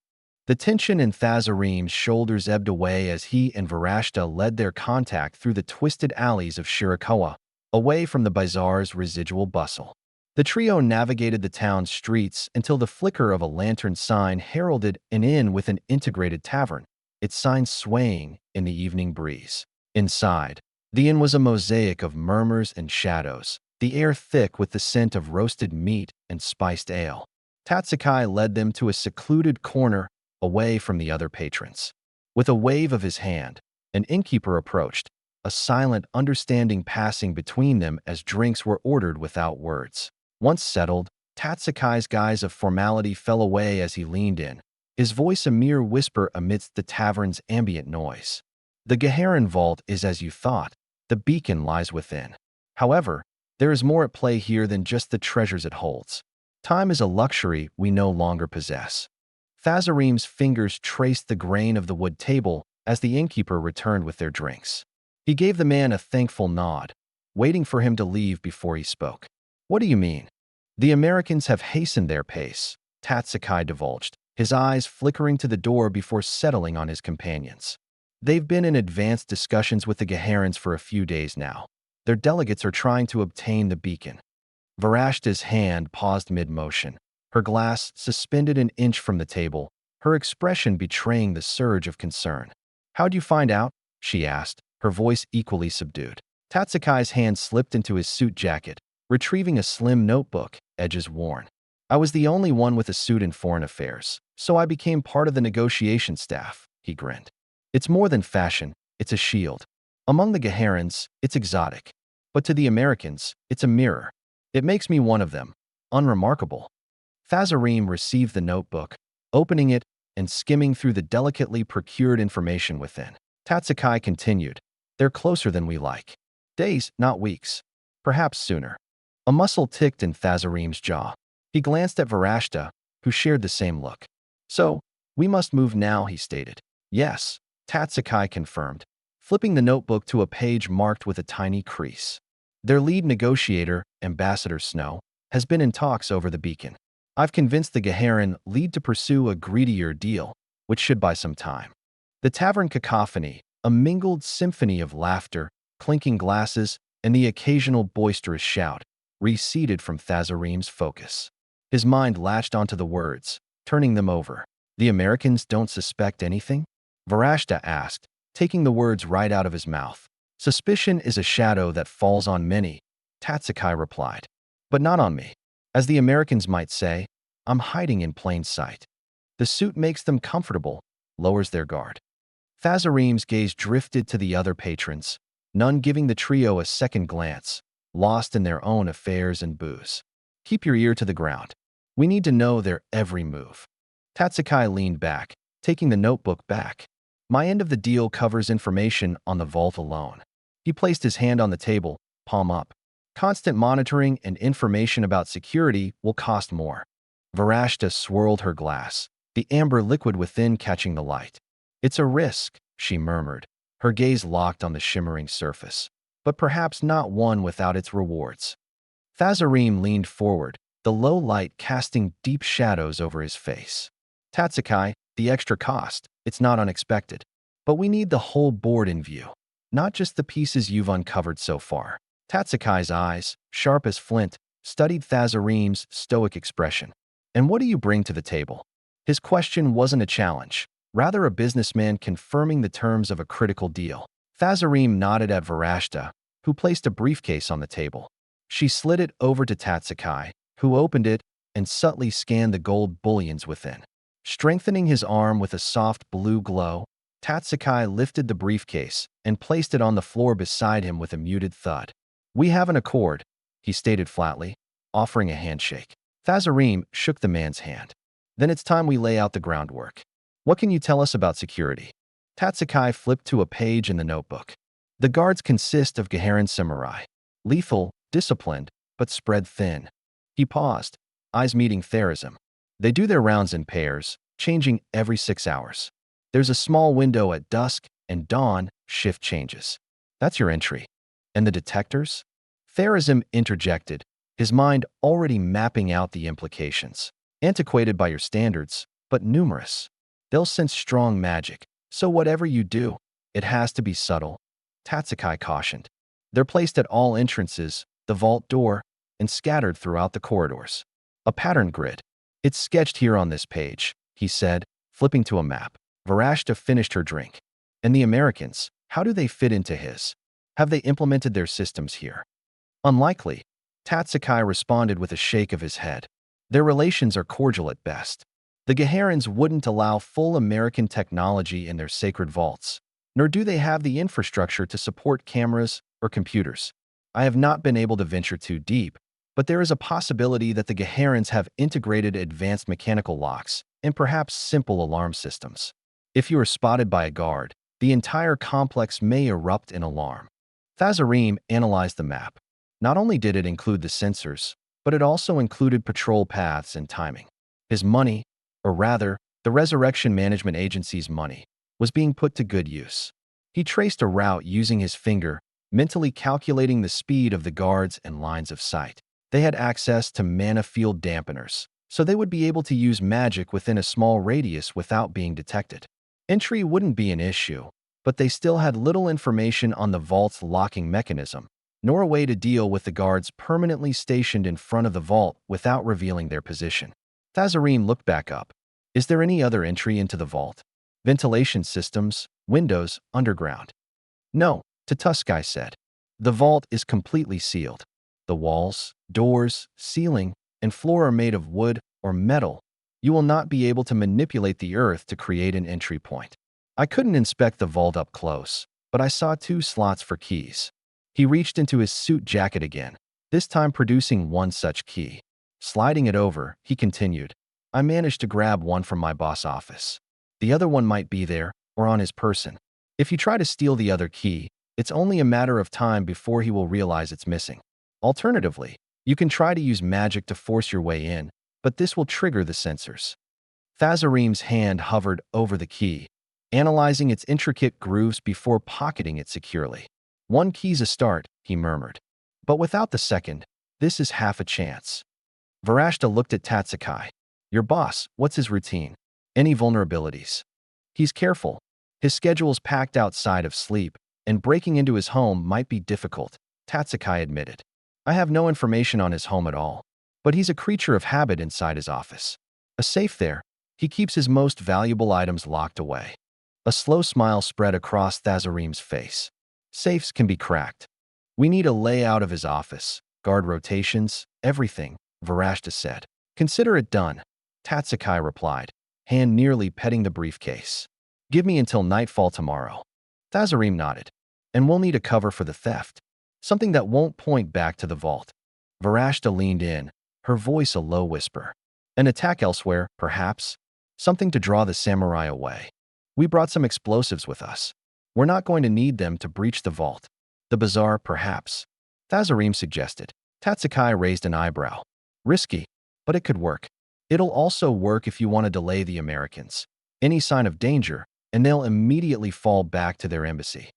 The tension in Thazarim's shoulders ebbed away as he and Varashta led their contact through the twisted alleys of Shirakawa, away from the bazaar's residual bustle. The trio navigated the town's streets until the flicker of a lantern sign heralded an inn with an integrated tavern, its sign swaying in the evening breeze. Inside, the inn was a mosaic of murmurs and shadows, the the air thick with the scent of roasted meat and spiced ale. Tatsukai led them to a secluded corner away from the other patrons. With a wave of his hand, an innkeeper approached, a silent understanding passing between them as drinks were ordered without words. Once settled, Tatsukai's guise of formality fell away as he leaned in, his voice a mere whisper amidst the tavern's ambient noise. The Geharan vault is as you thought. The beacon lies within. However, there is more at play here than just the treasures it holds. Time is a luxury we no longer possess. Thazarim's fingers traced the grain of the wood table as the innkeeper returned with their drinks. He gave the man a thankful nod, waiting for him to leave before he spoke. What do you mean? The Americans have hastened their pace, Tatsukai divulged, his eyes flickering to the door before settling on his companions. They've been in advanced discussions with the Geharans for a few days now. Their delegates are trying to obtain the beacon. Varashta's hand paused mid-motion, her glass suspended an inch from the table, her expression betraying the surge of concern. How'd you find out? She asked, her voice equally subdued. Tatsukai's hand slipped into his suit jacket, retrieving a slim notebook, edges worn. I was the only one with a suit in foreign affairs, so I became part of the negotiation staff, he grinned. It's more than fashion, it's a shield. Among the Geharans, it's exotic. But to the Americans, it's a mirror. It makes me one of them. Unremarkable. Thazarim received the notebook, opening it and skimming through the delicately procured information within. Tatsukai continued, they're closer than we like. Days, not weeks. Perhaps sooner. A muscle ticked in Thazarim's jaw. He glanced at Varashta, who shared the same look. So, we must move now, he stated. Yes, Tatsukai confirmed, flipping the notebook to a page marked with a tiny crease. Their lead negotiator, Ambassador Snow, has been in talks over the beacon. I've convinced the Geharan lead to pursue a greedier deal, which should buy some time. The tavern cacophony, a mingled symphony of laughter, clinking glasses, and the occasional boisterous shout, receded from Thazarim's focus. His mind latched onto the words, turning them over. The Americans don't suspect anything? Varashta asked, taking the words right out of his mouth. Suspicion is a shadow that falls on many, Tatsukai replied. But not on me. As the Americans might say, I'm hiding in plain sight. The suit makes them comfortable, lowers their guard. Thazarim's gaze drifted to the other patrons, none giving the trio a second glance, lost in their own affairs and booze. Keep your ear to the ground. We need to know their every move. Tatsukai leaned back, taking the notebook back. My end of the deal covers information on the vault alone. He placed his hand on the table, palm up. Constant monitoring and information about security will cost more. Varashta swirled her glass, the amber liquid within catching the light. It's a risk, she murmured, her gaze locked on the shimmering surface, but perhaps not one without its rewards. Thazarim leaned forward, the low light casting deep shadows over his face. Tatsukai, the extra cost, it's not unexpected. But we need the whole board in view, not just the pieces you've uncovered so far. Tatsukai's eyes, sharp as flint, studied Thazarim's stoic expression. And what do you bring to the table? His question wasn't a challenge, rather a businessman confirming the terms of a critical deal. Thazarim nodded at Varashta, who placed a briefcase on the table. She slid it over to Tatsukai, who opened it and subtly scanned the gold bullions within. Strengthening his arm with a soft blue glow, Tatsukai lifted the briefcase and placed it on the floor beside him with a muted thud. We have an accord, he stated flatly, offering a handshake. Thazarim shook the man's hand. Then it's time we lay out the groundwork. What can you tell us about security? Tatsukai flipped to a page in the notebook. The guards consist of Geharan samurai. Lethal, disciplined, but spread thin. He paused, eyes meeting Therism. They do their rounds in pairs, changing every 6 hours. There's a small window at dusk and dawn, shift changes. That's your entry. And the detectors? Therism interjected, his mind already mapping out the implications. Antiquated by your standards, but numerous. They'll sense strong magic, so whatever you do, it has to be subtle, Tatsukai cautioned. They're placed at all entrances, the vault door, and scattered throughout the corridors. A pattern grid. It's sketched here on this page, he said, flipping to a map. Varashta finished her drink. And the Americans, how do they fit into his? Have they implemented their systems here? Unlikely. Tatsukai responded with a shake of his head. Their relations are cordial at best. The Gaharans wouldn't allow full American technology in their sacred vaults, nor do they have the infrastructure to support cameras or computers. I have not been able to venture too deep, but there is a possibility that the Gaharans have integrated advanced mechanical locks and perhaps simple alarm systems. If you are spotted by a guard, the entire complex may erupt in alarm. Thazarim analyzed the map. Not only did it include the sensors, but it also included patrol paths and timing. His money, or rather, the Resurrection Management Agency's money, was being put to good use. He traced a route using his finger, mentally calculating the speed of the guards and lines of sight. They had access to mana field dampeners, so they would be able to use magic within a small radius without being detected. Entry wouldn't be an issue, but they still had little information on the vault's locking mechanism, nor a way to deal with the guards permanently stationed in front of the vault without revealing their position. Thazarim looked back up. Is there any other entry into the vault? Ventilation systems, windows, underground? No, Tutuskai said. The vault is completely sealed. The walls, doors, ceiling, and floor are made of wood or metal. You will not be able to manipulate the earth to create an entry point. I couldn't inspect the vault up close, but I saw 2 slots for keys. He reached into his suit jacket again, this time producing one such key. Sliding it over, he continued, I managed to grab one from my boss' office. The other one might be there, or on his person. If you try to steal the other key, it's only a matter of time before he will realize it's missing. Alternatively, you can try to use magic to force your way in, but this will trigger the sensors. Thazarim's hand hovered over the key, analyzing its intricate grooves before pocketing it securely. One key's a start, he murmured. But without the second, this is half a chance. Varashta looked at Tatsukai. Your boss, what's his routine? Any vulnerabilities? He's careful. His schedule's packed outside of sleep, and breaking into his home might be difficult, Tatsukai admitted. I have no information on his home at all, but he's a creature of habit inside his office. A safe there. He keeps his most valuable items locked away. A slow smile spread across Thazarim's face. Safes can be cracked. We need a layout of his office, guard rotations, everything, Varashta said. Consider it done, Tatsukai replied, hand nearly petting the briefcase. Give me until nightfall tomorrow. Thazarim nodded. And we'll need a cover for the theft. Something that won't point back to the vault. Varashta leaned in, her voice a low whisper. An attack elsewhere, perhaps? Something to draw the samurai away. We brought some explosives with us. We're not going to need them to breach the vault. The bazaar, perhaps. Thazarim suggested. Tatsukai raised an eyebrow. Risky, but it could work. It'll also work if you want to delay the Americans. Any sign of danger, and they'll immediately fall back to their embassy.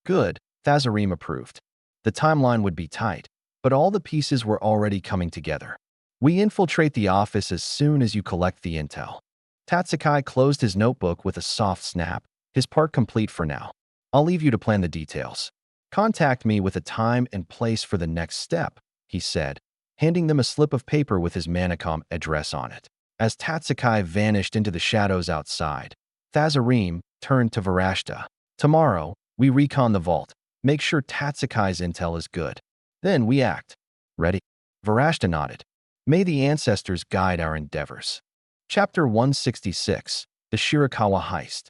Good, Thazarim approved. The timeline would be tight, but all the pieces were already coming together. We infiltrate the office as soon as you collect the intel. Tatsukai closed his notebook with a soft snap, his part complete for now. I'll leave you to plan the details. Contact me with a time and place for the next step, he said, handing them a slip of paper with his Manacom address on it. As Tatsukai vanished into the shadows outside, Thazarim turned to Varashta. Tomorrow, we recon the vault. Make sure Tatsukai's intel is good. Then we act. Ready? Varashta nodded. May the ancestors guide our endeavors. Chapter 166, The Shirakawa Heist.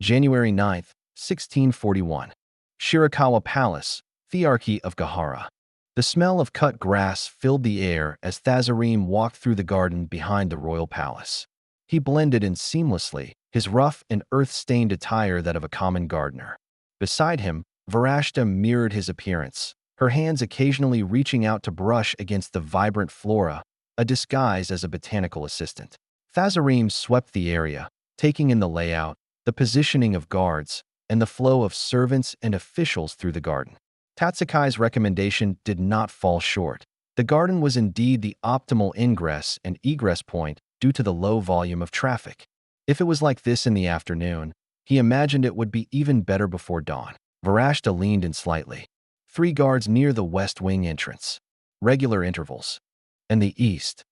January 9th, 1641. Shirakawa Palace, Thearchy of Gahara. The smell of cut grass filled the air as Thazarim walked through the garden behind the royal palace. He blended in seamlessly, his rough and earth-stained attire that of a common gardener. Beside him, Varashta mirrored his appearance, her hands occasionally reaching out to brush against the vibrant flora, a disguise as a botanical assistant. Thazarim swept the area, taking in the layout, the positioning of guards, and the flow of servants and officials through the garden. Tatsukai's recommendation did not fall short. The garden was indeed the optimal ingress and egress point due to the low volume of traffic. If it was like this in the afternoon, he imagined it would be even better before dawn. Varashta leaned in slightly. 3 guards near the west wing entrance. Regular intervals. And the east?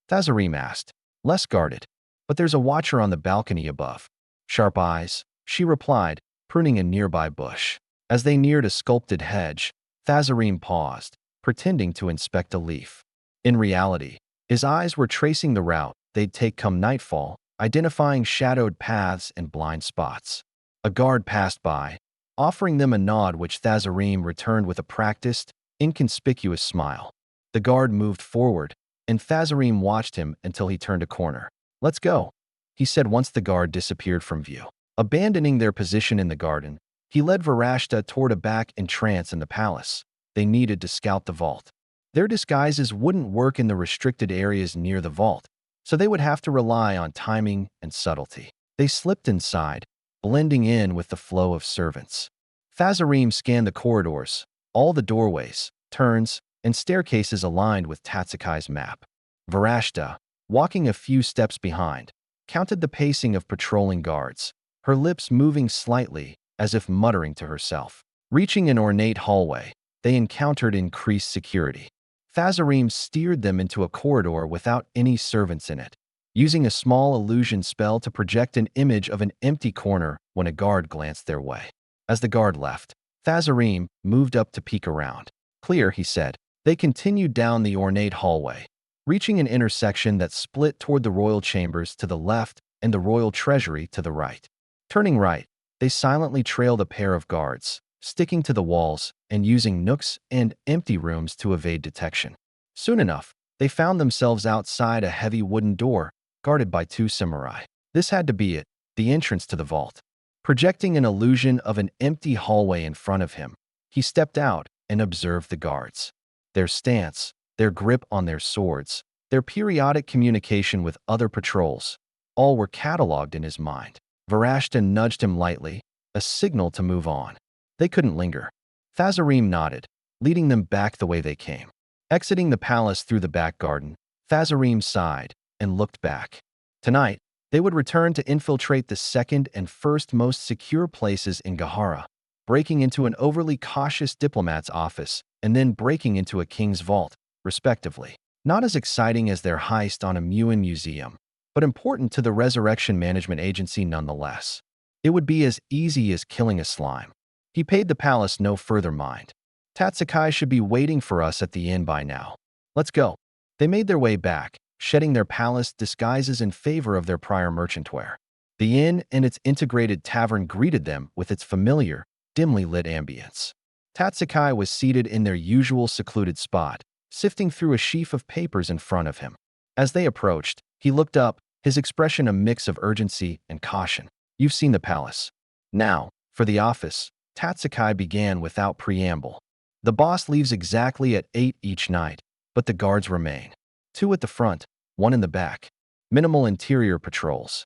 Thazarim asked. Less guarded. But there's a watcher on the balcony above. Sharp eyes, she replied, pruning a nearby bush. As they neared a sculpted hedge, Thazarim paused. pretending to inspect a leaf. In reality, his eyes were tracing the route they'd take come nightfall, identifying shadowed paths and blind spots. A guard passed by, offering them a nod which Thazarim returned with a practiced, inconspicuous smile. The guard moved forward, and Thazarim watched him until he turned a corner. "Let's go," he said once the guard disappeared from view. Abandoning their position in the garden, he led Varashta toward a back entrance in the palace. They needed to scout the vault. Their disguises wouldn't work in the restricted areas near the vault, so they would have to rely on timing and subtlety. They slipped inside, blending in with the flow of servants. Thazarim scanned the corridors, all the doorways, turns, and staircases aligned with Tatsukai's map. Varashta, walking a few steps behind, counted the pacing of patrolling guards, her lips moving slightly as if muttering to herself. Reaching an ornate hallway, they encountered increased security. Thazarim steered them into a corridor without any servants in it, using a small illusion spell to project an image of an empty corner when a guard glanced their way. As the guard left, Thazarim moved up to peek around. "Clear," he said. They continued down the ornate hallway, reaching an intersection that split toward the royal chambers to the left and the royal treasury to the right. Turning right, they silently trailed a pair of guards, sticking to the walls and using nooks and empty rooms to evade detection. Soon enough, they found themselves outside a heavy wooden door, guarded by two samurai. This had to be it, the entrance to the vault. Projecting an illusion of an empty hallway in front of him, he stepped out and observed the guards. Their stance, their grip on their swords, their periodic communication with other patrols, all were cataloged in his mind. Varashta nudged him lightly, a signal to move on. They couldn't linger. Thazarim nodded, leading them back the way they came. Exiting the palace through the back garden, Thazarim sighed and looked back. Tonight, they would return to infiltrate the second and first most secure places in Gahara, breaking into an overly cautious diplomat's office and then breaking into a king's vault, respectively. Not as exciting as their heist on a Muin museum, but important to the Resurrection Management Agency nonetheless. It would be as easy as killing a slime. He paid the palace no further mind. "Tatsukai should be waiting for us at the inn by now. Let's go." They made their way back, shedding their palace disguises in favor of their prior merchant wear. The inn and its integrated tavern greeted them with its familiar, dimly lit ambience. Tatsukai was seated in their usual secluded spot, sifting through a sheaf of papers in front of him. As they approached, he looked up, his expression a mix of urgency and caution. "You've seen the palace. Now, for the office," Tatsukai began without preamble. "The boss leaves exactly at 8 each night, but the guards remain. 2 at the front, 1 in the back. Minimal interior patrols.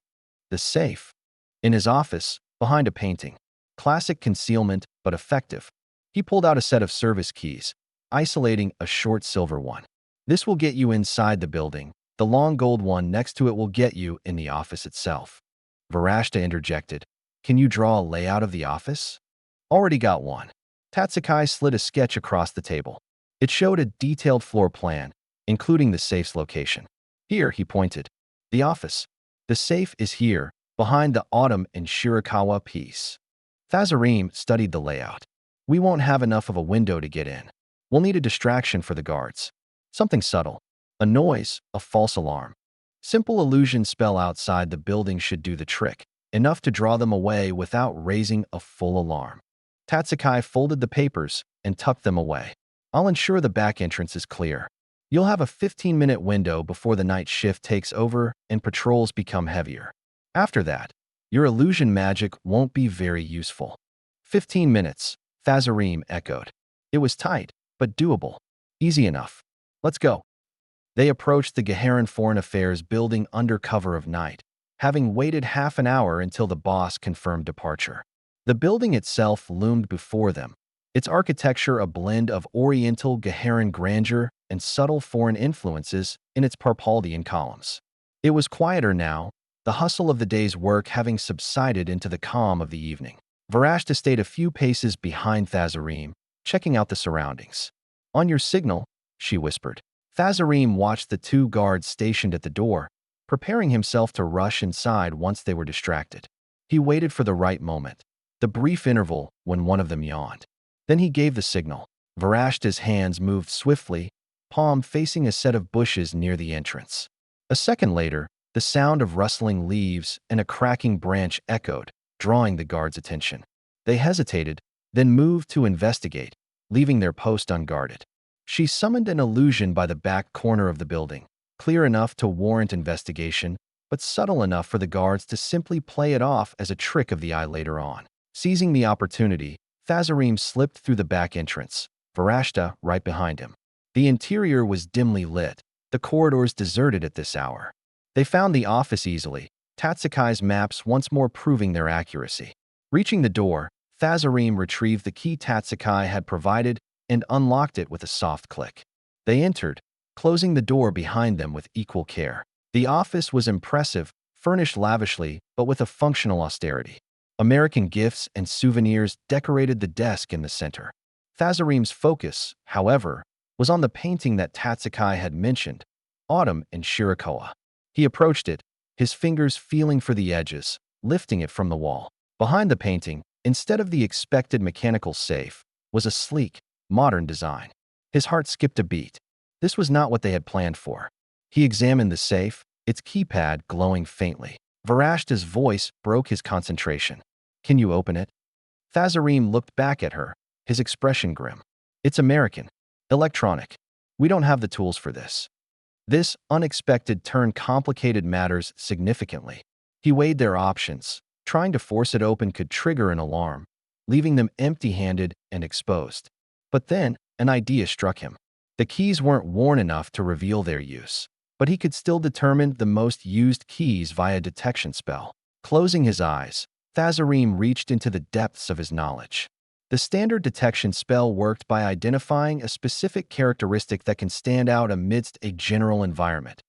The safe. In his office, behind a painting. Classic concealment, but effective." He pulled out a set of service keys, isolating a short silver one. "This will get you inside the building. The long gold one next to it will get you in the office itself." Varashta interjected, "Can you draw a layout of the office?" "Already got one." Tatsukai slid a sketch across the table. It showed a detailed floor plan, including the safe's location. "Here," he pointed. "The office. The safe is here, behind the Autumn and Shirakawa piece." Thazarim studied the layout. "We won't have enough of a window to get in. We'll need a distraction for the guards. Something subtle. A noise, a false alarm. Simple illusion spell outside the building should do the trick, enough to draw them away without raising a full alarm." Tatsukai folded the papers and tucked them away. "I'll ensure the back entrance is clear. You'll have a 15-minute window before the night shift takes over and patrols become heavier. After that, your illusion magic won't be very useful." 15 minutes, Thazarim echoed. It was tight, but doable. "Easy enough. Let's go." They approached the Gaharan Foreign Affairs building under cover of night, having waited half an hour until the boss confirmed departure. The building itself loomed before them, its architecture a blend of Oriental Gaharan grandeur and subtle foreign influences in its Parpaldian columns. It was quieter now, the hustle of the day's work having subsided into the calm of the evening. Varashta stayed a few paces behind Thazarim, checking out the surroundings. "On your signal," she whispered. Thazarim watched the 2 guards stationed at the door, preparing himself to rush inside once they were distracted. He waited for the right moment, the brief interval when one of them yawned. Then he gave the signal. Varashta's hands moved swiftly, palm facing a set of bushes near the entrance. A second later, the sound of rustling leaves and a cracking branch echoed, drawing the guards' attention. They hesitated, then moved to investigate, leaving their post unguarded. She summoned an illusion by the back corner of the building, clear enough to warrant investigation, but subtle enough for the guards to simply play it off as a trick of the eye later on. Seizing the opportunity, Thazarim slipped through the back entrance, Varashta right behind him. The interior was dimly lit, the corridors deserted at this hour. They found the office easily, Tatsukai's maps once more proving their accuracy. Reaching the door, Thazarim retrieved the key Tatsukai had provided and unlocked it with a soft click. They entered, closing the door behind them with equal care. The office was impressive, furnished lavishly, but with a functional austerity. American gifts and souvenirs decorated the desk in the center. Thazarim's focus, however, was on the painting that Tatsukai had mentioned, Autumn in Shirakoa. He approached it, his fingers feeling for the edges, lifting it from the wall. Behind the painting, instead of the expected mechanical safe, was a sleek, modern design. His heart skipped a beat. This was not what they had planned for. He examined the safe, its keypad glowing faintly. Varashta's voice broke his concentration. "Can you open it?" Thazarim looked back at her, his expression grim. "It's American. Electronic. We don't have the tools for this." This unexpected turn complicated matters significantly. He weighed their options. Trying to force it open could trigger an alarm, leaving them empty-handed and exposed. But then, an idea struck him. The keys weren't worn enough to reveal their use, but he could still determine the most used keys via detection spell. Closing his eyes, Thazarim reached into the depths of his knowledge. The standard detection spell worked by identifying a specific characteristic that can stand out amidst a general environment.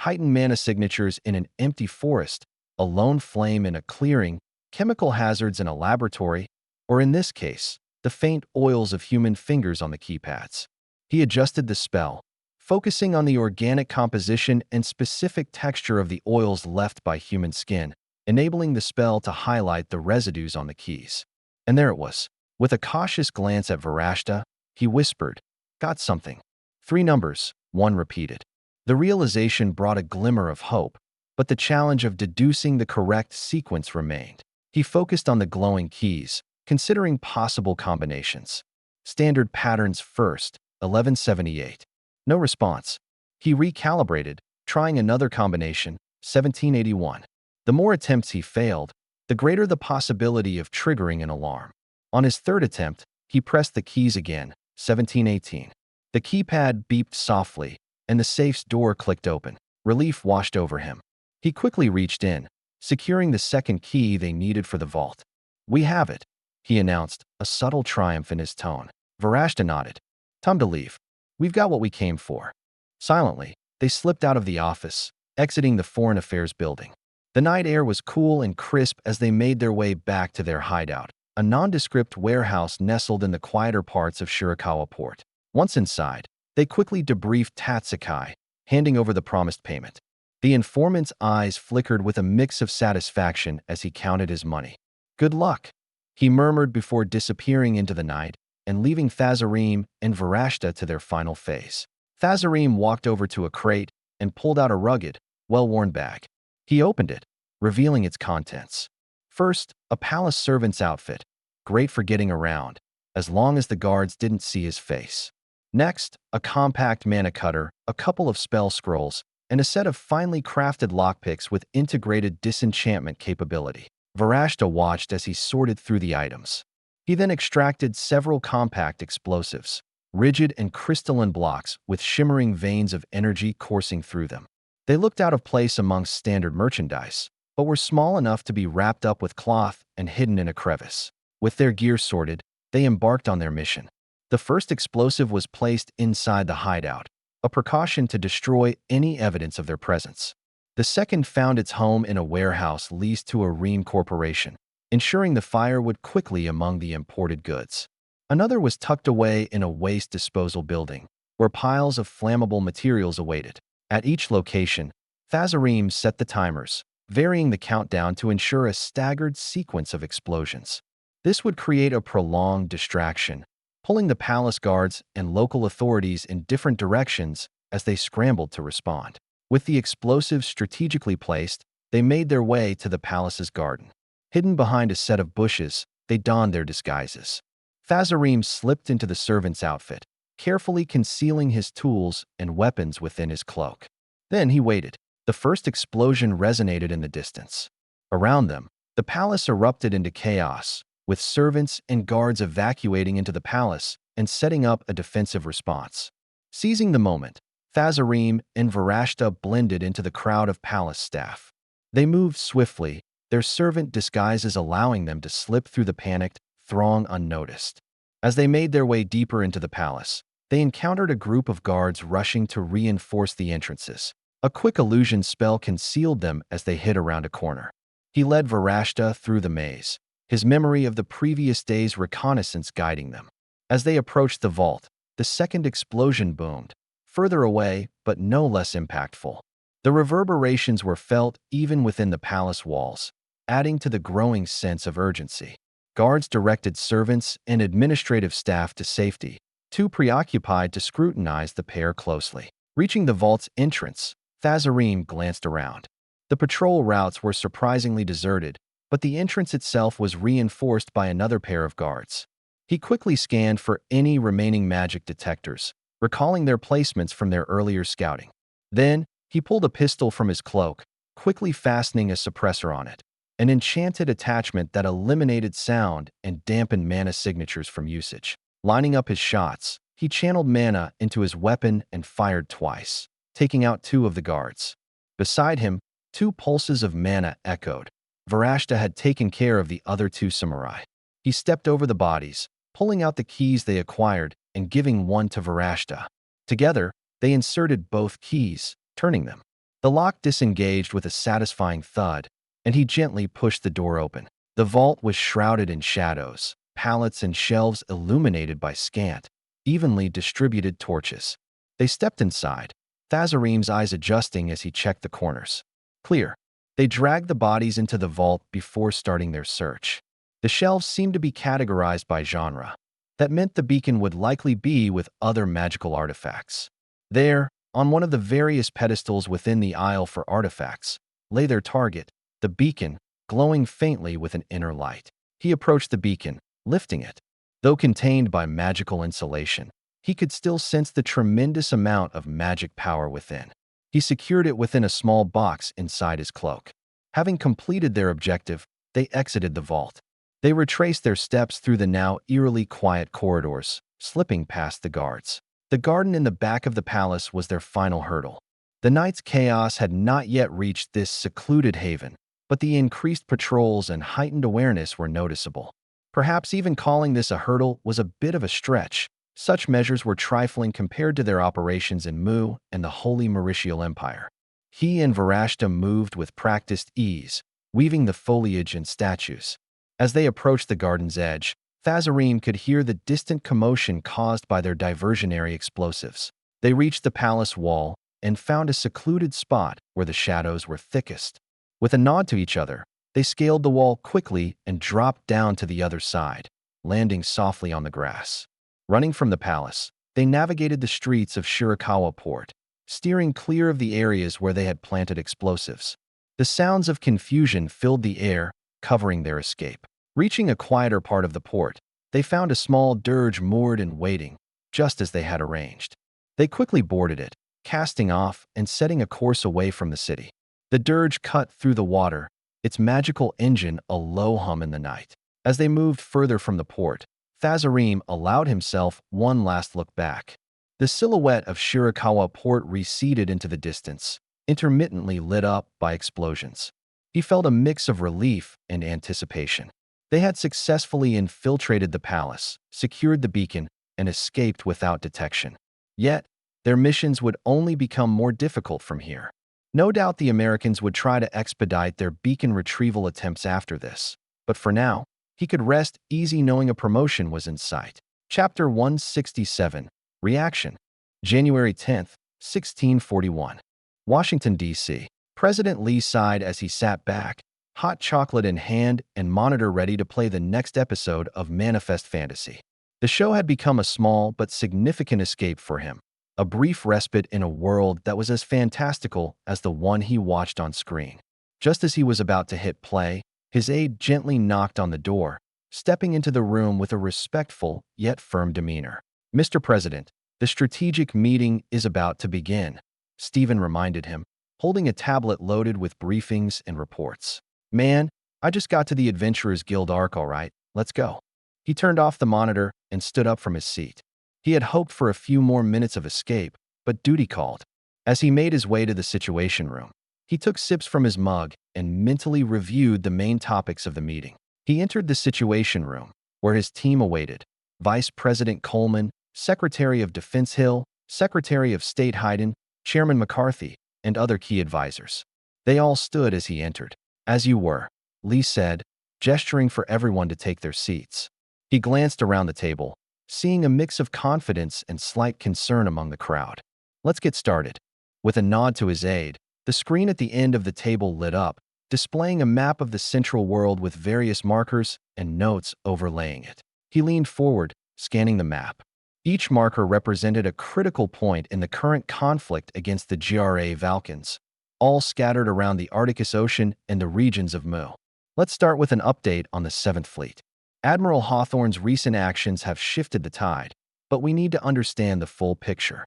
Heightened mana signatures in an empty forest, a lone flame in a clearing, chemical hazards in a laboratory, or in this case, the faint oils of human fingers on the keypads. He adjusted the spell, focusing on the organic composition and specific texture of the oils left by human skin, enabling the spell to highlight the residues on the keys. And there it was. With a cautious glance at Varashta, he whispered, "Got something." 3 numbers, 1 repeated. The realization brought a glimmer of hope, but the challenge of deducing the correct sequence remained. He focused on the glowing keys, considering possible combinations. Standard patterns first, 1178. No response. He recalibrated, trying another combination, 1781. The more attempts he failed, the greater the possibility of triggering an alarm. On his third attempt, he pressed the keys again, 1718. The keypad beeped softly, and the safe's door clicked open. Relief washed over him. He quickly reached in, securing the second key they needed for the vault. "We have it," he announced, a subtle triumph in his tone. Varashta nodded. "Time to leave. We've got what we came for." Silently, they slipped out of the office, exiting the Foreign Affairs building. The night air was cool and crisp as they made their way back to their hideout, a nondescript warehouse nestled in the quieter parts of Shirakawa port. Once inside, they quickly debriefed Tatsukai, handing over the promised payment. The informant's eyes flickered with a mix of satisfaction as he counted his money. "Good luck," he murmured before disappearing into the night and leaving Thazarim and Varashta to their final phase. Thazarim walked over to a crate and pulled out a rugged, well-worn bag. He opened it, revealing its contents. First, a palace servant's outfit, great for getting around, as long as the guards didn't see his face. Next, a compact mana cutter, a couple of spell scrolls, and a set of finely crafted lockpicks with integrated disenchantment capability. Varashta watched as he sorted through the items. He then extracted several compact explosives, rigid and crystalline blocks with shimmering veins of energy coursing through them. They looked out of place amongst standard merchandise, but were small enough to be wrapped up with cloth and hidden in a crevice. With their gear sorted, they embarked on their mission. The first explosive was placed inside the hideout, a precaution to destroy any evidence of their presence. The second found its home in a warehouse leased to a Ream corporation, ensuring the fire would quickly among the imported goods. Another was tucked away in a waste disposal building, where piles of flammable materials awaited. At each location, Thazarim set the timers, varying the countdown to ensure a staggered sequence of explosions. This would create a prolonged distraction, pulling the palace guards and local authorities in different directions as they scrambled to respond. With the explosives strategically placed, they made their way to the palace's garden. Hidden behind a set of bushes, they donned their disguises. Thazarim slipped into the servant's outfit, carefully concealing his tools and weapons within his cloak. Then he waited. The first explosion resonated in the distance. Around them, the palace erupted into chaos, with servants and guards evacuating into the palace and setting up a defensive response. Seizing the moment, Thazarim and Varashta blended into the crowd of palace staff. They moved swiftly, their servant disguises allowing them to slip through the panicked throng unnoticed. As they made their way deeper into the palace, they encountered a group of guards rushing to reinforce the entrances. A quick illusion spell concealed them as they hid around a corner. He led Varashta through the maze, his memory of the previous day's reconnaissance guiding them. As they approached the vault, the second explosion boomed, further away but no less impactful. The reverberations were felt even within the palace walls, adding to the growing sense of urgency. Guards directed servants and administrative staff to safety, too preoccupied to scrutinize the pair closely. Reaching the vault's entrance, Thazarim glanced around. The patrol routes were surprisingly deserted, but the entrance itself was reinforced by another pair of guards. He quickly scanned for any remaining magic detectors, recalling their placements from their earlier scouting. Then, he pulled a pistol from his cloak, quickly fastening a suppressor on it, an enchanted attachment that eliminated sound and dampened mana signatures from usage. Lining up his shots, he channeled mana into his weapon and fired twice, taking out two of the guards. Beside him, two pulses of mana echoed. Varashta had taken care of the other two samurai. He stepped over the bodies, pulling out the keys they acquired and giving one to Varashta. Together, they inserted both keys, turning them. The lock disengaged with a satisfying thud, and he gently pushed the door open. The vault was shrouded in shadows, pallets and shelves illuminated by scant, evenly distributed torches. They stepped inside, Thazarim's eyes adjusting as he checked the corners. Clear. They dragged the bodies into the vault before starting their search. The shelves seemed to be categorized by genre. That meant the beacon would likely be with other magical artifacts. There, on one of the various pedestals within the aisle for artifacts, lay their target, the beacon, glowing faintly with an inner light. He approached the beacon, lifting it. Though contained by magical insulation, he could still sense the tremendous amount of magic power within. He secured it within a small box inside his cloak. Having completed their objective, they exited the vault. They retraced their steps through the now eerily quiet corridors, slipping past the guards. The garden in the back of the palace was their final hurdle. The night's chaos had not yet reached this secluded haven, but the increased patrols and heightened awareness were noticeable. Perhaps even calling this a hurdle was a bit of a stretch. Such measures were trifling compared to their operations in Mu and the Holy Mauritial Empire. He and Varashta moved with practiced ease, weaving the foliage and statues. As they approached the garden's edge, Thazarim could hear the distant commotion caused by their diversionary explosives. They reached the palace wall and found a secluded spot where the shadows were thickest. With a nod to each other, they scaled the wall quickly and dropped down to the other side, landing softly on the grass. Running from the palace, they navigated the streets of Shirakawa Port, steering clear of the areas where they had planted explosives. The sounds of confusion filled the air, covering their escape. Reaching a quieter part of the port, they found a small dirge moored and waiting, just as they had arranged. They quickly boarded it, casting off and setting a course away from the city. The dirge cut through the water, its magical engine a low hum in the night. As they moved further from the port, Thazarim allowed himself one last look back. The silhouette of Shirakawa Port receded into the distance, intermittently lit up by explosions. He felt a mix of relief and anticipation. They had successfully infiltrated the palace, secured the beacon, and escaped without detection. Yet, their missions would only become more difficult from here. No doubt the Americans would try to expedite their beacon retrieval attempts after this, but for now, he could rest easy knowing a promotion was in sight. Chapter 167, Reaction. January 10, 1641. Washington, D.C. President Lee sighed as he sat back, hot chocolate in hand and monitor ready to play the next episode of Manifest Fantasy. The show had become a small but significant escape for him, a brief respite in a world that was as fantastical as the one he watched on screen. Just as he was about to hit play, his aide gently knocked on the door, stepping into the room with a respectful yet firm demeanor. "Mr. President, the strategic meeting is about to begin," Stephen reminded him, holding a tablet loaded with briefings and reports. "Man, I just got to the Adventurers Guild arc, all right. Let's go." He turned off the monitor and stood up from his seat. He had hoped for a few more minutes of escape, but duty called. As he made his way to the Situation Room, he took sips from his mug and mentally reviewed the main topics of the meeting. He entered the Situation Room, where his team awaited: Vice President Coleman, Secretary of Defense Hill, Secretary of State Hayden, Chairman McCarthy, and other key advisors. They all stood as he entered. "As you were," Lee said, gesturing for everyone to take their seats. He glanced around the table, seeing a mix of confidence and slight concern among the crowd. "Let's get started." With a nod to his aide, the screen at the end of the table lit up, displaying a map of the central world with various markers and notes overlaying it. He leaned forward, scanning the map. Each marker represented a critical point in the current conflict against the GRA Valkans, all scattered around the Arctic Ocean and the regions of Mu. Let's start with an update on the 7th Fleet. Admiral Hawthorne's recent actions have shifted the tide, but we need to understand the full picture.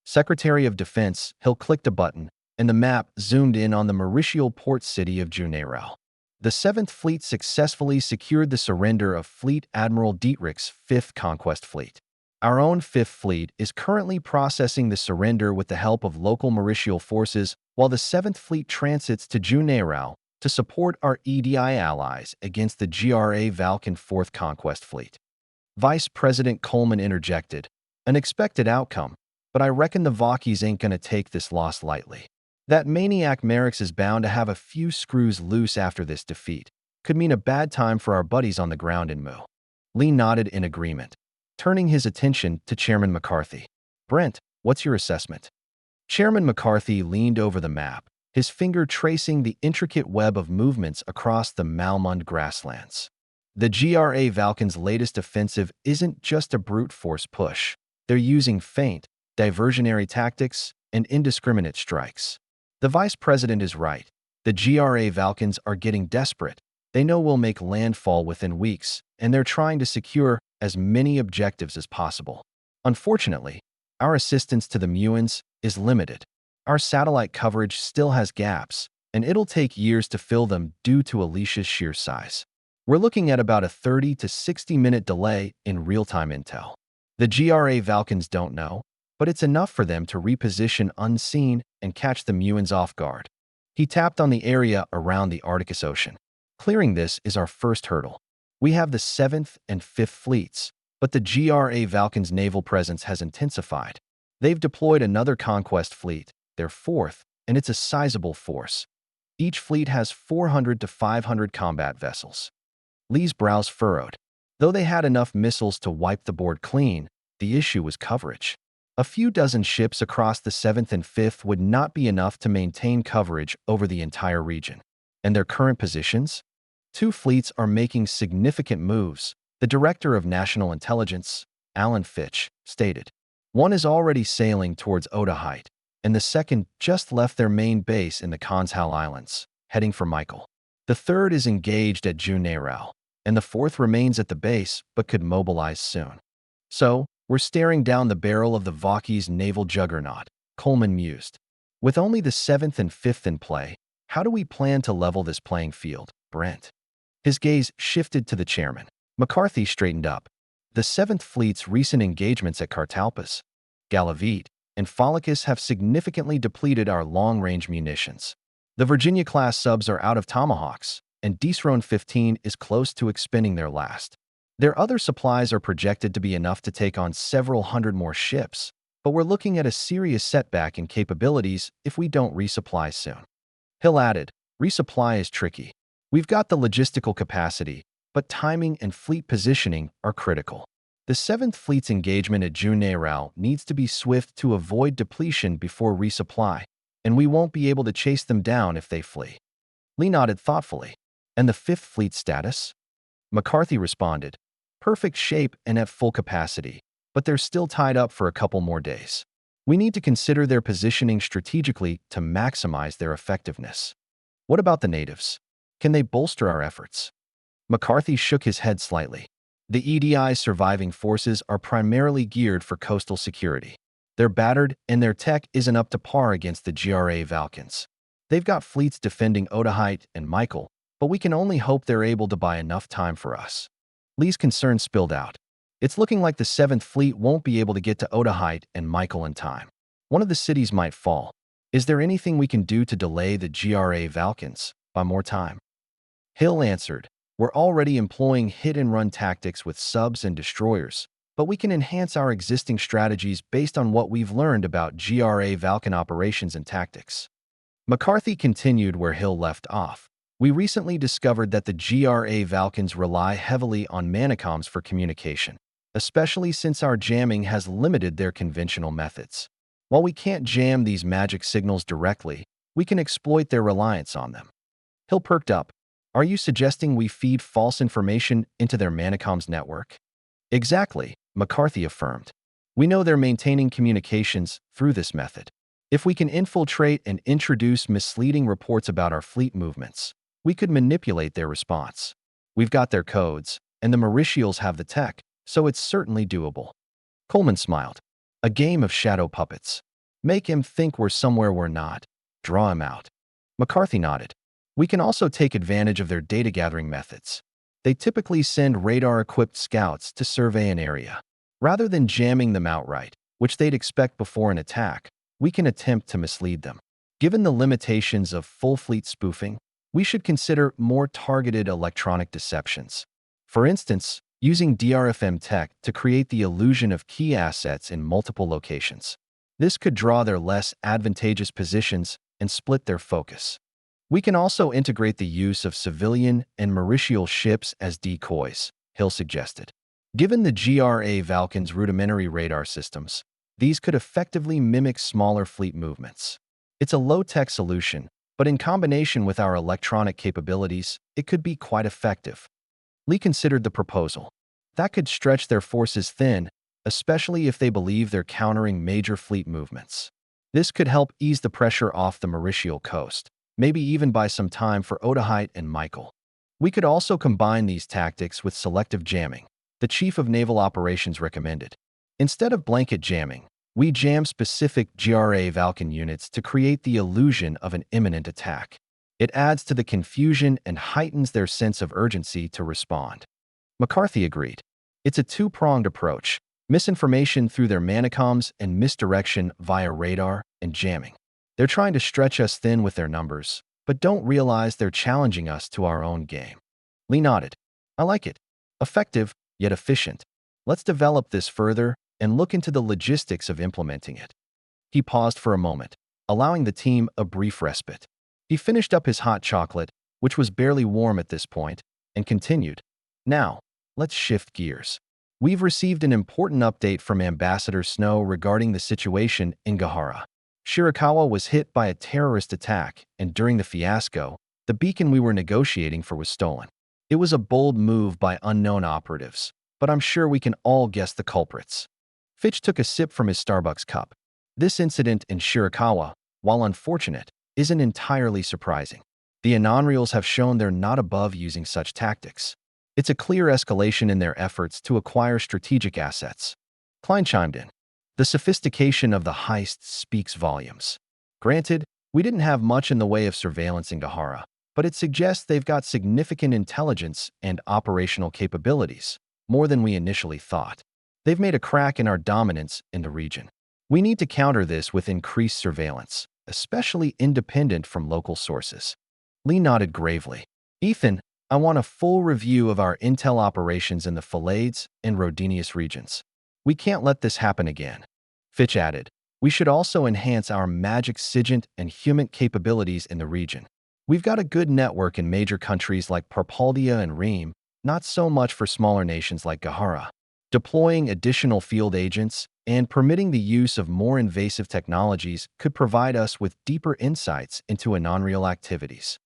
Secretary of Defense Hill clicked a button, and the map zoomed in on the Mauritial port city of Juneirel. The 7th Fleet successfully secured the surrender of Fleet Admiral Dietrich's 5th Conquest Fleet. Our own 5th Fleet is currently processing the surrender with the help of local Mauritial forces, while the 7th Fleet transits to Juneirel to support our EDI allies against the GRA Valkan 4th Conquest Fleet. Vice President Coleman interjected, "An expected outcome, but I reckon the Vakis ain't gonna take this loss lightly. That maniac Merrick's is bound to have a few screws loose after this defeat. Could mean a bad time for our buddies on the ground in Mu." Lee nodded in agreement, turning his attention to Chairman McCarthy. "Brent, what's your assessment?" Chairman McCarthy leaned over the map, his finger tracing the intricate web of movements across the Malmund grasslands. The GRA Valkans' latest offensive isn't just a brute force push. They're using feint, diversionary tactics, and indiscriminate strikes. The Vice President is right. The GRA Valkans are getting desperate. They know we'll make landfall within weeks, and they're trying to secure as many objectives as possible. Unfortunately, our assistance to the Muans is limited. Our satellite coverage still has gaps, and it'll take years to fill them due to Alicia's sheer size. We're looking at about a 30 to 60-minute delay in real-time intel. The GRA Valkans don't know, but it's enough for them to reposition unseen and catch the Muans off guard. He tapped on the area around the Arctic Ocean. "Clearing this is our first hurdle. We have the 7th and 5th Fleets, but the GRA Valkans' naval presence has intensified. They've deployed another conquest fleet, their 4th, and it's a sizable force. Each fleet has 400 to 500 combat vessels." Lee's brows furrowed. Though they had enough missiles to wipe the board clean, the issue was coverage. A few dozen ships across the 7th and 5th would not be enough to maintain coverage over the entire region. And their current positions? 2 fleets are making significant moves, the Director of National Intelligence, Alan Fitch, stated. One is already sailing towards Otaheite, and the second just left their main base in the Conshal Islands, heading for Michael. The third is engaged at Juneirel, and the fourth remains at the base but could mobilize soon. "So, we're staring down the barrel of the Vakis' naval juggernaut," Coleman mused. "With only the 7th and 5th in play, how do we plan to level this playing field, Brent?" His gaze shifted to the chairman. McCarthy straightened up. "The 7th Fleet's recent engagements at Cartalpas, Galavit, and Pholicus have significantly depleted our long-range munitions. The Virginia-class subs are out of tomahawks, and Deesrone 15 is close to expending their last. Their other supplies are projected to be enough to take on several hundred more ships, but we're looking at a serious setback in capabilities if we don't resupply soon." Hill added, "Resupply is tricky. We've got the logistical capacity, but timing and fleet positioning are critical. The 7th Fleet's engagement at Juneirel needs to be swift to avoid depletion before resupply, and we won't be able to chase them down if they flee." Lee nodded thoughtfully. "And the 5th Fleet status?" McCarthy responded, perfect shape and at full capacity, but they're still tied up for a couple more days. We need to consider their positioning strategically to maximize their effectiveness. What about the natives? Can they bolster our efforts? McCarthy shook his head slightly. The EDI's surviving forces are primarily geared for coastal security. They're battered, and their tech isn't up to par against the GRA Valkans. They've got fleets defending Otahite and Michael, but we can only hope they're able to buy enough time for us. Lee's concern spilled out. It's looking like the 7th Fleet won't be able to get to Otahite and Michael in time. One of the cities might fall. Is there anything we can do to delay the GRA Valkans by more time? Hill answered, we're already employing hit-and-run tactics with subs and destroyers, but we can enhance our existing strategies based on what we've learned about GRA Valkan operations and tactics. McCarthy continued where Hill left off. We recently discovered that the GRA Valkans rely heavily on manicoms for communication, especially since our jamming has limited their conventional methods. While we can't jam these magic signals directly, we can exploit their reliance on them. Hill perked up. Are you suggesting we feed false information into their manicoms network? Exactly, McCarthy affirmed. We know they're maintaining communications through this method. If we can infiltrate and introduce misleading reports about our fleet movements, we could manipulate their response. We've got their codes, and the Mauritials have the tech, so it's certainly doable. Coleman smiled. A game of shadow puppets. Make him think we're somewhere we're not. Draw him out. McCarthy nodded. We can also take advantage of their data-gathering methods. They typically send radar-equipped scouts to survey an area. Rather than jamming them outright, which they'd expect before an attack, we can attempt to mislead them. Given the limitations of full fleet spoofing, we should consider more targeted electronic deceptions. For instance, using DRFM tech to create the illusion of key assets in multiple locations. This could draw their less advantageous positions and split their focus. We can also integrate the use of civilian and Mauritial ships as decoys, Hill suggested. Given the GRA Valkan's rudimentary radar systems, these could effectively mimic smaller fleet movements. It's a low-tech solution, but in combination with our electronic capabilities, it could be quite effective. Lee considered the proposal. That could stretch their forces thin, especially if they believe they're countering major fleet movements. This could help ease the pressure off the Mauritial coast, maybe even buy some time for Otahite and Michael. We could also combine these tactics with selective jamming, the Chief of Naval Operations recommended. Instead of blanket jamming, we jam specific GRA Valkan units to create the illusion of an imminent attack. It adds to the confusion and heightens their sense of urgency to respond. McCarthy agreed. It's a two-pronged approach, misinformation through their manicoms and misdirection via radar and jamming. They're trying to stretch us thin with their numbers, but don't realize they're challenging us to our own game. Lee nodded. I like it. Effective, yet efficient. Let's develop this further and look into the logistics of implementing it. He paused for a moment, allowing the team a brief respite. He finished up his hot chocolate, which was barely warm at this point, and continued. Now, let's shift gears. We've received an important update from Ambassador Snow regarding the situation in Gahara. Shirakawa was hit by a terrorist attack, and during the fiasco, the beacon we were negotiating for was stolen. It was a bold move by unknown operatives, but I'm sure we can all guess the culprits. Fitch took a sip from his Starbucks cup. This incident in Shirakawa, while unfortunate, isn't entirely surprising. The Anonreals have shown they're not above using such tactics. It's a clear escalation in their efforts to acquire strategic assets. Klein chimed in. The sophistication of the heist speaks volumes. Granted, we didn't have much in the way of surveillance in Gahara, but it suggests they've got significant intelligence and operational capabilities, more than we initially thought. They've made a crack in our dominance in the region. We need to counter this with increased surveillance, especially independent from local sources. Lee nodded gravely. Ethan, I want a full review of our intel operations in the Phalades and Rodinius regions. We can't let this happen again. Fitch added, we should also enhance our magic sigint and human capabilities in the region. We've got a good network in major countries like Parpaldia and Reem, not so much for smaller nations like Gahara. Deploying additional field agents and permitting the use of more invasive technologies could provide us with deeper insights into Anonreal activities.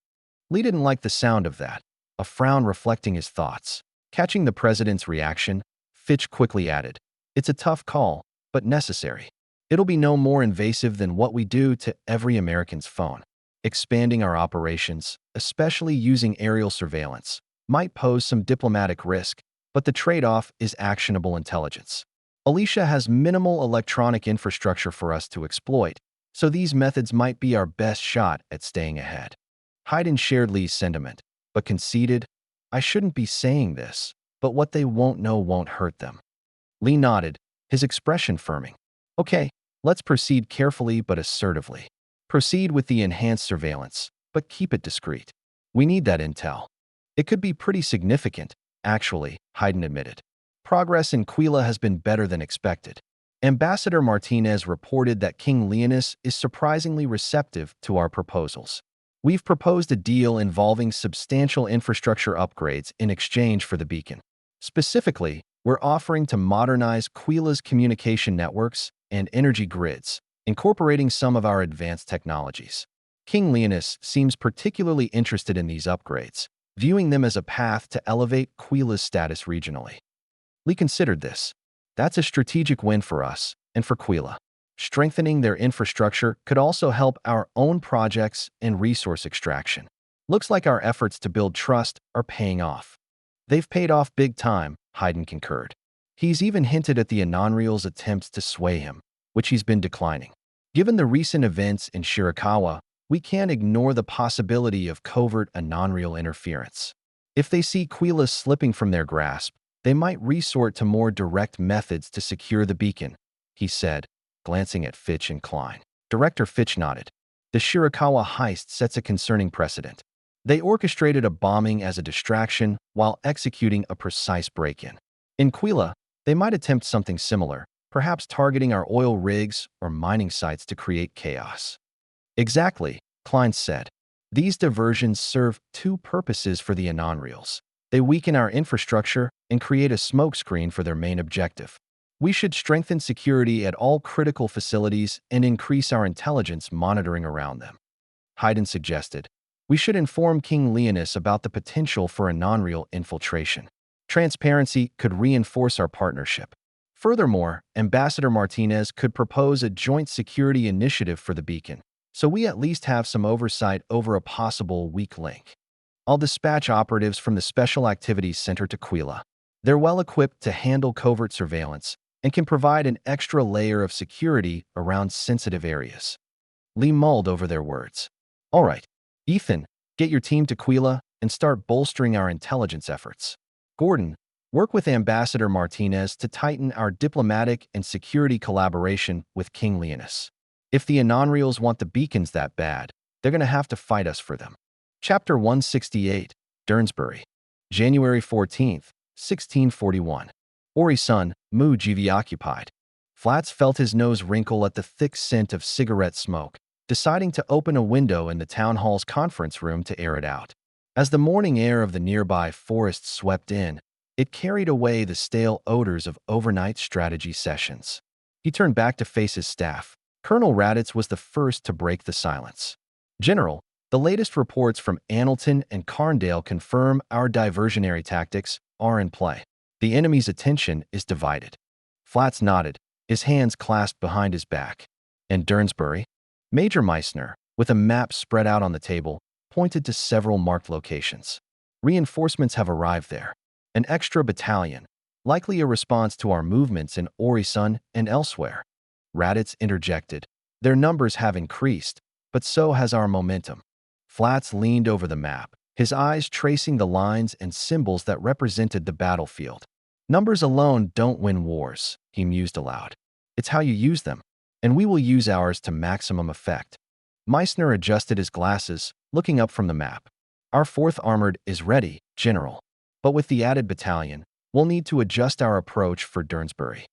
Lee didn't like the sound of that, a frown reflecting his thoughts. Catching the president's reaction, Fitch quickly added, "It's a tough call, but necessary. It'll be no more invasive than what we do to every American's phone. Expanding our operations, especially using aerial surveillance, might pose some diplomatic risk, but the trade-off is actionable intelligence. Alicia has minimal electronic infrastructure for us to exploit, so these methods might be our best shot at staying ahead." Hayden shared Lee's sentiment, but conceded, "I shouldn't be saying this, but what they won't know won't hurt them." Lee nodded, his expression firming. "Okay, let's proceed carefully but assertively. Proceed with the enhanced surveillance, but keep it discreet. We need that intel." "It could be pretty significant, actually," Hayden admitted. "Progress in Quila has been better than expected. Ambassador Martinez reported that King Leonis is surprisingly receptive to our proposals. We've proposed a deal involving substantial infrastructure upgrades in exchange for the beacon. Specifically, we're offering to modernize Quila's communication networks and energy grids, incorporating some of our advanced technologies. King Leonis seems particularly interested in these upgrades, viewing them as a path to elevate Quila's status regionally." Lee considered this. "That's a strategic win for us and for Quila. Strengthening their infrastructure could also help our own projects and resource extraction. Looks like our efforts to build trust are paying off." "They've paid off big time," Hayden concurred. He's even hinted at the Anonreal's attempts to sway him, which he's been declining. "Given the recent events in Shirakawa, we can't ignore the possibility of covert Anonreal interference. If they see Quila slipping from their grasp, they might resort to more direct methods to secure the beacon," he said, glancing at Fitch and Klein. Director Fitch nodded. "The Shirakawa heist sets a concerning precedent. They orchestrated a bombing as a distraction while executing a precise break-in. In Quila, they might attempt something similar, perhaps targeting our oil rigs or mining sites to create chaos." "Exactly," Klein said. "These diversions serve two purposes for the Anonreals. They weaken our infrastructure and create a smokescreen for their main objective. We should strengthen security at all critical facilities and increase our intelligence monitoring around them." Hayden suggested, "We should inform King Leonis about the potential for a non-real infiltration. Transparency could reinforce our partnership. Furthermore, Ambassador Martinez could propose a joint security initiative for the beacon, so we at least have some oversight over a possible weak link. I'll dispatch operatives from the Special Activities Center to Quila. They're well-equipped to handle covert surveillance and can provide an extra layer of security around sensitive areas." Lee mulled over their words. "All right, Ethan, get your team to Quila and start bolstering our intelligence efforts. Gordon, work with Ambassador Martinez to tighten our diplomatic and security collaboration with King Leonis. If the Anonreals want the beacons that bad, they're going to have to fight us for them." Chapter 168, Durnsbury. January 14th, 1641. Ori-san, Mu-jivi occupied. Flats felt his nose wrinkle at the thick scent of cigarette smoke, deciding to open a window in the town hall's conference room to air it out. As the morning air of the nearby forest swept in, it carried away the stale odors of overnight strategy sessions. He turned back to face his staff. Colonel Raditz was the first to break the silence. "General, the latest reports from Annelton and Carndale confirm our diversionary tactics are in play. The enemy's attention is divided." Flats nodded, his hands clasped behind his back. "And Durnsbury?" Major Meissner, with a map spread out on the table, pointed to several marked locations. "Reinforcements have arrived there. An extra battalion, likely a response to our movements in Ori-sun and elsewhere." Raditz interjected, "Their numbers have increased, but so has our momentum." Flats leaned over the map, his eyes tracing the lines and symbols that represented the battlefield. "Numbers alone don't win wars," he mused aloud. "It's how you use them, and we will use ours to maximum effect." Meissner adjusted his glasses, looking up from the map. "Our 4th Armored is ready, General. But with the added battalion, we'll need to adjust our approach for Durnsbury."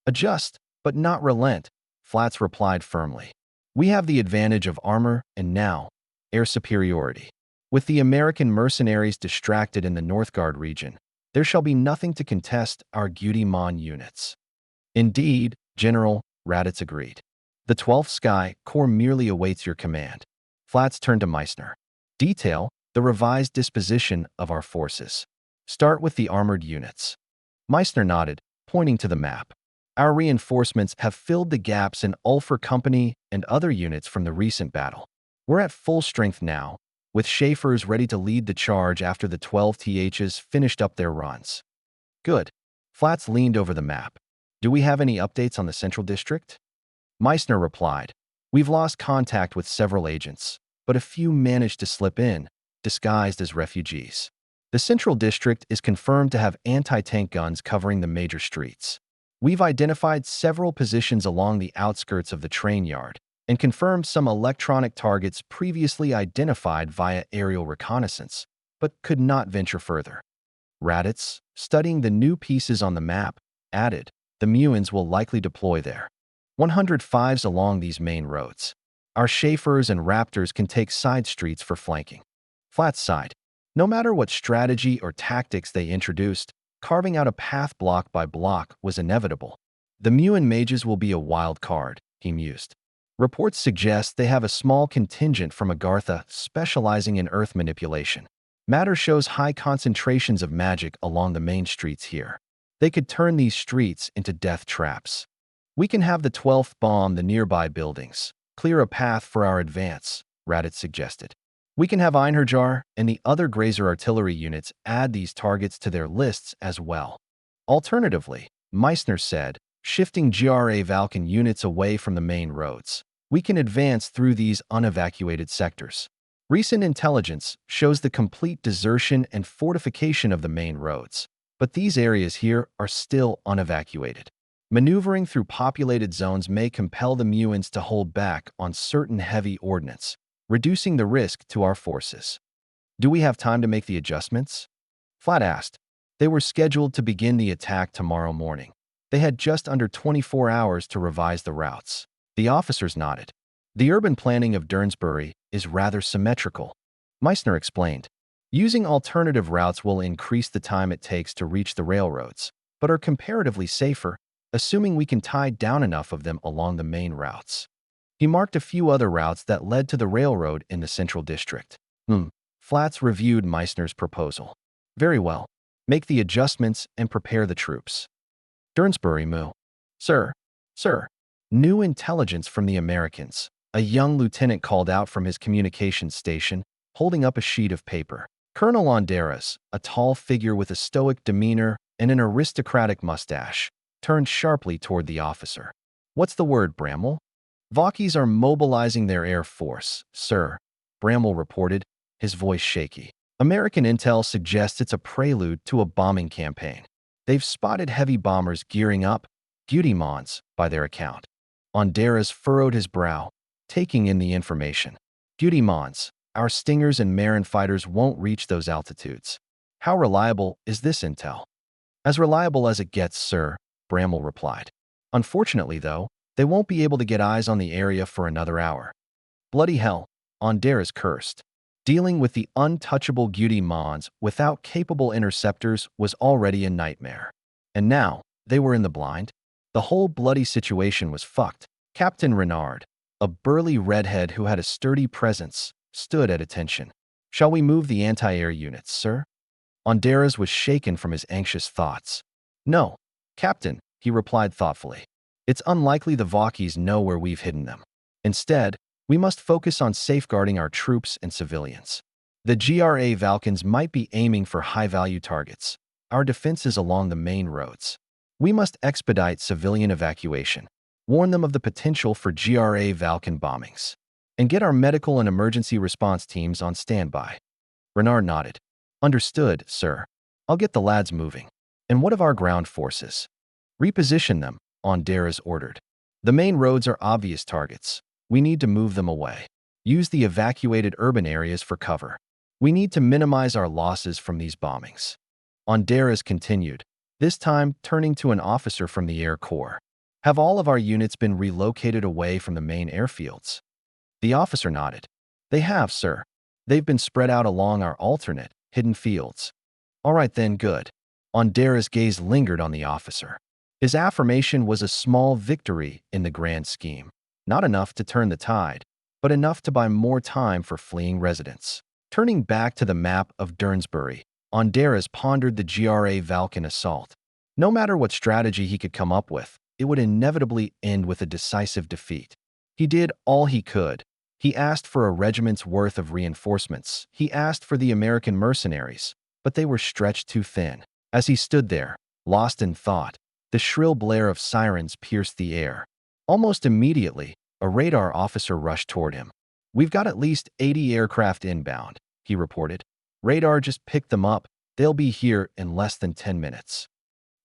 "Adjust, but not relent," Flats replied firmly. "We have the advantage of armor and now, air superiority. With the American mercenaries distracted in the Northgard region, there shall be nothing to contest our Gudi-Mon units." "Indeed, General," Raditz agreed. "The 12th Sky Corps merely awaits your command." Flats turned to Meissner. "Detail the revised disposition of our forces." Start with the armored units. Meissner nodded, pointing to the map. Our reinforcements have filled the gaps in Ulfer Company and other units from the recent battle. We're at full strength now, with Schaefer's ready to lead the charge after the 12 THs finished up their runs. Good. Flats leaned over the map. Do we have any updates on the Central District? Meissner replied, We've lost contact with several agents, but a few managed to slip in, disguised as refugees. The Central District is confirmed to have anti-tank guns covering the major streets. We've identified several positions along the outskirts of the train yard and confirmed some electronic targets previously identified via aerial reconnaissance, but could not venture further. Raditz, studying the new pieces on the map, added, the Muons will likely deploy there. 105s along these main roads. Our Schaefers and Raptors can take side streets for flanking. Flat side. No matter what strategy or tactics they introduced, carving out a path block by block was inevitable. The Muon mages will be a wild card, he mused. Reports suggest they have a small contingent from Agartha specializing in earth manipulation. Matter shows high concentrations of magic along the main streets here. They could turn these streets into death traps. We can have the 12th bomb the nearby buildings, clear a path for our advance, Raditz suggested. We can have Einherjar and the other Grazer artillery units add these targets to their lists as well. Alternatively, Meissner said, shifting GRA Valken units away from the main roads, we can advance through these unevacuated sectors. Recent intelligence shows the complete desertion and fortification of the main roads, but these areas here are still unevacuated. Maneuvering through populated zones may compel the Muons to hold back on certain heavy ordnance, reducing the risk to our forces. Do we have time to make the adjustments? Flat asked. They were scheduled to begin the attack tomorrow morning. They had just under 24 hours to revise the routes. The officers nodded. The urban planning of Durnsbury is rather symmetrical, Meissner explained. Using alternative routes will increase the time it takes to reach the railroads, but are comparatively safer, assuming we can tie down enough of them along the main routes. He marked a few other routes that led to the railroad in the Central District. Flats reviewed Meissner's proposal. Very well. Make the adjustments and prepare the troops. Durnsbury Moo. Sir. New intelligence from the Americans. A young lieutenant called out from his communications station, holding up a sheet of paper. Colonel Onderas, a tall figure with a stoic demeanor and an aristocratic mustache, turned sharply toward the officer. What's the word, Bramwell? Vakis are mobilizing their air force, sir, Bramwell reported, his voice shaky. American intel suggests it's a prelude to a bombing campaign. They've spotted heavy bombers gearing up, Gudimons, by their account. Onderas furrowed his brow, taking in the information. Gudimons, our Stingers and Marin fighters won't reach those altitudes. How reliable is this intel? As reliable as it gets, sir, Bramwell replied. Unfortunately, though, they won't be able to get eyes on the area for another hour. Bloody hell, Onderas cursed. Dealing with the untouchable Gudimons without capable interceptors was already a nightmare. And now, they were in the blind. The whole bloody situation was fucked. Captain Renard, a burly redhead who had a sturdy presence, stood at attention. Shall we move the anti-air units, sir? Onderas was shaken from his anxious thoughts. No, Captain, he replied thoughtfully. It's unlikely the Vakis know where we've hidden them. Instead, we must focus on safeguarding our troops and civilians. The GRA Valkens might be aiming for high-value targets. Our defenses along the main roads. We must expedite civilian evacuation, warn them of the potential for GRA Valken bombings, and get our medical and emergency response teams on standby. Renard nodded. Understood, sir. I'll get the lads moving. And what of our ground forces? Reposition them, Onderas ordered. The main roads are obvious targets. We need to move them away. Use the evacuated urban areas for cover. We need to minimize our losses from these bombings. Onderas continued, this time turning to an officer from the Air Corps. Have all of our units been relocated away from the main airfields? The officer nodded. They have, sir. They've been spread out along our alternate, hidden fields. All right then, good. Onderas' gaze lingered on the officer. His affirmation was a small victory in the grand scheme. Not enough to turn the tide, but enough to buy more time for fleeing residents. Turning back to the map of Durnsbury, Ondares pondered the GRA Valkan assault. No matter what strategy he could come up with, it would inevitably end with a decisive defeat. He did all he could. He asked for a regiment's worth of reinforcements. He asked for the American mercenaries, but they were stretched too thin. As he stood there, lost in thought, the shrill blare of sirens pierced the air. Almost immediately, a radar officer rushed toward him. "We've got at least 80 aircraft inbound," he reported. "Radar just picked them up. They'll be here in less than 10 minutes.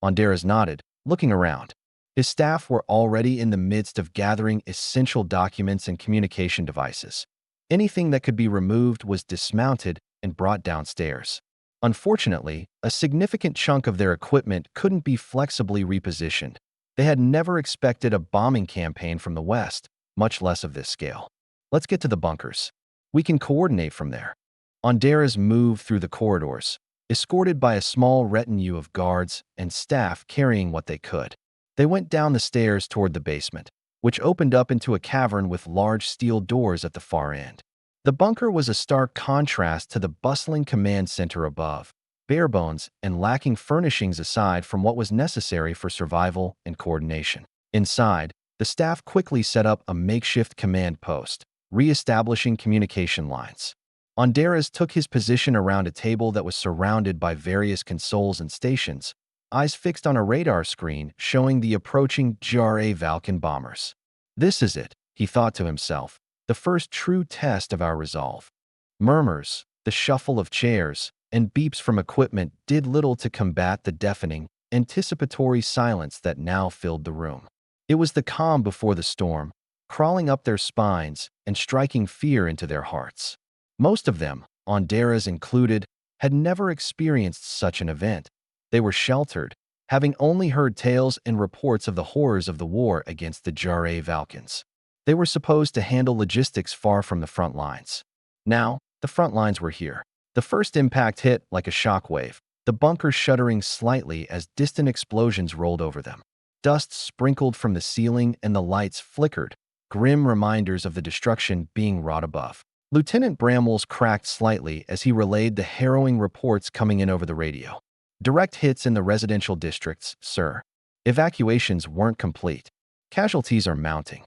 Ondares nodded, looking around. His staff were already in the midst of gathering essential documents and communication devices. Anything that could be removed was dismounted and brought downstairs. Unfortunately, a significant chunk of their equipment couldn't be flexibly repositioned. They had never expected a bombing campaign from the West, much less of this scale. "Let's get to the bunkers. We can coordinate from there." Ondares moved through the corridors, escorted by a small retinue of guards and staff carrying what they could. They went down the stairs toward the basement, which opened up into a cavern with large steel doors at the far end. The bunker was a stark contrast to the bustling command center above, bare bones and lacking furnishings aside from what was necessary for survival and coordination. Inside, the staff quickly set up a makeshift command post, re-establishing communication lines. Ondares took his position around a table that was surrounded by various consoles and stations, eyes fixed on a radar screen showing the approaching GRA Valkan bombers. "This is it," he thought to himself, "the first true test of our resolve." Murmurs, the shuffle of chairs, and beeps from equipment did little to combat the deafening, anticipatory silence that now filled the room. It was the calm before the storm, crawling up their spines and striking fear into their hearts. Most of them, Ondares included, had never experienced such an event. They were sheltered, having only heard tales and reports of the horrors of the war against the GRA Valkans. They were supposed to handle logistics far from the front lines. Now, the front lines were here. The first impact hit like a shockwave, the bunkers shuddering slightly as distant explosions rolled over them. Dust sprinkled from the ceiling and the lights flickered, grim reminders of the destruction being wrought above. Lieutenant Bramwell's cracked slightly as he relayed the harrowing reports coming in over the radio. "Direct hits in the residential districts, sir. Evacuations weren't complete. Casualties are mounting."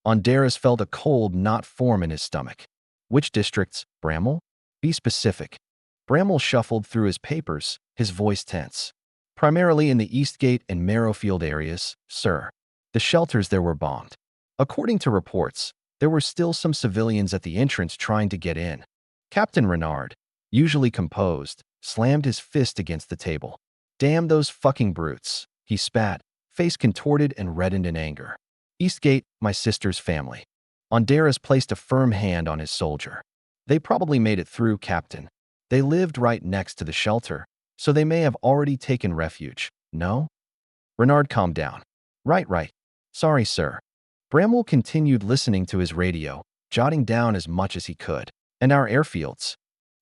Ondares felt a cold knot form in his stomach. "Which districts, Bramwell? Be specific." Bramwell shuffled through his papers, his voice tense. "Primarily in the Eastgate and Marrowfield areas, sir. The shelters there were bombed. According to reports, there were still some civilians at the entrance trying to get in." Captain Renard, usually composed, slammed his fist against the table. "Damn those fucking brutes," he spat, face contorted and reddened in anger. "Eastgate, my sister's family." Ondares placed a firm hand on his soldier. "They probably made it through, Captain. They lived right next to the shelter, so they may have already taken refuge, no?" Renard calmed down. Right. Sorry, sir." Bramwell continued listening to his radio, jotting down as much as he could. "And our airfields?"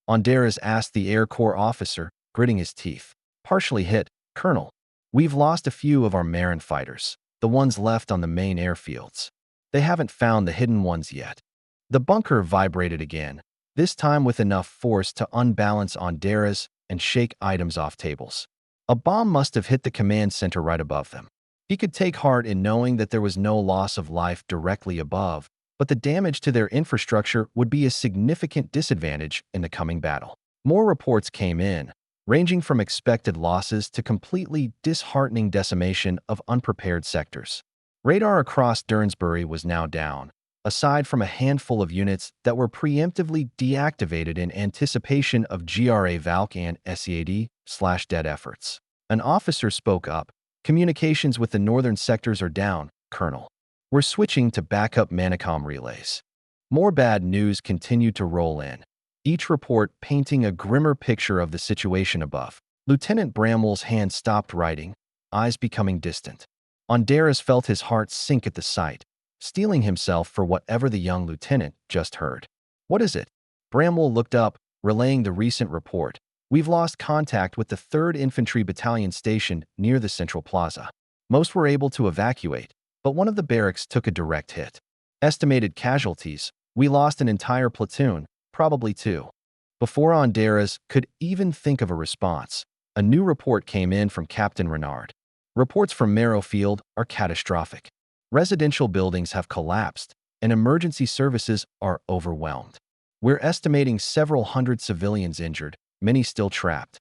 Ondares asked the Air Corps officer, gritting his teeth. "Partially hit, Colonel. We've lost a few of our Marin fighters, the ones left on the main airfields. They haven't found the hidden ones yet." The bunker vibrated again, this time with enough force to unbalance Ondares and shake items off tables. A bomb must have hit the command center right above them. He could take heart in knowing that there was no loss of life directly above, but the damage to their infrastructure would be a significant disadvantage in the coming battle. More reports came in, ranging from expected losses to completely disheartening decimation of unprepared sectors. Radar across Durnsbury was now down, aside from a handful of units that were preemptively deactivated in anticipation of GRA Valkan SEAD/dead efforts. An officer spoke up. "Communications with the northern sectors are down, Colonel. We're switching to backup Manicom relays." More bad news continued to roll in, each report painting a grimmer picture of the situation above. Lieutenant Bramwell's hand stopped writing, eyes becoming distant. Ondares felt his heart sink at the sight, steeling himself for whatever the young lieutenant just heard. "What is it?" Bramwell looked up, relaying the recent report. "We've lost contact with the 3rd Infantry Battalion stationed near the Central Plaza. Most were able to evacuate, but one of the barracks took a direct hit. Estimated casualties, we lost an entire platoon, probably 2." Before Honduras could even think of a response, a new report came in from Captain Renard. Reports from Marrowfield are catastrophic. Residential buildings have collapsed, and emergency services are overwhelmed. We're estimating several hundred civilians injured, many still trapped.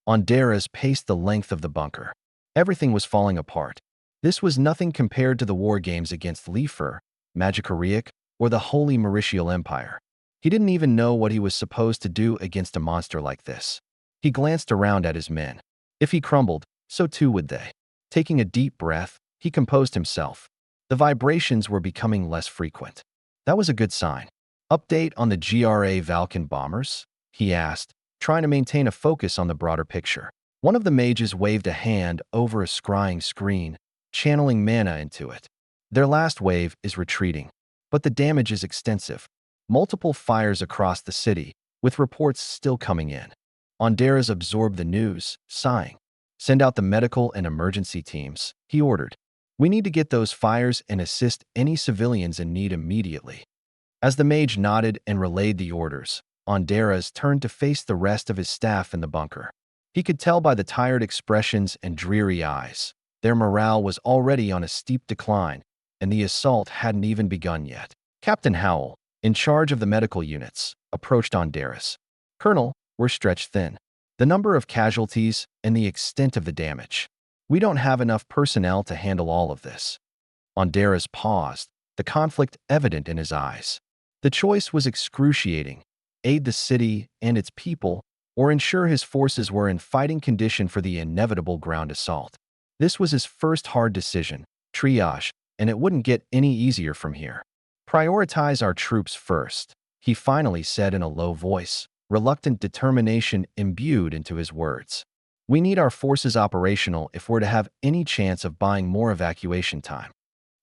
Honduras paced the length of the bunker. Everything was falling apart. This was nothing compared to the war games against Lifer, Magicariac, or the Holy Mauritial Empire. He didn't even know what he was supposed to do against a monster like this. He glanced around at his men. If he crumbled, so too would they. Taking a deep breath, he composed himself. The vibrations were becoming less frequent. That was a good sign. Update on the GRA Valken bombers? He asked, trying to maintain a focus on the broader picture. One of the mages waved a hand over a scrying screen, channeling mana into it. Their last wave is retreating, but the damage is extensive. Multiple fires across the city, with reports still coming in. Honduras absorbed the news, sighing. Send out the medical and emergency teams, he ordered. We need to get those fires and assist any civilians in need immediately. As the mage nodded and relayed the orders, Honduras turned to face the rest of his staff in the bunker. He could tell by the tired expressions and dreary eyes. Their morale was already on a steep decline, and the assault hadn't even begun yet. Captain Howell, in charge of the medical units, approached Honduras. Colonel, we're stretched thin. The number of casualties and the extent of the damage. We don't have enough personnel to handle all of this. Honduras paused, the conflict evident in his eyes. The choice was excruciating: aid the city and its people, or ensure his forces were in fighting condition for the inevitable ground assault. This was his first hard decision, triage, and it wouldn't get any easier from here. Prioritize our troops first, he finally said in a low voice, reluctant determination imbued into his words. We need our forces operational if we're to have any chance of buying more evacuation time.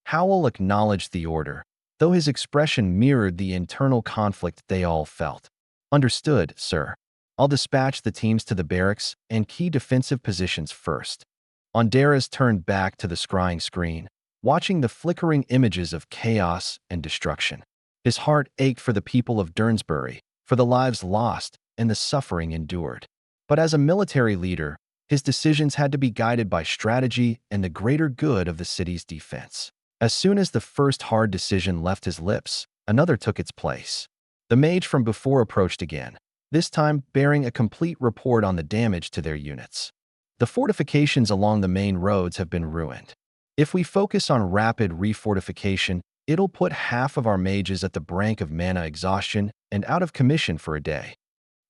Howell acknowledged the order, though his expression mirrored the internal conflict they all felt. Understood, sir. I'll dispatch the teams to the barracks and key defensive positions first. Honduras turned back to the scrying screen, watching the flickering images of chaos and destruction. His heart ached for the people of Durnsbury, for the lives lost and the suffering endured. But as a military leader, his decisions had to be guided by strategy and the greater good of the city's defense. As soon as the first hard decision left his lips, another took its place. The mage from before approached again, this time bearing a complete report on the damage to their units. The fortifications along the main roads have been ruined. If we focus on rapid refortification, it'll put half of our mages at the brink of mana exhaustion and out of commission for a day.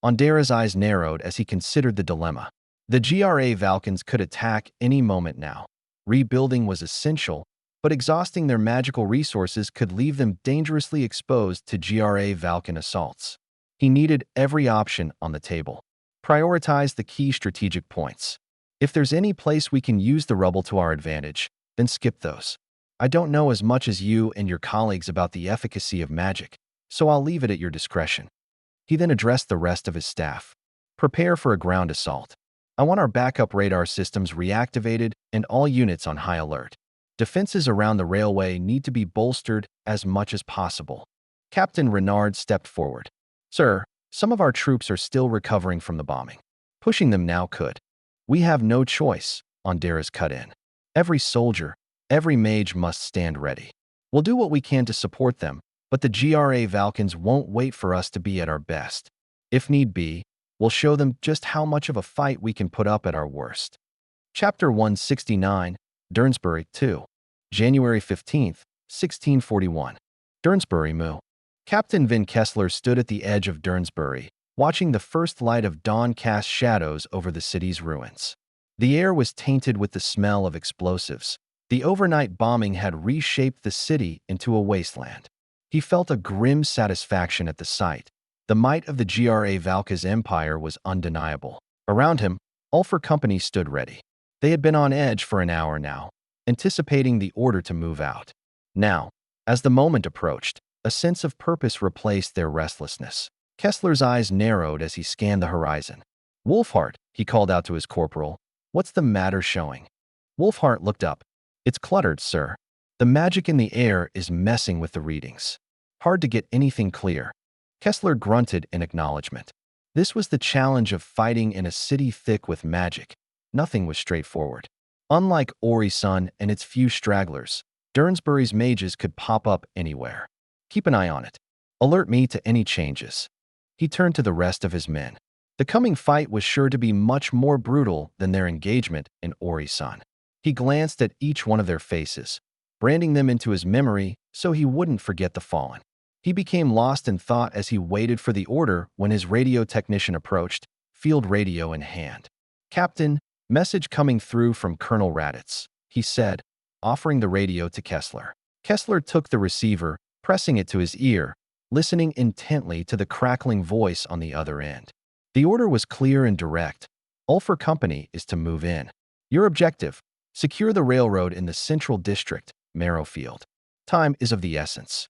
Honduras' eyes narrowed as he considered the dilemma. The GRA Valkens could attack any moment now. Rebuilding was essential, but exhausting their magical resources could leave them dangerously exposed to GRA Valken assaults. He needed every option on the table. Prioritize the key strategic points. If there's any place we can use the rubble to our advantage, then skip those. I don't know as much as you and your colleagues about the efficacy of magic, so I'll leave it at your discretion. He then addressed the rest of his staff. Prepare for a ground assault. I want our backup radar systems reactivated and all units on high alert. Defenses around the railway need to be bolstered as much as possible. Captain Renard stepped forward. Sir, some of our troops are still recovering from the bombing. Pushing them now could. We have no choice, Honduras cut in. Every soldier, every mage must stand ready. We'll do what we can to support them, but the GRA Valkens won't wait for us to be at our best. If need be, we'll show them just how much of a fight we can put up at our worst. Chapter 169, Durnsbury 2. January 15th, 1641. Durnsbury Moo. Captain Vin Kessler stood at the edge of Durnsbury, watching the first light of dawn cast shadows over the city's ruins. The air was tainted with the smell of explosives. The overnight bombing had reshaped the city into a wasteland. He felt a grim satisfaction at the sight. The might of the GRA Valka's empire was undeniable. Around him, Ulfer Company stood ready. They had been on edge for an hour now, anticipating the order to move out. Now, as the moment approached, a sense of purpose replaced their restlessness. Kessler's eyes narrowed as he scanned the horizon. Wolfhart, he called out to his corporal, what's the matter showing? Wolfhart looked up. It's cluttered, sir. The magic in the air is messing with the readings. Hard to get anything clear. Kessler grunted in acknowledgement. This was the challenge of fighting in a city thick with magic. Nothing was straightforward. Unlike Ori-sun and its few stragglers, Durnsbury's mages could pop up anywhere. Keep an eye on it. Alert me to any changes. He turned to the rest of his men. The coming fight was sure to be much more brutal than their engagement in Ori-sun. He glanced at each one of their faces, branding them into his memory so he wouldn't forget the fallen. He became lost in thought as he waited for the order when his radio technician approached, field radio in hand. "Captain, message coming through from Colonel Raditz," he said, offering the radio to Kessler. Kessler took the receiver, pressing it to his ear, listening intently to the crackling voice on the other end. The order was clear and direct. "Ulfer Company is to move in. Your objective: secure the railroad in the Central District, Marrowfield. Time is of the essence."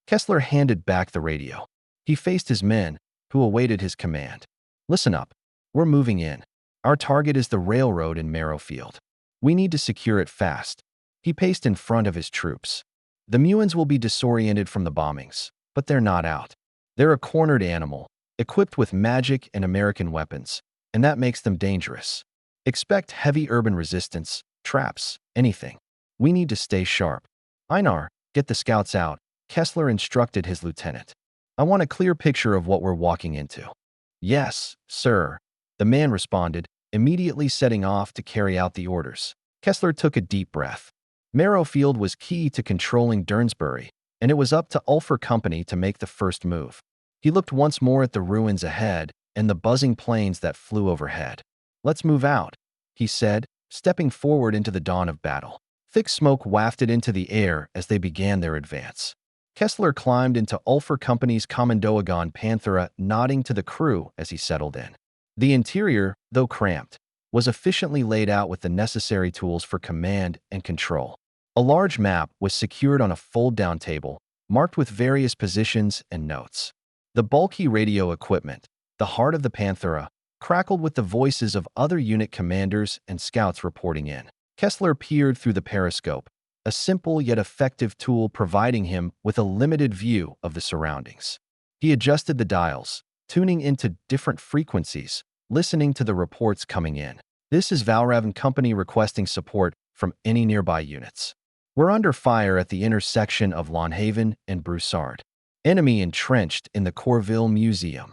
Kessler handed back the radio. He faced his men, who awaited his command. "Listen up. We're moving in. Our target is the railroad in Marrowfield. We need to secure it fast." He paced in front of his troops. "The Muins will be disoriented from the bombings, but they're not out. They're a cornered animal, equipped with magic and American weapons, and that makes them dangerous. Expect heavy urban resistance, traps, anything. We need to stay sharp." "Einar, get the scouts out," Kessler instructed his lieutenant. "I want a clear picture of what we're walking into." "Yes, sir," the man responded, immediately setting off to carry out the orders. Kessler took a deep breath. Marrowfield was key to controlling Durnsbury, and it was up to Ulfer Company to make the first move. He looked once more at the ruins ahead and the buzzing planes that flew overhead. "Let's move out," he said, stepping forward into the dawn of battle. Thick smoke wafted into the air as they began their advance. Kessler climbed into Ulfer Company's Commandoagon Panthera, nodding to the crew as he settled in. The interior, though cramped, was efficiently laid out with the necessary tools for command and control. A large map was secured on a fold-down table, marked with various positions and notes. The bulky radio equipment, the heart of the Panthera, crackled with the voices of other unit commanders and scouts reporting in. Kessler peered through the periscope, a simple yet effective tool providing him with a limited view of the surroundings. He adjusted the dials, tuning into different frequencies, listening to the reports coming in. "This is Valravn Company requesting support from any nearby units. We're under fire at the intersection of Lonhaven and Broussard. Enemy entrenched in the Corville Museum.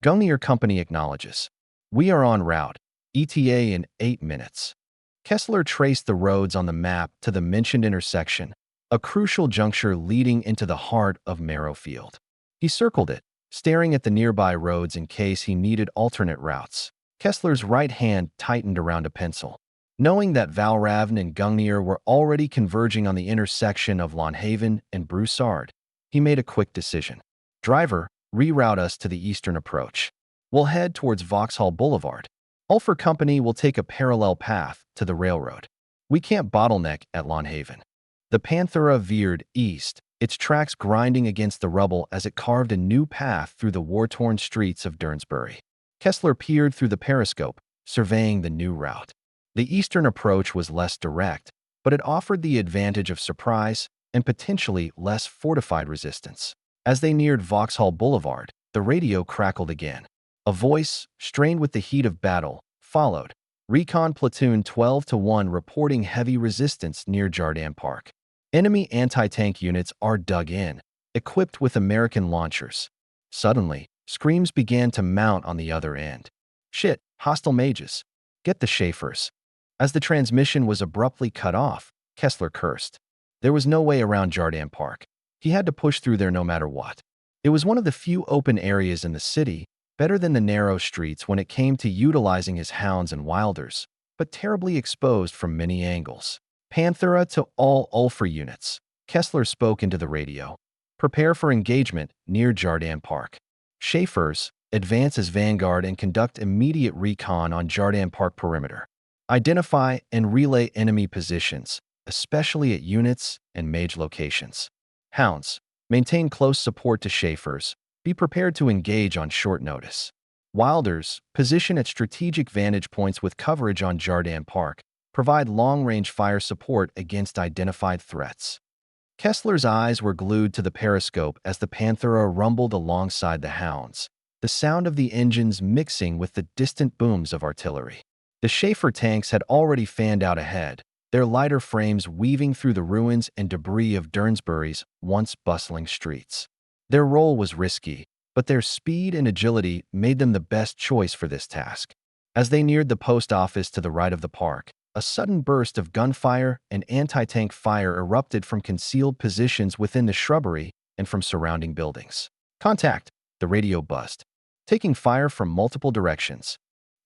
Gungnir Company acknowledges. We are en route, ETA in 8 minutes." Kessler traced the roads on the map to the mentioned intersection, a crucial juncture leading into the heart of Marrowfield. He circled it, staring at the nearby roads in case he needed alternate routes. Kessler's right hand tightened around a pencil. Knowing that Valravn and Gungnir were already converging on the intersection of Lonhaven and Broussard, he made a quick decision. "Driver, reroute us to the eastern approach. We'll head towards Vauxhall Boulevard. Ulfer Company will take a parallel path to the railroad. We can't bottleneck at Lonhaven." The Panthera veered east, its tracks grinding against the rubble as it carved a new path through the war-torn streets of Durnsbury. Kessler peered through the periscope, surveying the new route. The eastern approach was less direct, but it offered the advantage of surprise and potentially less fortified resistance. As they neared Vauxhall Boulevard, the radio crackled again. A voice, strained with the heat of battle, followed. "Recon Platoon 12-1 reporting heavy resistance near Jardin Park. Enemy anti-tank units are dug in, equipped with American launchers." Suddenly, screams began to mount on the other end. "Shit, hostile mages. Get the Schaefers." As the transmission was abruptly cut off, Kessler cursed. There was no way around Jardin Park. He had to push through there no matter what. It was one of the few open areas in the city, better than the narrow streets when it came to utilizing his hounds and wilders, but terribly exposed from many angles. "Panthera to all Ulfer units," Kessler spoke into the radio. "Prepare for engagement near Jardin Park. Schaefers, advance as vanguard and conduct immediate recon on Jardin Park perimeter. Identify and relay enemy positions, especially at units and mage locations. Hounds, maintain close support to Schaefers. Be prepared to engage on short notice. Wilders, position at strategic vantage points with coverage on Jardin Park. Provide long-range fire support against identified threats." Kessler's eyes were glued to the periscope as the Panthera rumbled alongside the hounds. The the sound of the engines mixing with the distant booms of artillery. The Schaefer tanks had already fanned out ahead, their lighter frames weaving through the ruins and debris of Durnsbury's once bustling streets. Their role was risky, but their speed and agility made them the best choice for this task. As they neared the post office to the right of the park, a sudden burst of gunfire and anti-tank fire erupted from concealed positions within the shrubbery and from surrounding buildings. "Contact!" the radio buzzed, taking fire from multiple directions.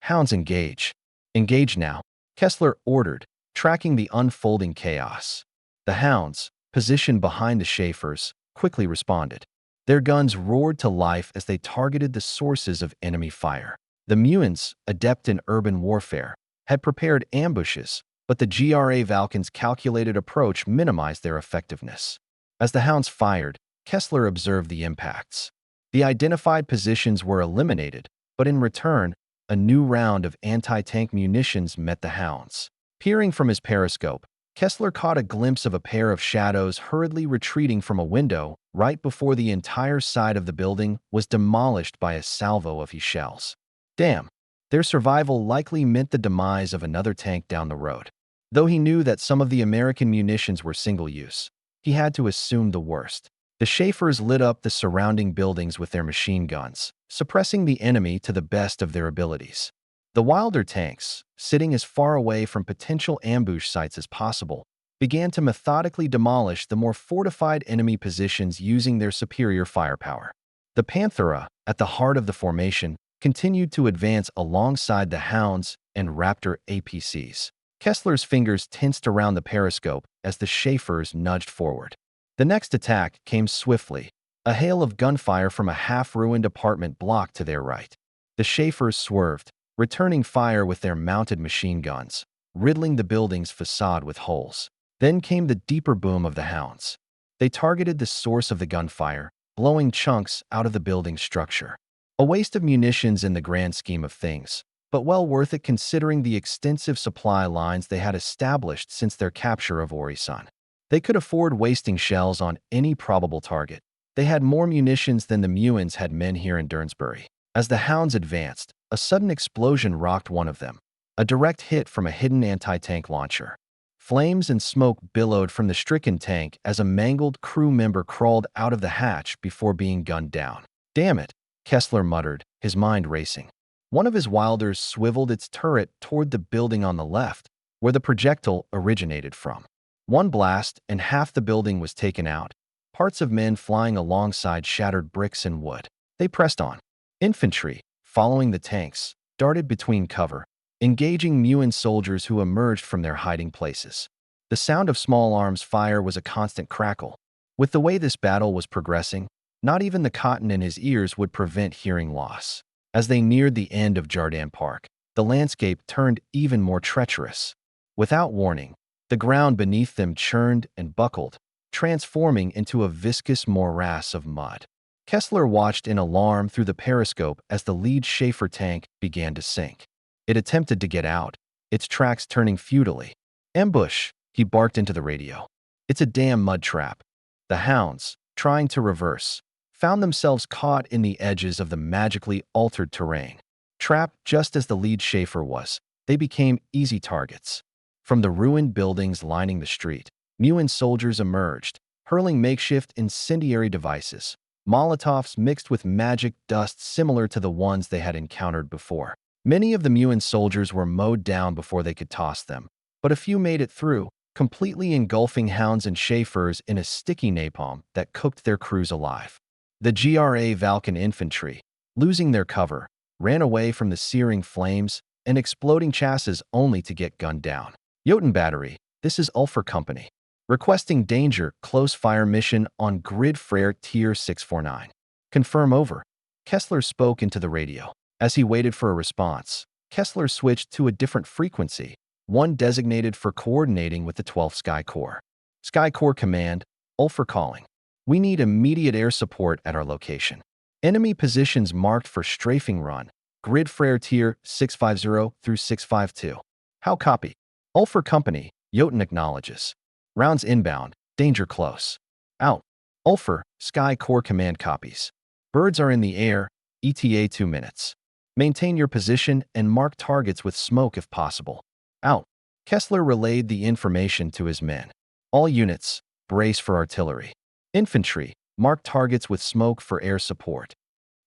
"Hounds engage." "Engage now," Kessler ordered, tracking the unfolding chaos. The hounds, positioned behind the Schaefers, quickly responded. Their guns roared to life as they targeted the sources of enemy fire. The Muons, adept in urban warfare, had prepared ambushes, but the GRA Valkyns' calculated approach minimized their effectiveness. As the hounds fired, Kessler observed the impacts. The identified positions were eliminated, but in return, a new round of anti-tank munitions met the hounds. Peering from his periscope, Kessler caught a glimpse of a pair of shadows hurriedly retreating from a window right before the entire side of the building was demolished by a salvo of his shells. Damn, their survival likely meant the demise of another tank down the road. Though he knew that some of the American munitions were single-use, he had to assume the worst. The Schaefers lit up the surrounding buildings with their machine guns, suppressing the enemy to the best of their abilities. The Wilder tanks, sitting as far away from potential ambush sites as possible, began to methodically demolish the more fortified enemy positions using their superior firepower. The Panthera, at the heart of the formation, continued to advance alongside the Hounds and Raptor APCs. Kessler's fingers tensed around the periscope as the Schaefers nudged forward. The next attack came swiftly, a hail of gunfire from a half-ruined apartment block to their right. The Schaefers swerved, returning fire with their mounted machine guns, riddling the building's facade with holes. Then came the deeper boom of the Hounds. They targeted the source of the gunfire, blowing chunks out of the building's structure. A waste of munitions in the grand scheme of things, but well worth it considering the extensive supply lines they had established since their capture of Orisan. They could afford wasting shells on any probable target. They had more munitions than the Muons had men here in Durnsbury. As the Hounds advanced, a sudden explosion rocked one of them, a direct hit from a hidden anti-tank launcher. Flames and smoke billowed from the stricken tank as a mangled crew member crawled out of the hatch before being gunned down. "Damn it," Kessler muttered, his mind racing. One of his Wilders swiveled its turret toward the building on the left, where the projectile originated from. One blast, and half the building was taken out, parts of men flying alongside shattered bricks and wood. They pressed on. Infantry, following the tanks, darted between cover, engaging Muon soldiers who emerged from their hiding places. The sound of small arms fire was a constant crackle. With the way this battle was progressing, not even the cotton in his ears would prevent hearing loss. As they neared the end of Jardin Park, the landscape turned even more treacherous. Without warning, the ground beneath them churned and buckled, transforming into a viscous morass of mud. Kessler watched in alarm through the periscope as the lead Schaefer tank began to sink. It attempted to get out, its tracks turning futilely. "Ambush!" he barked into the radio. "It's a damn mud trap." The Hounds, trying to reverse, found themselves caught in the edges of the magically altered terrain. Trapped just as the lead Schaefer was, they became easy targets. From the ruined buildings lining the street, Muon soldiers emerged, hurling makeshift incendiary devices, Molotovs mixed with magic dust similar to the ones they had encountered before. Many of the Muon soldiers were mowed down before they could toss them, but a few made it through, completely engulfing Hounds and Schaefers in a sticky napalm that cooked their crews alive. The GRA Valkyn infantry, losing their cover, ran away from the searing flames and exploding chassis only to get gunned down. "Jotun Battery, this is Ulfer Company. Requesting danger close fire mission on Grid Frere Tier 649. Confirm over." Kessler spoke into the radio. As he waited for a response, Kessler switched to a different frequency, one designated for coordinating with the 12th Sky Corps. "Sky Corps Command, Ulfer calling. We need immediate air support at our location. Enemy positions marked for strafing run, Grid Frere Tier 650 through 652. How copy?" "Ulfer Company," Jotun acknowledges. "Rounds inbound, danger close. Out." "Ulfer, Sky Corps Command copies. Birds are in the air, ETA 2 minutes. Maintain your position and mark targets with smoke if possible. Out. Kessler relayed the information to his men. All units, brace for artillery. Infantry, mark targets with smoke for air support.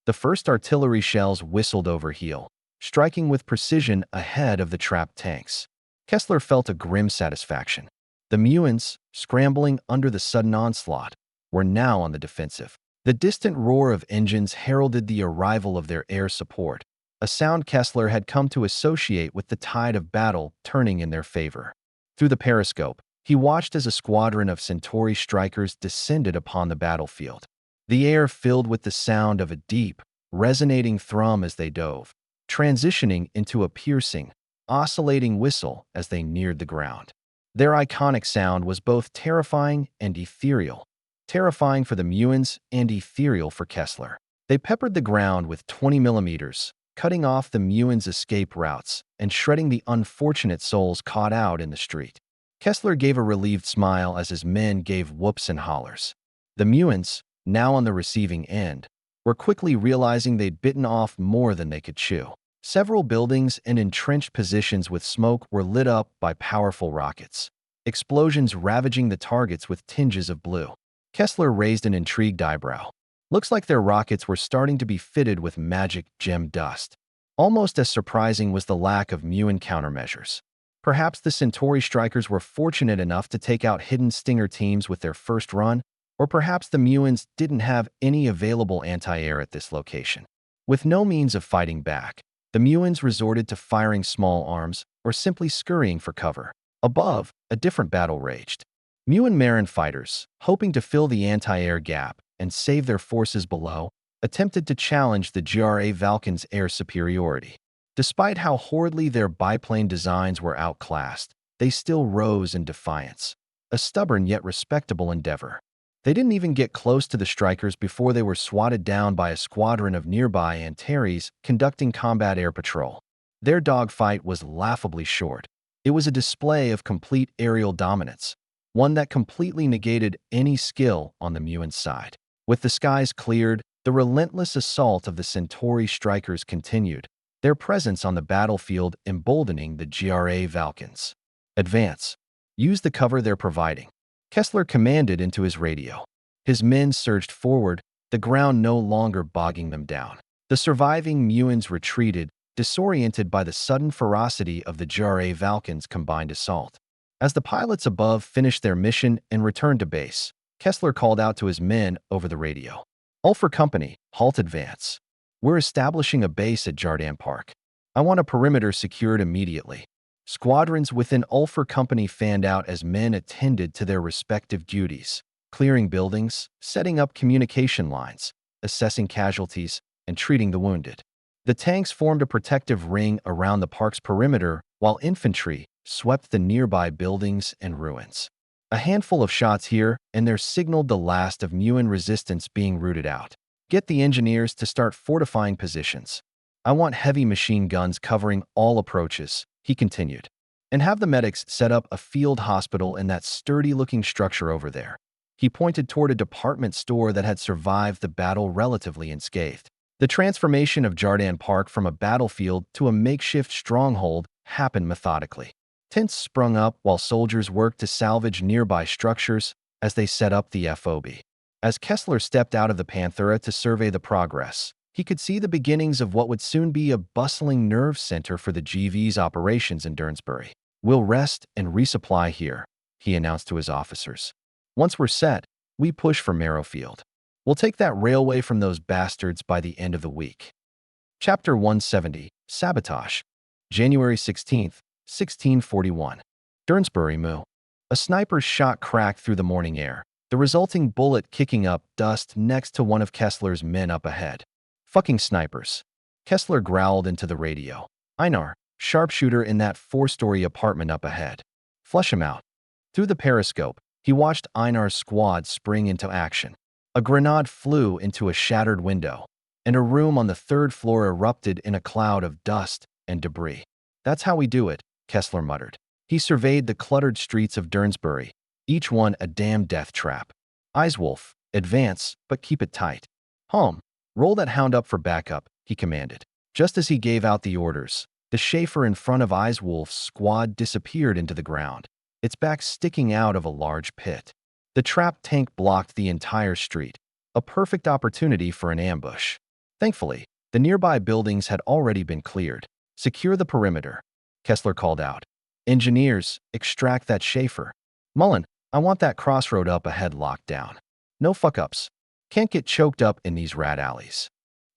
The first artillery shells whistled over heel, striking with precision ahead of the trapped tanks. Kessler felt a grim satisfaction. The Muons, scrambling under the sudden onslaught, were now on the defensive. The distant roar of engines heralded the arrival of their air support, a sound Kessler had come to associate with the tide of battle turning in their favor. Through the periscope, he watched as a squadron of Centauri strikers descended upon the battlefield. The air filled with the sound of a deep, resonating thrum as they dove, transitioning into a piercing, oscillating whistle as they neared the ground. Their iconic sound was both terrifying and ethereal, terrifying for the Muons and ethereal for Kessler. They peppered the ground with 20 millimeters, cutting off the Muons' escape routes and shredding the unfortunate souls caught out in the street. Kessler gave a relieved smile as his men gave whoops and hollers. The Muons, now on the receiving end, were quickly realizing they'd bitten off more than they could chew. Several buildings and entrenched positions with smoke were lit up by powerful rockets, explosions ravaging the targets with tinges of blue. Kessler raised an intrigued eyebrow. Looks like their rockets were starting to be fitted with magic gem dust. Almost as surprising was the lack of Muon countermeasures. Perhaps the Centauri strikers were fortunate enough to take out hidden Stinger teams with their first run, or perhaps the Muons didn't have any available anti-air at this location. With no means of fighting back, the Muons resorted to firing small arms or simply scurrying for cover. Above, a different battle raged. Muon Marin fighters, hoping to fill the anti-air gap and save their forces below, attempted to challenge the GRA Valkyns' air superiority. Despite how horridly their biplane designs were outclassed, they still rose in defiance, a stubborn yet respectable endeavor. They didn't even get close to the strikers before they were swatted down by a squadron of nearby Antares conducting combat air patrol. Their dogfight was laughably short. It was a display of complete aerial dominance, one that completely negated any skill on the Muon side. With the skies cleared, the relentless assault of the Centauri strikers continued, their presence on the battlefield emboldening the GRA Valkyns. Advance. Use the cover they're providing. Kessler commanded into his radio. His men surged forward, the ground no longer bogging them down. The surviving Muons retreated, disoriented by the sudden ferocity of the GRA Valkyns' combined assault. As the pilots above finished their mission and returned to base, Kessler called out to his men over the radio. Ulfer Company, halt advance. We're establishing a base at Jardin Park. I want a perimeter secured immediately. Squadrons within Ulfer Company fanned out as men attended to their respective duties, clearing buildings, setting up communication lines, assessing casualties, and treating the wounded. The tanks formed a protective ring around the park's perimeter, while infantry swept the nearby buildings and ruins. A handful of shots here, and there signaled the last of Muon resistance being rooted out. Get the engineers to start fortifying positions. I want heavy machine guns covering all approaches, he continued. And have the medics set up a field hospital in that sturdy-looking structure over there. He pointed toward a department store that had survived the battle relatively unscathed. The transformation of Jardin Park from a battlefield to a makeshift stronghold happened methodically. Tents sprung up while soldiers worked to salvage nearby structures as they set up the FOB. As Kessler stepped out of the Panthera to survey the progress, he could see the beginnings of what would soon be a bustling nerve center for the GV's operations in Durnsbury. We'll rest and resupply here, he announced to his officers. Once we're set, we push for Marrowfield. We'll take that railway from those bastards by the end of the week. Chapter 170, Sabotage. January 16th, 1641. Durnsbury, Mu. A sniper's shot cracked through the morning air, the resulting bullet kicking up dust next to one of Kessler's men up ahead. Fucking snipers. Kessler growled into the radio. Einar, sharpshooter in that 4-story apartment up ahead. Flush him out. Through the periscope, he watched Einar's squad spring into action. A grenade flew into a shattered window, and a room on the 3rd floor erupted in a cloud of dust and debris. That's how we do it, Kessler muttered. He surveyed the cluttered streets of Durnsbury, each one a damn death trap. Eiswolf, advance, but keep it tight. Home. Roll that hound up for backup, he commanded. Just as he gave out the orders, the Schaefer in front of Eiswolf's squad disappeared into the ground, its back sticking out of a large pit. The trap tank blocked the entire street, a perfect opportunity for an ambush. Thankfully, the nearby buildings had already been cleared. Secure the perimeter, Kessler called out. Engineers, extract that Schaefer. Mullen, I want that crossroad up ahead locked down. No fuck-ups. Can't get choked up in these rat alleys.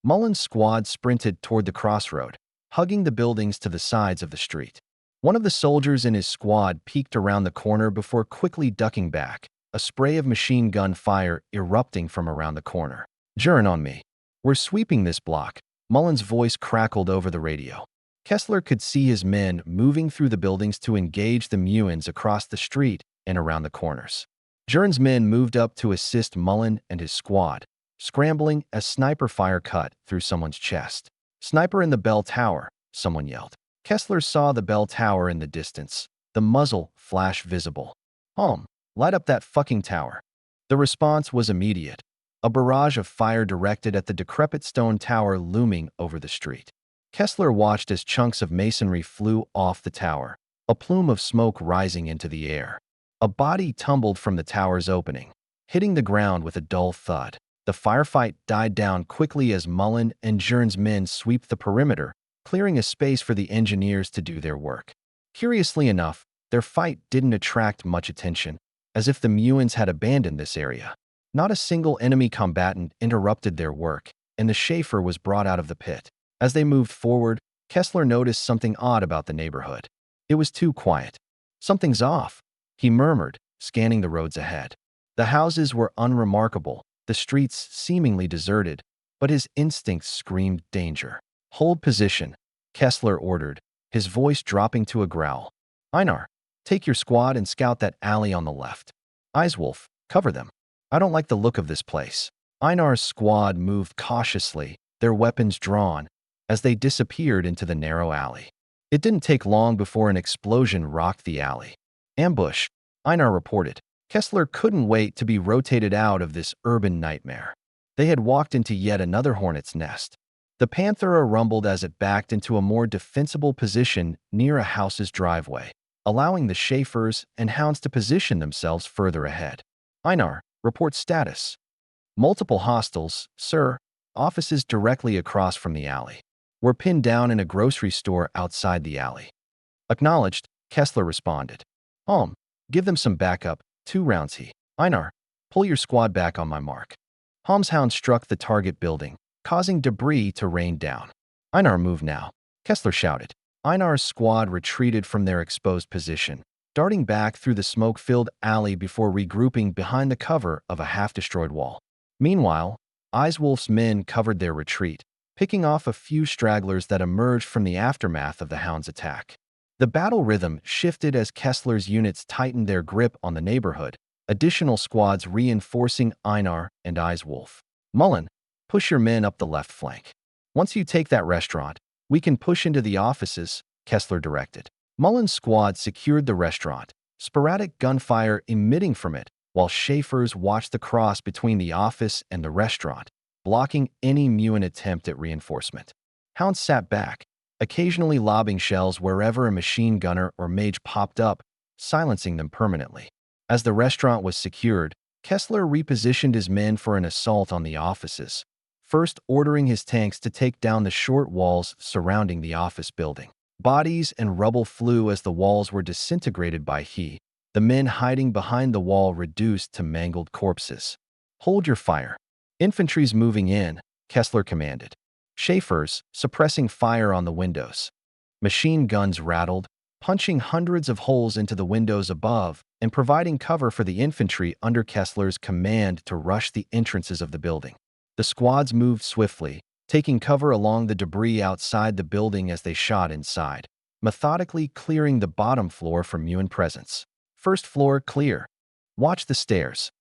Mullen's squad sprinted toward the crossroad, hugging the buildings to the sides of the street. One of the soldiers in his squad peeked around the corner before quickly ducking back, a spray of machine gun fire erupting from around the corner. Jern on me. We're sweeping this block. Mullen's voice crackled over the radio. Kessler could see his men moving through the buildings to engage the Muins across the street and around the corners. Jern's men moved up to assist Mullen and his squad, scrambling as sniper fire cut through someone's chest. Sniper in the bell tower, someone yelled. Kessler saw the bell tower in the distance, the muzzle flash visible. Light up that fucking tower. The response was immediate, a barrage of fire directed at the decrepit stone tower looming over the street. Kessler watched as chunks of masonry flew off the tower, a plume of smoke rising into the air. A body tumbled from the tower's opening, hitting the ground with a dull thud. The firefight died down quickly as Mullen and Jern's men swept the perimeter, clearing a space for the engineers to do their work. Curiously enough, their fight didn't attract much attention, as if the Muins had abandoned this area. Not a single enemy combatant interrupted their work, and the Schaefer was brought out of the pit. As they moved forward, Kessler noticed something odd about the neighborhood. It was too quiet. Something's off, he murmured, scanning the roads ahead. The houses were unremarkable, the streets seemingly deserted, but his instincts screamed danger. Hold position, Kessler ordered, his voice dropping to a growl. Einar, take your squad and scout that alley on the left. Eiswolf, cover them. I don't like the look of this place. Einar's squad moved cautiously, their weapons drawn, as they disappeared into the narrow alley. It didn't take long before an explosion rocked the alley. Ambush, Einar reported. Kessler couldn't wait to be rotated out of this urban nightmare. They had walked into yet another hornet's nest. The Panthera rumbled as it backed into a more defensible position near a house's driveway, allowing the Schaefers and hounds to position themselves further ahead. Einar, report status. Multiple hostiles, sir, offices directly across from the alley. Were pinned down in a grocery store outside the alley. Acknowledged, Kessler responded. Give them some backup, 2 rounds he. Einar, pull your squad back on my mark. Holm's hound struck the target building, causing debris to rain down. Einar, move now, Kessler shouted. Einar's squad retreated from their exposed position, darting back through the smoke-filled alley before regrouping behind the cover of a half-destroyed wall. Meanwhile, Eiswolf's men covered their retreat, picking off a few stragglers that emerged from the aftermath of the hound's attack. The battle rhythm shifted as Kessler's units tightened their grip on the neighborhood, additional squads reinforcing Einar and Eiswolf. Mullen, push your men up the left flank. Once you take that restaurant, we can push into the offices, Kessler directed. Mullen's squad secured the restaurant, sporadic gunfire emitting from it, while Schaefers watched the cross between the office and the restaurant, blocking any Muin attempt at reinforcement. Hounds sat back, occasionally lobbing shells wherever a machine gunner or mage popped up, silencing them permanently. As the restaurant was secured, Kessler repositioned his men for an assault on the offices, first ordering his tanks to take down the short walls surrounding the office building. Bodies and rubble flew as the walls were disintegrated by he, the men hiding behind the wall reduced to mangled corpses. Hold your fire. Infantry's moving in, Kessler commanded. Schaefers, suppressing fire on the windows. Machine guns rattled, punching hundreds of holes into the windows above and providing cover for the infantry under Kessler's command to rush the entrances of the building. The squads moved swiftly, taking cover along the debris outside the building as they shot inside, methodically clearing the bottom floor from Muin presence. First floor clear. Watch the stairs.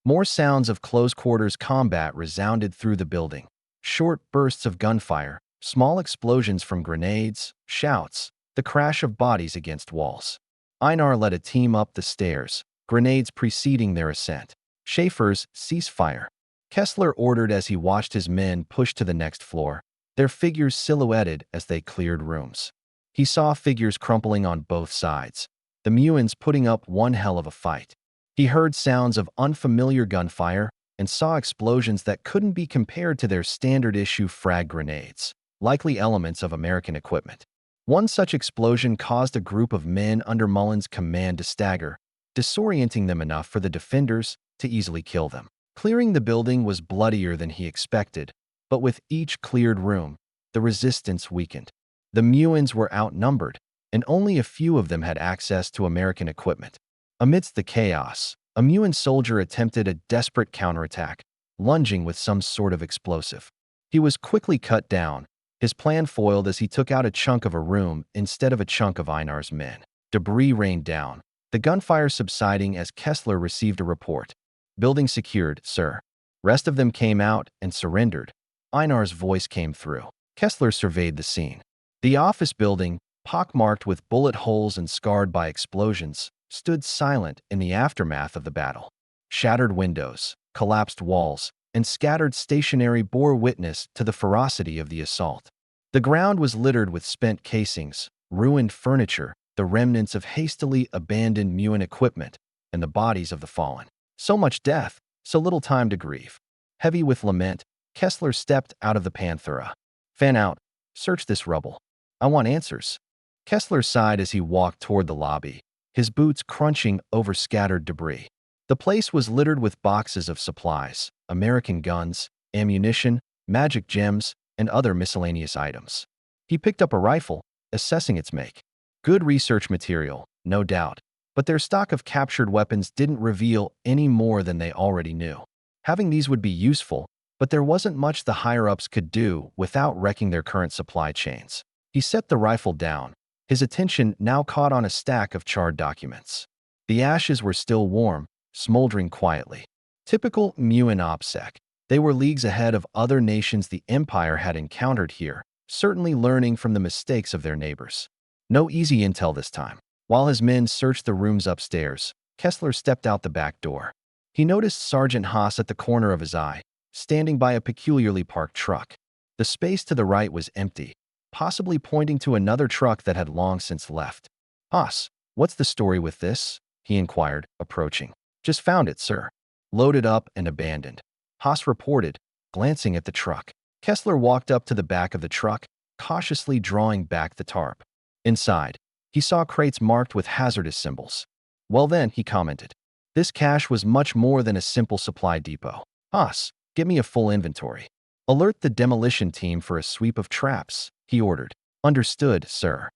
More sounds of close-quarters combat resounded through the building. Short bursts of gunfire, small explosions from grenades, shouts, the crash of bodies against walls. Einar led a team up the stairs, grenades preceding their ascent. Schaefers, cease fire. Kessler ordered as he watched his men push to the next floor, their figures silhouetted as they cleared rooms. He saw figures crumpling on both sides, the Muons putting up one hell of a fight. He heard sounds of unfamiliar gunfire and saw explosions that couldn't be compared to their standard-issue frag grenades, likely elements of American equipment. One such explosion caused a group of men under Mullen's command to stagger, disorienting them enough for the defenders to easily kill them. Clearing the building was bloodier than he expected, but with each cleared room, the resistance weakened. The Muons were outnumbered, and only a few of them had access to American equipment. Amidst the chaos, a Muon soldier attempted a desperate counterattack, lunging with some sort of explosive. He was quickly cut down, his plan foiled as he took out a chunk of a room instead of a chunk of Einar's men. Debris rained down, the gunfire subsiding as Kessler received a report. "Building secured, sir." Rest of them came out and surrendered. Einar's voice came through. Kessler surveyed the scene. The office building, pockmarked with bullet holes and scarred by explosions, stood silent in the aftermath of the battle. Shattered windows, collapsed walls, and scattered stationery bore witness to the ferocity of the assault. The ground was littered with spent casings, ruined furniture, the remnants of hastily abandoned Muon equipment, and the bodies of the fallen. So much death, so little time to grieve. Heavy with lament, Kessler stepped out of the Panthera. "Fan out. Search this rubble. I want answers." Kessler sighed as he walked toward the lobby, his boots crunching over scattered debris. The place was littered with boxes of supplies, American guns, ammunition, magic gems, and other miscellaneous items. He picked up a rifle, assessing its make. Good research material, no doubt, but their stock of captured weapons didn't reveal any more than they already knew. Having these would be useful, but there wasn't much the higher-ups could do without wrecking their current supply chains. He set the rifle down, his attention now caught on a stack of charred documents. The ashes were still warm, smoldering quietly. Typical Muon OPSEC. They were leagues ahead of other nations the Empire had encountered here, certainly learning from the mistakes of their neighbors. No easy intel this time. While his men searched the rooms upstairs, Kessler stepped out the back door. He noticed Sergeant Haas at the corner of his eye, standing by a peculiarly parked truck. The space to the right was empty, possibly pointing to another truck that had long since left. "Haas, what's the story with this?" he inquired, approaching. "Just found it, sir. Loaded up and abandoned," Haas reported, glancing at the truck. Kessler walked up to the back of the truck, cautiously drawing back the tarp. Inside, he saw crates marked with hazardous symbols. "Well then," he commented, "this cache was much more than a simple supply depot." "Haas, get me a full inventory. Alert the demolition team for a sweep of traps," he ordered. "Understood, sir."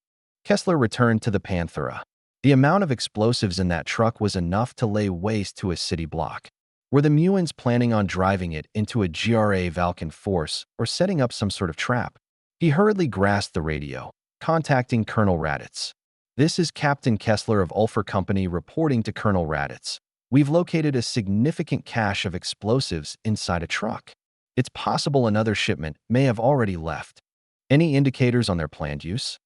Kessler returned to the Panthera. The amount of explosives in that truck was enough to lay waste to a city block. Were the Muons planning on driving it into a GRA Valkan force or setting up some sort of trap? He hurriedly grasped the radio, contacting Colonel Raditz. "This is Captain Kessler of Ulfer Company reporting to Colonel Raditz. We've located a significant cache of explosives inside a truck. It's possible another shipment may have already left. Any indicators on their planned use?"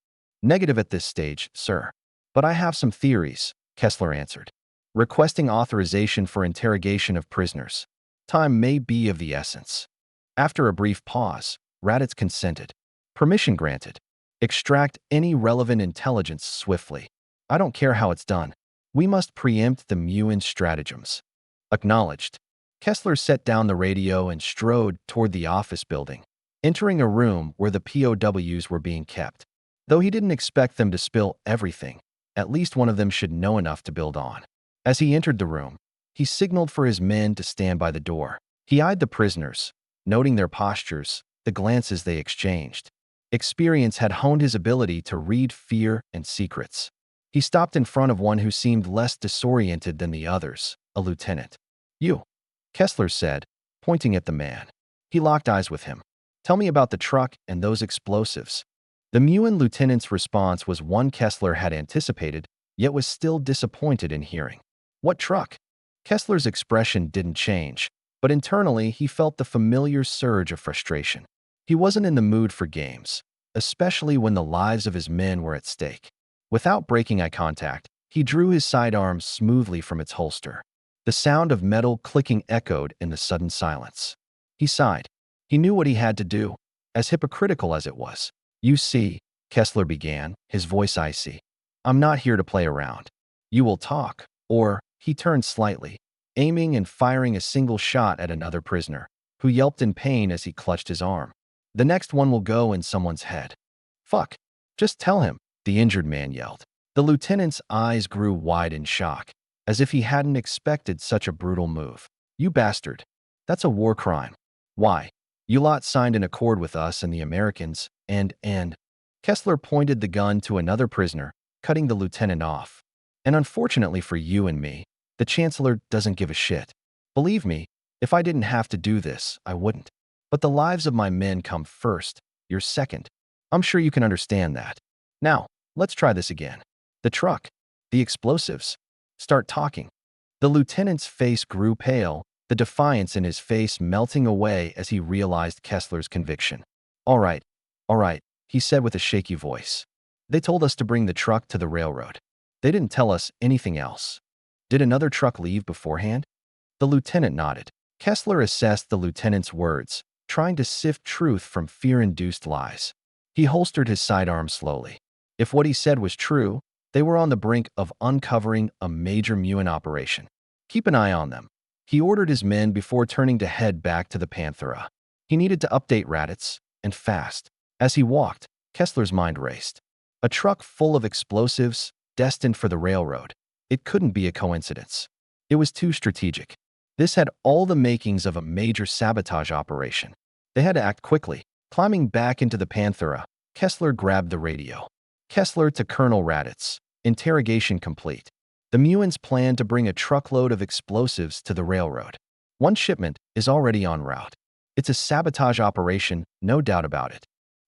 "Negative at this stage, sir. But I have some theories," Kessler answered. "Requesting authorization for interrogation of prisoners. Time may be of the essence." After a brief pause, Raditz consented. "Permission granted. Extract any relevant intelligence swiftly. I don't care how it's done. We must preempt the Muon stratagems." "Acknowledged." Kessler set down the radio and strode toward the office building, entering a room where the POWs were being kept. Though he didn't expect them to spill everything, at least one of them should know enough to build on. As he entered the room, he signaled for his men to stand by the door. He eyed the prisoners, noting their postures, the glances they exchanged. Experience had honed his ability to read fear and secrets. He stopped in front of one who seemed less disoriented than the others, a lieutenant. "You," Kessler said, pointing at the man. He locked eyes with him. "Tell me about the truck and those explosives." The Muon lieutenant's response was one Kessler had anticipated, yet was still disappointed in hearing. "What truck?" Kessler's expression didn't change, but internally he felt the familiar surge of frustration. He wasn't in the mood for games, especially when the lives of his men were at stake. Without breaking eye contact, he drew his sidearm smoothly from its holster. The sound of metal clicking echoed in the sudden silence. He sighed. He knew what he had to do, as hypocritical as it was. You see, Kessler began, his voice icy. I'm not here to play around. You will talk. Or, he turned slightly, aiming and firing a single shot at another prisoner, who yelped in pain as he clutched his arm. The next one will go in someone's head. Fuck. Just tell him, the injured man yelled. The lieutenant's eyes grew wide in shock, as if he hadn't expected such a brutal move. You bastard. That's a war crime. Why? You lot signed an accord with us and the Americans, and Kessler pointed the gun to another prisoner, cutting the lieutenant off. And unfortunately for you and me, the Chancellor doesn't give a shit. Believe me, if I didn't have to do this, I wouldn't. But the lives of my men come first, you're second. I'm sure you can understand that. Now, let's try this again. The truck, the explosives. Start talking. The lieutenant's face grew pale, the defiance in his face melting away as he realized Kessler's conviction. All right, he said with a shaky voice. They told us to bring the truck to the railroad. They didn't tell us anything else. Did another truck leave beforehand? The lieutenant nodded. Kessler assessed the lieutenant's words, trying to sift truth from fear-induced lies. He holstered his sidearm slowly. If what he said was true, they were on the brink of uncovering a major Muon operation. Keep an eye on them. He ordered his men before turning to head back to the Panthera. He needed to update Raditz, and fast. As he walked, Kessler's mind raced. A truck full of explosives, destined for the railroad. It couldn't be a coincidence. It was too strategic. This had all the makings of a major sabotage operation. They had to act quickly. Climbing back into the Panthera, Kessler grabbed the radio. Kessler to Colonel Raditz. Interrogation complete. The Muons plan to bring a truckload of explosives to the railroad. One shipment is already en route. It's a sabotage operation, no doubt about it.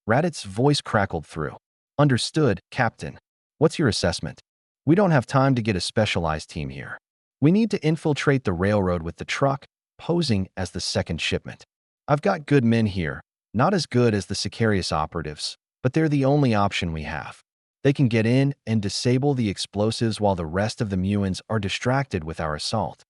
Raditz's voice crackled through. Understood, Captain. What's your assessment? We don't have time to get a specialized team here. We need to infiltrate the railroad with the truck, posing as the second shipment. I've got good men here, not as good as the Sicarius operatives, but they're the only option we have. They can get in and disable the explosives while the rest of the Muons are distracted with our assault.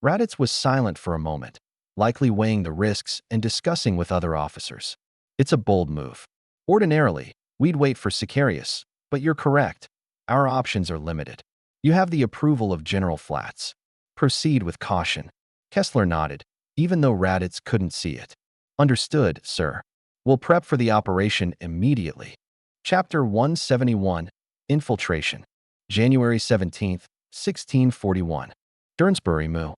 Raditz was silent for a moment, likely weighing the risks and discussing with other officers. It's a bold move. Ordinarily, we'd wait for Sicarius, but you're correct. Our options are limited. You have the approval of General Flats. Proceed with caution. Kessler nodded, even though Raditz couldn't see it. Understood, sir. We'll prep for the operation immediately. Chapter 171, Infiltration. January 17, 1641. Durnsbury Moo.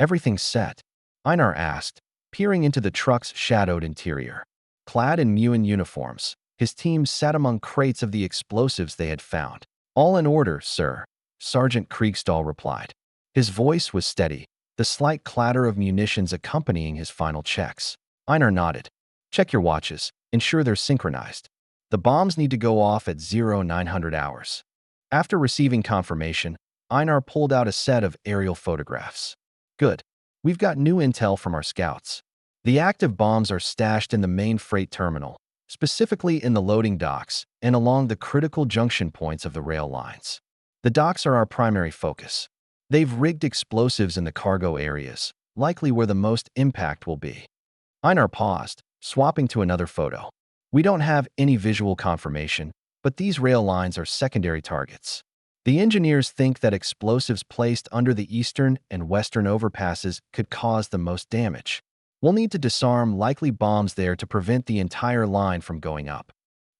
Everything's set, Einar asked, peering into the truck's shadowed interior. Clad in Muon uniforms, his team sat among crates of the explosives they had found. All in order, sir, Sergeant Kriegstall replied. His voice was steady, the slight clatter of munitions accompanying his final checks. Einar nodded. Check your watches. Ensure they're synchronized. The bombs need to go off at 0900 hours. After receiving confirmation, Einar pulled out a set of aerial photographs. Good. We've got new intel from our scouts. The active bombs are stashed in the main freight terminal, specifically in the loading docks and along the critical junction points of the rail lines. The docks are our primary focus. They've rigged explosives in the cargo areas, likely where the most impact will be. Einar paused, swapping to another photo. We don't have any visual confirmation, but these rail lines are secondary targets. The engineers think that explosives placed under the eastern and western overpasses could cause the most damage. We'll need to disarm likely bombs there to prevent the entire line from going up.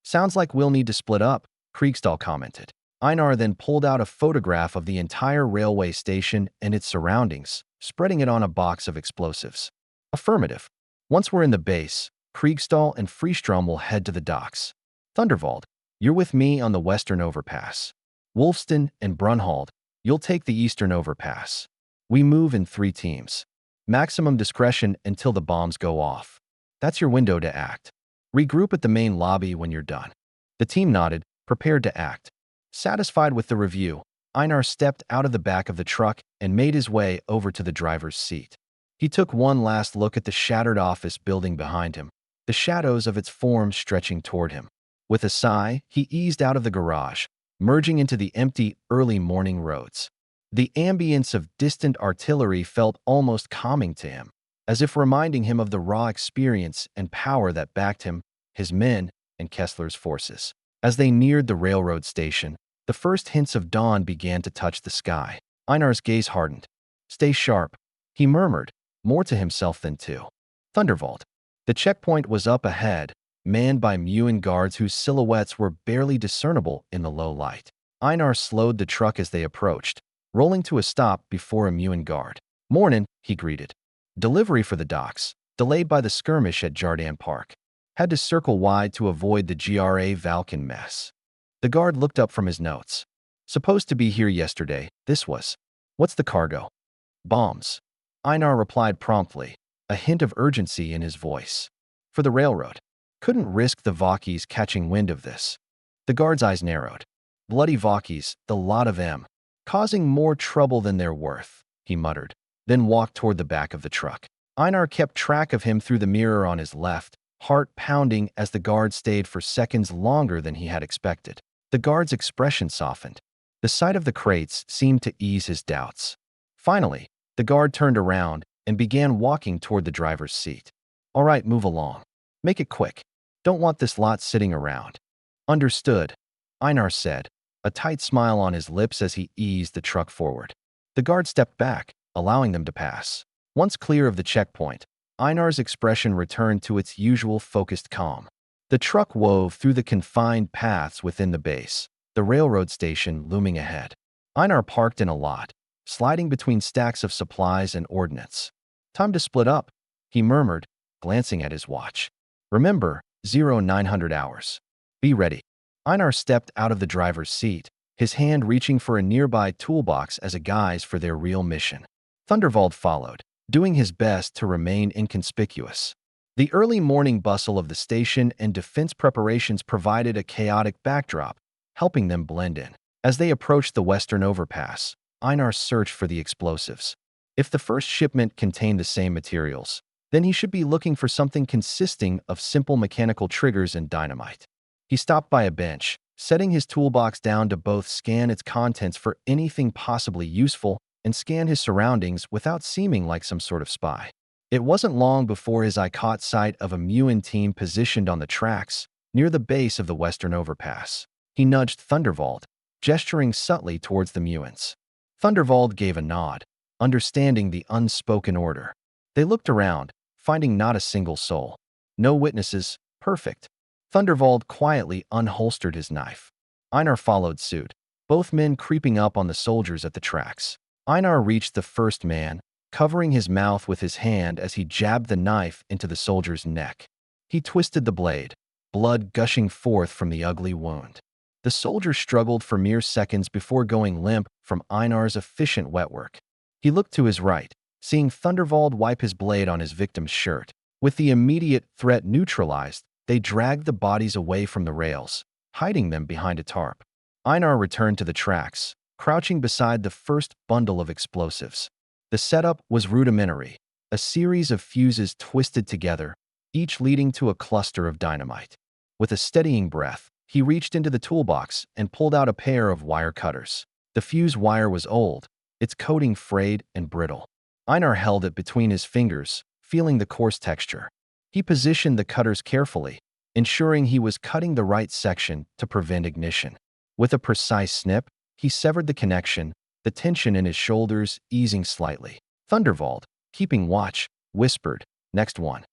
Sounds like we'll need to split up, Kriegstall commented. Einar then pulled out a photograph of the entire railway station and its surroundings, spreading it on a box of explosives. Affirmative. Once we're in the base, Kriegstall and Friestrom will head to the docks. Thunderwald, you're with me on the western overpass. Wolfston and Brunhald, you'll take the eastern overpass. We move in 3 teams. Maximum discretion until the bombs go off. That's your window to act. Regroup at the main lobby when you're done. The team nodded, prepared to act. Satisfied with the review, Einar stepped out of the back of the truck and made his way over to the driver's seat. He took one last look at the shattered office building behind him, the shadows of its forms stretching toward him. With a sigh, he eased out of the garage, merging into the empty, early morning roads. The ambience of distant artillery felt almost calming to him. as if reminding him of the raw experience and power that backed him, his men, and Kessler's forces. As they neared the railroad station, the first hints of dawn began to touch the sky. Einar's gaze hardened. "Stay sharp," he murmured, more to himself than to Thunderbolt. The checkpoint was up ahead, manned by Muin guards whose silhouettes were barely discernible in the low light. Einar slowed the truck as they approached, rolling to a stop before a Muin guard. "Mornin'," he greeted. "Delivery for the docks, delayed by the skirmish at Jardin Park. Had to circle wide to avoid the GRA Valken mess." The guard looked up from his notes. "Supposed to be here yesterday, this was. What's the cargo?" "Bombs." Einar replied promptly, a hint of urgency in his voice. "For the railroad. Couldn't risk the Vakis catching wind of this." The guard's eyes narrowed. "Bloody Vakis, the lot of them. Causing more trouble than they're worth," he muttered, then walked toward the back of the truck. Einar kept track of him through the mirror on his left, heart pounding as the guard stayed for seconds longer than he had expected. The guard's expression softened. The sight of the crates seemed to ease his doubts. Finally, the guard turned around and began walking toward the driver's seat. "All right, move along. Make it quick. Don't want this lot sitting around." "Understood," Einar said, a tight smile on his lips as he eased the truck forward. The guard stepped back, allowing them to pass. Once clear of the checkpoint, Einar's expression returned to its usual focused calm. The truck wove through the confined paths within the base, the railroad station looming ahead. Einar parked in a lot, sliding between stacks of supplies and ordnance. "Time to split up," he murmured, glancing at his watch. "Remember, 0900 hours. Be ready." Einar stepped out of the driver's seat, his hand reaching for a nearby toolbox as a guise for their real mission. Thunderwald followed, doing his best to remain inconspicuous. The early morning bustle of the station and defense preparations provided a chaotic backdrop, helping them blend in. As they approached the western overpass, Einar searched for the explosives. If the first shipment contained the same materials, then he should be looking for something consisting of simple mechanical triggers and dynamite. He stopped by a bench, setting his toolbox down to both scan its contents for anything possibly useful and scan his surroundings without seeming like some sort of spy. It wasn't long before his eye caught sight of a Muin team positioned on the tracks near the base of the western overpass. He nudged Thunderwald, gesturing subtly towards the Muins. Thunderwald gave a nod, understanding the unspoken order. They looked around, finding not a single soul. No witnesses. Perfect. Thunderwald quietly unholstered his knife. Einar followed suit, both men creeping up on the soldiers at the tracks. Einar reached the first man, covering his mouth with his hand as he jabbed the knife into the soldier's neck. He twisted the blade, blood gushing forth from the ugly wound. The soldier struggled for mere seconds before going limp from Einar's efficient wetwork. He looked to his right, seeing Thunderwald wipe his blade on his victim's shirt. With the immediate threat neutralized, they dragged the bodies away from the rails, hiding them behind a tarp. Einar returned to the tracks, crouching beside the first bundle of explosives. The setup was rudimentary, a series of fuses twisted together, each leading to a cluster of dynamite. With a steadying breath, he reached into the toolbox and pulled out a pair of wire cutters. The fuse wire was old, its coating frayed and brittle. Einar held it between his fingers, feeling the coarse texture. He positioned the cutters carefully, ensuring he was cutting the right section to prevent ignition. With a precise snip, he severed the connection, the tension in his shoulders easing slightly. Thunderwald, keeping watch, whispered, "Next one."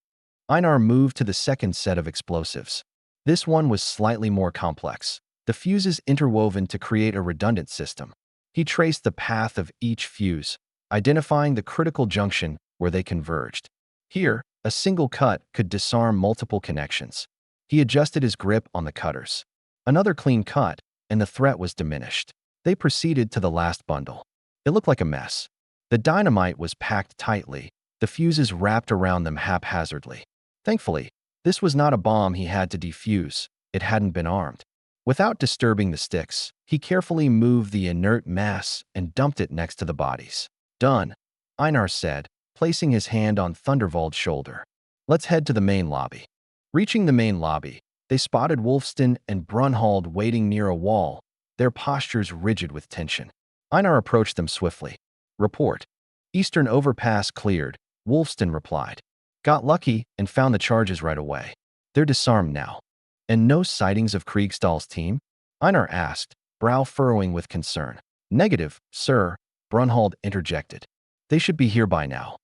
Einar moved to the second set of explosives. This one was slightly more complex, the fuses interwoven to create a redundant system. He traced the path of each fuse, identifying the critical junction where they converged. Here, a single cut could disarm multiple connections. He adjusted his grip on the cutters. Another clean cut, and the threat was diminished. They proceeded to the last bundle. It looked like a mess. The dynamite was packed tightly, the fuses wrapped around them haphazardly. Thankfully, this was not a bomb he had to defuse. It hadn't been armed. Without disturbing the sticks, he carefully moved the inert mass and dumped it next to the bodies. "Done," Einar said, placing his hand on Thunderwald's shoulder. "Let's head to the main lobby." Reaching the main lobby, they spotted Wolfston and Brunhald waiting near a wall, their postures rigid with tension. Einar approached them swiftly. "Report." "Eastern overpass cleared. Wolfston replied. Got lucky and found the charges right away. They're disarmed now. And no sightings of Kriegstall's team? Einar asked, brow furrowing with concern. Negative, sir, Brunhald interjected. They should be here by now.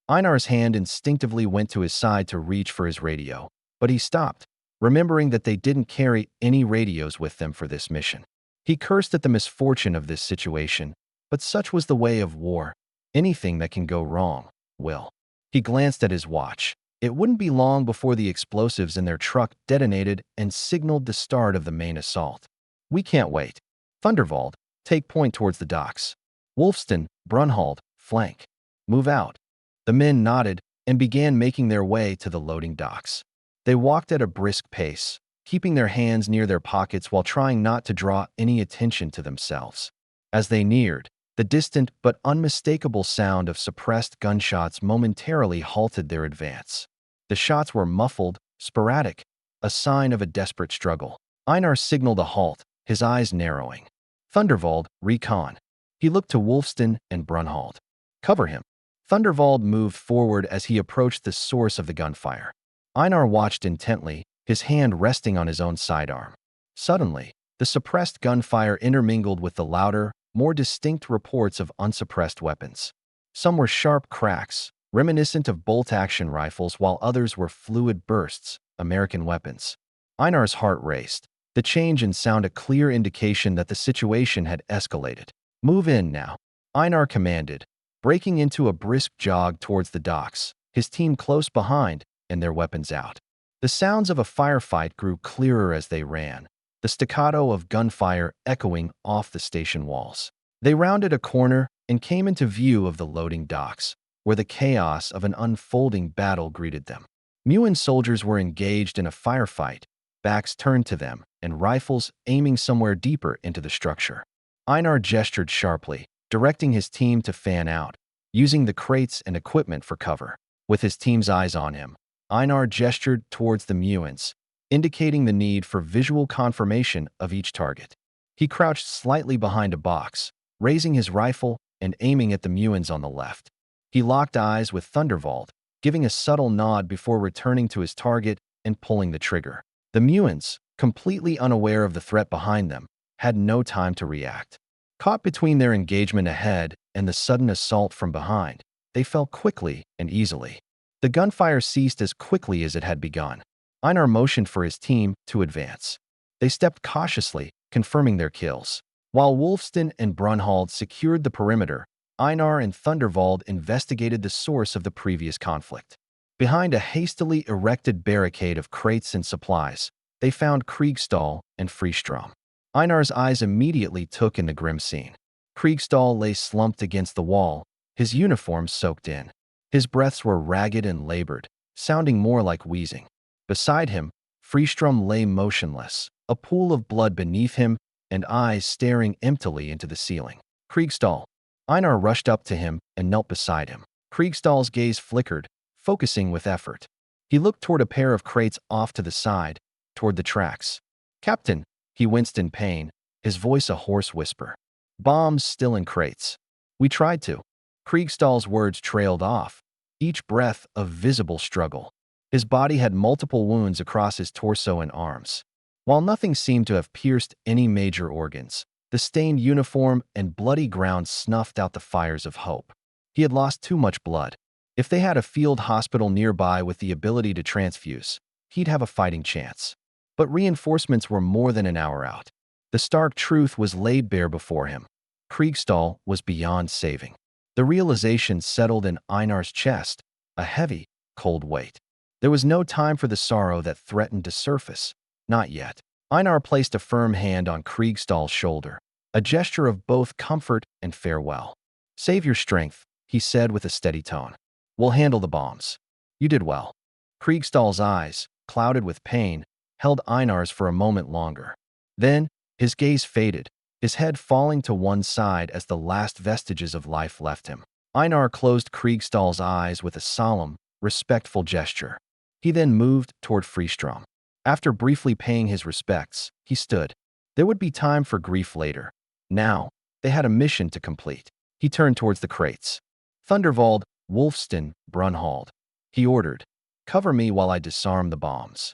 Einar's hand instinctively went to his side to reach for his radio, but he stopped, remembering that they didn't carry any radios with them for this mission. He cursed at the misfortune of this situation, but such was the way of war. Anything that can go wrong will. He glanced at his watch. It wouldn't be long before the explosives in their truck detonated and signaled the start of the main assault. We can't wait. Thunderwald, take point towards the docks. Wolfston, Brunhald, flank. Move out. The men nodded and began making their way to the loading docks. They walked at a brisk pace, keeping their hands near their pockets while trying not to draw any attention to themselves. As they neared, the distant but unmistakable sound of suppressed gunshots momentarily halted their advance. The shots were muffled, sporadic, a sign of a desperate struggle. Einar signaled a halt, his eyes narrowing. Thunderwald, recon. He looked to Wolfston and Brunhald. Cover him. Thunderwald moved forward as he approached the source of the gunfire. Einar watched intently, his hand resting on his own sidearm. Suddenly, the suppressed gunfire intermingled with the louder, more distinct reports of unsuppressed weapons. Some were sharp cracks, reminiscent of bolt-action rifles, while others were fluid bursts, American weapons. Einar's heart raced. The change in sound a clear indication that the situation had escalated. Move in now, Einar commanded, breaking into a brisk jog towards the docks, his team close behind and their weapons out. The sounds of a firefight grew clearer as they ran, the staccato of gunfire echoing off the station walls. They rounded a corner and came into view of the loading docks, where the chaos of an unfolding battle greeted them. Muin soldiers were engaged in a firefight, backs turned to them, and rifles aiming somewhere deeper into the structure. Einar gestured sharply, directing his team to fan out, using the crates and equipment for cover. With his team's eyes on him, Einar gestured towards the Muins, indicating the need for visual confirmation of each target. He crouched slightly behind a box, raising his rifle and aiming at the Muins on the left. He locked eyes with Thunderwald, giving a subtle nod before returning to his target and pulling the trigger. The Muins, completely unaware of the threat behind them, had no time to react. Caught between their engagement ahead and the sudden assault from behind, they fell quickly and easily. The gunfire ceased as quickly as it had begun. Einar motioned for his team to advance. They stepped cautiously, confirming their kills. While Wolfston and Brunhald secured the perimeter, Einar and Thunderwald investigated the source of the previous conflict. Behind a hastily erected barricade of crates and supplies, they found Kriegstall and Friestrom. Einar's eyes immediately took in the grim scene. Kriegstall lay slumped against the wall, his uniform soaked in. His breaths were ragged and labored, sounding more like wheezing. Beside him, Friestrom lay motionless, a pool of blood beneath him and eyes staring emptily into the ceiling. Kriegstall. Einar rushed up to him and knelt beside him. Kriegstall's gaze flickered, focusing with effort. He looked toward a pair of crates off to the side, toward the tracks. Captain, he winced in pain, his voice a hoarse whisper. Bombs still in crates. We tried to. Kriegstall's words trailed off, each breath a visible struggle. His body had multiple wounds across his torso and arms. While nothing seemed to have pierced any major organs, the stained uniform and bloody ground snuffed out the fires of hope. He had lost too much blood. If they had a field hospital nearby with the ability to transfuse, he'd have a fighting chance. But reinforcements were more than an hour out. The stark truth was laid bare before him. Kriegstall was beyond saving. The realization settled in Einar's chest, a heavy, cold weight. There was no time for the sorrow that threatened to surface. Not yet. Einar placed a firm hand on Kriegstall's shoulder, a gesture of both comfort and farewell. Save your strength, he said with a steady tone. We'll handle the bombs. You did well. Kriegstall's eyes, clouded with pain, held Einar's for a moment longer. Then, his gaze faded, his head falling to one side as the last vestiges of life left him. Einar closed Kriegstall's eyes with a solemn, respectful gesture. He then moved toward Friestrom. After briefly paying his respects, he stood. There would be time for grief later. Now, they had a mission to complete. He turned towards the crates. Thunderwald, Wolfston, Brunhald. He ordered, "Cover me while I disarm the bombs."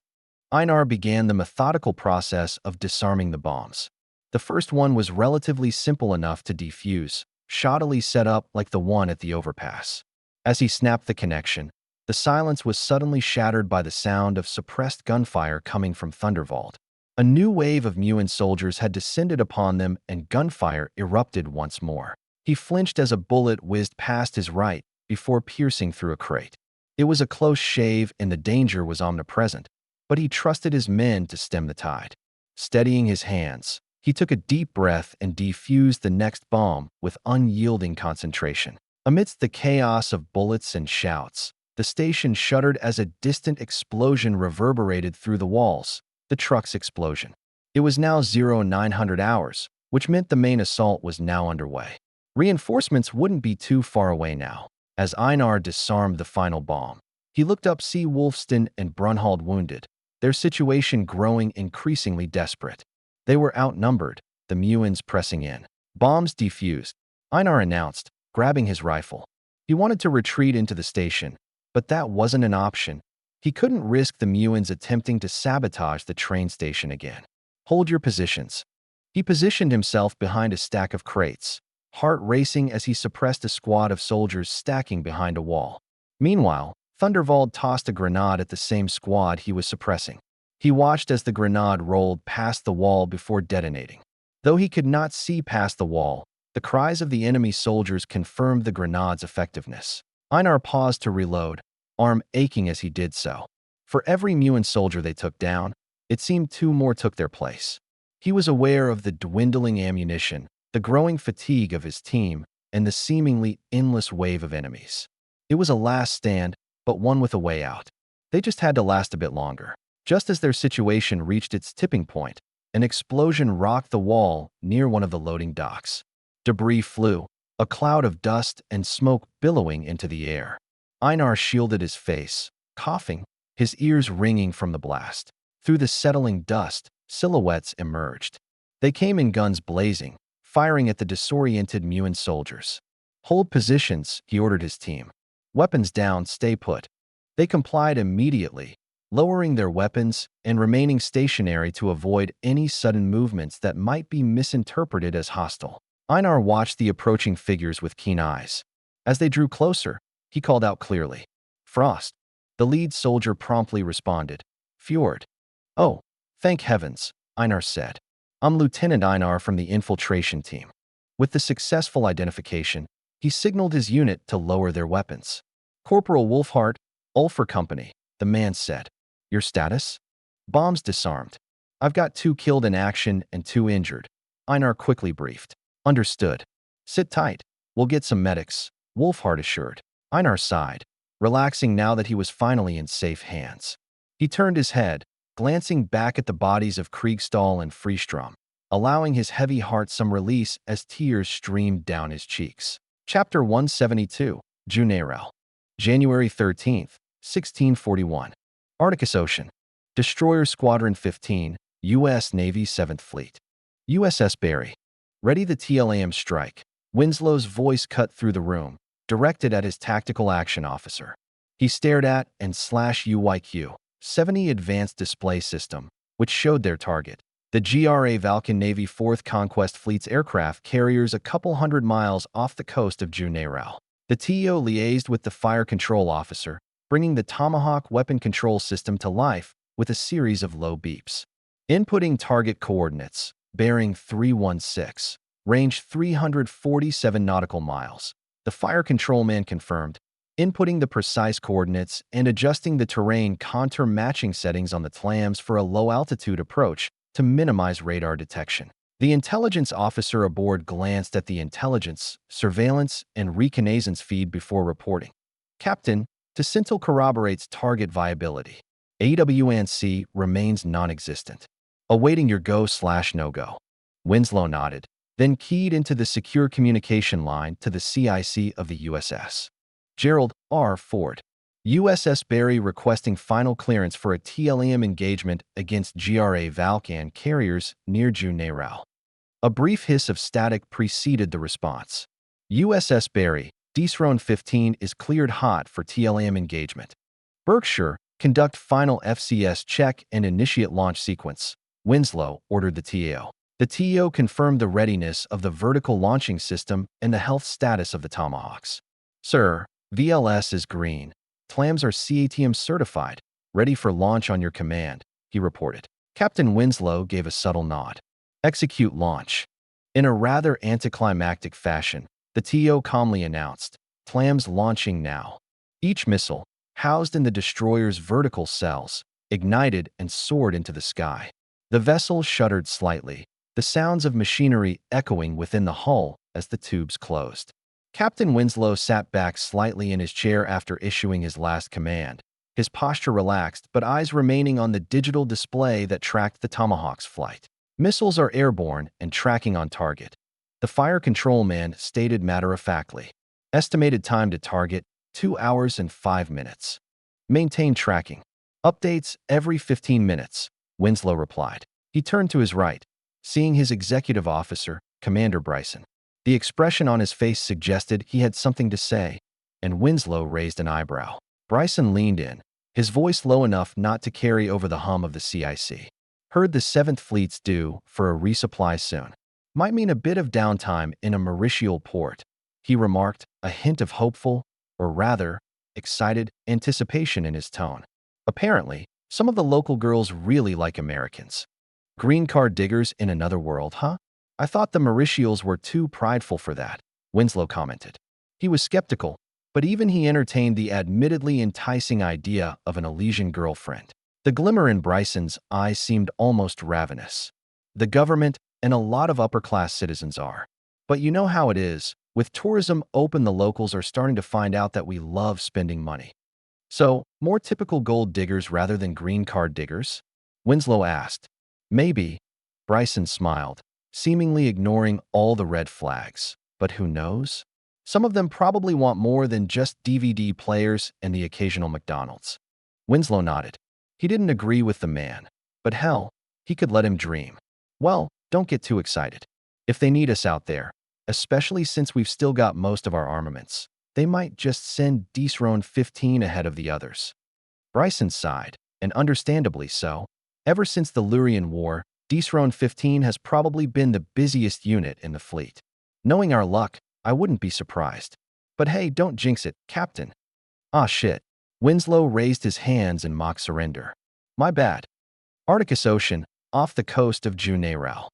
Einar began the methodical process of disarming the bombs. The first one was relatively simple enough to defuse, shoddily set up like the one at the overpass. As he snapped the connection, the silence was suddenly shattered by the sound of suppressed gunfire coming from Thunderwald. A new wave of Muin soldiers had descended upon them and gunfire erupted once more. He flinched as a bullet whizzed past his right before piercing through a crate. It was a close shave and the danger was omnipresent, but he trusted his men to stem the tide. Steadying his hands, he took a deep breath and defused the next bomb with unyielding concentration. Amidst the chaos of bullets and shouts, the station shuddered as a distant explosion reverberated through the walls, the truck's explosion. It was now 0900 hours, which meant the main assault was now underway. Reinforcements wouldn't be too far away now. As Einar disarmed the final bomb, he looked up see Wolfston and Brunhald wounded, their situation growing increasingly desperate. They were outnumbered, the Muins pressing in. Bombs defused, Einar announced, grabbing his rifle. He wanted to retreat into the station, but that wasn't an option. He couldn't risk the Muins attempting to sabotage the train station again. Hold your positions. He positioned himself behind a stack of crates, heart racing as he suppressed a squad of soldiers stacking behind a wall. Meanwhile, Thunderwald tossed a grenade at the same squad he was suppressing. He watched as the grenade rolled past the wall before detonating. Though he could not see past the wall, the cries of the enemy soldiers confirmed the grenade's effectiveness. Einar paused to reload, arm aching as he did so. For every Muin soldier they took down, it seemed two more took their place. He was aware of the dwindling ammunition, the growing fatigue of his team, and the seemingly endless wave of enemies. It was a last stand, but one with a way out. They just had to last a bit longer. Just as their situation reached its tipping point, an explosion rocked the wall near one of the loading docks. Debris flew, a cloud of dust and smoke billowing into the air. Einar shielded his face, coughing, his ears ringing from the blast. Through the settling dust, silhouettes emerged. They came in guns blazing, firing at the disoriented Muin soldiers. "Hold positions," he ordered his team. "Weapons down, stay put." They complied immediately, lowering their weapons and remaining stationary to avoid any sudden movements that might be misinterpreted as hostile. Einar watched the approaching figures with keen eyes. As they drew closer, he called out clearly, "Frost." The lead soldier promptly responded, "Fjord." "Oh, thank heavens," Einar said. "I'm Lieutenant Einar from the infiltration team." With the successful identification, he signaled his unit to lower their weapons. "Corporal Wolfhart, Ulfer Company," the man said. "Your status?" "Bombs disarmed. I've got 2 killed in action and 2 injured," Einar quickly briefed. "Understood. Sit tight. We'll get some medics," Wolfhart assured. Einar sighed, relaxing now that he was finally in safe hands. He turned his head, glancing back at the bodies of Kriegstall and Friestrom, allowing his heavy heart some release as tears streamed down his cheeks. Chapter 172, Juneirel. January 13th, 1641. Arcticus Ocean. Destroyer Squadron 15, U.S. Navy 7th Fleet. USS Barry. Ready the TLAM strike. Winslow's voice cut through the room, directed at his tactical action officer. He stared at and /UYQ-70 Advanced Display System, which showed their target. The GRA Valken Navy 4th Conquest Fleet's aircraft carriers a couple hundred miles off the coast of Juneirel. The TO liaised with the fire control officer, bringing the Tomahawk weapon control system to life with a series of low beeps. Inputting target coordinates, bearing 316, range 347 nautical miles. The fire control man confirmed, inputting the precise coordinates and adjusting the terrain contour matching settings on the TLAMs for a low-altitude approach to minimize radar detection. The intelligence officer aboard glanced at the intelligence, surveillance, and reconnaissance feed before reporting. "Captain, Tacintile corroborates target viability. AWNC remains non-existent. Awaiting your go/no-go." Winslow nodded, then keyed into the secure communication line to the CIC of the USS. Gerald R. Ford. USS Barry requesting final clearance for a TLM engagement against GRA Valkan carriers near Juneirel. A brief hiss of static preceded the response. USS Barry, Drone 15 is cleared hot for TLM engagement. Berkshire, conduct final FCS check and initiate launch sequence. Winslow ordered the TAO. The TAO confirmed the readiness of the vertical launching system and the health status of the Tomahawks. Sir, VLS is green. TLAMs are CATM certified, ready for launch on your command, he reported. Captain Winslow gave a subtle nod. Execute launch. In a rather anticlimactic fashion, the TO calmly announced, TLAMs launching now. Each missile, housed in the destroyer's vertical cells, ignited and soared into the sky. The vessel shuddered slightly, the sounds of machinery echoing within the hull as the tubes closed. Captain Winslow sat back slightly in his chair after issuing his last command, his posture relaxed but eyes remaining on the digital display that tracked the Tomahawk's flight. Missiles are airborne and tracking on target. The fire control man stated matter-of-factly. Estimated time to target, 2 hours and 5 minutes. Maintain tracking. Updates every 15 minutes, Winslow replied. He turned to his right, seeing his executive officer, Commander Bryson. The expression on his face suggested he had something to say, and Winslow raised an eyebrow. Bryson leaned in, his voice low enough not to carry over the hum of the CIC. Heard the 7th Fleet's due for a resupply soon. Might mean a bit of downtime in a Mauritial port, he remarked, a hint of hopeful, or rather, excited anticipation in his tone. Apparently, some of the local girls really like Americans. Green card diggers in another world, huh? I thought the Mauritials were too prideful for that, Winslow commented. He was skeptical, but even he entertained the admittedly enticing idea of an Elysian girlfriend. The glimmer in Bryson's eyes seemed almost ravenous. The government and a lot of upper-class citizens are. But you know how it is. With tourism open, the locals are starting to find out that we love spending money. So, more typical gold diggers rather than green card diggers? Winslow asked. Maybe. Bryson smiled, seemingly ignoring all the red flags. But who knows? Some of them probably want more than just DVD players and the occasional McDonald's. Winslow nodded. He didn't agree with the man, but hell, he could let him dream. Well, don't get too excited. If they need us out there, especially since we've still got most of our armaments, they might just send Drone 15 ahead of the others. Bryson sighed, and understandably so. Ever since the Lurian War, Drone 15 has probably been the busiest unit in the fleet. Knowing our luck, I wouldn't be surprised. But hey, don't jinx it, Captain. Ah shit. Winslow raised his hands in mock surrender. My bad. Arcticus Ocean, off the coast of Juneirao.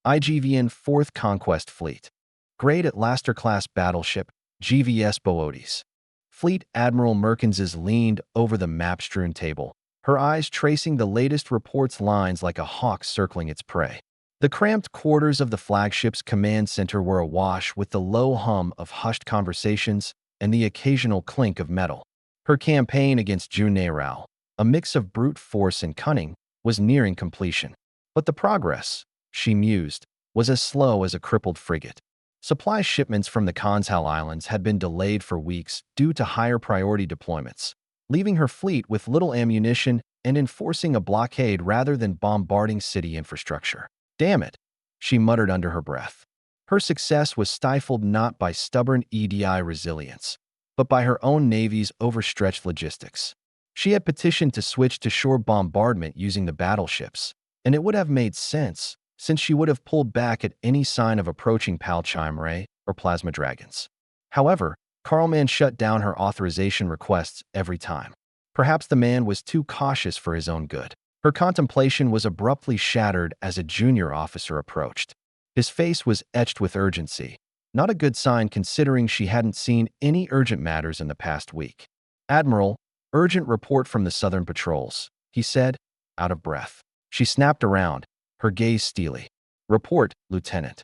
IGVN 4th Conquest Fleet. Grade at Laster-class battleship, GVS Boötes. Fleet Admiral Merkins leaned over the map-strewn table, her eyes tracing the latest report's lines like a hawk circling its prey. The cramped quarters of the flagship's command center were awash with the low hum of hushed conversations and the occasional clink of metal. Her campaign against Juneirao, a mix of brute force and cunning, was nearing completion. But the progress, she mused, was as slow as a crippled frigate. Supply shipments from the Conshal Islands had been delayed for weeks due to higher priority deployments, leaving her fleet with little ammunition and enforcing a blockade rather than bombarding city infrastructure. Damn it, she muttered under her breath. Her success was stifled not by stubborn EDI resilience, but by her own navy's overstretched logistics. She had petitioned to switch to shore bombardment using the battleships, and it would have made sense, since she would have pulled back at any sign of approaching Palchimerae or plasma dragons. However, Karlman shut down her authorization requests every time. Perhaps the man was too cautious for his own good. Her contemplation was abruptly shattered as a junior officer approached. His face was etched with urgency, not a good sign considering she hadn't seen any urgent matters in the past week. Admiral, urgent report from the Southern Patrols, he said, out of breath. She snapped around, her gaze steely. Report, Lieutenant.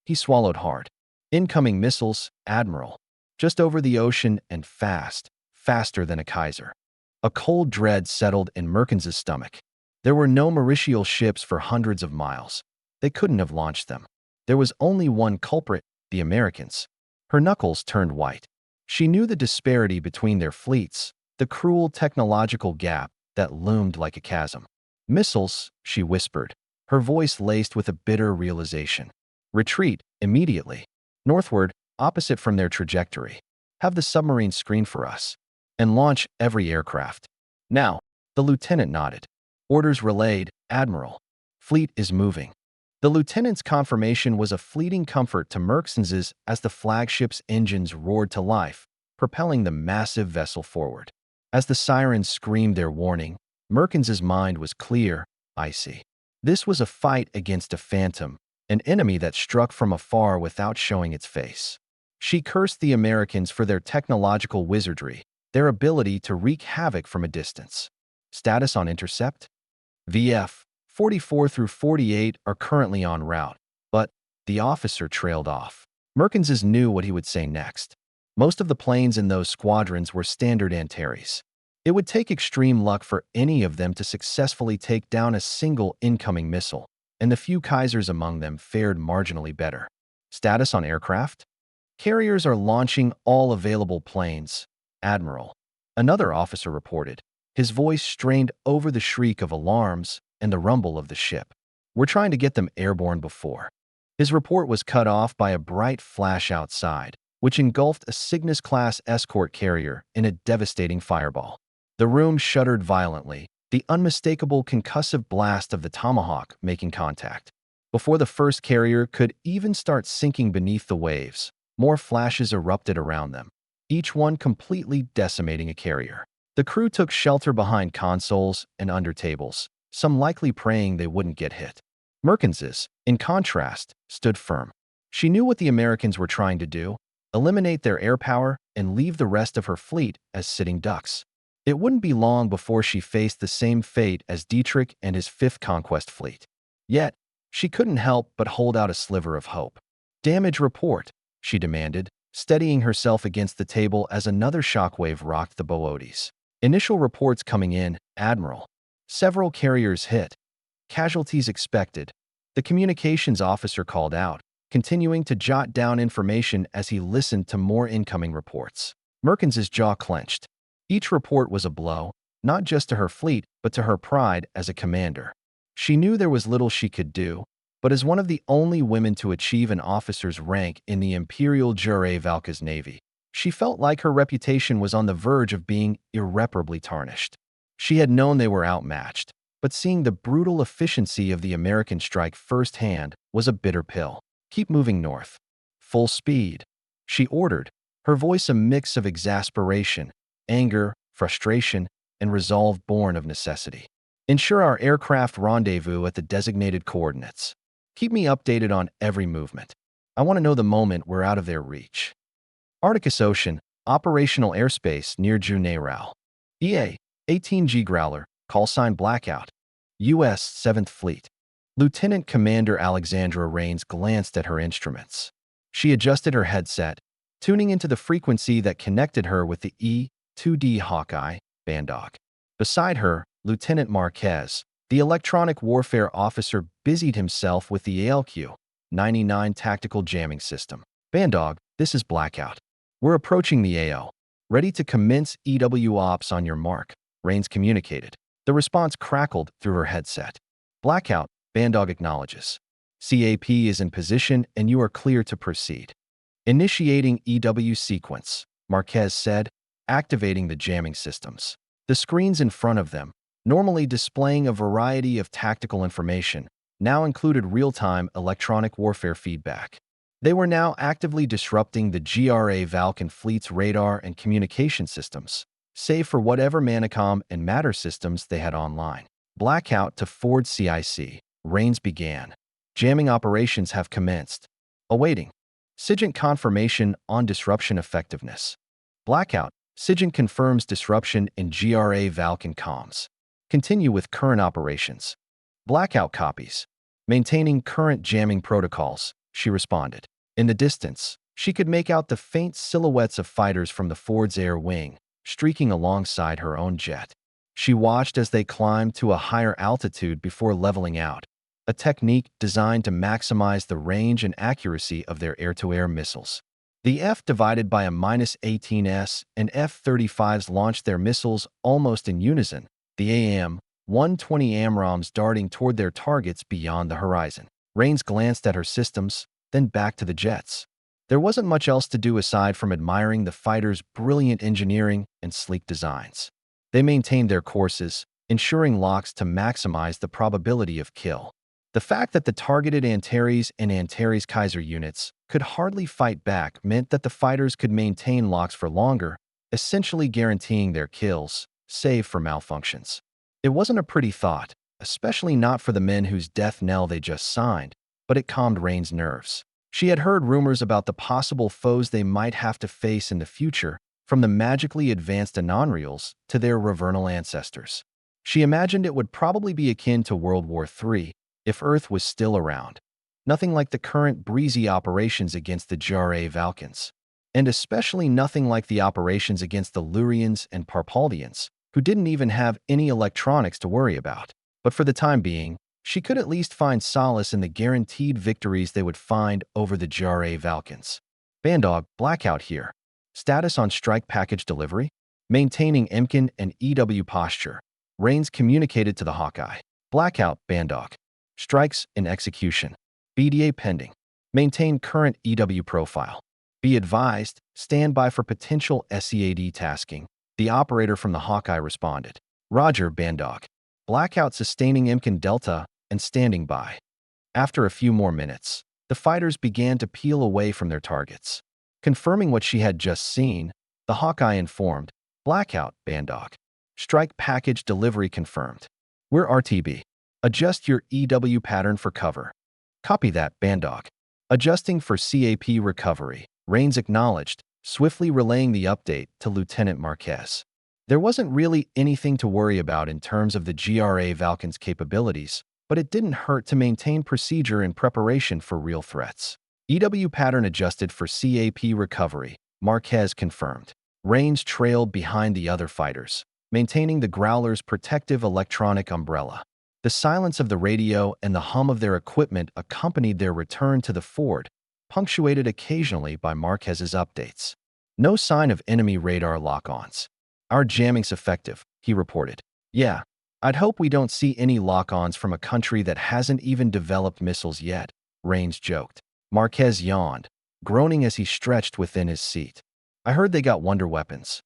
He swallowed hard. Incoming missiles, Admiral. Just over the ocean and fast, faster than a Kaiser. A cold dread settled in Merkins' stomach. There were no Mauritial ships for hundreds of miles. They couldn't have launched them. There was only one culprit, the Americans. Her knuckles turned white. She knew the disparity between their fleets, the cruel technological gap that loomed like a chasm. Missiles, she whispered, her voice laced with a bitter realization. Retreat, immediately. Northward, opposite from their trajectory. Have the submarine screen for us. And launch every aircraft. Now, the lieutenant nodded. Orders relayed, Admiral. Fleet is moving. The lieutenant's confirmation was a fleeting comfort to Merksons's as the flagship's engines roared to life, propelling the massive vessel forward. As the sirens screamed their warning, Merkens's mind was clear, icy. This was a fight against a phantom, an enemy that struck from afar without showing its face. She cursed the Americans for their technological wizardry, their ability to wreak havoc from a distance. Status on intercept? VF 44 through 48 are currently en route, but the officer trailed off. Merkens knew what he would say next. Most of the planes in those squadrons were standard Antares. It would take extreme luck for any of them to successfully take down a single incoming missile, and the few Kaisers among them fared marginally better. Status on aircraft? Carriers are launching all available planes, Admiral. Another officer reported, his voice strained over the shriek of alarms and the rumble of the ship. We're trying to get them airborne before. His report was cut off by a bright flash outside, which engulfed a Cygnus-class escort carrier in a devastating fireball. The room shuddered violently, the unmistakable concussive blast of the Tomahawk making contact. Before the first carrier could even start sinking beneath the waves, more flashes erupted around them, each one completely decimating a carrier. The crew took shelter behind consoles and under tables, some likely praying they wouldn't get hit. Merkens, in contrast, stood firm. She knew what the Americans were trying to do: eliminate their air power and leave the rest of her fleet as sitting ducks. It wouldn't be long before she faced the same fate as Dietrich and his 5th Conquest Fleet. Yet, she couldn't help but hold out a sliver of hope. Damage report, she demanded, steadying herself against the table as another shockwave rocked the Boötes. Initial reports coming in, Admiral. Several carriers hit. Casualties expected. The communications officer called out, continuing to jot down information as he listened to more incoming reports. Merkens' jaw clenched. Each report was a blow, not just to her fleet, but to her pride as a commander. She knew there was little she could do, but as one of the only women to achieve an officer's rank in the Imperial Jure Valka's navy, she felt like her reputation was on the verge of being irreparably tarnished. She had known they were outmatched, but seeing the brutal efficiency of the American strike firsthand was a bitter pill. Keep moving north. Full speed, she ordered, her voice a mix of exasperation, anger, frustration, and resolve born of necessity. Ensure our aircraft rendezvous at the designated coordinates. Keep me updated on every movement. I want to know the moment we're out of their reach. Arcticus Ocean, operational airspace near Juneau. EA, 18G Growler, call sign Blackout. U.S. 7th Fleet. Lieutenant Commander Alexandra Rains glanced at her instruments. She adjusted her headset, tuning into the frequency that connected her with the E-2D Hawkeye, Bandog. Beside her, Lieutenant Marquez, the electronic warfare officer, busied himself with the ALQ-99 tactical jamming system. Bandog, this is Blackout. We're approaching the AO. Ready to commence EW ops on your mark, Rains communicated. The response crackled through her headset. Blackout, Bandog acknowledges. CAP is in position and you are clear to proceed. Initiating EW sequence, Marquez said, activating the jamming systems. The screens in front of them, normally displaying a variety of tactical information, now included real-time electronic warfare feedback. They were now actively disrupting the GRA Valkan fleet's radar and communication systems, save for whatever Manicom and Matter systems they had online. Blackout to Ford CIC, Rains began. Jamming operations have commenced. Awaiting. SIGINT confirmation on disruption effectiveness. Blackout. SIGINT confirms disruption in GRA Valkan comms. Continue with current operations. Blackout copies. Maintaining current jamming protocols, she responded. In the distance, she could make out the faint silhouettes of fighters from the Ford's air wing, streaking alongside her own jet. She watched as they climbed to a higher altitude before leveling out, a technique designed to maximize the range and accuracy of their air-to-air missiles. The F divided by a -18S and F-35s launched their missiles almost in unison, the AM-120 AMRAAMs darting toward their targets beyond the horizon. Rains glanced at her systems, then back to the jets. There wasn't much else to do aside from admiring the fighters' brilliant engineering and sleek designs. They maintained their courses, ensuring locks to maximize the probability of kill. The fact that the targeted Antares and Antares Kaiser units could hardly fight back meant that the fighters could maintain locks for longer, essentially guaranteeing their kills, save for malfunctions. It wasn't a pretty thought, especially not for the men whose death knell they just signed, but it calmed Rain's nerves. She had heard rumors about the possible foes they might have to face in the future, from the magically advanced Anonreals to their Ravernal ancestors. She imagined it would probably be akin to World War III, if Earth was still around. Nothing like the current breezy operations against the Jare Valkans, and especially nothing like the operations against the Lurians and Parpaldians, who didn't even have any electronics to worry about. But for the time being, she could at least find solace in the guaranteed victories they would find over the Jare Valkans. Bandog, blackout here. Status on strike package delivery? Maintaining Emkin and EW posture. Rains communicated to the Hawkeye. Blackout, Bandog. Strikes in execution. BDA pending. Maintain current EW profile. Be advised, stand by for potential SEAD tasking. The operator from the Hawkeye responded. Roger, Bandog. Blackout sustaining Imkin Delta and standing by. After a few more minutes, the fighters began to peel away from their targets. Confirming what she had just seen, the Hawkeye informed, Blackout, Bandog. Strike package delivery confirmed. We're RTB. Adjust your EW pattern for cover. Copy that, Bandog. Adjusting for CAP recovery. Rains acknowledged, swiftly relaying the update to Lieutenant Marquez. There wasn't really anything to worry about in terms of the GRA Valkans' capabilities, but it didn't hurt to maintain procedure in preparation for real threats. EW pattern adjusted for CAP recovery, Marquez confirmed. Rains trailed behind the other fighters, maintaining the Growler's protective electronic umbrella. The silence of the radio and the hum of their equipment accompanied their return to the fort, punctuated occasionally by Marquez's updates. No sign of enemy radar lock-ons. Our jamming's effective, he reported. Yeah, I'd hope we don't see any lock-ons from a country that hasn't even developed missiles yet, Rains joked. Marquez yawned, groaning as he stretched within his seat. I heard they got wonder weapons.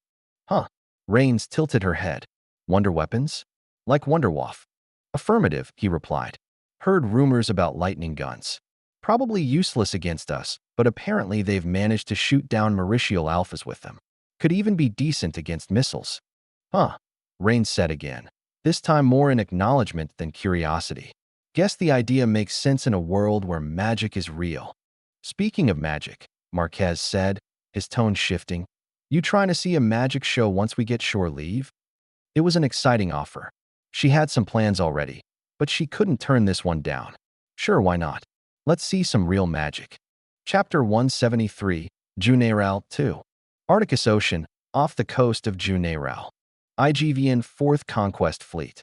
Huh. Rains tilted her head. Wonder weapons? Like Wonderwaff. Affirmative, he replied. Heard rumors about lightning guns. Probably useless against us, but apparently they've managed to shoot down Mauritial alphas with them. Could even be decent against missiles. Huh, Rain said again, this time more in acknowledgement than curiosity. Guess the idea makes sense in a world where magic is real. Speaking of magic, Marquez said, his tone shifting, you trying to see a magic show once we get shore leave? It was an exciting offer. She had some plans already, but she couldn't turn this one down. Sure, why not? Let's see some real magic. Chapter 173, Juneral 2. Arcticus Ocean, off the coast of Juneral. IGVN 4th Conquest Fleet.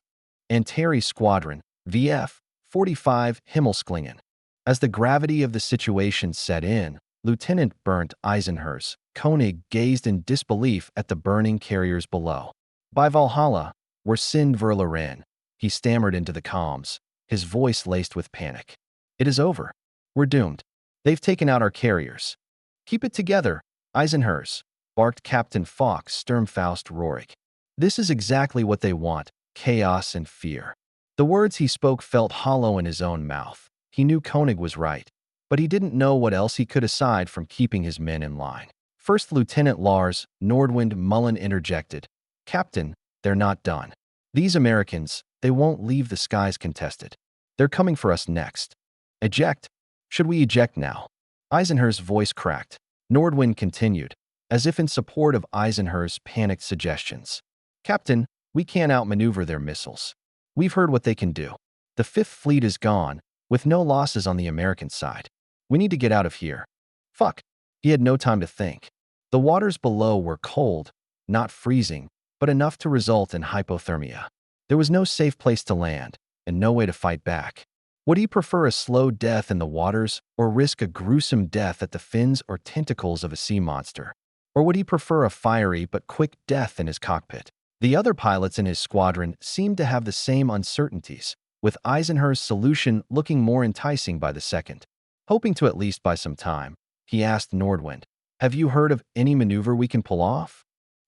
Antares Squadron, VF 45 Himmelsklingen. As the gravity of the situation set in, Lieutenant Bernd Eisenherz Koenig gazed in disbelief at the burning carriers below. By Valhalla, we're Sind Verloren, he stammered into the comms, his voice laced with panic. It is over. We're doomed. They've taken out our carriers. Keep it together, Eisenherz, barked Captain Fox Sturmfaust Rorik. This is exactly what they want, chaos and fear. The words he spoke felt hollow in his own mouth. He knew Koenig was right, but he didn't know what else he could aside from keeping his men in line. First Lieutenant Lars Nordwind Mullen interjected. Captain, they're not done. These Americans, they won't leave the skies contested. They're coming for us next. Eject? Should we eject now? Eisenher's voice cracked. Nordwind continued, as if in support of Eisenher's panicked suggestions. Captain, we can't outmaneuver their missiles. We've heard what they can do. The Fifth Fleet is gone, with no losses on the American side. We need to get out of here. Fuck. He had no time to think. The waters below were cold, not freezing, but enough to result in hypothermia. There was no safe place to land, and no way to fight back. Would he prefer a slow death in the waters or risk a gruesome death at the fins or tentacles of a sea monster? Or would he prefer a fiery but quick death in his cockpit? The other pilots in his squadron seemed to have the same uncertainties, with Eisenher's solution looking more enticing by the second. Hoping to at least buy some time, he asked Nordwind. "Have you heard of any maneuver we can pull off?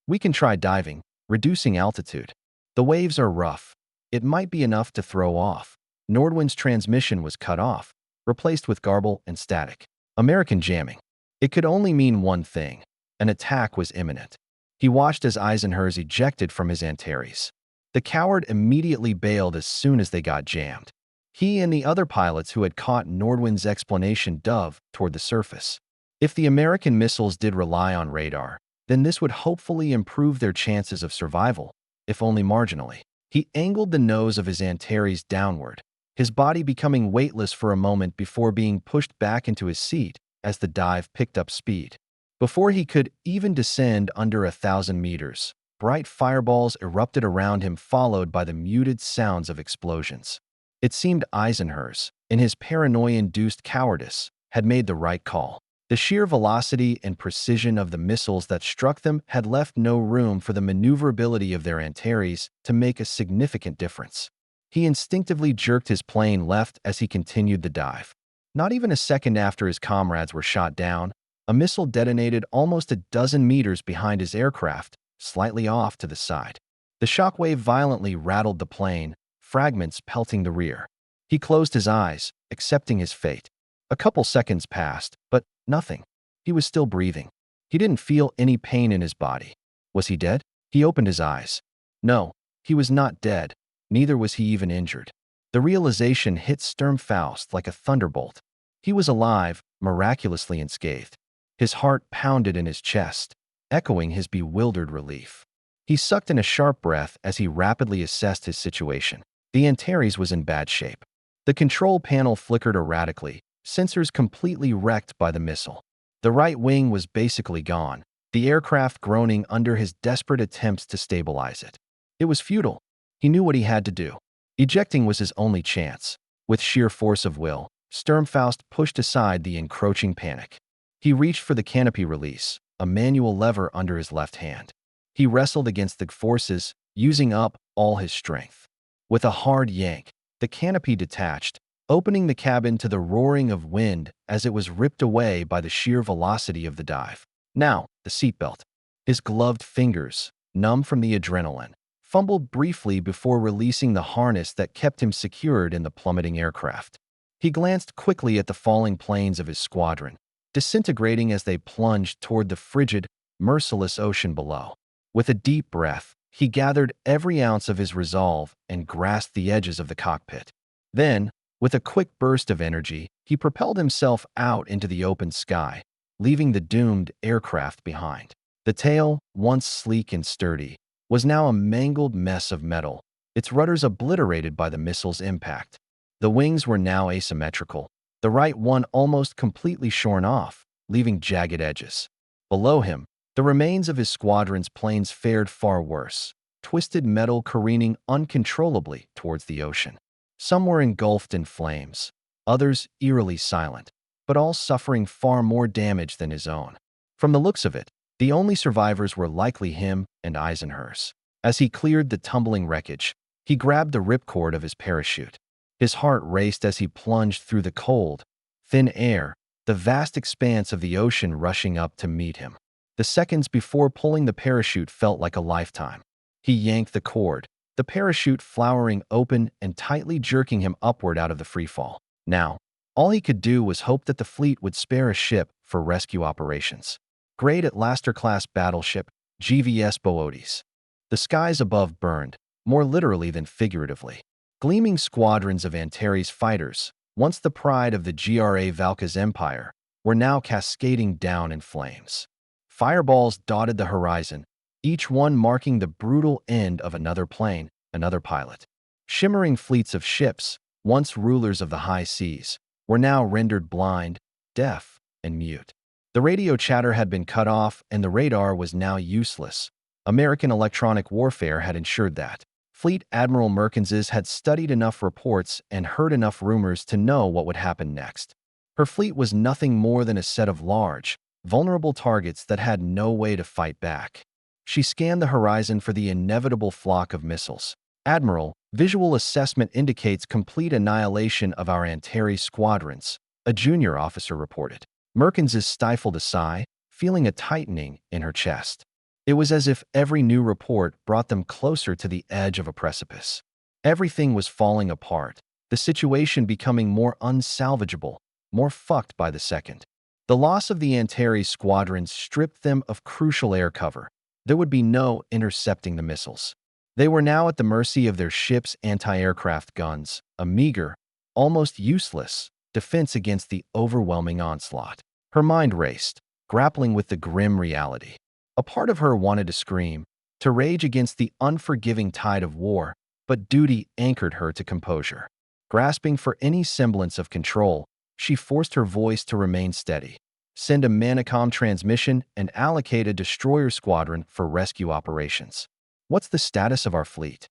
We can try diving, reducing altitude. The waves are rough. It might be enough to throw off." Nordwind's transmission was cut off, replaced with garble and static. American jamming. It could only mean one thing. An attack was imminent. He watched as Eisenherz ejected from his Antares. The coward immediately bailed as soon as they got jammed. He and the other pilots who had caught Nordwind's explanation dove toward the surface. If the American missiles did rely on radar, then this would hopefully improve their chances of survival, if only marginally. He angled the nose of his Antares downward, his body becoming weightless for a moment before being pushed back into his seat as the dive picked up speed. Before he could even descend under 1,000 meters, bright fireballs erupted around him, followed by the muted sounds of explosions. It seemed Eisenherz, in his paranoia-induced cowardice, had made the right call. The sheer velocity and precision of the missiles that struck them had left no room for the maneuverability of their Antares to make a significant difference. He instinctively jerked his plane left as he continued the dive. Not even a second after his comrades were shot down, a missile detonated almost a dozen meters behind his aircraft, slightly off to the side. The shockwave violently rattled the plane, fragments pelting the rear. He closed his eyes, accepting his fate. A couple seconds passed, but nothing. He was still breathing. He didn't feel any pain in his body. Was he dead? He opened his eyes. No, he was not dead. Neither was he even injured. The realization hit Sturmfaust like a thunderbolt. He was alive, miraculously unscathed. His heart pounded in his chest, echoing his bewildered relief. He sucked in a sharp breath as he rapidly assessed his situation. The Antares was in bad shape. The control panel flickered erratically, sensors completely wrecked by the missile. The right wing was basically gone, the aircraft groaning under his desperate attempts to stabilize it. It was futile. He knew what he had to do. Ejecting was his only chance. With sheer force of will, Sturmfaust pushed aside the encroaching panic. He reached for the canopy release, a manual lever under his left hand. He wrestled against the forces, using up all his strength. With a hard yank, the canopy detached, opening the cabin to the roaring of wind as it was ripped away by the sheer velocity of the dive. Now, the seatbelt. His gloved fingers, numb from the adrenaline, fumbled briefly before releasing the harness that kept him secured in the plummeting aircraft. He glanced quickly at the falling planes of his squadron, disintegrating as they plunged toward the frigid, merciless ocean below. With a deep breath, he gathered every ounce of his resolve and grasped the edges of the cockpit. Then, with a quick burst of energy, he propelled himself out into the open sky, leaving the doomed aircraft behind. The tail, once sleek and sturdy, was now a mangled mess of metal, its rudders obliterated by the missile's impact. The wings were now asymmetrical, the right one almost completely shorn off, leaving jagged edges. Below him, the remains of his squadron's planes fared far worse, twisted metal careening uncontrollably towards the ocean. Some were engulfed in flames, others eerily silent, but all suffering far more damage than his own. From the looks of it, the only survivors were likely him and Eisenherz. As he cleared the tumbling wreckage, he grabbed the ripcord of his parachute. His heart raced as he plunged through the cold, thin air, the vast expanse of the ocean rushing up to meet him. The seconds before pulling the parachute felt like a lifetime. He yanked the cord, the parachute flowering open and tightly jerking him upward out of the freefall. Now, all he could do was hope that the fleet would spare a ship for rescue operations. Great Atlaster-class battleship, GVS Boötes. The skies above burned, more literally than figuratively. Gleaming squadrons of Antares fighters, once the pride of the GRA Valka's empire, were now cascading down in flames. Fireballs dotted the horizon, each one marking the brutal end of another plane, another pilot. Shimmering fleets of ships, once rulers of the high seas, were now rendered blind, deaf, and mute. The radio chatter had been cut off and the radar was now useless. American electronic warfare had ensured that. Fleet Admiral Merkenses had studied enough reports and heard enough rumors to know what would happen next. Her fleet was nothing more than a set of large, vulnerable targets that had no way to fight back. She scanned the horizon for the inevitable flock of missiles. "Admiral, visual assessment indicates complete annihilation of our Antares squadrons," a junior officer reported. Merkins stifled a sigh, feeling a tightening in her chest. It was as if every new report brought them closer to the edge of a precipice. Everything was falling apart, the situation becoming more unsalvageable, more fucked by the second. The loss of the Antares squadron stripped them of crucial air cover. There would be no intercepting the missiles. They were now at the mercy of their ship's anti-aircraft guns, a meager, almost useless, defense against the overwhelming onslaught. Her mind raced, grappling with the grim reality. A part of her wanted to scream, to rage against the unforgiving tide of war, but duty anchored her to composure. Grasping for any semblance of control, she forced her voice to remain steady. Send a Manicom transmission and allocate a destroyer squadron for rescue operations. What's the status of our fleet?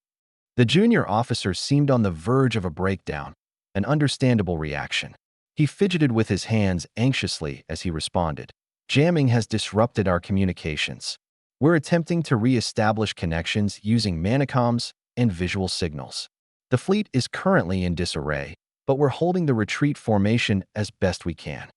The junior officer seemed on the verge of a breakdown, an understandable reaction. He fidgeted with his hands anxiously as he responded. Jamming has disrupted our communications. We're attempting to re-establish connections using Manicoms and visual signals. The fleet is currently in disarray, but we're holding the retreat formation as best we can.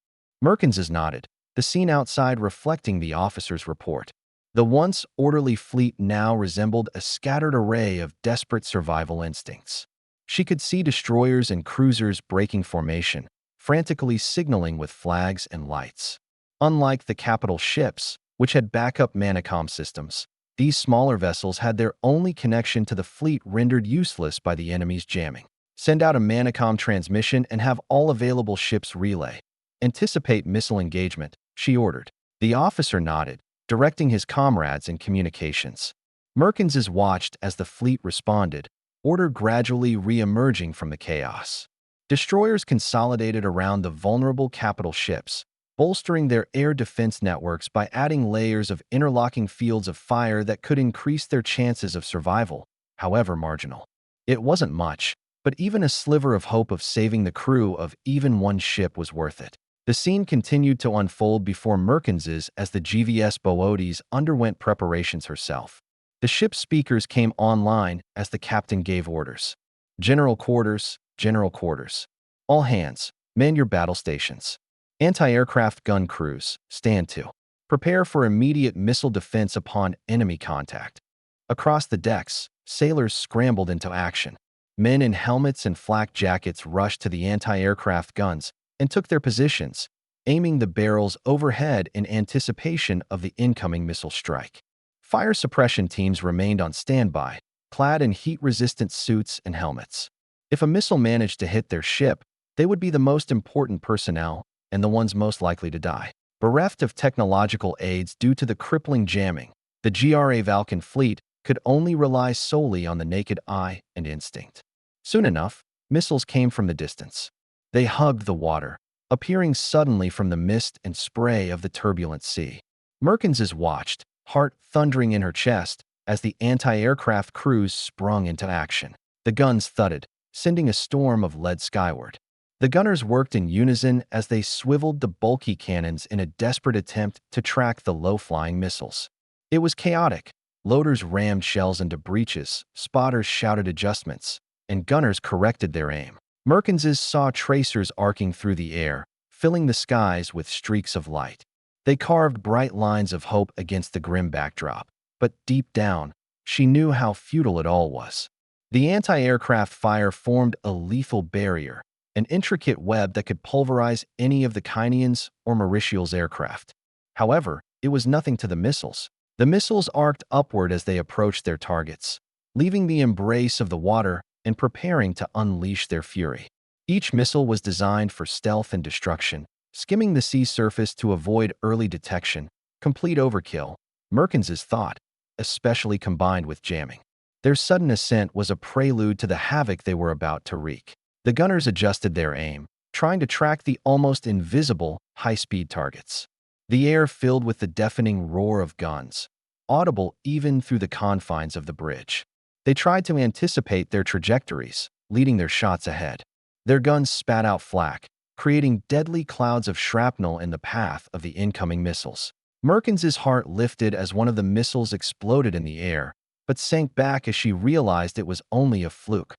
Merkins nodded, the scene outside reflecting the officer's report. The once orderly fleet now resembled a scattered array of desperate survival instincts. She could see destroyers and cruisers breaking formation, frantically signaling with flags and lights. Unlike the capital ships, which had backup Manicom systems, these smaller vessels had their only connection to the fleet rendered useless by the enemy's jamming. Send out a Manicom transmission and have all available ships relay. Anticipate missile engagement, she ordered. The officer nodded, directing his comrades in communications. Merkins watched as the fleet responded, order gradually re-emerging from the chaos. Destroyers consolidated around the vulnerable capital ships, bolstering their air defense networks by adding layers of interlocking fields of fire that could increase their chances of survival, however marginal. It wasn't much, but even a sliver of hope of saving the crew of even one ship was worth it. The scene continued to unfold before Merkins's as the GVS Boades underwent preparations herself. The ship's speakers came online as the captain gave orders. General quarters, general quarters. All hands, man your battle stations. Anti-aircraft gun crews, stand to. Prepare for immediate missile defense upon enemy contact. Across the decks, sailors scrambled into action. Men in helmets and flak jackets rushed to the anti-aircraft guns and took their positions, aiming the barrels overhead in anticipation of the incoming missile strike. Fire suppression teams remained on standby, clad in heat-resistant suits and helmets. If a missile managed to hit their ship, they would be the most important personnel and the ones most likely to die. Bereft of technological aids due to the crippling jamming, the GRA Valkan fleet could only rely solely on the naked eye and instinct. Soon enough, missiles came from the distance. They hugged the water, appearing suddenly from the mist and spray of the turbulent sea. Merkins watched, heart thundering in her chest, as the anti-aircraft crews sprung into action. The guns thudded, sending a storm of lead skyward. The gunners worked in unison as they swiveled the bulky cannons in a desperate attempt to track the low-flying missiles. It was chaotic. Loaders rammed shells into breaches, spotters shouted adjustments, and gunners corrected their aim. Merkins saw tracers arcing through the air, filling the skies with streaks of light. They carved bright lines of hope against the grim backdrop, but deep down, she knew how futile it all was. The anti-aircraft fire formed a lethal barrier, an intricate web that could pulverize any of the Kynians or Mauritial's aircraft. However, it was nothing to the missiles. The missiles arced upward as they approached their targets, leaving the embrace of the water and preparing to unleash their fury. Each missile was designed for stealth and destruction, skimming the sea surface to avoid early detection, complete overkill, Merkins thought, especially combined with jamming. Their sudden ascent was a prelude to the havoc they were about to wreak. The gunners adjusted their aim, trying to track the almost invisible, high-speed targets. The air filled with the deafening roar of guns, audible even through the confines of the bridge. They tried to anticipate their trajectories, leading their shots ahead. Their guns spat out flak, creating deadly clouds of shrapnel in the path of the incoming missiles. Merkins' heart lifted as one of the missiles exploded in the air, but sank back as she realized it was only a fluke,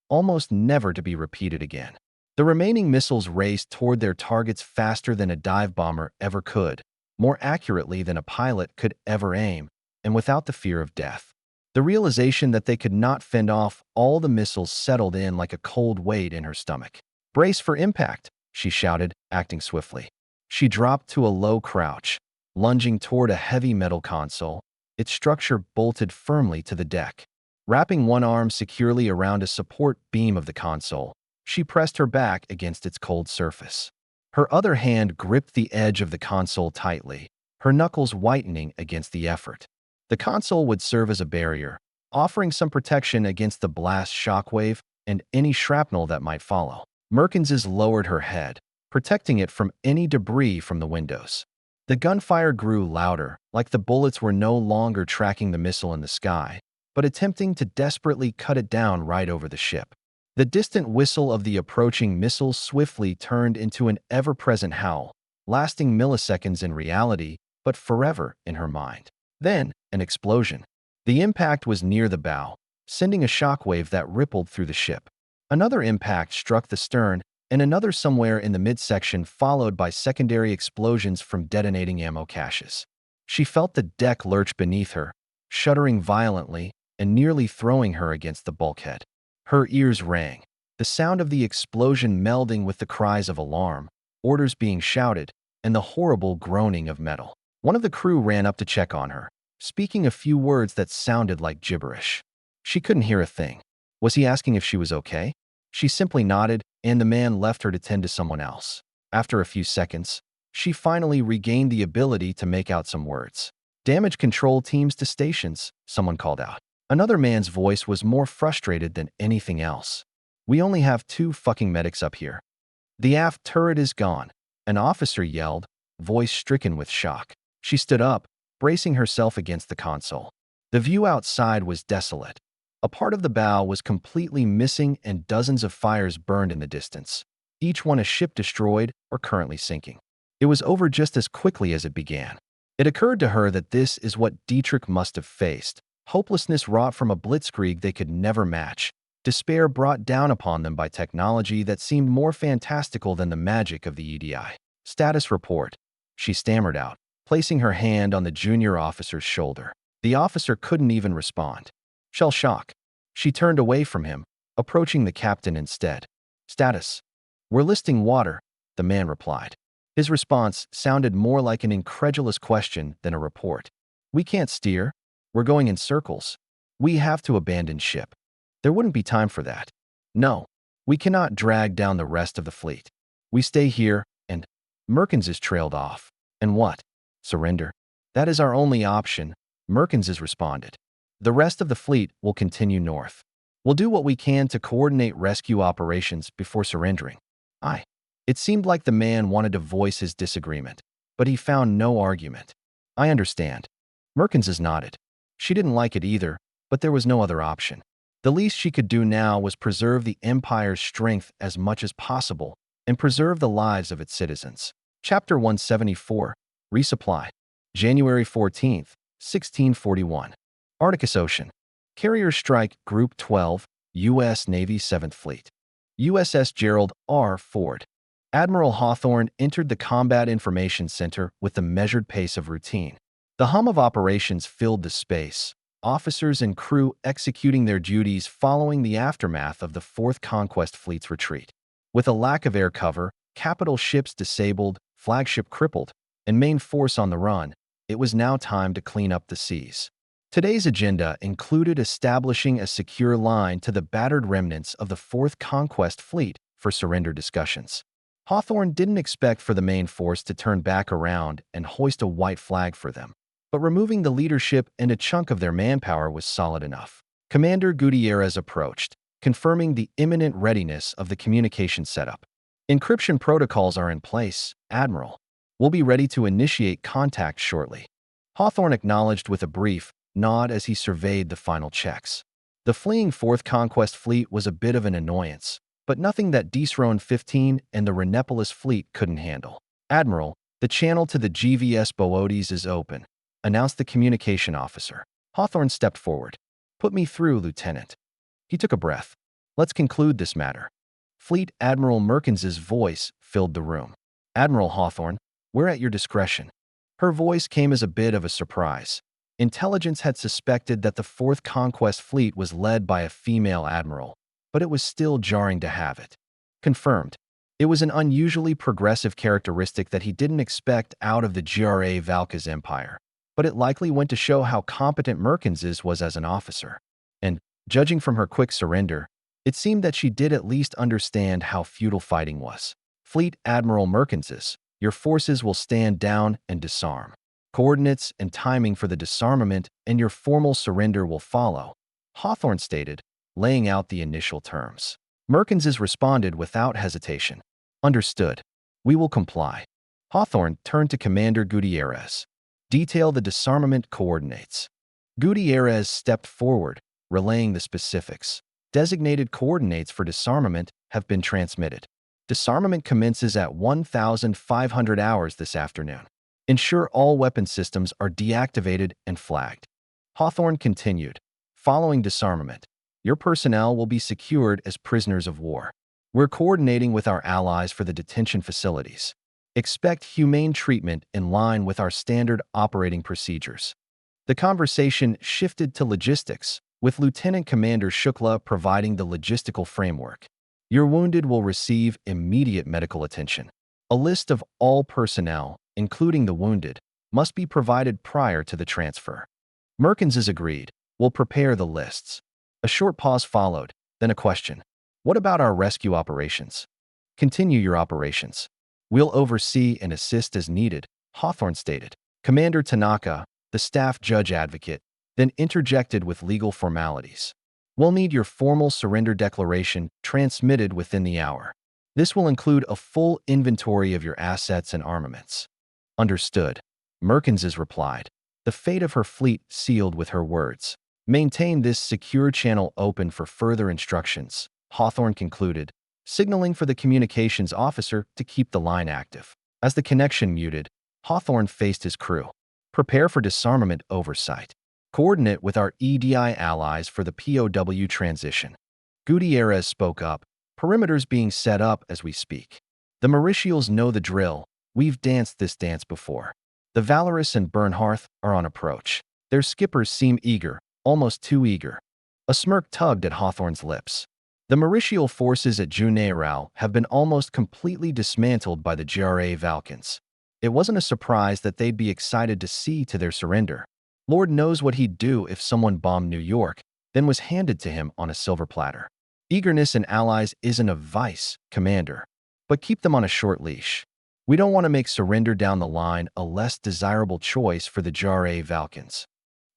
almost never to be repeated again. The remaining missiles raced toward their targets faster than a dive bomber ever could, more accurately than a pilot could ever aim, and without the fear of death. The realization that they could not fend off all the missiles settled in like a cold weight in her stomach. "Brace for impact," she shouted, acting swiftly. She dropped to a low crouch, lunging toward a heavy metal console, its structure bolted firmly to the deck. Wrapping one arm securely around a support beam of the console, she pressed her back against its cold surface. Her other hand gripped the edge of the console tightly, her knuckles whitening against the effort. The console would serve as a barrier, offering some protection against the blast shockwave and any shrapnel that might follow. Merkins lowered her head, protecting it from any debris from the windows. The gunfire grew louder, like the bullets were no longer tracking the missile in the sky, but attempting to desperately cut it down right over the ship. The distant whistle of the approaching missile swiftly turned into an ever-present howl, lasting milliseconds in reality, but forever in her mind. Then, an explosion. The impact was near the bow, sending a shockwave that rippled through the ship. Another impact struck the stern, and another somewhere in the midsection, followed by secondary explosions from detonating ammo caches. She felt the deck lurch beneath her, shuddering violently and nearly throwing her against the bulkhead. Her ears rang, the sound of the explosion melding with the cries of alarm, orders being shouted, and the horrible groaning of metal. One of the crew ran up to check on her, speaking a few words that sounded like gibberish. She couldn't hear a thing. Was he asking if she was okay? She simply nodded, and the man left her to tend to someone else. After a few seconds, she finally regained the ability to make out some words. "Damage control teams to stations," someone called out. Another man's voice was more frustrated than anything else. "We only have 2 fucking medics up here." "The aft turret is gone," an officer yelled, voice stricken with shock. She stood up, bracing herself against the console. The view outside was desolate. A part of the bow was completely missing and dozens of fires burned in the distance, each one a ship destroyed or currently sinking. It was over just as quickly as it began. It occurred to her that this is what Dietrich must have faced. Hopelessness wrought from a blitzkrieg they could never match. Despair brought down upon them by technology that seemed more fantastical than the magic of the EDI. "Status report," she stammered out, placing her hand on the junior officer's shoulder. The officer couldn't even respond. Shell shock. She turned away from him, approaching the captain instead. "Status. We're listing water," the man replied. His response sounded more like an incredulous question than a report. "We can't steer. We're going in circles. We have to abandon ship." "There wouldn't be time for that." "No. We cannot drag down the rest of the fleet. We stay here and—" Merkins trailed off. "And what? Surrender? That is our only option," Merkins responded. "The rest of the fleet will continue north. We'll do what we can to coordinate rescue operations before surrendering." It seemed like the man wanted to voice his disagreement, but he found no argument. "I understand." Merkins nodded. She didn't like it either, but there was no other option. The least she could do now was preserve the Empire's strength as much as possible and preserve the lives of its citizens. Chapter 174, Resupply. January 14th, 1641. Arctic Ocean. Carrier Strike Group 12, U.S. Navy 7th Fleet. USS Gerald R. Ford. Admiral Hawthorne entered the Combat Information Center with the measured pace of routine. The hum of operations filled the space, officers and crew executing their duties following the aftermath of the 4th Conquest Fleet's retreat. With a lack of air cover, capital ships disabled, flagship crippled, and main force on the run, it was now time to clean up the seas. Today's agenda included establishing a secure line to the battered remnants of the 4th Conquest Fleet for surrender discussions. Hawthorne didn't expect for the main force to turn back around and hoist a white flag for them, but removing the leadership and a chunk of their manpower was solid enough. Commander Gutierrez approached, confirming the imminent readiness of the communication setup. "Encryption protocols are in place, Admiral. We'll be ready to initiate contact shortly." Hawthorne acknowledged with a brief nod as he surveyed the final checks. The fleeing 4th Conquest Fleet was a bit of an annoyance, but nothing that Deesroan 15 and the Renepolis fleet couldn't handle. "Admiral, the channel to the GVS Boötes is open," announced the communication officer. Hawthorne stepped forward. "Put me through, Lieutenant." He took a breath. "Let's conclude this matter." Fleet Admiral Merkins's voice filled the room. "Admiral Hawthorne, we're at your discretion." Her voice came as a bit of a surprise. Intelligence had suspected that the Fourth Conquest Fleet was led by a female admiral, but it was still jarring to have it confirmed. It was an unusually progressive characteristic that he didn't expect out of the Valka's empire, but it likely went to show how competent Merkins's was as an officer. And, judging from her quick surrender, it seemed that she did at least understand how futile fighting was. "Fleet Admiral Merkins's, your forces will stand down and disarm. Coordinates and timing for the disarmament and your formal surrender will follow," Hawthorne stated, laying out the initial terms. Merkins's responded without hesitation. "Understood. We will comply." Hawthorne turned to Commander Gutierrez. "Detail the disarmament coordinates." Gutierrez stepped forward, relaying the specifics. "Designated coordinates for disarmament have been transmitted. Disarmament commences at 1,500 hours this afternoon. Ensure all weapon systems are deactivated and flagged." Hawthorne continued. "Following disarmament, your personnel will be secured as prisoners of war. We're coordinating with our allies for the detention facilities. Expect humane treatment in line with our standard operating procedures." The conversation shifted to logistics, with Lieutenant Commander Shukla providing the logistical framework. "Your wounded will receive immediate medical attention. A list of all personnel, including the wounded, must be provided prior to the transfer." Merkins agreed. "We'll prepare the lists." A short pause followed, then a question. "What about our rescue operations?" "Continue your operations. We'll oversee and assist as needed," Hawthorne stated. Commander Tanaka, the staff judge advocate, then interjected with legal formalities. "We'll need your formal surrender declaration transmitted within the hour. This will include a full inventory of your assets and armaments." "Understood," Merkins replied, the fate of her fleet sealed with her words. "Maintain this secure channel open for further instructions," Hawthorne concluded, signaling for the communications officer to keep the line active. As the connection muted, Hawthorne faced his crew. "Prepare for disarmament oversight. Coordinate with our EDI allies for the POW transition." Gutierrez spoke up, perimeters being set up as we speak. "The Mauritials know the drill. We've danced this dance before." The Valorous and Bernhardt are on approach. Their skippers seem eager, almost too eager. A smirk tugged at Hawthorne's lips. The Mauritial forces at Juneirao have been almost completely dismantled by the Valkans. It wasn't a surprise that they'd be excited to see to their surrender. Lord knows what he'd do if someone bombed New York, then was handed to him on a silver platter. "Eagerness in allies isn't a vice, Commander, but keep them on a short leash. We don't want to make surrender down the line a less desirable choice for the Valkans."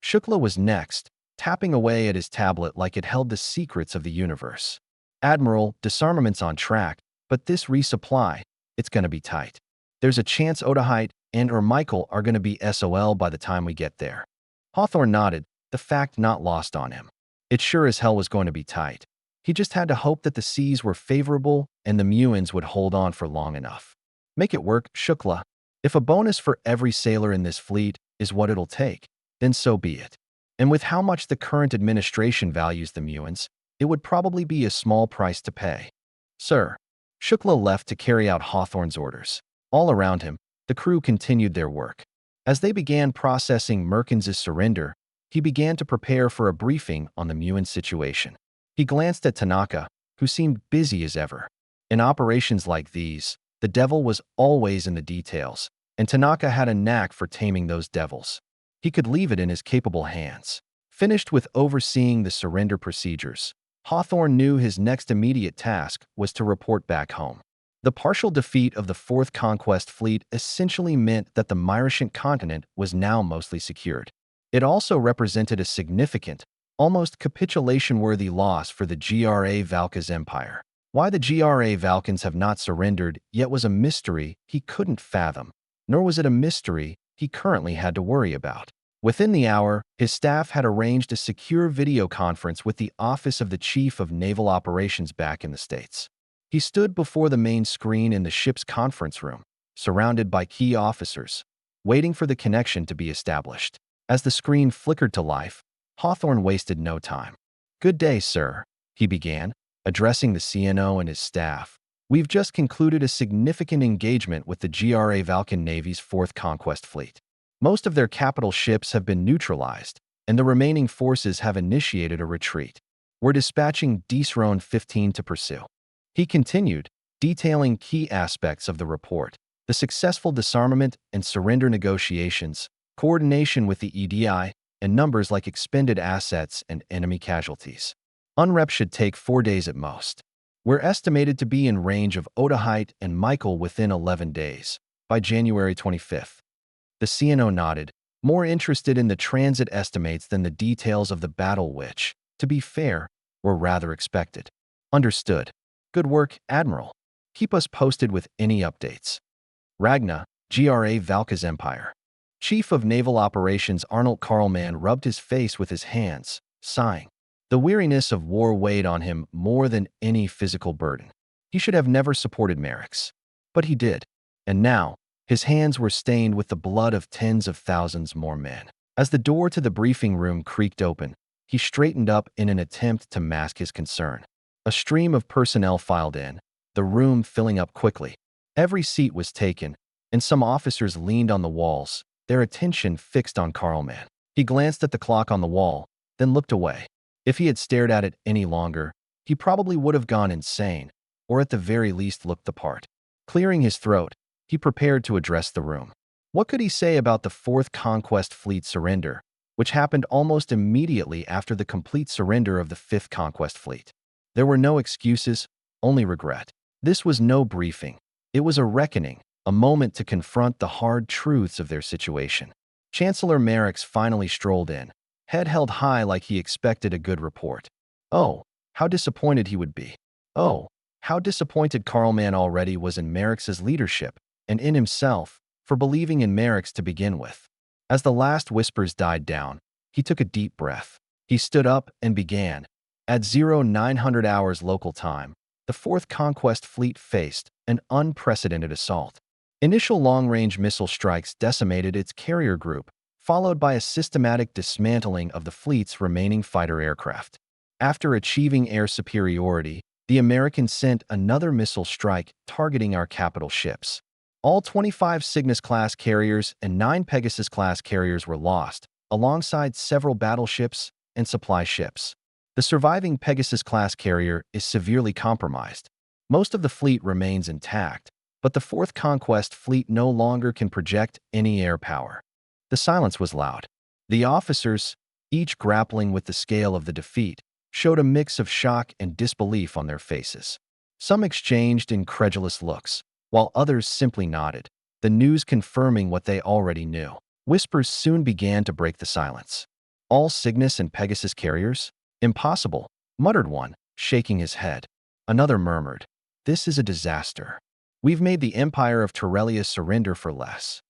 Shukla was next, tapping away at his tablet like it held the secrets of the universe. "Admiral, disarmament's on track, but this resupply, it's gonna be tight. There's a chance Odahite and/or Michael are gonna be SOL by the time we get there." Hawthorne nodded, the fact not lost on him. It sure as hell was going to be tight. He just had to hope that the seas were favorable and the Muins would hold on for long enough. "Make it work, Shukla. If a bonus for every sailor in this fleet is what it'll take, then so be it. And with how much the current administration values the Muins, it would probably be a small price to pay." "Sir." Shukla left to carry out Hawthorne's orders. All around him, the crew continued their work. As they began processing Merkins's surrender, he began to prepare for a briefing on the Muin situation. He glanced at Tanaka, who seemed busy as ever. In operations like these, the devil was always in the details, and Tanaka had a knack for taming those devils. He could leave it in his capable hands. Finished with overseeing the surrender procedures, Hawthorne knew his next immediate task was to report back home. The partial defeat of the Fourth Conquest Fleet essentially meant that the Mauritian continent was now mostly secured. It also represented a significant, almost capitulation-worthy loss for the Valka's empire. Why the Valkans have not surrendered yet was a mystery he couldn't fathom, nor was it a mystery he currently had to worry about. Within the hour, his staff had arranged a secure video conference with the Office of the Chief of Naval Operations back in the States. He stood before the main screen in the ship's conference room, surrounded by key officers, waiting for the connection to be established. As the screen flickered to life, Hawthorne wasted no time. "Good day, sir," he began, Addressing the CNO and his staff, we've just concluded a significant engagement with the GRA Valkan Navy's 4th Conquest Fleet. Most of their capital ships have been neutralized, and the remaining forces have initiated a retreat. We're dispatching Drone 15 to pursue. He continued, detailing key aspects of the report: the successful disarmament and surrender negotiations, coordination with the EDI, and numbers like expended assets and enemy casualties. UNREP should take 4 days at most. We're estimated to be in range of Otahite and Michael within 11 days, by January 25th. The CNO nodded, more interested in the transit estimates than the details of the battle which, to be fair, were rather expected. Understood. Good work, Admiral. Keep us posted with any updates. Ragna, GRA Valka's Empire. Chief of Naval Operations Arnold Karlman rubbed his face with his hands, sighing. The weariness of war weighed on him more than any physical burden. He should have never supported Merrick's. But he did. And now, his hands were stained with the blood of tens of thousands more men. As the door to the briefing room creaked open, he straightened up in an attempt to mask his concern. A stream of personnel filed in, the room filling up quickly. Every seat was taken, and some officers leaned on the walls, their attention fixed on Karlman. He glanced at the clock on the wall, then looked away. If he had stared at it any longer, he probably would have gone insane, or at the very least looked the part. Clearing his throat, he prepared to address the room. What could he say about the 4th Conquest Fleet surrender, which happened almost immediately after the complete surrender of the 5th Conquest Fleet? There were no excuses, only regret. This was no briefing. It was a reckoning, a moment to confront the hard truths of their situation. Chancellor Merrick's finally strolled in, head held high like he expected a good report. Oh, how disappointed he would be. Oh, how disappointed Karlman already was in Merrick's leadership, and in himself, for believing in Merrick's to begin with. As the last whispers died down, he took a deep breath. He stood up and began. At 0900 hours local time, the 4th Conquest Fleet faced an unprecedented assault. Initial long-range missile strikes decimated its carrier group, followed by a systematic dismantling of the fleet's remaining fighter aircraft. After achieving air superiority, the Americans sent another missile strike targeting our capital ships. All 25 Cygnus-class carriers and 9 Pegasus-class carriers were lost, alongside several battleships and supply ships. The surviving Pegasus-class carrier is severely compromised. Most of the fleet remains intact, but the 4th Conquest Fleet no longer can project any air power. The silence was loud. The officers, each grappling with the scale of the defeat, showed a mix of shock and disbelief on their faces. Some exchanged incredulous looks, while others simply nodded, the news confirming what they already knew. Whispers soon began to break the silence. All Cygnus and Pegasus carriers? Impossible, muttered one, shaking his head. Another murmured, this is a disaster. We've made the Empire of Torellia surrender for less.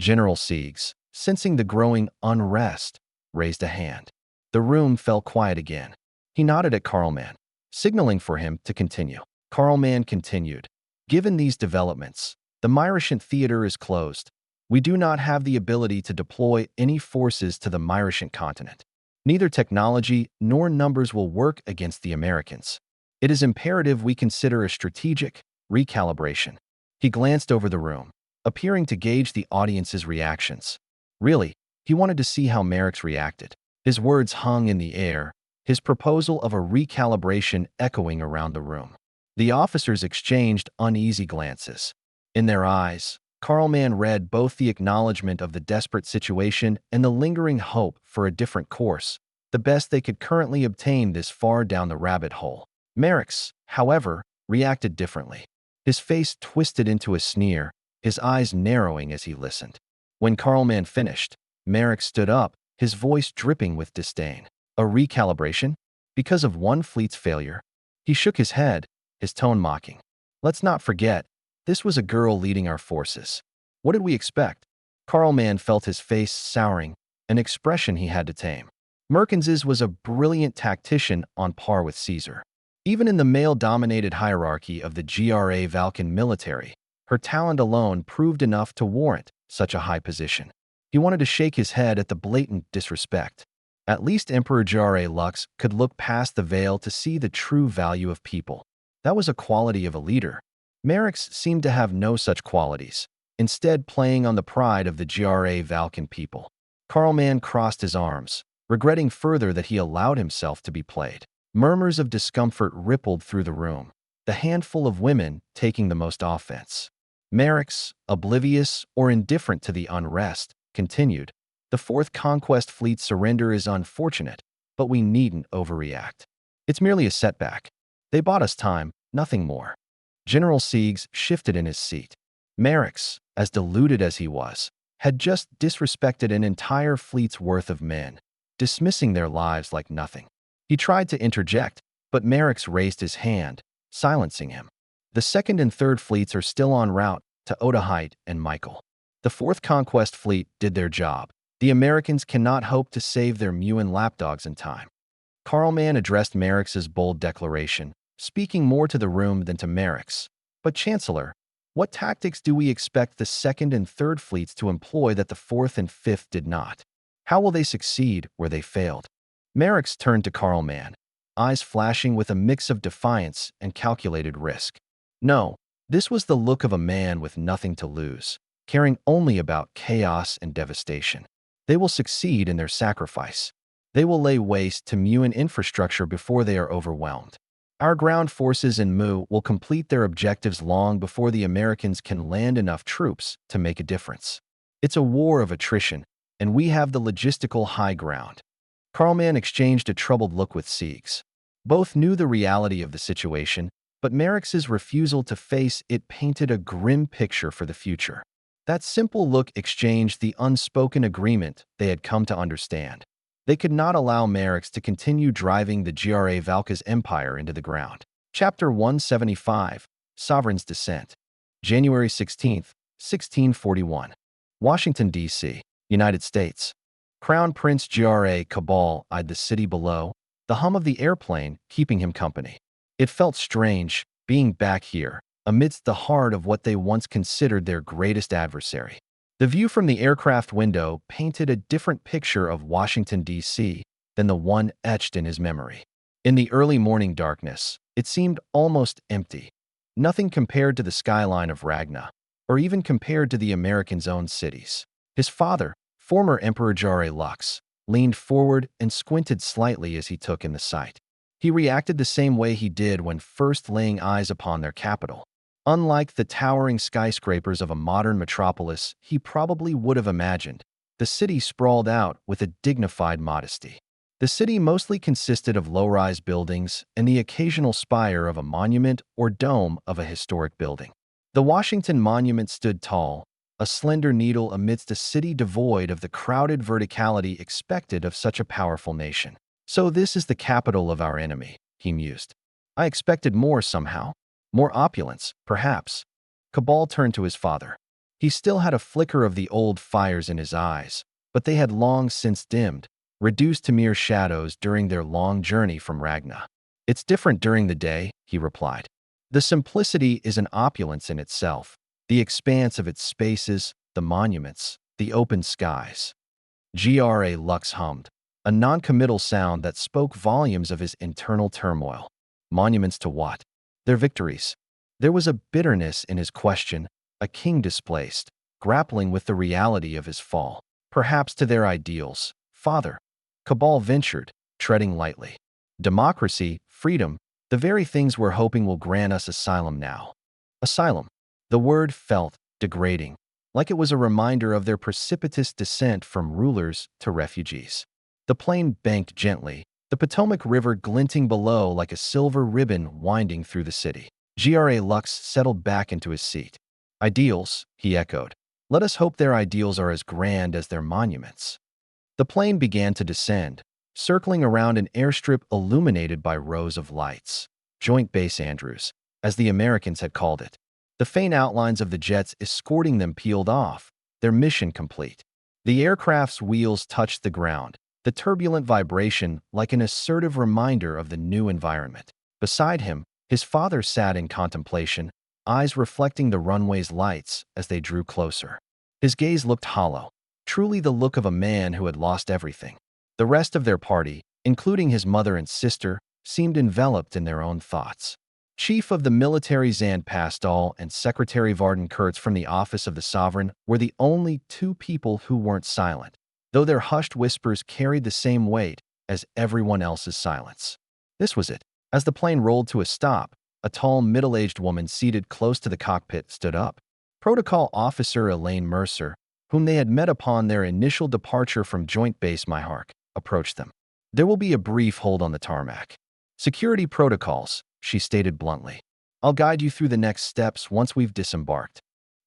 General Siegs, sensing the growing unrest, raised a hand. The room fell quiet again. He nodded at Karlman, signaling for him to continue. Karlman continued. Given these developments, the Myrician theater is closed. We do not have the ability to deploy any forces to the Myrician continent. Neither technology nor numbers will work against the Americans. It is imperative we consider a strategic recalibration. He glanced over the room, appearing to gauge the audience's reactions. Really, he wanted to see how Merrick's reacted. His words hung in the air, his proposal of a recalibration echoing around the room. The officers exchanged uneasy glances. In their eyes, Karlman read both the acknowledgement of the desperate situation and the lingering hope for a different course, the best they could currently obtain this far down the rabbit hole. Merrick's, however, reacted differently. His face twisted into a sneer, his eyes narrowing as he listened. When Karlman finished, Merrick stood up, his voice dripping with disdain. A recalibration? Because of one fleet's failure? He shook his head, his tone mocking. Let's not forget, this was a girl leading our forces. What did we expect? Karlman felt his face souring, an expression he had to tame. Merkins was a brilliant tactician on par with Caesar. Even in the male-dominated hierarchy of the GRA Valkan military, her talent alone proved enough to warrant such a high position. He wanted to shake his head at the blatant disrespect. At least Emperor Jare Lux could look past the veil to see the true value of people. That was a quality of a leader. Merix seemed to have no such qualities, instead playing on the pride of the Gra Valkan people. Carlman crossed his arms, regretting further that he allowed himself to be played. Murmurs of discomfort rippled through the room, the handful of women taking the most offense. Merix, oblivious or indifferent to the unrest, continued, "The Fourth Conquest Fleet's surrender is unfortunate, but we needn't overreact. It's merely a setback. They bought us time, nothing more." General Siegs shifted in his seat. Merix, as deluded as he was, had just disrespected an entire fleet's worth of men, dismissing their lives like nothing. He tried to interject, but Merix raised his hand, silencing him. "The Second and Third Fleets are still en route to Odahite and Michael. The Fourth Conquest Fleet did their job. The Americans cannot hope to save their Muin lapdogs in time." Carlman addressed Merix's bold declaration, speaking more to the room than to Merix. "But Chancellor, what tactics do we expect the Second and Third Fleets to employ that the Fourth and Fifth did not? How will they succeed where they failed?" Merix turned to Carlman, eyes flashing with a mix of defiance and calculated risk. No, this was the look of a man with nothing to lose, caring only about chaos and devastation. "They will succeed in their sacrifice. They will lay waste to Muin infrastructure before they are overwhelmed. Our ground forces in Mu will complete their objectives long before the Americans can land enough troops to make a difference. It's a war of attrition, and we have the logistical high ground." Carlman exchanged a troubled look with Siegs. Both knew the reality of the situation, but Merix's refusal to face it painted a grim picture for the future. That simple look exchanged the unspoken agreement they had come to understand. They could not allow Merix to continue driving the Gra Valka's empire into the ground. Chapter 175, Sovereign's Descent. January 16, 1641. Washington, D.C., United States. Crown Prince Gra Cabal eyed the city below, the hum of the airplane keeping him company. It felt strange, being back here, amidst the heart of what they once considered their greatest adversary. The view from the aircraft window painted a different picture of Washington, D.C. than the one etched in his memory. In the early morning darkness, it seemed almost empty, nothing compared to the skyline of Ragna, or even compared to the Americans' own cities. His father, former Emperor Jare Lux, leaned forward and squinted slightly as he took in the sight. He reacted the same way he did when first laying eyes upon their capital. Unlike the towering skyscrapers of a modern metropolis he probably would have imagined, the city sprawled out with a dignified modesty. The city mostly consisted of low-rise buildings and the occasional spire of a monument or dome of a historic building. The Washington Monument stood tall, a slender needle amidst a city devoid of the crowded verticality expected of such a powerful nation. "So this is the capital of our enemy," he mused. "I expected more somehow. More opulence, perhaps." Cabal turned to his father. He still had a flicker of the old fires in his eyes, but they had long since dimmed, reduced to mere shadows during their long journey from Ragna. "It's different during the day," he replied. "The simplicity is an opulence in itself, the expanse of its spaces, the monuments, the open skies." Gra Lux hummed, a non-committal sound that spoke volumes of his internal turmoil. Monuments to what? Their victories. There was a bitterness in his question, a king displaced, grappling with the reality of his fall. "Perhaps to their ideals, father," Cabal ventured, treading lightly. "Democracy, freedom, the very things we're hoping will grant us asylum now." Asylum. The word felt degrading, like it was a reminder of their precipitous descent from rulers to refugees. The plane banked gently, the Potomac River glinting below like a silver ribbon winding through the city. Gra Lux settled back into his seat. "Ideals," he echoed. "Let us hope their ideals are as grand as their monuments." The plane began to descend, circling around an airstrip illuminated by rows of lights. Joint Base Andrews, as the Americans had called it. The faint outlines of the jets escorting them peeled off, their mission complete. The aircraft's wheels touched the ground, the turbulent vibration like an assertive reminder of the new environment. Beside him, his father sat in contemplation, eyes reflecting the runway's lights as they drew closer. His gaze looked hollow, truly the look of a man who had lost everything. The rest of their party, including his mother and sister, seemed enveloped in their own thoughts. Chief of the military Zand Pastal and Secretary Varden Kurtz from the office of the Sovereign were the only two people who weren't silent, though their hushed whispers carried the same weight as everyone else's silence. This was it. As the plane rolled to a stop, a tall, middle-aged woman seated close to the cockpit stood up. Protocol Officer Elaine Mercer, whom they had met upon their initial departure from Joint Base Myhark, approached them. There will be a brief hold on the tarmac. Security protocols, she stated bluntly. I'll guide you through the next steps once we've disembarked.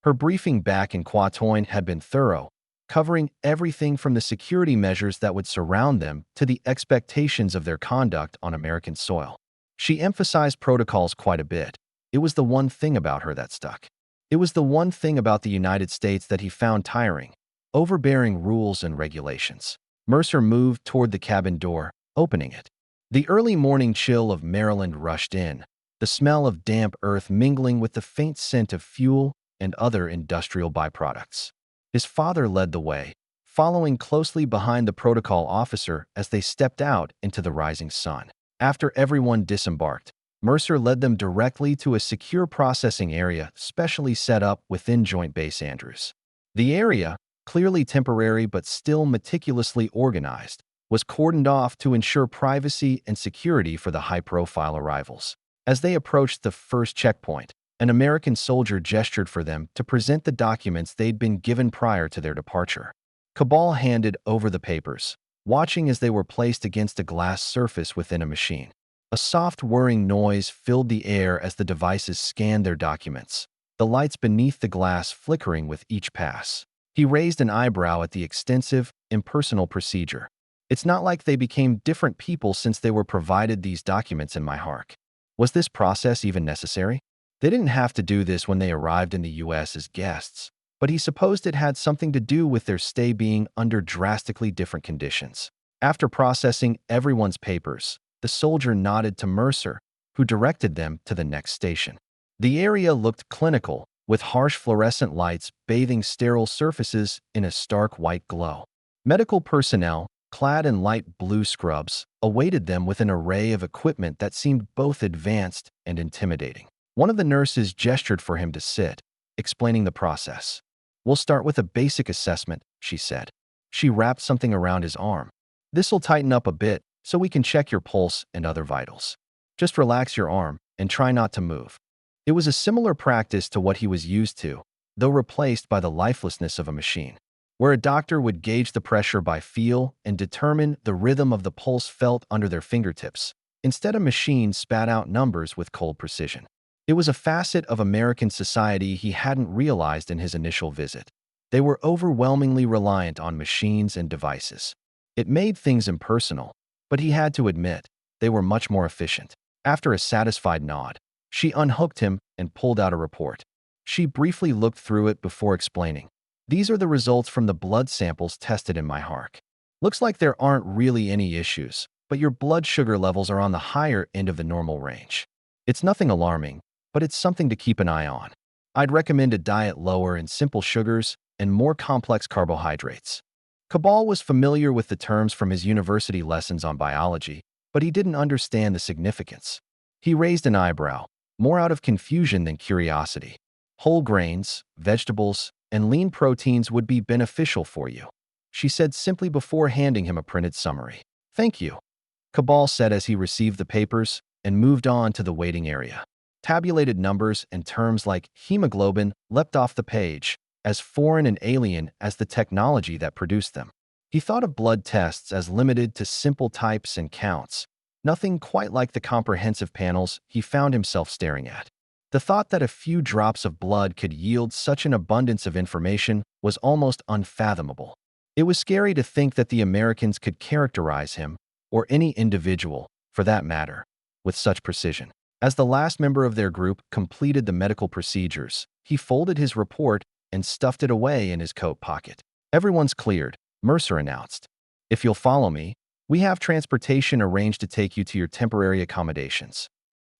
Her briefing back in Quatoin had been thorough, covering everything from the security measures that would surround them to the expectations of their conduct on American soil. She emphasized protocols quite a bit. It was the one thing about her that stuck. It was the one thing about the United States that he found tiring, overbearing rules and regulations. Mercer moved toward the cabin door, opening it. The early morning chill of Maryland rushed in, the smell of damp earth mingling with the faint scent of fuel and other industrial byproducts. His father led the way, following closely behind the protocol officer as they stepped out into the rising sun. After everyone disembarked, Mercer led them directly to a secure processing area specially set up within Joint Base Andrews. The area, clearly temporary but still meticulously organized, was cordoned off to ensure privacy and security for the high-profile arrivals. As they approached the first checkpoint, an American soldier gestured for them to present the documents they'd been given prior to their departure. Cabal handed over the papers, watching as they were placed against a glass surface within a machine. A soft whirring noise filled the air as the devices scanned their documents, the lights beneath the glass flickering with each pass. He raised an eyebrow at the extensive, impersonal procedure. It's not like they became different people since they were provided these documents in Myhark. Was this process even necessary? They didn't have to do this when they arrived in the U.S. as guests, but he supposed it had something to do with their stay being under drastically different conditions. After processing everyone's papers, the soldier nodded to Mercer, who directed them to the next station. The area looked clinical, with harsh fluorescent lights bathing sterile surfaces in a stark white glow. Medical personnel, clad in light blue scrubs, awaited them with an array of equipment that seemed both advanced and intimidating. One of the nurses gestured for him to sit, explaining the process. We'll start with a basic assessment, she said. She wrapped something around his arm. This'll tighten up a bit so we can check your pulse and other vitals. Just relax your arm and try not to move. It was a similar practice to what he was used to, though replaced by the lifelessness of a machine, where a doctor would gauge the pressure by feel and determine the rhythm of the pulse felt under their fingertips. Instead, a machine spat out numbers with cold precision. It was a facet of American society he hadn't realized in his initial visit. They were overwhelmingly reliant on machines and devices. It made things impersonal, but he had to admit, they were much more efficient. After a satisfied nod, she unhooked him and pulled out a report. She briefly looked through it before explaining. These are the results from the blood samples tested in Myhark. Looks like there aren't really any issues, but your blood sugar levels are on the higher end of the normal range. It's nothing alarming, but it's something to keep an eye on. I'd recommend a diet lower in simple sugars and more complex carbohydrates. Cabal was familiar with the terms from his university lessons on biology, but he didn't understand the significance. He raised an eyebrow, more out of confusion than curiosity. Whole grains, vegetables, and lean proteins would be beneficial for you, she said simply before handing him a printed summary. Thank you, Cabal said as he received the papers and moved on to the waiting area. Tabulated numbers and terms like hemoglobin leapt off the page, as foreign and alien as the technology that produced them. He thought of blood tests as limited to simple types and counts, nothing quite like the comprehensive panels he found himself staring at. The thought that a few drops of blood could yield such an abundance of information was almost unfathomable. It was scary to think that the Americans could characterize him, or any individual, for that matter, with such precision. As the last member of their group completed the medical procedures, he folded his report and stuffed it away in his coat pocket. Everyone's cleared, Mercer announced. If you'll follow me, we have transportation arranged to take you to your temporary accommodations.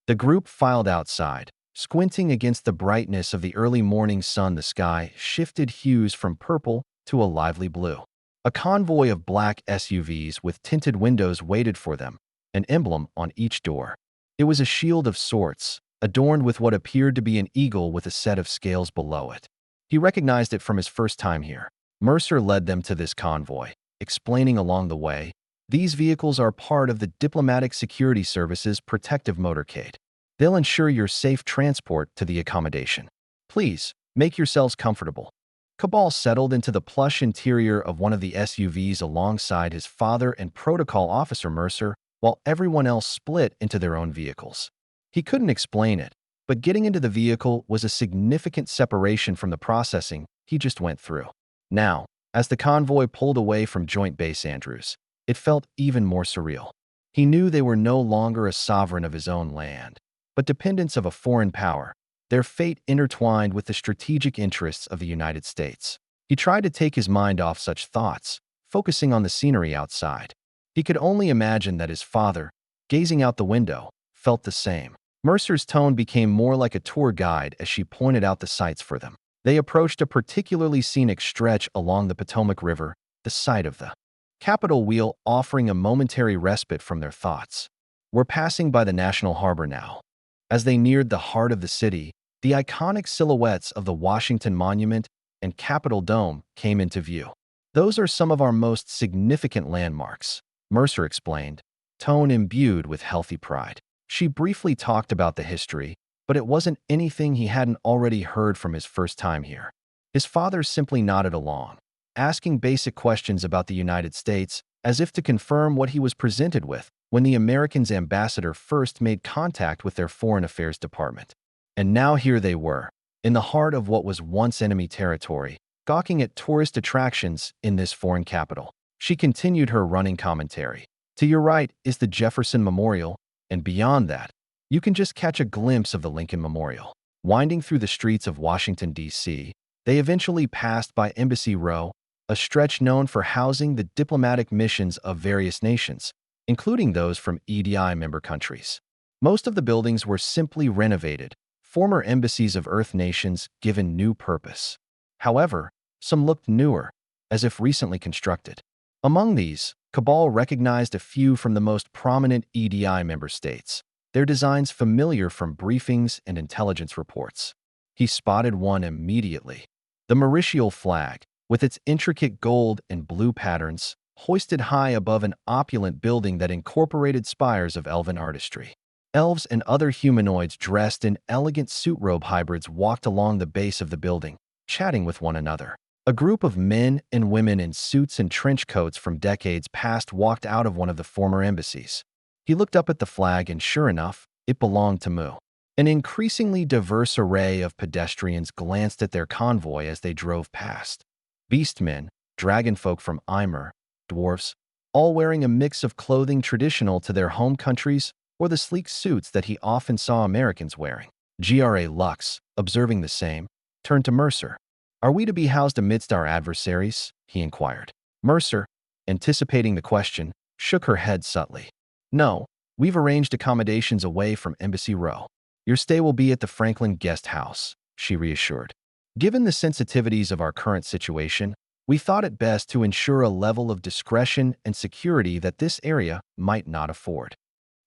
The group filed outside. Squinting against the brightness of the early morning sun, the sky shifted hues from purple to a lively blue. A convoy of black SUVs with tinted windows waited for them, an emblem on each door. It was a shield of sorts, adorned with what appeared to be an eagle with a set of scales below it. He recognized it from his first time here. Mercer led them to this convoy, explaining along the way, "These vehicles are part of the Diplomatic Security Service's protective motorcade. They'll ensure your safe transport to the accommodation. Please, make yourselves comfortable." Cabal settled into the plush interior of one of the SUVs alongside his father and protocol officer Mercer, while everyone else split into their own vehicles. He couldn't explain it, but getting into the vehicle was a significant separation from the processing he just went through. Now, as the convoy pulled away from Joint Base Andrews, it felt even more surreal. He knew they were no longer a sovereign of his own land, but dependents of a foreign power, their fate intertwined with the strategic interests of the United States. He tried to take his mind off such thoughts, focusing on the scenery outside. He could only imagine that his father, gazing out the window, felt the same. Mercer's tone became more like a tour guide as she pointed out the sights for them. They approached a particularly scenic stretch along the Potomac River, the site of the Capitol Wheel, offering a momentary respite from their thoughts. "We're passing by the National Harbor now." As they neared the heart of the city, the iconic silhouettes of the Washington Monument and Capitol Dome came into view. "Those are some of our most significant landmarks," Mercer explained, tone imbued with healthy pride. She briefly talked about the history, but it wasn't anything he hadn't already heard from his first time here. His father simply nodded along, asking basic questions about the United States as if to confirm what he was presented with when the Americans' ambassador first made contact with their Foreign Affairs Department. And now here they were, in the heart of what was once enemy territory, gawking at tourist attractions in this foreign capital. She continued her running commentary. "To your right is the Jefferson Memorial, and beyond that, you can just catch a glimpse of the Lincoln Memorial." Winding through the streets of Washington, D.C., they eventually passed by Embassy Row, a stretch known for housing the diplomatic missions of various nations, including those from EDI member countries. Most of the buildings were simply renovated, former embassies of Earth nations given new purpose. However, some looked newer, as if recently constructed. Among these, Cabal recognized a few from the most prominent EDI member states, their designs familiar from briefings and intelligence reports. He spotted one immediately. The Mauritial flag, with its intricate gold and blue patterns, hoisted high above an opulent building that incorporated spires of elven artistry. Elves and other humanoids dressed in elegant suit robe hybrids walked along the base of the building, chatting with one another. A group of men and women in suits and trench coats from decades past walked out of one of the former embassies. He looked up at the flag and sure enough, it belonged to Mu. An increasingly diverse array of pedestrians glanced at their convoy as they drove past. Beastmen, dragonfolk from Ymir, dwarfs, all wearing a mix of clothing traditional to their home countries or the sleek suits that he often saw Americans wearing. Gra Lux, observing the same, turned to Mercer. "Are we to be housed amidst our adversaries?" he inquired. Mercer, anticipating the question, shook her head subtly. "No, we've arranged accommodations away from Embassy Row. Your stay will be at the Franklin Guest House," she reassured. "Given the sensitivities of our current situation, we thought it best to ensure a level of discretion and security that this area might not afford."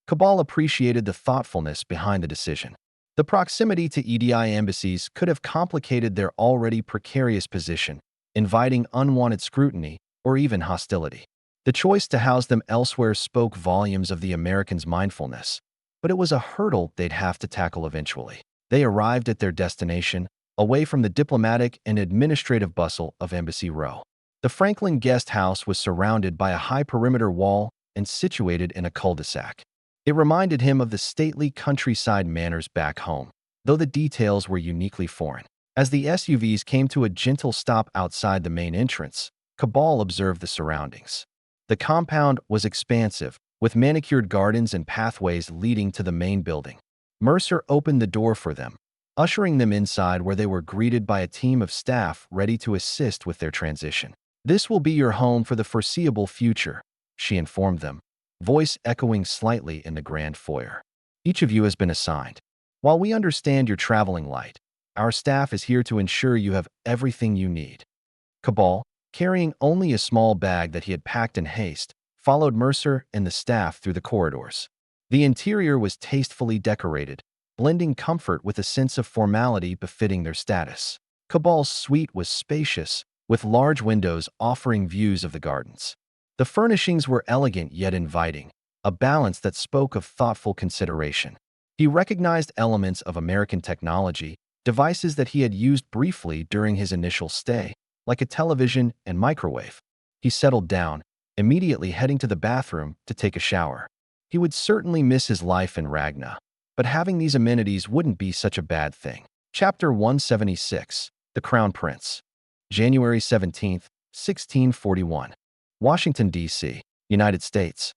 Cabal appreciated the thoughtfulness behind the decision. The proximity to EDI embassies could have complicated their already precarious position, inviting unwanted scrutiny or even hostility. The choice to house them elsewhere spoke volumes of the Americans' mindfulness, but it was a hurdle they'd have to tackle eventually. They arrived at their destination, away from the diplomatic and administrative bustle of Embassy Row. The Franklin Guest House was surrounded by a high perimeter wall and situated in a cul-de-sac. It reminded him of the stately countryside manners back home, though the details were uniquely foreign. As the SUVs came to a gentle stop outside the main entrance, Cabal observed the surroundings. The compound was expansive, with manicured gardens and pathways leading to the main building. Mercer opened the door for them, ushering them inside where they were greeted by a team of staff ready to assist with their transition. "This will be your home for the foreseeable future," she informed them, voice echoing slightly in the grand foyer. "Each of you has been assigned. While we understand you're traveling light, our staff is here to ensure you have everything you need." Cabal, carrying only a small bag that he had packed in haste, followed Mercer and the staff through the corridors. The interior was tastefully decorated, blending comfort with a sense of formality befitting their status. Cabal's suite was spacious, with large windows offering views of the gardens. The furnishings were elegant yet inviting, a balance that spoke of thoughtful consideration. He recognized elements of American technology, devices that he had used briefly during his initial stay, like a television and microwave. He settled down, immediately heading to the bathroom to take a shower. He would certainly miss his life in Ragna, but having these amenities wouldn't be such a bad thing. Chapter 176, The Crown Prince. January 17, 1641. Washington, D.C., United States.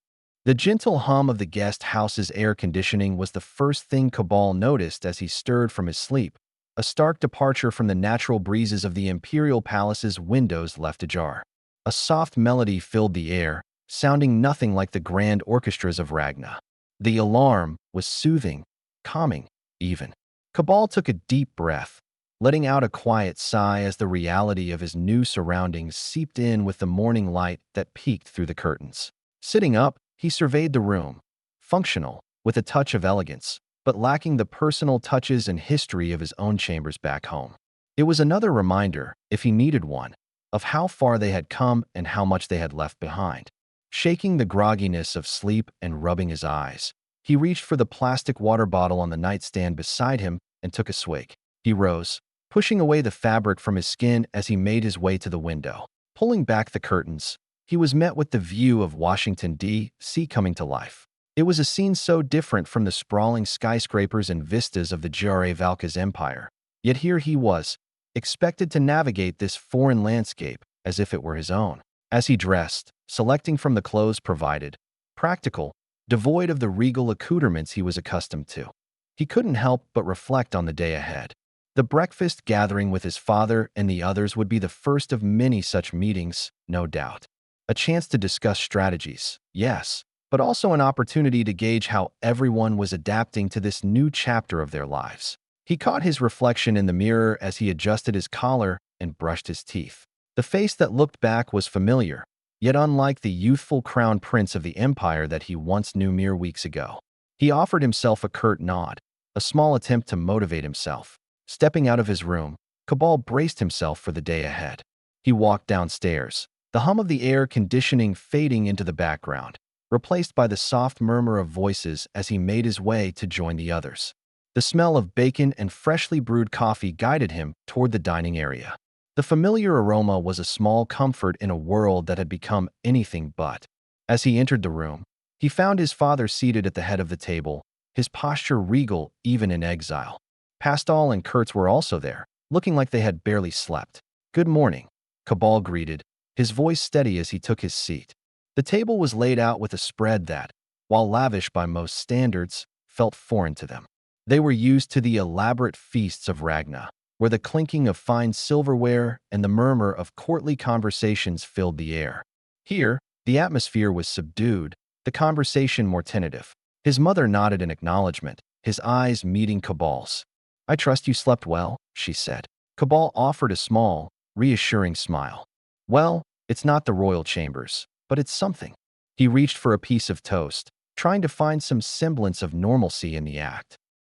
The gentle hum of the guest house's air conditioning was the first thing Cabal noticed as he stirred from his sleep, a stark departure from the natural breezes of the imperial palace's windows left ajar. A soft melody filled the air, sounding nothing like the grand orchestras of Ragna. The alarm was soothing, calming, even. Cabal took a deep breath, letting out a quiet sigh as the reality of his new surroundings seeped in with the morning light that peeked through the curtains. Sitting up, he surveyed the room, functional, with a touch of elegance, but lacking the personal touches and history of his own chambers back home. It was another reminder, if he needed one, of how far they had come and how much they had left behind. Shaking the grogginess of sleep and rubbing his eyes, he reached for the plastic water bottle on the nightstand beside him and took a swig. He rose, pushing away the fabric from his skin as he made his way to the window. Pulling back the curtains, he was met with the view of Washington, D.C. coming to life. It was a scene so different from the sprawling skyscrapers and vistas of the Ravernal Empire. Yet here he was, expected to navigate this foreign landscape as if it were his own. As he dressed, selecting from the clothes provided, practical, devoid of the regal accoutrements he was accustomed to, he couldn't help but reflect on the day ahead. The breakfast gathering with his father and the others would be the first of many such meetings, no doubt. A chance to discuss strategies, yes, but also an opportunity to gauge how everyone was adapting to this new chapter of their lives. He caught his reflection in the mirror as he adjusted his collar and brushed his teeth. The face that looked back was familiar, yet unlike the youthful crown prince of the empire that he once knew mere weeks ago. He offered himself a curt nod, a small attempt to motivate himself. Stepping out of his room, Cabal braced himself for the day ahead. He walked downstairs, the hum of the air conditioning fading into the background, replaced by the soft murmur of voices as he made his way to join the others. The smell of bacon and freshly brewed coffee guided him toward the dining area. The familiar aroma was a small comfort in a world that had become anything but. As he entered the room, he found his father seated at the head of the table, his posture regal even in exile. Pascal and Kurtz were also there, looking like they had barely slept. "Good morning," Cabal greeted, his voice steady as he took his seat. The table was laid out with a spread that, while lavish by most standards, felt foreign to them. They were used to the elaborate feasts of Ragna, where the clinking of fine silverware and the murmur of courtly conversations filled the air. Here, the atmosphere was subdued, the conversation more tentative. His mother nodded in acknowledgement, his eyes meeting Cabal's. "I trust you slept well," she said. Cabal offered a small, reassuring smile. "Well, it's not the royal chambers, but it's something." He reached for a piece of toast, trying to find some semblance of normalcy in the act.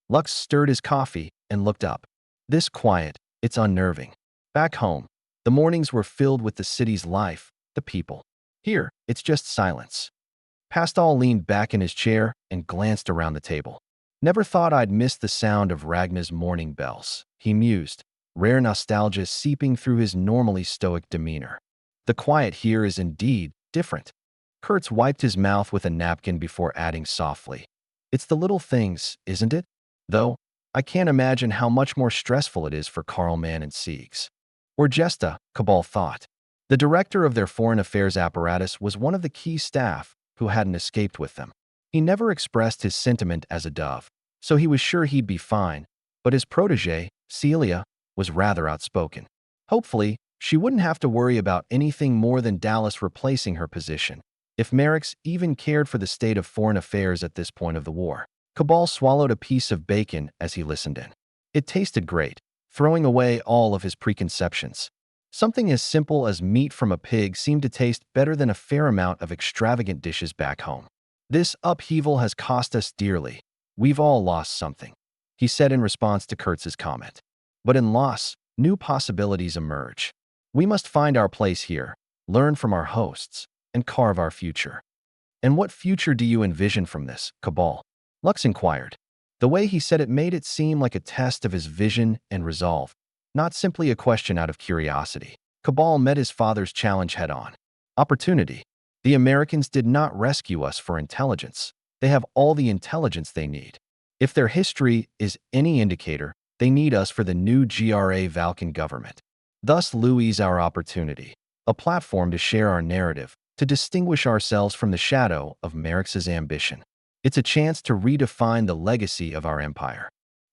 Lux stirred his coffee and looked up. "This quiet, it's unnerving. Back home, the mornings were filled with the city's life, the people. Here, it's just silence." Pascal leaned back in his chair and glanced around the table. "Never thought I'd miss the sound of Ragna's morning bells," he mused, rare nostalgia seeping through his normally stoic demeanor. "The quiet here is indeed different." Kurtz wiped his mouth with a napkin before adding softly, "It's the little things, isn't it? Though, I can't imagine how much more stressful it is for Carlman and Siegs. Or Gesta," Cabal thought. The director of their foreign affairs apparatus was one of the key staff who hadn't escaped with them. He never expressed his sentiment as a dove, so he was sure he'd be fine, but his protégé, Celia, was rather outspoken. Hopefully, she wouldn't have to worry about anything more than Dallas replacing her position, if Merrick's even cared for the state of foreign affairs at this point of the war. Cabal swallowed a piece of bacon as he listened in. It tasted great, throwing away all of his preconceptions. Something as simple as meat from a pig seemed to taste better than a fair amount of extravagant dishes back home. This upheaval has cost us dearly. We've all lost something, he said in response to Kurtz's comment. But in loss, new possibilities emerge. We must find our place here, learn from our hosts, and carve our future. And what future do you envision from this, Cabal? Lux inquired. The way he said it made it seem like a test of his vision and resolve, not simply a question out of curiosity. Cabal met his father's challenge head-on. Opportunity. The Americans did not rescue us for intelligence. They have all the intelligence they need. If their history is any indicator, they need us for the new GRA Valkan government. Thus, Louis our opportunity, a platform to share our narrative, to distinguish ourselves from the shadow of Merix's ambition. It's a chance to redefine the legacy of our empire.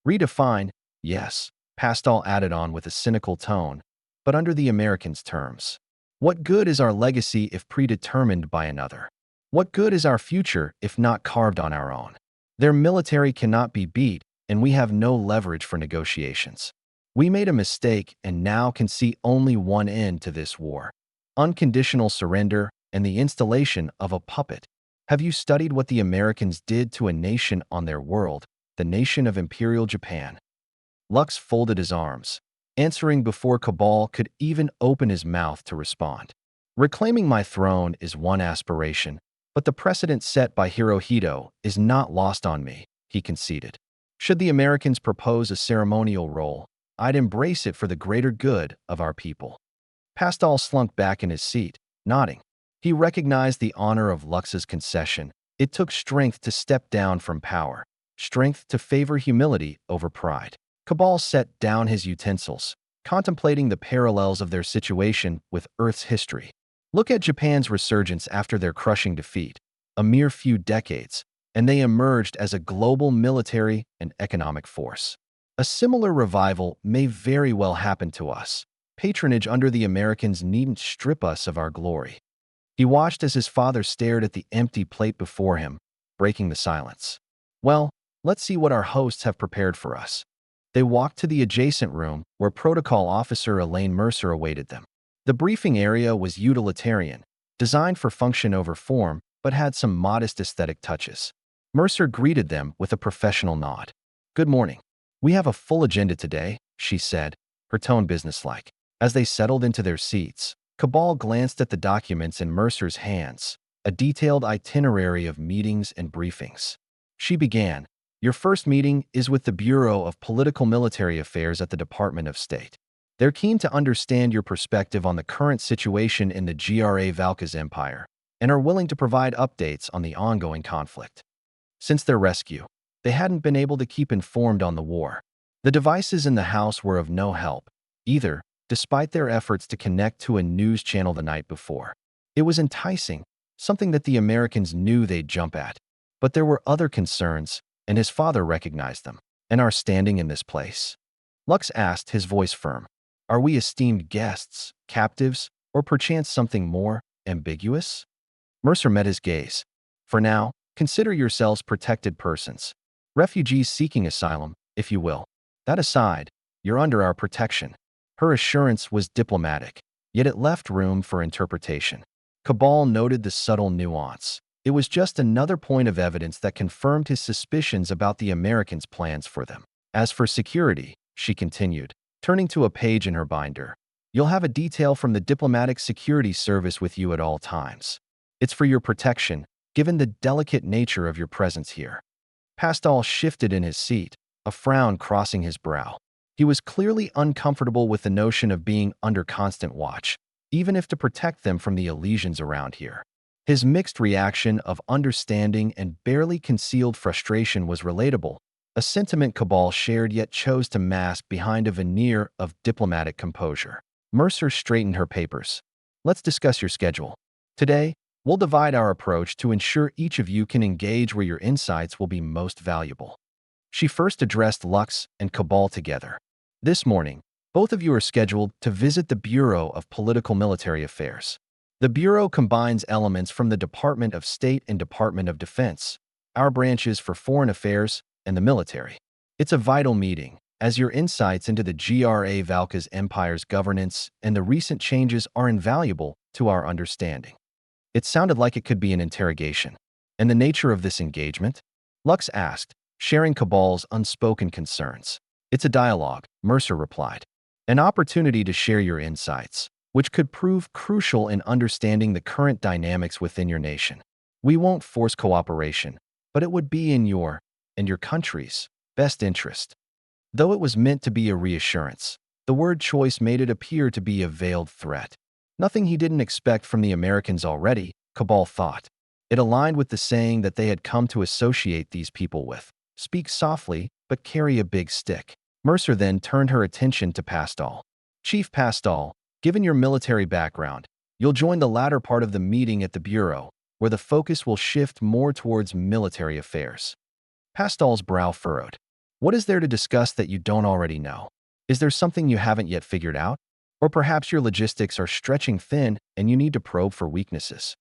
Redefine, yes, Pastel added on with a cynical tone, but under the Americans' terms. What good is our legacy if predetermined by another? What good is our future if not carved on our own? Their military cannot be beat, and we have no leverage for negotiations. We made a mistake and now can see only one end to this war: unconditional surrender and the installation of a puppet. Have you studied what the Americans did to a nation on their world, the nation of Imperial Japan? Lux folded his arms, answering before Cabal could even open his mouth to respond. Reclaiming my throne is one aspiration, but the precedent set by Hirohito is not lost on me, he conceded. Should the Americans propose a ceremonial role, I'd embrace it for the greater good of our people. Pastel slunk back in his seat, nodding. He recognized the honor of Lux's concession. It took strength to step down from power, strength to favor humility over pride. Cabal set down his utensils, contemplating the parallels of their situation with Earth's history. Look at Japan's resurgence after their crushing defeat, a mere few decades, and they emerged as a global military and economic force. A similar revival may very well happen to us. Patronage under the Americans needn't strip us of our glory. He watched as his father stared at the empty plate before him, breaking the silence. Well, let's see what our hosts have prepared for us. They walked to the adjacent room where Protocol Officer Elaine Mercer awaited them. The briefing area was utilitarian, designed for function over form, but had some modest aesthetic touches. Mercer greeted them with a professional nod. Good morning. We have a full agenda today, she said, her tone businesslike. As they settled into their seats, Cabal glanced at the documents in Mercer's hands, a detailed itinerary of meetings and briefings. She began. Your first meeting is with the Bureau of Political Military Affairs at the Department of State. They're keen to understand your perspective on the current situation in the GRA Valka's empire and are willing to provide updates on the ongoing conflict. Since their rescue, they hadn't been able to keep informed on the war. The devices in the house were of no help, either, despite their efforts to connect to a news channel the night before. It was enticing, something that the Americans knew they'd jump at. But there were other concerns, and his father recognized them. And our standing in this place? Lux asked, his voice firm. Are we esteemed guests, captives, or perchance something more ambiguous? Mercer met his gaze. For now, consider yourselves protected persons. Refugees seeking asylum, if you will. That aside, you're under our protection. Her assurance was diplomatic, yet it left room for interpretation. Cabal noted the subtle nuance. It was just another point of evidence that confirmed his suspicions about the Americans' plans for them. As for security, she continued, turning to a page in her binder, you'll have a detail from the Diplomatic Security Service with you at all times. It's for your protection, given the delicate nature of your presence here. Pastel shifted in his seat, a frown crossing his brow. He was clearly uncomfortable with the notion of being under constant watch, even if to protect them from the Elysians around here. His mixed reaction of understanding and barely concealed frustration was relatable, a sentiment Cabal shared yet chose to mask behind a veneer of diplomatic composure. Mercer straightened her papers. Let's discuss your schedule. Today, we'll divide our approach to ensure each of you can engage where your insights will be most valuable. She first addressed Lux and Cabal together. This morning, both of you are scheduled to visit the Bureau of Political Military Affairs. The Bureau combines elements from the Department of State and Department of Defense, our branches for foreign affairs and the military. It's a vital meeting, as your insights into the GRA Valka's empire's governance and the recent changes are invaluable to our understanding." It sounded like it could be an interrogation. "And the nature of this engagement?" Lux asked, sharing Cabal's unspoken concerns. "It's a dialogue," Mercer replied. "An opportunity to share your insights, which could prove crucial in understanding the current dynamics within your nation. We won't force cooperation, but it would be in your and your country's best interest." Though it was meant to be a reassurance, the word choice made it appear to be a veiled threat. Nothing he didn't expect from the Americans already, Cabal thought. It aligned with the saying that they had come to associate these people with: "Speak softly, but carry a big stick." Mercer then turned her attention to Pastal. "Chief Pastal, given your military background, you'll join the latter part of the meeting at the Bureau, where the focus will shift more towards military affairs." Pastal's brow furrowed. "What is there to discuss that you don't already know? Is there something you haven't yet figured out? Or perhaps your logistics are stretching thin and you need to probe for weaknesses?"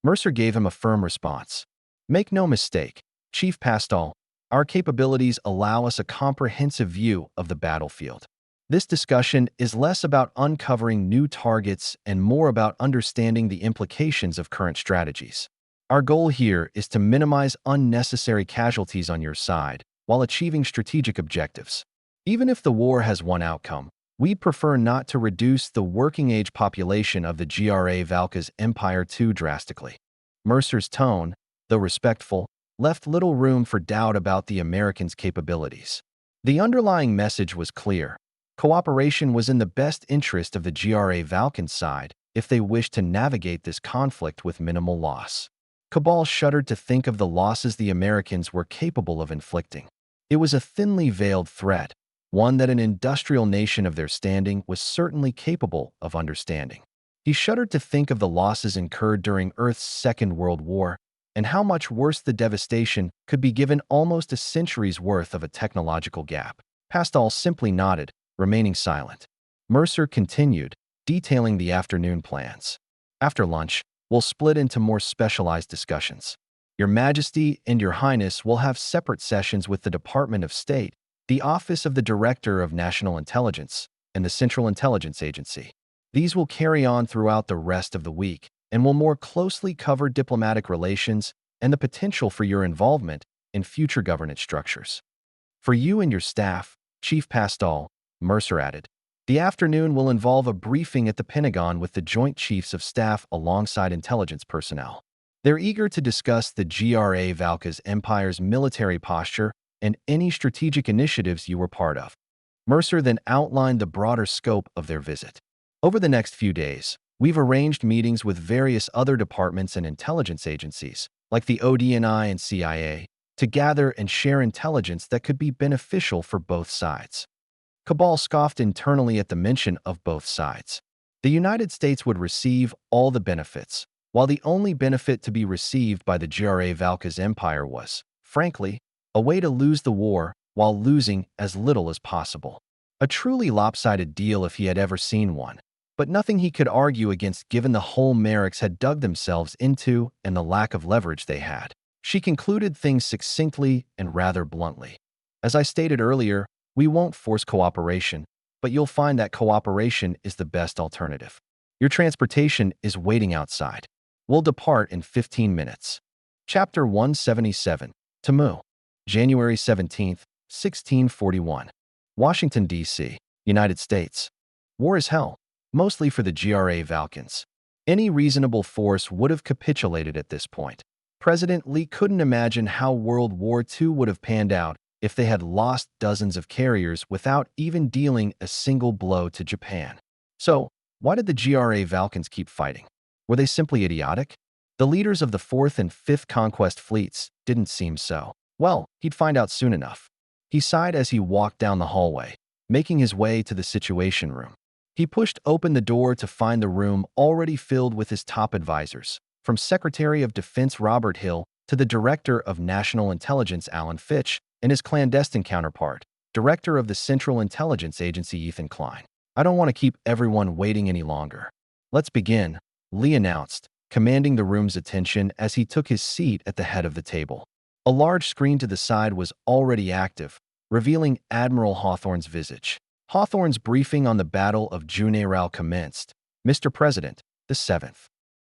Mercer gave him a firm response. "Make no mistake, Chief Pastal, our capabilities allow us a comprehensive view of the battlefield. This discussion is less about uncovering new targets and more about understanding the implications of current strategies. Our goal here is to minimize unnecessary casualties on your side while achieving strategic objectives. Even if the war has one outcome, we'd prefer not to reduce the working-age population of the GRA Valka's empire too drastically." Mercer's tone, though respectful, left little room for doubt about the Americans' capabilities. The underlying message was clear. Cooperation was in the best interest of the GRA Valkan side if they wished to navigate this conflict with minimal loss. Cabal shuddered to think of the losses the Americans were capable of inflicting. It was a thinly veiled threat, one that an industrial nation of their standing was certainly capable of understanding. He shuddered to think of the losses incurred during Earth's Second World War and how much worse the devastation could be given almost a century's worth of a technological gap. Pastal simply nodded, remaining silent. Mercer continued, detailing the afternoon plans. "After lunch, we'll split into more specialized discussions. Your Majesty and Your Highness will have separate sessions with the Department of State, the Office of the Director of National Intelligence, and the Central Intelligence Agency. These will carry on throughout the rest of the week and will more closely cover diplomatic relations and the potential for your involvement in future governance structures. For you and your staff, Chief Pastal," Mercer added, "the afternoon will involve a briefing at the Pentagon with the Joint Chiefs of Staff alongside intelligence personnel. They're eager to discuss the GRA Valka's empire's military posture and any strategic initiatives you were part of." Mercer then outlined the broader scope of their visit. "Over the next few days, we've arranged meetings with various other departments and intelligence agencies, like the ODNI and CIA, to gather and share intelligence that could be beneficial for both sides." Cabal scoffed internally at the mention of both sides. The United States would receive all the benefits, while the only benefit to be received by the GRA Valka's empire was, frankly, a way to lose the war while losing as little as possible. A truly lopsided deal if he had ever seen one, but nothing he could argue against given the hole Merrick's had dug themselves into and the lack of leverage they had. She concluded things succinctly and rather bluntly. "As I stated earlier, we won't force cooperation, but you'll find that cooperation is the best alternative. Your transportation is waiting outside. We'll depart in 15 minutes. Chapter 177, Tamu. January 17, 1641. Washington, D.C., United States. War is hell, mostly for the GRA Valkans. Any reasonable force would have capitulated at this point. President Lee couldn't imagine how World War II would have panned out if they had lost dozens of carriers without even dealing a single blow to Japan. So, why did the GRA Valkans keep fighting? Were they simply idiotic? The leaders of the 4th and 5th Conquest fleets didn't seem so. Well, he'd find out soon enough. He sighed as he walked down the hallway, making his way to the Situation Room. He pushed open the door to find the room already filled with his top advisors, from Secretary of Defense Robert Hill to the Director of National Intelligence Alan Fitch and his clandestine counterpart, Director of the Central Intelligence Agency Ethan Klein. "I don't want to keep everyone waiting any longer. Let's begin," Lee announced, commanding the room's attention as he took his seat at the head of the table. A large screen to the side was already active, revealing Admiral Hawthorne's visage. Hawthorne's briefing on the Battle of Juneau commenced. Mr. President, the 7th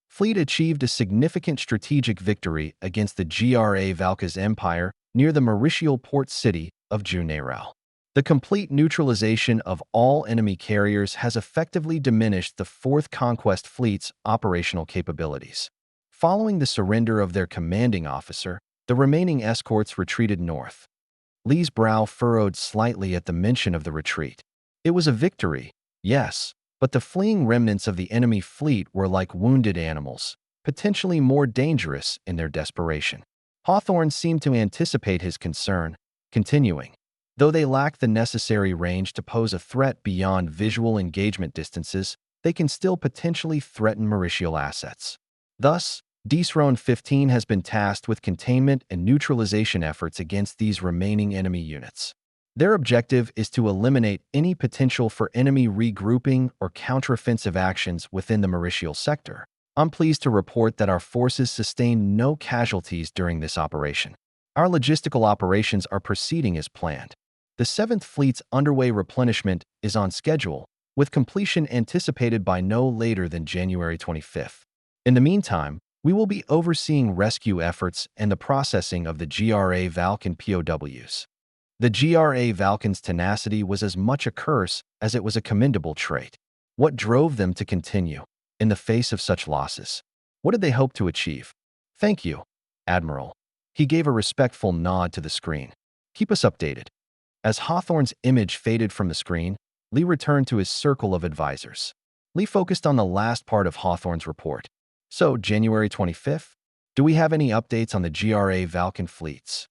Fleet achieved a significant strategic victory against the Ravernal Empire near the Mauritial port city of Juneau. The complete neutralization of all enemy carriers has effectively diminished the 4th Conquest Fleet's operational capabilities. Following the surrender of their commanding officer, the remaining escorts retreated north. Lee's brow furrowed slightly at the mention of the retreat. It was a victory, yes, but the fleeing remnants of the enemy fleet were like wounded animals, potentially more dangerous in their desperation. Hawthorne seemed to anticipate his concern, continuing, though they lack the necessary range to pose a threat beyond visual engagement distances, they can still potentially threaten Mauritial assets. Thus, Desrone 15 has been tasked with containment and neutralization efforts against these remaining enemy units. Their objective is to eliminate any potential for enemy regrouping or counteroffensive actions within the Mauritial sector. I'm pleased to report that our forces sustained no casualties during this operation. Our logistical operations are proceeding as planned. The 7th Fleet's underway replenishment is on schedule, with completion anticipated by no later than January 25th. In the meantime, we will be overseeing rescue efforts and the processing of the Valken POWs. The Valken's tenacity was as much a curse as it was a commendable trait. What drove them to continue, in the face of such losses? What did they hope to achieve? Thank you, Admiral. He gave a respectful nod to the screen. Keep us updated. As Hawthorne's image faded from the screen, Lee returned to his circle of advisors. Lee focused on the last part of Hawthorne's report. So, January 25th? Do we have any updates on the Valken fleets?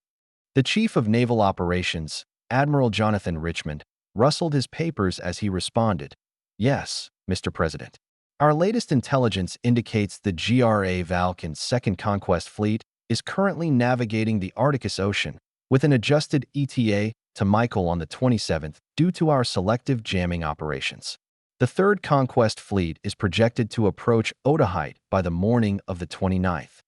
The Chief of Naval Operations, Admiral Jonathan Richmond, rustled his papers as he responded. Yes, Mr. President. Our latest intelligence indicates the Valken's 2nd Conquest Fleet is currently navigating the Arctic Ocean with an adjusted ETA to Michael on the 27th due to our selective jamming operations. The 3rd Conquest Fleet is projected to approach Otaheite by the morning of the 29th.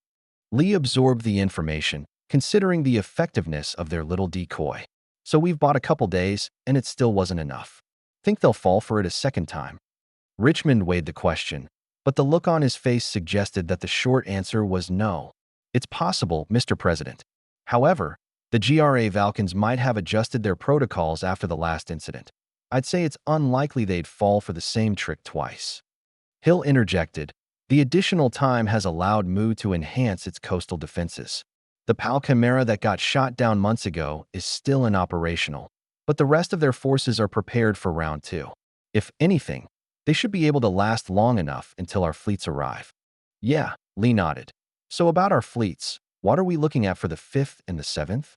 Lee absorbed the information, considering the effectiveness of their little decoy. So we've bought a couple days, and it still wasn't enough. Think they'll fall for it a second time? Richmond weighed the question, but the look on his face suggested that the short answer was no. It's possible, Mr. President. However, the Valkens might have adjusted their protocols after the last incident. I'd say it's unlikely they'd fall for the same trick twice. Hill interjected, the additional time has allowed Mu to enhance its coastal defenses. The PAL Chimera that got shot down months ago is still operational, but the rest of their forces are prepared for round 2. If anything, they should be able to last long enough until our fleets arrive. Yeah, Lee nodded. So about our fleets, what are we looking at for the 5th and the 7th?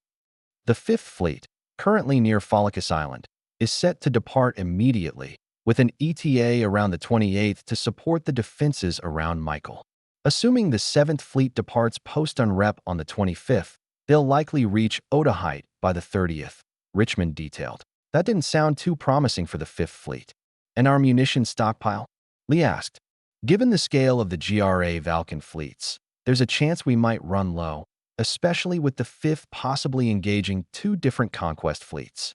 The 5th Fleet, currently near Pholicus Island, is set to depart immediately, with an ETA around the 28th to support the defenses around Michael. Assuming the 7th Fleet departs post-unrep on the 25th, they'll likely reach Otaheite by the 30th, Richmond detailed. That didn't sound too promising for the 5th Fleet. And our munition stockpile? Lee asked. Given the scale of the Valken fleets, there's a chance we might run low, especially with the 5th possibly engaging 2 different conquest fleets.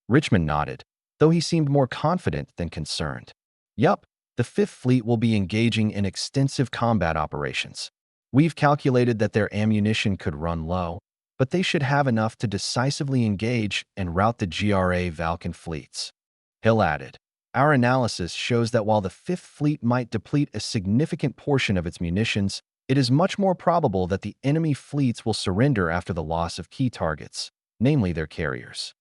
Richmond nodded, though he seemed more confident than concerned. Yup, the 5th Fleet will be engaging in extensive combat operations. We've calculated that their ammunition could run low, but they should have enough to decisively engage and rout the Valken fleets. Hill added, our analysis shows that while the 5th Fleet might deplete a significant portion of its munitions, it is much more probable that the enemy fleets will surrender after the loss of key targets, namely their carriers.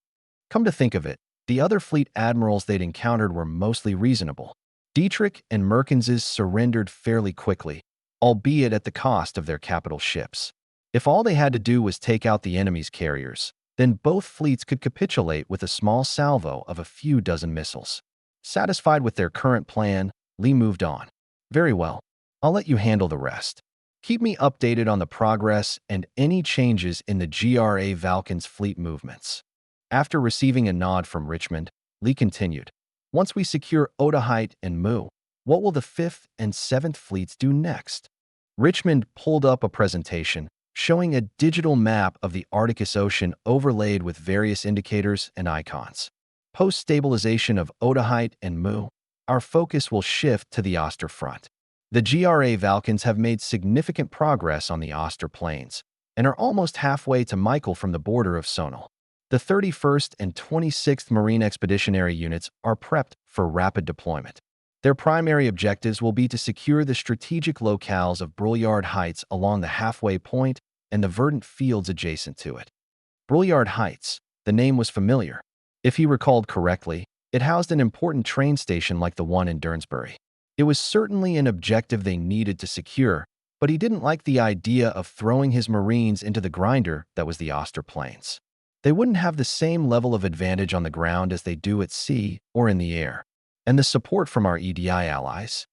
Come to think of it, the other fleet admirals they'd encountered were mostly reasonable. Dietrich and Merkens's surrendered fairly quickly, albeit at the cost of their capital ships. If all they had to do was take out the enemy's carriers, then both fleets could capitulate with a small salvo of a few dozen missiles. Satisfied with their current plan, Lee moved on. Very well, I'll let you handle the rest. Keep me updated on the progress and any changes in the Valken's fleet movements. After receiving a nod from Richmond, Lee continued, once we secure Otaheite and Mu, what will the 5th and 7th Fleets do next? Richmond pulled up a presentation, showing a digital map of the Arctic Ocean overlaid with various indicators and icons. Post-stabilization of Otaheite and Mu, our focus will shift to the Oster front. The GRA Valkyns have made significant progress on the Oster Plains and are almost halfway to Michael from the border of Sonal. The 31st and 26th Marine Expeditionary Units are prepped for rapid deployment. Their primary objectives will be to secure the strategic locales of Brouillard Heights along the halfway point and the verdant fields adjacent to it. Brouillard Heights, the name was familiar. If he recalled correctly, it housed an important train station like the one in Durnsbury. It was certainly an objective they needed to secure, but he didn't like the idea of throwing his Marines into the grinder that was the Oster Plains. They wouldn't have the same level of advantage on the ground as they do at sea or in the air, and the support from our EDI allies.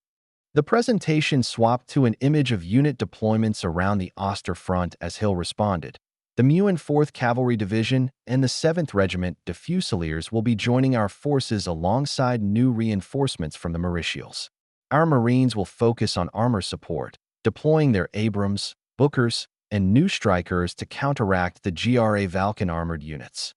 The presentation swapped to an image of unit deployments around the Oster front as Hill responded. The Mewen 4th Cavalry Division and the 7th Regiment de Fusiliers will be joining our forces alongside new reinforcements from the Mauritials. Our Marines will focus on armor support, deploying their Abrams, Bookers, and new Strikers to counteract the GRA Valkyn armored units.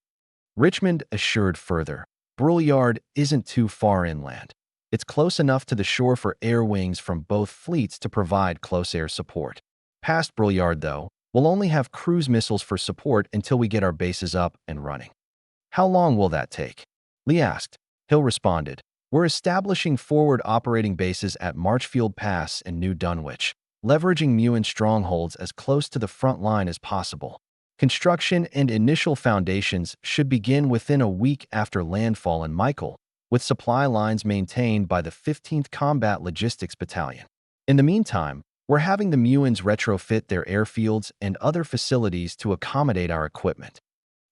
Richmond assured further, Brouillard isn't too far inland. It's close enough to the shore for air wings from both fleets to provide close air support. Past Brouillard, though, we'll only have cruise missiles for support until we get our bases up and running. How long will that take? Lee asked. Hill responded, we're establishing forward operating bases at Marchfield Pass and New Dunwich, leveraging Mewen strongholds as close to the front line as possible. Construction and initial foundations should begin within a week after landfall in Michael, with supply lines maintained by the 15th Combat Logistics Battalion. In the meantime, we're having the Mewens retrofit their airfields and other facilities to accommodate our equipment.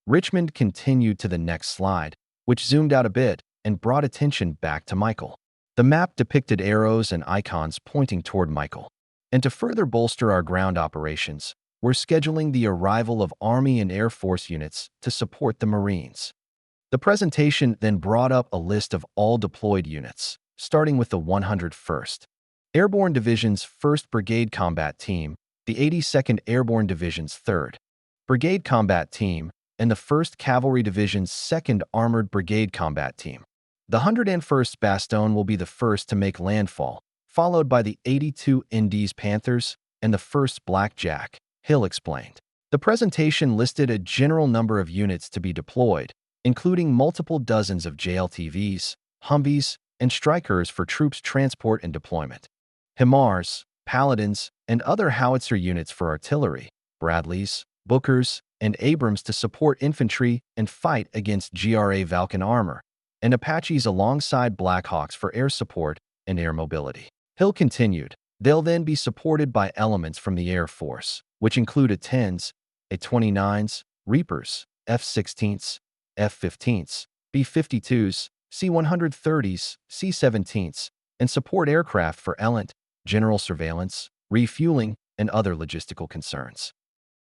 Richmond continued to the next slide, which zoomed out a bit and brought attention back to Michael. The map depicted arrows and icons pointing toward Michael. And to further bolster our ground operations, we're scheduling the arrival of Army and Air Force units to support the Marines. The presentation then brought up a list of all deployed units, starting with the 101st Airborne Division's 1st Brigade Combat Team, the 82nd Airborne Division's 3rd Brigade Combat Team, and the 1st Cavalry Division's 2nd Armored Brigade Combat Team. The 101st Bastogne will be the first to make landfall, followed by the 82 Indies Panthers and the 1st Black Jack, Hill explained. The presentation listed a general number of units to be deployed, including multiple dozens of JLTVs, Humvees, and Strykers for troops transport and deployment. HIMARS, Paladins, and other howitzer units for artillery, Bradleys, Bookers, and Abrams to support infantry and fight against GRA Valkyn armor, and Apaches alongside Blackhawks for air support and air mobility. Hill continued, they'll then be supported by elements from the Air Force, which include A-10s, A-29s, Reapers, F-16s, F-15s, B-52s, C-130s, C-17s, and support aircraft for ELINT, general surveillance, refueling, and other logistical concerns.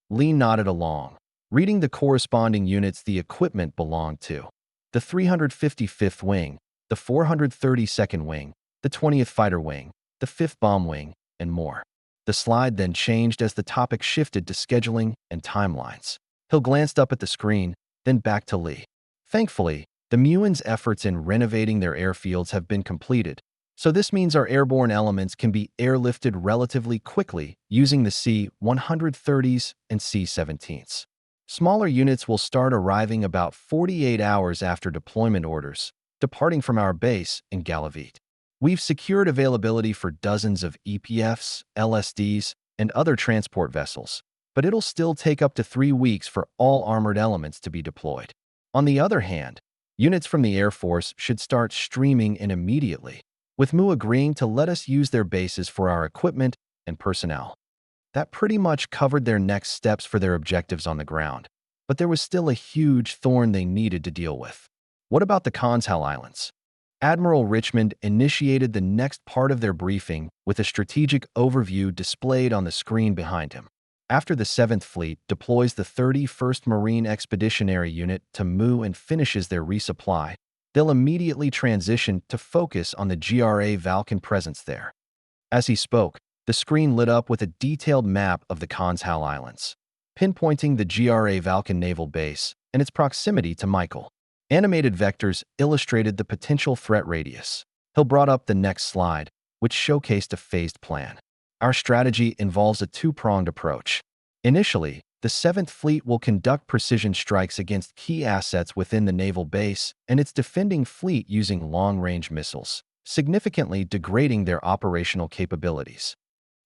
Lee nodded along, reading the corresponding units the equipment belonged to. The 355th Wing, the 432nd Wing, the 20th Fighter Wing, the 5th Bomb Wing, and more. The slide then changed as the topic shifted to scheduling and timelines. Hill glanced up at the screen, then back to Lee. Thankfully, the Mewens' efforts in renovating their airfields have been completed, so this means our airborne elements can be airlifted relatively quickly using the C-130s and C-17s. Smaller units will start arriving about 48 hours after deployment orders, departing from our base in Galavit. We've secured availability for dozens of EPFs, LSDs, and other transport vessels, but it'll still take up to 3 weeks for all armored elements to be deployed. On the other hand, units from the Air Force should start streaming in immediately, with MU agreeing to let us use their bases for our equipment and personnel. That pretty much covered their next steps for their objectives on the ground, but there was still a huge thorn they needed to deal with. What about the Conshal Islands? Admiral Richmond initiated the next part of their briefing with a strategic overview displayed on the screen behind him. After the 7th Fleet deploys the 31st Marine Expeditionary Unit to MU and finishes their resupply, they'll immediately transition to focus on the GRA Valkyn presence there. As he spoke, The screen lit up with a detailed map of the Conshal Islands, pinpointing the GRA Valken naval base and its proximity to Michael. Animated vectors illustrated the potential threat radius. Hill brought up the next slide, which showcased a phased plan. Our strategy involves a two-pronged approach. Initially, the 7th Fleet will conduct precision strikes against key assets within the naval base and its defending fleet using long-range missiles, significantly degrading their operational capabilities.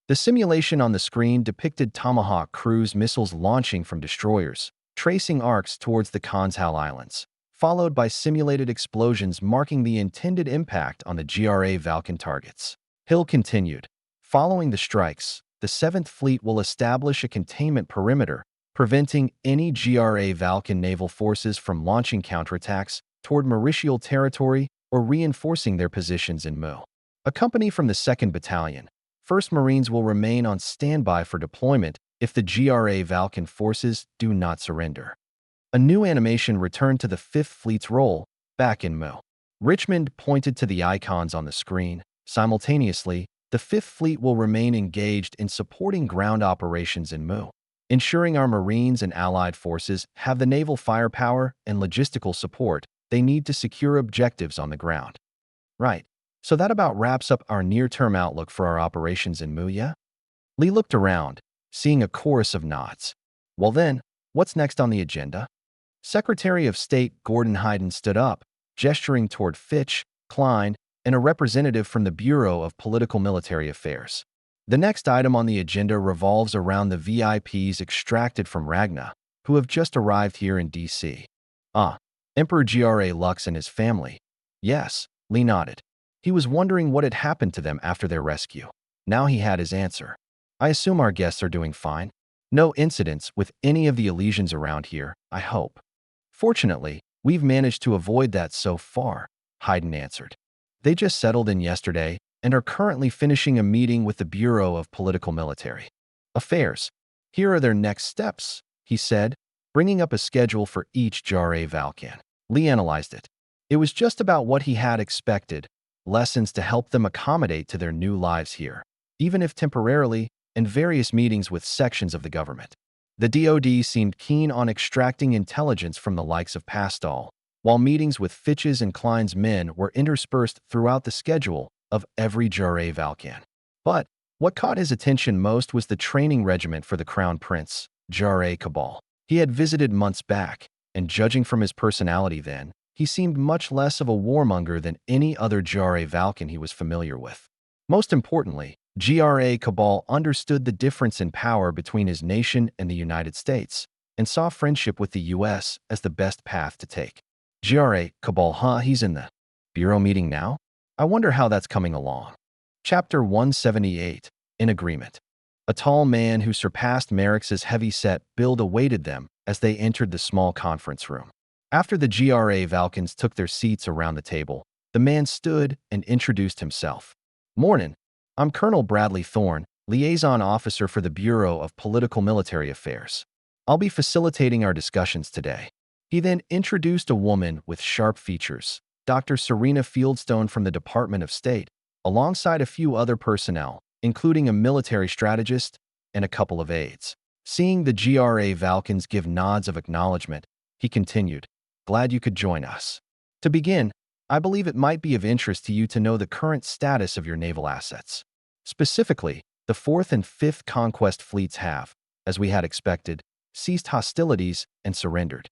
The simulation on the screen depicted Tomahawk cruise missiles launching from destroyers, tracing arcs towards the Conshal Islands, followed by simulated explosions marking the intended impact on the GRA Valken targets. Hill continued, "Following the strikes, the 7th Fleet will establish a containment perimeter, preventing any GRA Valken naval forces from launching counterattacks toward Mauritial territory or reinforcing their positions in Mu. A company from the 2nd Battalion, 1st Marines will remain on standby for deployment if the GRA Valken forces do not surrender." A new animation returned to the 5th Fleet's role, back in Mu. Richmond pointed to the icons on the screen. Simultaneously, the 5th Fleet will remain engaged in supporting ground operations in Mu, ensuring our Marines and allied forces have the naval firepower and logistical support they need to secure objectives on the ground. Right. So that about wraps up our near-term outlook for our operations in Mu, yeah? Lee looked around, seeing a chorus of nods. Well then, what's next on the agenda? Secretary of State Gordon Hayden stood up, gesturing toward Fitch, Klein, and a representative from the Bureau of Political Military Affairs. The next item on the agenda revolves around the VIPs extracted from Ragna, who have just arrived here in D.C. Emperor GRA Lux and his family. Yes, Lee nodded. He was wondering what had happened to them after their rescue. Now he had his answer. I assume our guests are doing fine. No incidents with any of the Elysians around here, I hope. Fortunately, we've managed to avoid that so far, Hayden answered. They just settled in yesterday and are currently finishing a meeting with the Bureau of Political Military Affairs. Here are their next steps, he said, bringing up a schedule for each GRA Valken. Lee analyzed it. It was just about what he had expected, lessons to help them accommodate to their new lives here, even if temporarily, and various meetings with sections of the government. The DoD seemed keen on extracting intelligence from the likes of Pastal, while meetings with Fitch's and Klein's men were interspersed throughout the schedule of every GRA Valken. But what caught his attention most was the training regiment for the Crown Prince, GRA Cabal. He had visited months back, and judging from his personality then, he seemed much less of a warmonger than any other GRA Valken he was familiar with. Most importantly, GRA Cabal understood the difference in power between his nation and the United States, and saw friendship with the U.S. as the best path to take. GRA Cabal, he's in the Bureau meeting now? I wonder how that's coming along. Chapter 178, In Agreement. A tall man who surpassed Merrick's heavy-set build awaited them as they entered the small conference room. After the GRA Valkens took their seats around the table, the man stood and introduced himself. Mornin', I'm Colonel Bradley Thorne, Liaison Officer for the Bureau of Political Military Affairs. I'll be facilitating our discussions today. He then introduced a woman with sharp features, Dr. Serena Fieldstone from the Department of State, alongside a few other personnel, including a military strategist and a couple of aides. Seeing the GRA Valkens give nods of acknowledgement, he continued, "Glad you could join us. To begin, I believe it might be of interest to you to know the current status of your naval assets. Specifically, the 4th and 5th Conquest fleets have, as we had expected, ceased hostilities and surrendered."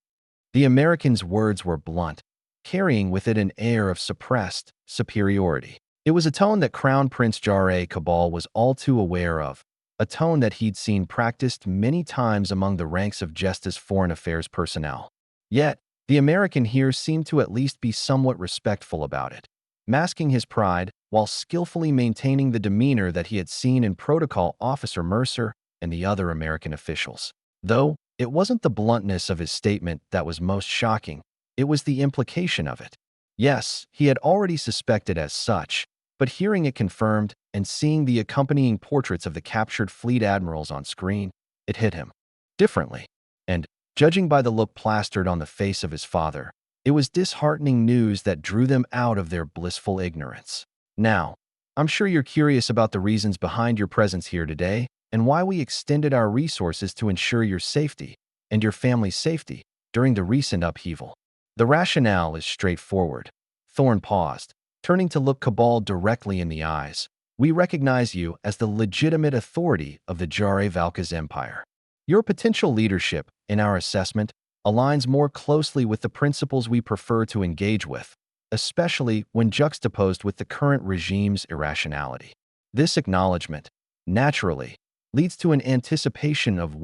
The American's words were blunt, carrying with it an air of suppressed superiority. It was a tone that Crown Prince GRA Cabal was all too aware of, a tone that he'd seen practiced many times among the ranks of Gesta's foreign affairs personnel. Yet, the American here seemed to at least be somewhat respectful about it, masking his pride while skillfully maintaining the demeanor that he had seen in Protocol Officer Mercer and the other American officials. Though, it wasn't the bluntness of his statement that was most shocking, it was the implication of it. Yes, he had already suspected as such, but hearing it confirmed and seeing the accompanying portraits of the captured fleet admirals on screen, it hit him differently. And, judging by the look plastered on the face of his father, it was disheartening news that drew them out of their blissful ignorance. Now, I'm sure you're curious about the reasons behind your presence here today and why we extended our resources to ensure your safety and your family's safety during the recent upheaval. The rationale is straightforward. Thorn paused, turning to look Cabal directly in the eyes. We recognize you as the legitimate authority of the Jare Valka's empire. Your potential leadership, in our assessment, aligns more closely with the principles we prefer to engage with, especially when juxtaposed with the current regime's irrationality. This acknowledgement, naturally, leads to an anticipation of,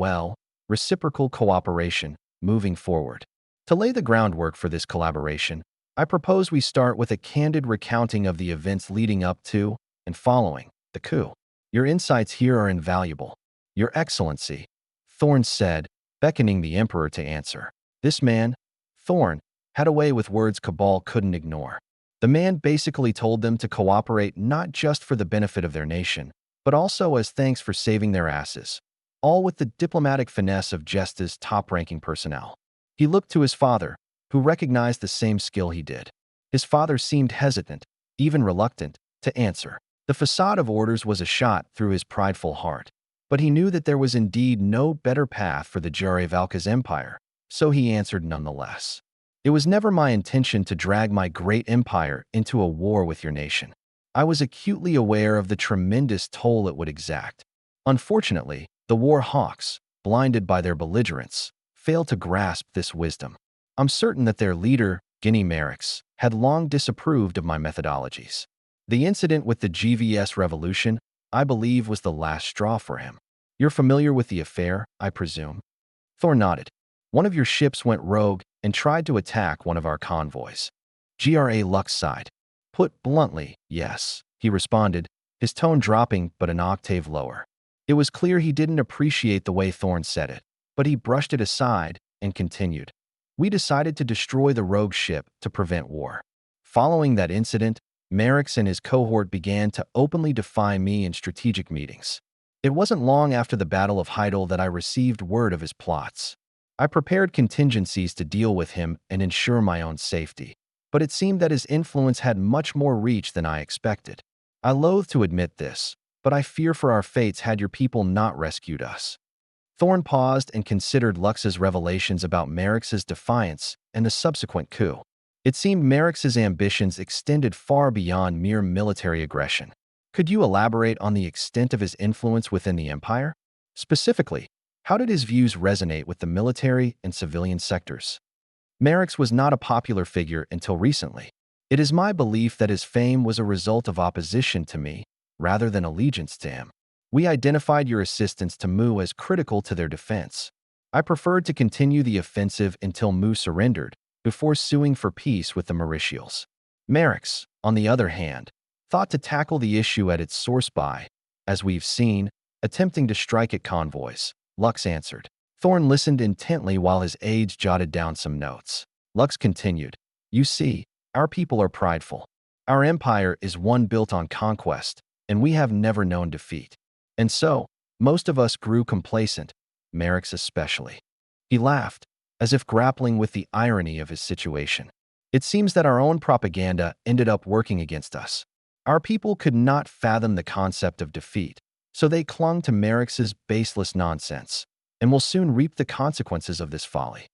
reciprocal cooperation moving forward. To lay the groundwork for this collaboration, I propose we start with a candid recounting of the events leading up to and following the coup. Your insights here are invaluable. Your Excellency, Thorn said, beckoning the Emperor to answer. This man, Thorn, had a way with words Cabal couldn't ignore. The man basically told them to cooperate not just for the benefit of their nation, but also as thanks for saving their asses, all with the diplomatic finesse of Gesta's top-ranking personnel. He looked to his father, who recognized the same skill he did. His father seemed hesitant, even reluctant, to answer. The facade of orders was a shot through his prideful heart, but he knew that there was indeed no better path for the Jare Valka's empire, so he answered nonetheless. It was never my intention to drag my great empire into a war with your nation. I was acutely aware of the tremendous toll it would exact. Unfortunately, the war hawks, blinded by their belligerence, failed to grasp this wisdom. I'm certain that their leader, Guinea Merix, had long disapproved of my methodologies. The incident with the GVS revolution, I believe, was the last straw for him. You're familiar with the affair, I presume? Thor nodded. One of your ships went rogue and tried to attack one of our convoys. Gra Lux sighed. Put bluntly, yes, he responded, his tone dropping but an octave lower. It was clear he didn't appreciate the way Thorn said it, but he brushed it aside and continued. We decided to destroy the rogue ship to prevent war. Following that incident, Merix and his cohort began to openly defy me in strategic meetings. It wasn't long after the Battle of Heidel that I received word of his plots. I prepared contingencies to deal with him and ensure my own safety, but it seemed that his influence had much more reach than I expected. I loathe to admit this, but I fear for our fates had your people not rescued us. Thorn paused and considered Lux's revelations about Merix's defiance and the subsequent coup. It seemed Merix's ambitions extended far beyond mere military aggression. Could you elaborate on the extent of his influence within the empire? Specifically, how did his views resonate with the military and civilian sectors? Merix was not a popular figure until recently. It is my belief that his fame was a result of opposition to me, rather than allegiance to him. We identified your assistance to Mu as critical to their defense. I preferred to continue the offensive until Mu surrendered, before suing for peace with the Mauritials. Merix, on the other hand, thought to tackle the issue at its source by, as we've seen, attempting to strike at convoys. Lux answered. Thorn listened intently while his aides jotted down some notes. Lux continued. You see, our people are prideful. Our empire is one built on conquest, and we have never known defeat. And so, most of us grew complacent, Merix especially. He laughed, as if grappling with the irony of his situation. It seems that our own propaganda ended up working against us. Our people could not fathom the concept of defeat, so they clung to Merix's baseless nonsense, and will soon reap the consequences of this folly.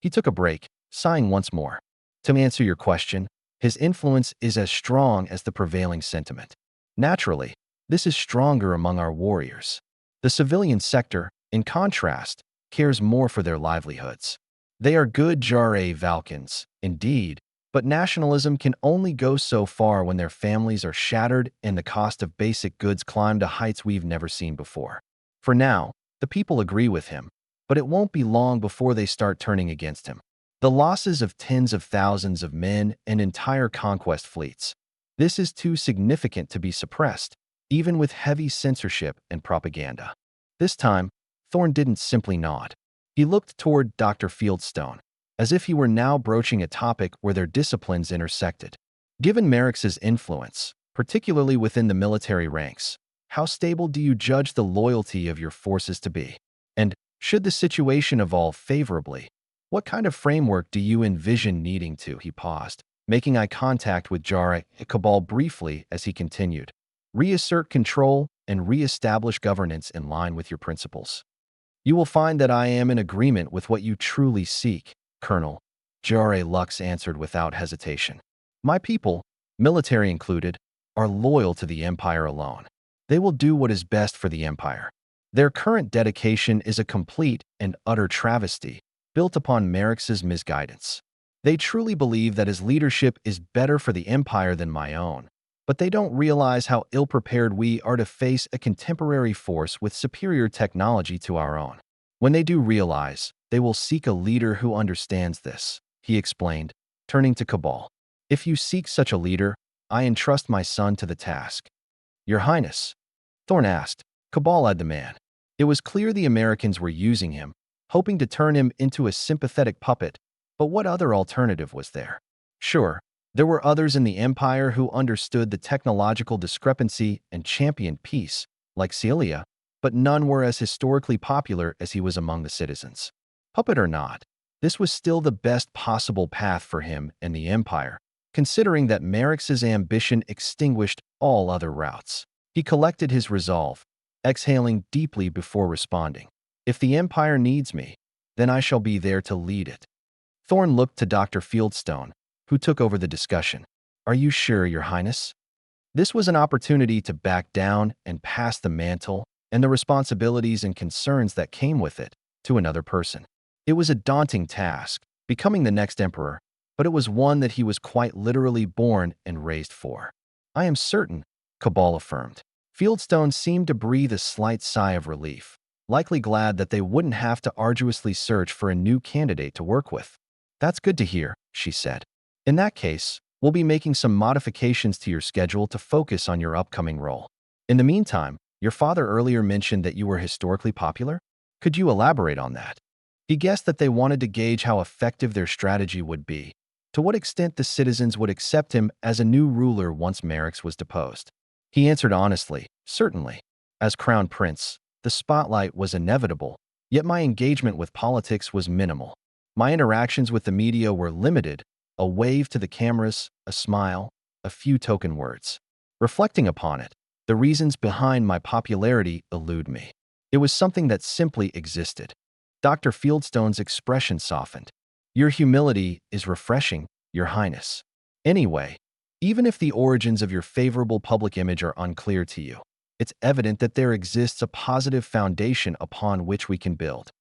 He took a break, sighing once more. To answer your question, his influence is as strong as the prevailing sentiment. Naturally, this is stronger among our warriors. The civilian sector, in contrast, cares more for their livelihoods. They are good Jare Valkans, indeed, but nationalism can only go so far when their families are shattered and the cost of basic goods climb to heights we've never seen before. For now, the people agree with him, but it won't be long before they start turning against him. The losses of tens of thousands of men and entire conquest fleets. This is too significant to be suppressed, even with heavy censorship and propaganda. This time, Thorn didn't simply nod. He looked toward Dr. Fieldstone, as if he were now broaching a topic where their disciplines intersected. Given Merix's influence, particularly within the military ranks, how stable do you judge the loyalty of your forces to be? And, should the situation evolve favorably, what kind of framework do you envision needing to? He paused, making eye contact with Jare Cabal briefly as he continued. reassert control, and reestablish governance in line with your principles. You will find that I am in agreement with what you truly seek, Colonel. J.R.A. Lux answered without hesitation. My people, military included, are loyal to the Empire alone. They will do what is best for the Empire. Their current dedication is a complete and utter travesty, built upon Merix's misguidance. They truly believe that his leadership is better for the Empire than my own, but they don't realize how ill-prepared we are to face a contemporary force with superior technology to our own. When they do realize, they will seek a leader who understands this, he explained, turning to Cabal. If you seek such a leader, I entrust my son to the task. Your Highness, Thorn asked. Cabal eyed the man. It was clear the Americans were using him, hoping to turn him into a sympathetic puppet, but what other alternative was there? Sure, there were others in the Empire who understood the technological discrepancy and championed peace, like Celia, but none were as historically popular as he was among the citizens. Puppet or not, this was still the best possible path for him and the Empire, considering that Merix's ambition extinguished all other routes. He collected his resolve, exhaling deeply before responding. If the Empire needs me, then I shall be there to lead it. Thorn looked to Dr. Fieldstone, who took over the discussion. Are you sure, Your Highness? This was an opportunity to back down and pass the mantle and the responsibilities and concerns that came with it to another person. It was a daunting task, becoming the next emperor, but it was one that he was quite literally born and raised for. I am certain, Cabal affirmed. Fieldstone seemed to breathe a slight sigh of relief, likely glad that they wouldn't have to arduously search for a new candidate to work with. That's good to hear, she said. In that case, we'll be making some modifications to your schedule to focus on your upcoming role. In the meantime, your father earlier mentioned that you were historically popular? Could you elaborate on that? He guessed that they wanted to gauge how effective their strategy would be, to what extent the citizens would accept him as a new ruler once Merix was deposed. He answered honestly, certainly. As Crown Prince, the spotlight was inevitable, yet my engagement with politics was minimal. My interactions with the media were limited, a wave to the cameras, a smile, a few token words. Reflecting upon it, the reasons behind my popularity elude me. It was something that simply existed. Dr. Fieldstone's expression softened. Your humility is refreshing, Your Highness. Anyway, even if the origins of your favorable public image are unclear to you, it's evident that there exists a positive foundation upon which we can build.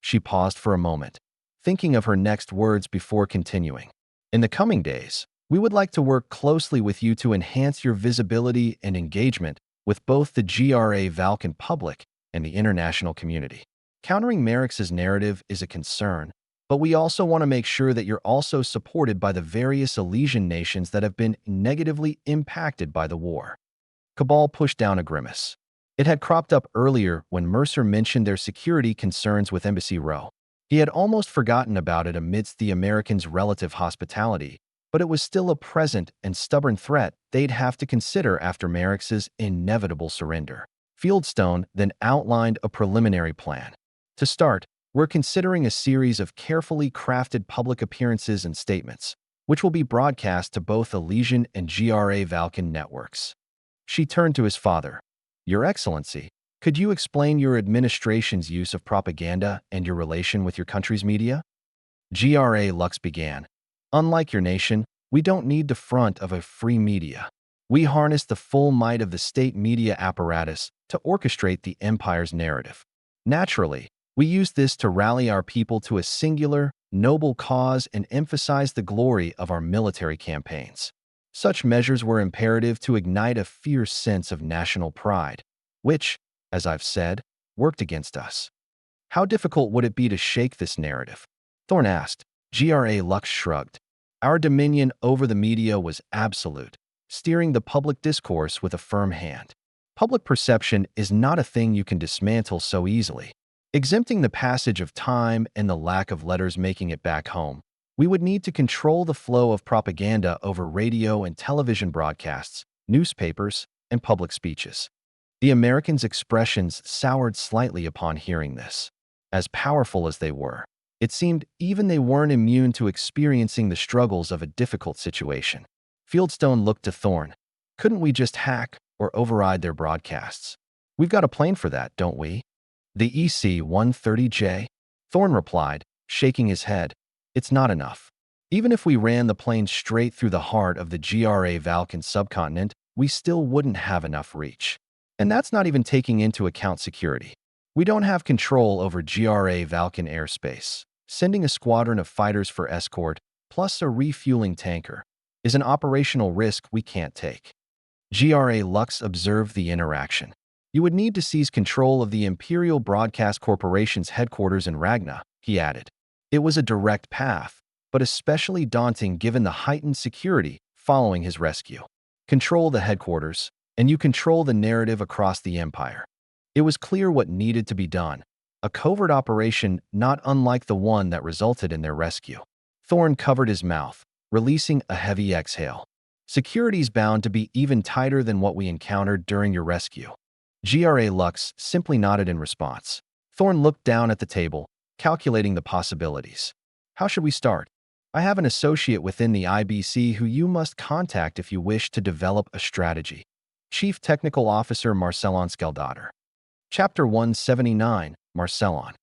She paused for a moment, thinking of her next words before continuing. In the coming days, we would like to work closely with you to enhance your visibility and engagement with both the GRA Valkan public and the international community. Countering Merix's narrative is a concern, but we also want to make sure that you're also supported by the various Elysian nations that have been negatively impacted by the war. Cabal pushed down a grimace. It had cropped up earlier when Mercer mentioned their security concerns with Embassy Row. He had almost forgotten about it amidst the Americans' relative hospitality, but it was still a present and stubborn threat they'd have to consider after Merix's inevitable surrender. Fieldstone then outlined a preliminary plan. To start, we're considering a series of carefully crafted public appearances and statements, which will be broadcast to both Elysian and GRA Valkan networks. She turned to his father. Your Excellency, could you explain your administration's use of propaganda and your relation with your country's media? GRA Lux began. Unlike your nation, we don't need the front of a free media. We harness the full might of the state media apparatus to orchestrate the Empire's narrative. Naturally, we use this to rally our people to a singular, noble cause and emphasize the glory of our military campaigns. Such measures were imperative to ignite a fierce sense of national pride, which, as I've said, worked against us. How difficult would it be to shake this narrative? Thorn asked. GRA Lux shrugged. Our dominion over the media was absolute, steering the public discourse with a firm hand. Public perception is not a thing you can dismantle so easily. Exempting the passage of time and the lack of letters making it back home, we would need to control the flow of propaganda over radio and television broadcasts, newspapers, and public speeches. The Americans' expressions soured slightly upon hearing this. As powerful as they were, it seemed even they weren't immune to experiencing the struggles of a difficult situation. Fieldstone looked to Thorn. Couldn't we just hack or override their broadcasts? We've got a plane for that, don't we? The EC-130J? Thorne replied, shaking his head. It's not enough. Even if we ran the plane straight through the heart of the GRA Valkan subcontinent, we still wouldn't have enough reach. And that's not even taking into account security. We don't have control over GRA Valkan airspace. Sending a squadron of fighters for escort, plus a refueling tanker, is an operational risk we can't take. GRA Lux observed the interaction. You would need to seize control of the Imperial Broadcast Corporation's headquarters in Ragna, he added. It was a direct path, but especially daunting given the heightened security following his rescue. Control the headquarters, and you control the narrative across the Empire. It was clear what needed to be done, a covert operation not unlike the one that resulted in their rescue. Thorne covered his mouth, releasing a heavy exhale. Security's bound to be even tighter than what we encountered during your rescue. GRA Lux simply nodded in response. Thorne looked down at the table, calculating the possibilities. How should we start? I have an associate within the IBC who you must contact if you wish to develop a strategy. Chief Technical Officer Marcellon Skeldadder. Chapter 179, Marcellon.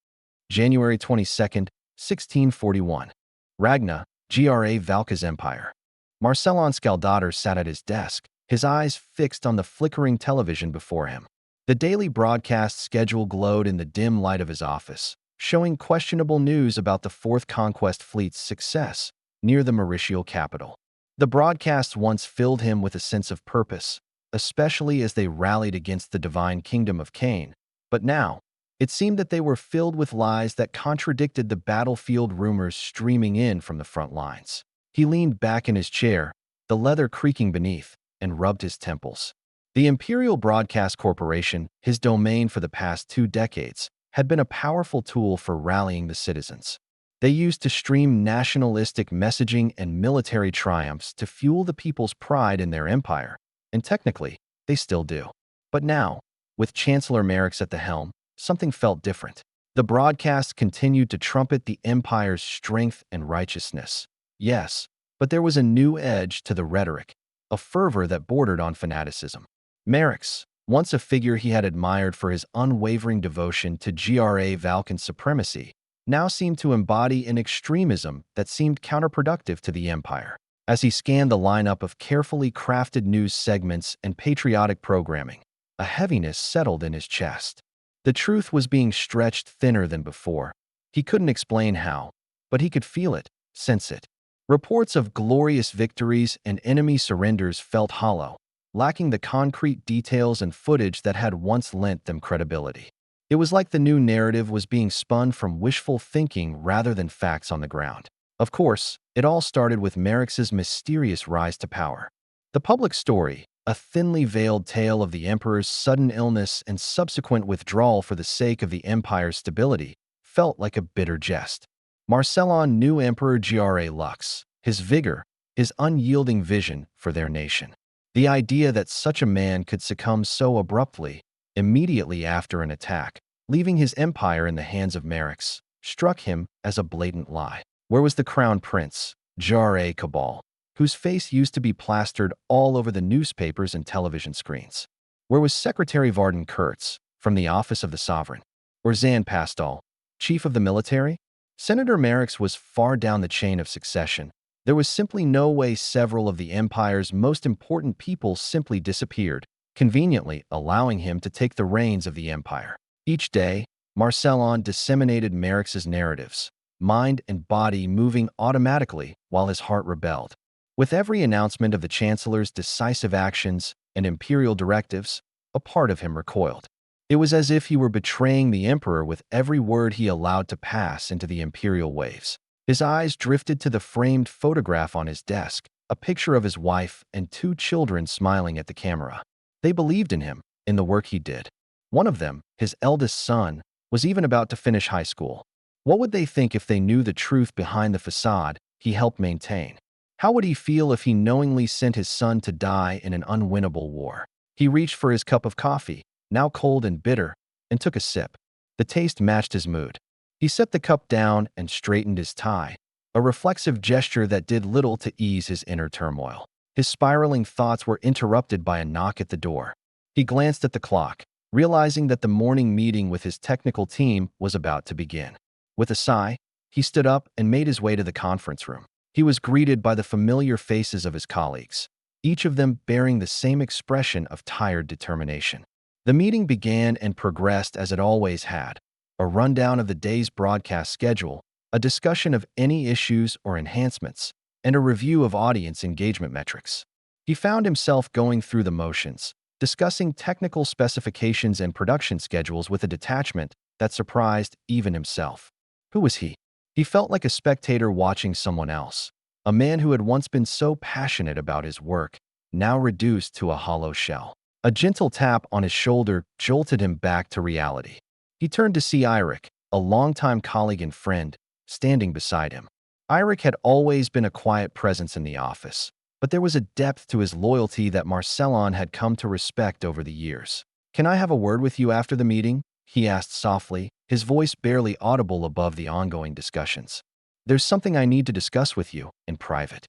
January 22nd, 1641. Ragna, GRA Valka's Empire. Marcellon Skeldadder sat at his desk, his eyes fixed on the flickering television before him. The daily broadcast schedule glowed in the dim light of his office, showing questionable news about the Fourth Conquest Fleet's success near the Mauritial capital. The broadcasts once filled him with a sense of purpose, especially as they rallied against the divine kingdom of Cain, but now, it seemed that they were filled with lies that contradicted the battlefield rumors streaming in from the front lines. He leaned back in his chair, the leather creaking beneath, and rubbed his temples. The Imperial Broadcast Corporation, his domain for the past 2 decades, had been a powerful tool for rallying the citizens. They used to stream nationalistic messaging and military triumphs to fuel the people's pride in their empire, and technically, they still do. But now, with Chancellor Merix at the helm, something felt different. The broadcast continued to trumpet the empire's strength and righteousness. Yes, but there was a new edge to the rhetoric, a fervor that bordered on fanaticism. Merix, once a figure he had admired for his unwavering devotion to GRA Valkan supremacy, now seemed to embody an extremism that seemed counterproductive to the empire. As he scanned the lineup of carefully crafted news segments and patriotic programming, a heaviness settled in his chest. The truth was being stretched thinner than before. He couldn't explain how, but he could feel it, sense it. Reports of glorious victories and enemy surrenders felt hollow, lacking the concrete details and footage that had once lent them credibility. It was like the new narrative was being spun from wishful thinking rather than facts on the ground. Of course, it all started with Merix's mysterious rise to power. The public story, a thinly veiled tale of the emperor's sudden illness and subsequent withdrawal for the sake of the empire's stability, felt like a bitter jest. Marcellon knew Emperor GRA Lux, his vigor, his unyielding vision for their nation. The idea that such a man could succumb so abruptly, immediately after an attack, leaving his empire in the hands of Merix, struck him as a blatant lie. Where was the crown prince, GRA Cabal, whose face used to be plastered all over the newspapers and television screens? Where was Secretary Varden Kurtz, from the office of the sovereign? Or Zan Pastal, chief of the military? Senator Merix was far down the chain of succession. There was simply no way several of the empire's most important people simply disappeared, conveniently allowing him to take the reins of the empire. Each day, Marcellon disseminated Merix's narratives, mind and body moving automatically while his heart rebelled. With every announcement of the Chancellor's decisive actions and imperial directives, a part of him recoiled. It was as if he were betraying the emperor with every word he allowed to pass into the imperial waves. His eyes drifted to the framed photograph on his desk, a picture of his wife and 2 children smiling at the camera. They believed in him, in the work he did. One of them, his eldest son, was even about to finish high school. What would they think if they knew the truth behind the facade he helped maintain? How would he feel if he knowingly sent his son to die in an unwinnable war? He reached for his cup of coffee, now cold and bitter, and took a sip. The taste matched his mood. He set the cup down and straightened his tie, a reflexive gesture that did little to ease his inner turmoil. His spiraling thoughts were interrupted by a knock at the door. He glanced at the clock, realizing that the morning meeting with his technical team was about to begin. With a sigh, he stood up and made his way to the conference room. He was greeted by the familiar faces of his colleagues, each of them bearing the same expression of tired determination. The meeting began and progressed as it always had: a rundown of the day's broadcast schedule, a discussion of any issues or enhancements, and a review of audience engagement metrics. He found himself going through the motions, discussing technical specifications and production schedules with a detachment that surprised even himself. Who was he? He felt like a spectator watching someone else, a man who had once been so passionate about his work, now reduced to a hollow shell. A gentle tap on his shoulder jolted him back to reality. He turned to see Eirik, a longtime colleague and friend, standing beside him. Eirik had always been a quiet presence in the office, but there was a depth to his loyalty that Marcellon had come to respect over the years. "Can I have a word with you after the meeting?" he asked softly, his voice barely audible above the ongoing discussions. "There's something I need to discuss with you, in private."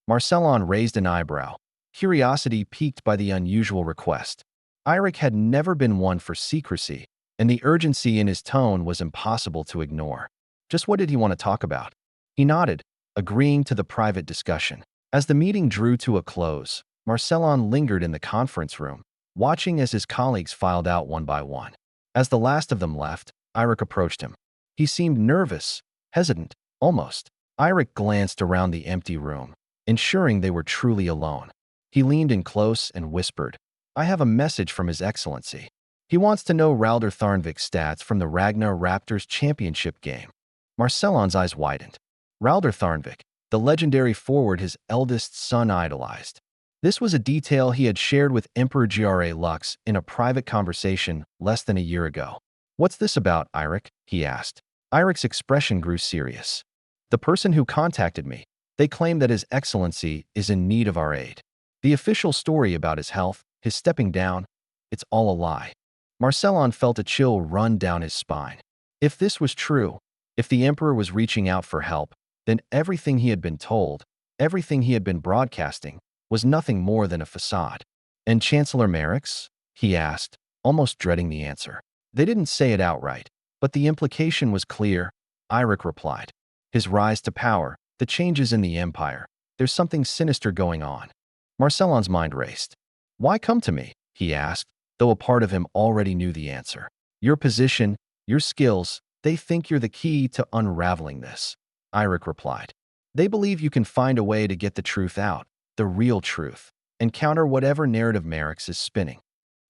Marcellon raised an eyebrow, curiosity piqued by the unusual request. Eirik had never been one for secrecy, and the urgency in his tone was impossible to ignore. Just what did he want to talk about? He nodded, agreeing to the private discussion. As the meeting drew to a close, Marcellon lingered in the conference room, watching as his colleagues filed out one by one. As the last of them left, Eirik approached him. He seemed nervous, hesitant, almost. Eirik glanced around the empty room, ensuring they were truly alone. He leaned in close and whispered, "I have a message from His Excellency. He wants to know Raldr Tharnvik's stats from the Ragnar Raptors championship game." Marcellon's eyes widened. Raldr Tharnvik, the legendary forward his eldest son idolized. This was a detail he had shared with Emperor Gra Lux in a private conversation less than a year ago. "What's this about, Eirik?" he asked. Eirik's expression grew serious. "The person who contacted me, they claim that His Excellency is in need of our aid. The official story about his health, his stepping down, it's all a lie." Marcellon felt a chill run down his spine. If this was true, if the Emperor was reaching out for help, then everything he had been told, everything he had been broadcasting, was nothing more than a facade. "And Chancellor Merrick's?" he asked, almost dreading the answer. They didn't say it outright, but the implication was clear. Eirik replied. "His rise to power, the changes in the Empire, there's something sinister going on." Marcellon's mind raced. "Why come to me?" he asked, though a part of him already knew the answer. "Your position, your skills, they think you're the key to unraveling this." Eirik replied. "They believe you can find a way to get the truth out, the real truth, and counter whatever narrative Merrick's is spinning."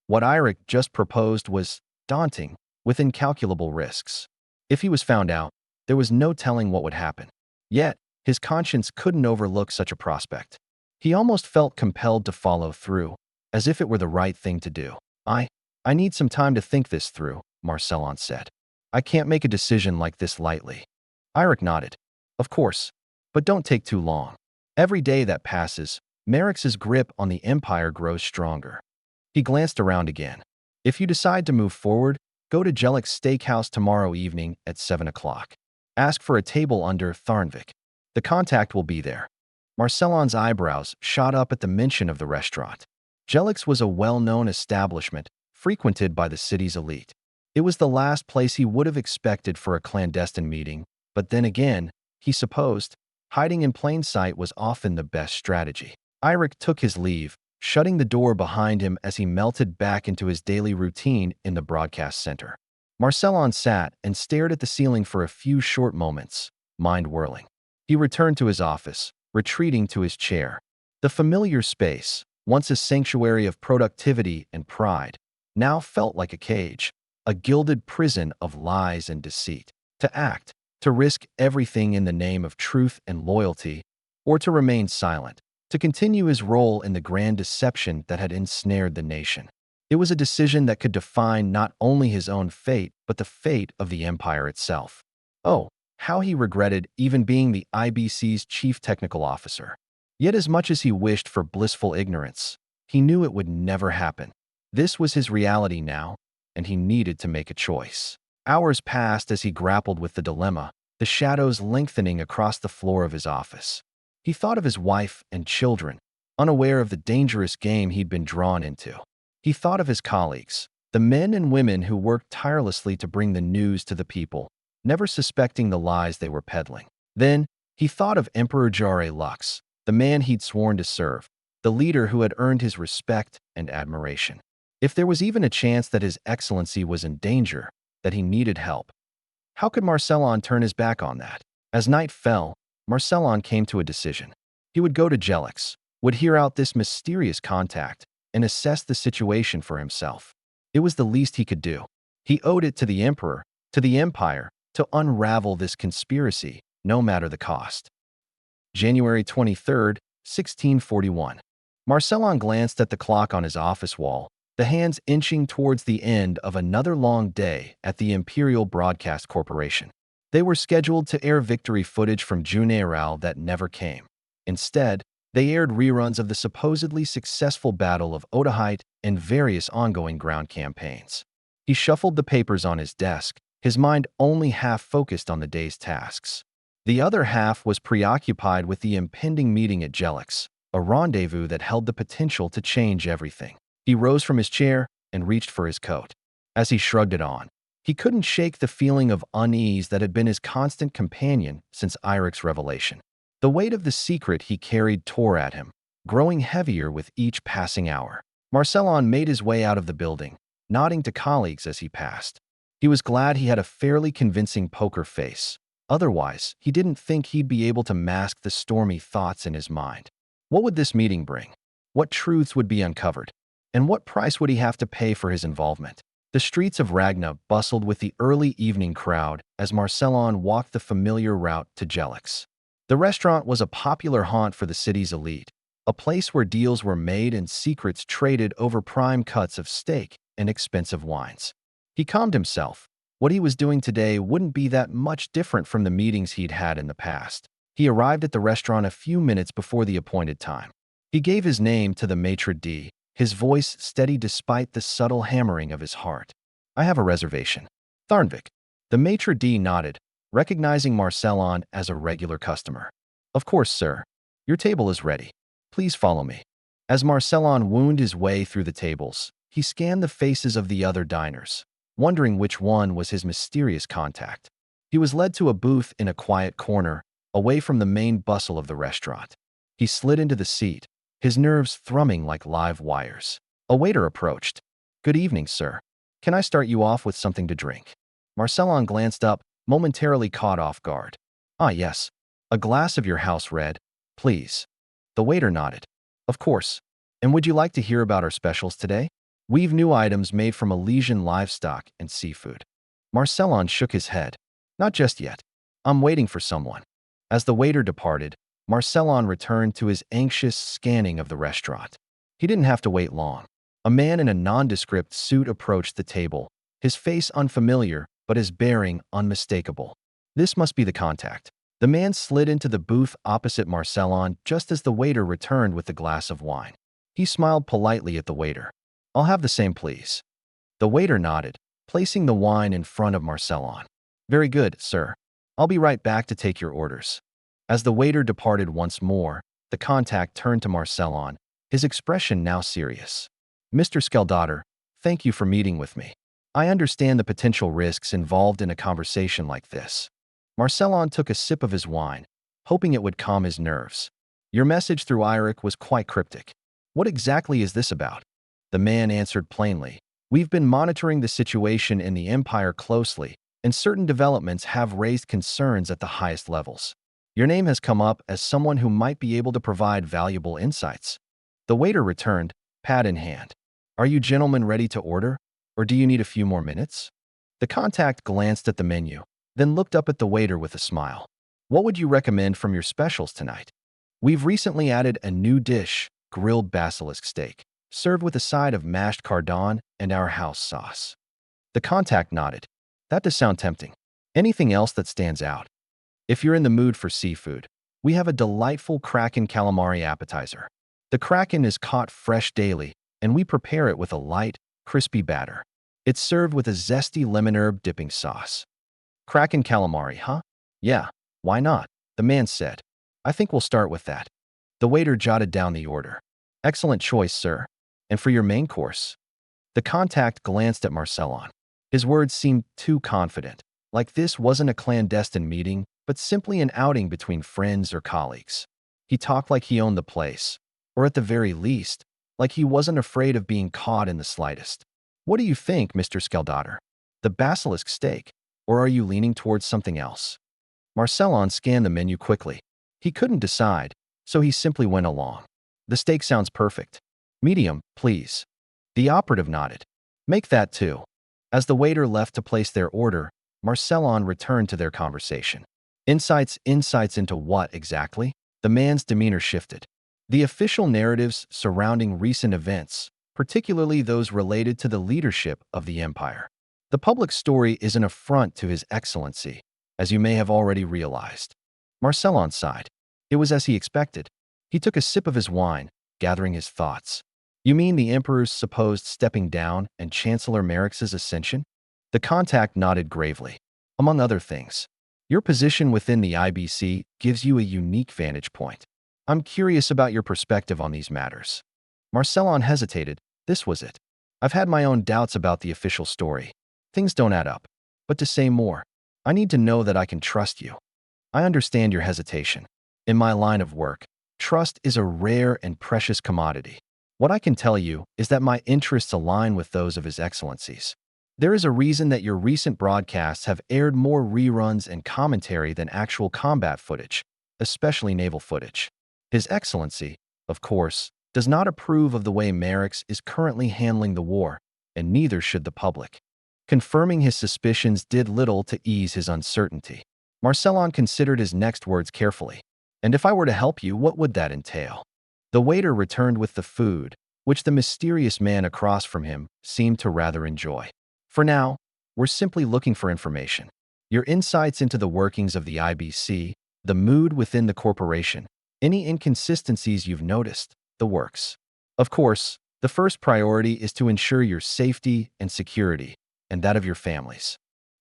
What Eirik just proposed was daunting, with incalculable risks. If he was found out, there was no telling what would happen. Yet, his conscience couldn't overlook such a prospect. He almost felt compelled to follow through, as if it were the right thing to do. I need some time to think this through," Marcellon said. "I can't make a decision like this lightly." Eirik nodded. "Of course, but don't take too long. Every day that passes, Merrick's grip on the Empire grows stronger." He glanced around again. "If you decide to move forward, go to Jellick's Steakhouse tomorrow evening at 7 o'clock. Ask for a table under Tharnvik. The contact will be there." Marcellon's eyebrows shot up at the mention of the restaurant. Jellick's was a well-known establishment, frequented by the city's elite. It was the last place he would have expected for a clandestine meeting, but then again, he supposed, hiding in plain sight was often the best strategy. Eirik took his leave, shutting the door behind him as he melted back into his daily routine in the broadcast center. Marcellon sat and stared at the ceiling for a few short moments, mind whirling. He returned to his office, retreating to his chair. The familiar space, once a sanctuary of productivity and pride, now felt like a cage, a gilded prison of lies and deceit. To act, to risk everything in the name of truth and loyalty, or to remain silent, to continue his role in the grand deception that had ensnared the nation. It was a decision that could define not only his own fate, but the fate of the Empire itself. Oh, how he regretted even being the IBC's chief technical officer. Yet as much as he wished for blissful ignorance, he knew it would never happen. This was his reality now, and he needed to make a choice. Hours passed as he grappled with the dilemma, the shadows lengthening across the floor of his office. He thought of his wife and children, unaware of the dangerous game he'd been drawn into. He thought of his colleagues, the men and women who worked tirelessly to bring the news to the people, never suspecting the lies they were peddling. Then, he thought of Emperor Jare Lux, the man he'd sworn to serve, the leader who had earned his respect and admiration. If there was even a chance that His Excellency was in danger, that he needed help, how could Marcellon turn his back on that? As night fell, Marcellon came to a decision. He would go to Jelix, would hear out this mysterious contact, and assess the situation for himself. It was the least he could do. He owed it to the Emperor, to the Empire, to unravel this conspiracy, no matter the cost. January 23rd, 1641. Marcellon glanced at the clock on his office wall, the hands inching towards the end of another long day at the Imperial Broadcast Corporation. They were scheduled to air victory footage from Juneirao that never came. Instead, they aired reruns of the supposedly successful Battle of Otahite and various ongoing ground campaigns. He shuffled the papers on his desk, his mind only half focused on the day's tasks. The other half was preoccupied with the impending meeting at Jelix, a rendezvous that held the potential to change everything. He rose from his chair and reached for his coat. As he shrugged it on, he couldn't shake the feeling of unease that had been his constant companion since Irik's revelation. The weight of the secret he carried tore at him, growing heavier with each passing hour. Marcellon made his way out of the building, nodding to colleagues as he passed. He was glad he had a fairly convincing poker face. Otherwise, he didn't think he'd be able to mask the stormy thoughts in his mind. What would this meeting bring? What truths would be uncovered? And what price would he have to pay for his involvement? The streets of Ragna bustled with the early evening crowd as Marcellon walked the familiar route to Jelix. The restaurant was a popular haunt for the city's elite, a place where deals were made and secrets traded over prime cuts of steak and expensive wines. He calmed himself. What he was doing today wouldn't be that much different from the meetings he'd had in the past. He arrived at the restaurant a few minutes before the appointed time. He gave his name to the maitre d', his voice steady despite the subtle hammering of his heart. "I have a reservation." "Tharnvik." The maitre d' nodded, recognizing Marcellon as a regular customer. "Of course, sir. Your table is ready. Please follow me." As Marcellon wound his way through the tables, he scanned the faces of the other diners, wondering which one was his mysterious contact. He was led to a booth in a quiet corner, away from the main bustle of the restaurant. He slid into the seat, his nerves thrumming like live wires. A waiter approached. "Good evening, sir. Can I start you off with something to drink?" Marcellon glanced up, momentarily caught off guard. "Ah, yes. A glass of your house red, please." The waiter nodded. "Of course. And would you like to hear about our specials today? We've new items made from Elysian livestock and seafood." Marcellon shook his head. "Not just yet. I'm waiting for someone." As the waiter departed, Marcellon returned to his anxious scanning of the restaurant. He didn't have to wait long. A man in a nondescript suit approached the table, his face unfamiliar, but his bearing unmistakable. This must be the contact. The man slid into the booth opposite Marcellon just as the waiter returned with the glass of wine. He smiled politely at the waiter. "I'll have the same, please." The waiter nodded, placing the wine in front of Marcellon. "Very good, sir. I'll be right back to take your orders." As the waiter departed once more, the contact turned to Marcellon, his expression now serious. "Mr. Skeldottir, thank you for meeting with me. I understand the potential risks involved in a conversation like this." Marcellon took a sip of his wine, hoping it would calm his nerves. "Your message through Irik was quite cryptic. What exactly is this about?" The man answered plainly. "We've been monitoring the situation in the Empire closely, and certain developments have raised concerns at the highest levels. Your name has come up as someone who might be able to provide valuable insights." The waiter returned, pad in hand. "Are you gentlemen ready to order, or do you need a few more minutes?" The contact glanced at the menu, then looked up at the waiter with a smile. "What would you recommend from your specials tonight?" "We've recently added a new dish, grilled basilisk steak, served with a side of mashed cardon and our house sauce." The contact nodded. "That does sound tempting. Anything else that stands out?" "If you're in the mood for seafood, we have a delightful Kraken calamari appetizer. The Kraken is caught fresh daily, and we prepare it with a light, crispy batter. It's served with a zesty lemon herb dipping sauce." "Kraken calamari, huh? Yeah, why not?" the man said. "I think we'll start with that." The waiter jotted down the order. Excellent choice, sir. And for your main course? The contact glanced at Marcellon. His words seemed too confident, like this wasn't a clandestine meeting, but simply an outing between friends or colleagues. He talked like he owned the place, or at the very least, like he wasn't afraid of being caught in the slightest. What do you think, Mr. Skeldadder? The basilisk steak, or are you leaning towards something else? Marcellon scanned the menu quickly. He couldn't decide, so he simply went along. The steak sounds perfect. Medium, please. The operative nodded. Make that too. As the waiter left to place their order, Marcellon returned to their conversation. Insights into what exactly? The man's demeanor shifted. The official narratives surrounding recent events, particularly those related to the leadership of the empire. The public story is an affront to His Excellency, as you may have already realized. Marcellon sighed. It was as he expected. He took a sip of his wine, gathering his thoughts. You mean the Emperor's supposed stepping down and Chancellor Merrick's ascension? The contact nodded gravely. Among other things, your position within the IBC gives you a unique vantage point. I'm curious about your perspective on these matters. Marcellon hesitated. This was it. I've had my own doubts about the official story. Things don't add up. But to say more, I need to know that I can trust you. I understand your hesitation. In my line of work, trust is a rare and precious commodity. What I can tell you is that my interests align with those of His Excellency's. There is a reason that your recent broadcasts have aired more reruns and commentary than actual combat footage, especially naval footage. His Excellency, of course, does not approve of the way Merrick's is currently handling the war, and neither should the public. Confirming his suspicions did little to ease his uncertainty. Marcellon considered his next words carefully. And if I were to help you, what would that entail? The waiter returned with the food, which the mysterious man across from him seemed to rather enjoy. For now, we're simply looking for information. Your insights into the workings of the IBC, the mood within the corporation, any inconsistencies you've noticed, the works. Of course, the first priority is to ensure your safety and security, and that of your families.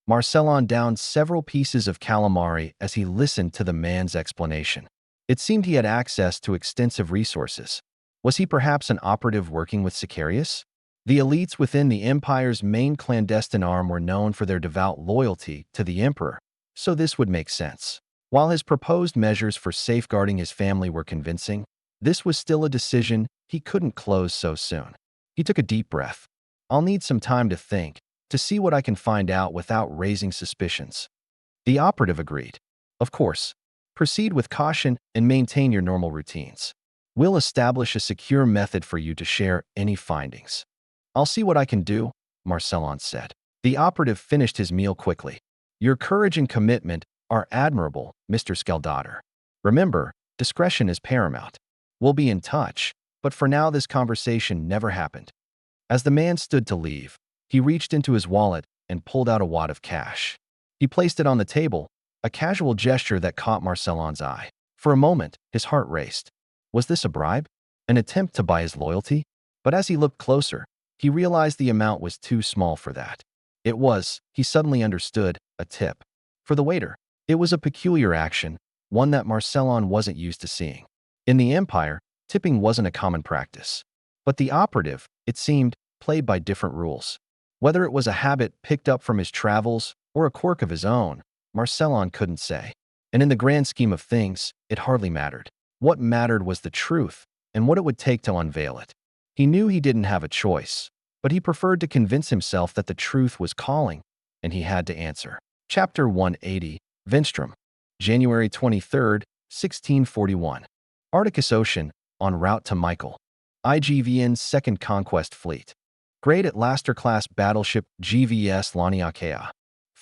Marcellon downed several pieces of calamari as he listened to the man's explanation. It seemed he had access to extensive resources. Was he perhaps an operative working with Sicarius? The elites within the Empire's main clandestine arm were known for their devout loyalty to the Emperor, so this would make sense. While his proposed measures for safeguarding his family were convincing, this was still a decision he couldn't close so soon. He took a deep breath. I'll need some time to think, to see what I can find out without raising suspicions. The operative agreed. Of course, proceed with caution and maintain your normal routines. We'll establish a secure method for you to share any findings. I'll see what I can do, Marcellon said. The operative finished his meal quickly. Your courage and commitment are admirable, Mr. Skeldadder. Remember, discretion is paramount. We'll be in touch, but for now this conversation never happened. As the man stood to leave, he reached into his wallet and pulled out a wad of cash. He placed it on the table, a casual gesture that caught Marcellon's eye. For a moment, his heart raced. Was this a bribe? An attempt to buy his loyalty? But as he looked closer, he realized the amount was too small for that. It was, he suddenly understood, a tip. For the waiter, it was a peculiar action, one that Marcellon wasn't used to seeing. In the Empire, tipping wasn't a common practice. But the operative, it seemed, played by different rules. Whether it was a habit picked up from his travels or a quirk of his own, Marcellon couldn't say. And in the grand scheme of things, it hardly mattered. What mattered was the truth and what it would take to unveil it. He knew he didn't have a choice, but he preferred to convince himself that the truth was calling, and he had to answer. Chapter 180, Venstrom, January 23, 1641. Arcticus Ocean, en route to Michael. IGVN's Second Conquest Fleet. Great Atlaster-class battleship GVS Laniakea.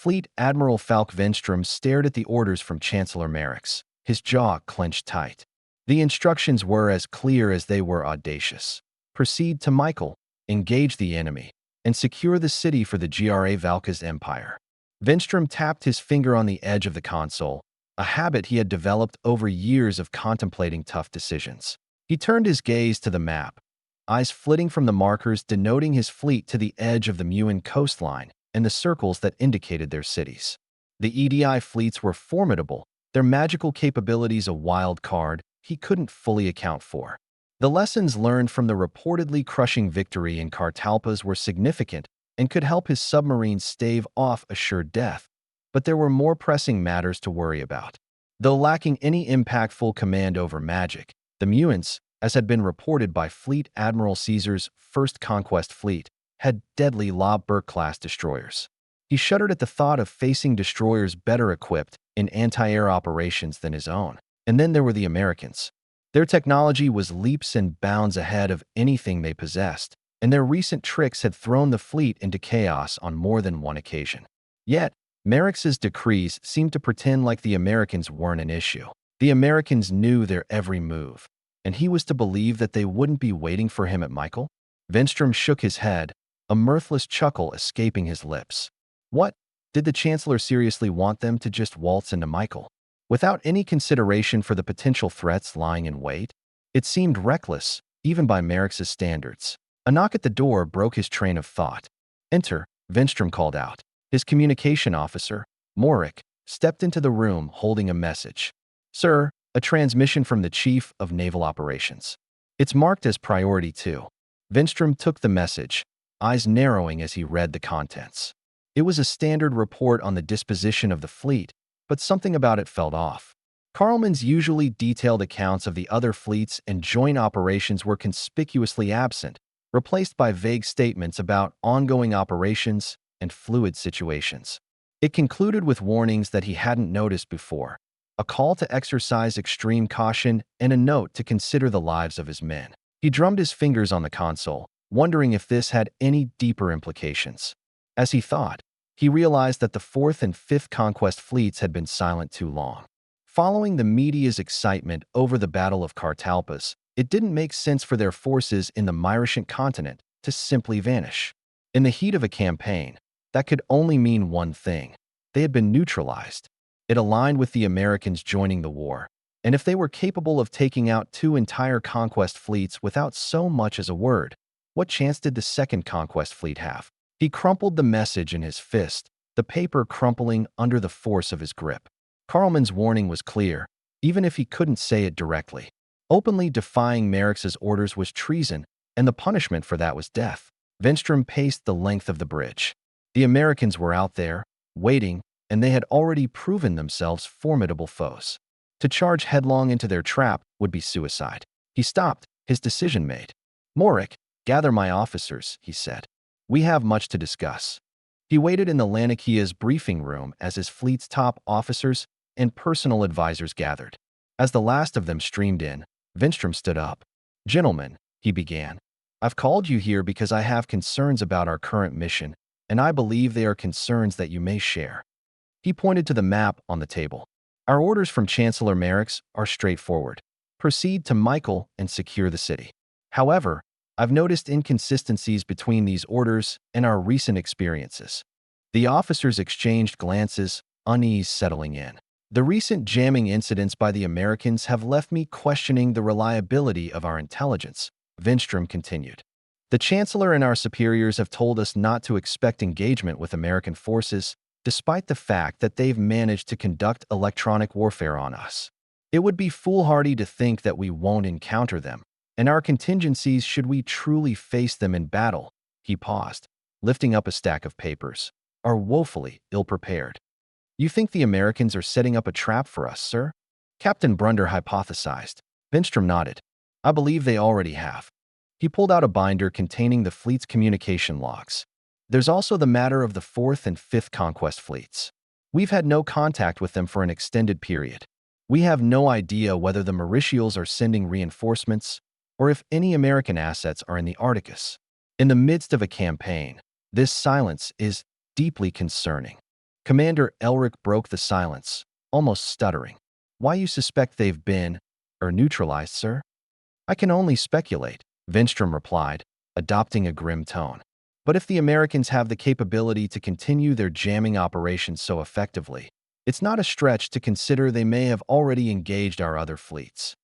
Fleet Admiral Falk Venstrom stared at the orders from Chancellor Merrick's, his jaw clenched tight. The instructions were as clear as they were audacious. Proceed to Michael, engage the enemy, and secure the city for the GRA Valka's empire. Venstrom tapped his finger on the edge of the console, a habit he had developed over years of contemplating tough decisions. He turned his gaze to the map, eyes flitting from the markers denoting his fleet to the edge of the Muin coastline and the circles that indicated their cities. The EDI fleets were formidable, their magical capabilities a wild card, he couldn't fully account for. The lessons learned from the reportedly crushing victory in Cartalpas were significant and could help his submarines stave off assured death, but there were more pressing matters to worry about. Though lacking any impactful command over magic, the Muants, as had been reported by Fleet Admiral Caesar's first conquest fleet, had deadly Lobberg-class destroyers. He shuddered at the thought of facing destroyers better equipped in anti-air operations than his own. And then there were the Americans. Their technology was leaps and bounds ahead of anything they possessed, and their recent tricks had thrown the fleet into chaos on more than one occasion. Yet, Merrick's decrees seemed to pretend like the Americans weren't an issue. The Americans knew their every move, and he was to believe that they wouldn't be waiting for him at Michael? Venstrom shook his head, a mirthless chuckle escaping his lips. What? Did the Chancellor seriously want them to just waltz into Michael, without any consideration for the potential threats lying in wait? It seemed reckless, even by Merrick's standards. A knock at the door broke his train of thought. "Enter," Venstrom called out. His communication officer, Morik, stepped into the room holding a message. "Sir, a transmission from the Chief of Naval Operations. It's marked as Priority 2. Venstrom took the message, eyes narrowing as he read the contents. It was a standard report on the disposition of the fleet, but something about it felt off. Karlman's usually detailed accounts of the other fleets and joint operations were conspicuously absent, replaced by vague statements about ongoing operations and fluid situations. It concluded with warnings that he hadn't noticed before, a call to exercise extreme caution and a note to consider the lives of his men. He drummed his fingers on the console, wondering if this had any deeper implications. As he thought, he realized that the 4th and 5th Conquest fleets had been silent too long. Following the media's excitement over the Battle of Cartalpas, it didn't make sense for their forces in the Myricant continent to simply vanish. In the heat of a campaign, that could only mean one thing. They had been neutralized. It aligned with the Americans joining the war, and if they were capable of taking out 2 entire conquest fleets without so much as a word, what chance did the 2nd Conquest fleet have? He crumpled the message in his fist, the paper crumpling under the force of his grip. Karlman's warning was clear, even if he couldn't say it directly. Openly defying Merrick's orders was treason, and the punishment for that was death. Venstrom paced the length of the bridge. The Americans were out there, waiting, and they had already proven themselves formidable foes. To charge headlong into their trap would be suicide. He stopped, his decision made. "Morik, gather my officers," he said. "We have much to discuss." He waited in the Lanikia's briefing room as his fleet's top officers and personal advisors gathered. As the last of them streamed in, Venstrom stood up. "Gentlemen," he began, "I've called you here because I have concerns about our current mission, and I believe they are concerns that you may share." He pointed to the map on the table. "Our orders from Chancellor Merrick's are straightforward. Proceed to Michael and secure the city. However, I've noticed inconsistencies between these orders and our recent experiences." The officers exchanged glances, unease settling in. "The recent jamming incidents by the Americans have left me questioning the reliability of our intelligence," Venstrom continued. "The Chancellor and our superiors have told us not to expect engagement with American forces, despite the fact that they've managed to conduct electronic warfare on us. It would be foolhardy to think that we won't encounter them, and our contingencies should we truly face them in battle." He paused, lifting up a stack of papers, "are woefully ill-prepared." "You think the Americans are setting up a trap for us, sir?" Captain Brunder hypothesized. Venstrom nodded. "I believe they already have." He pulled out a binder containing the fleet's communication logs. "There's also the matter of the 4th and 5th Conquest fleets. We've had no contact with them for an extended period. We have no idea whether the Mauritials are sending reinforcements or if any American assets are in the Arcticus. In the midst of a campaign, this silence is deeply concerning." Commander Elric broke the silence, almost stuttering. "Why you suspect they've been, or neutralized, sir?" "I can only speculate," Venstrom replied, adopting a grim tone. "But if the Americans have the capability to continue their jamming operations so effectively, it's not a stretch to consider they may have already engaged our other fleets."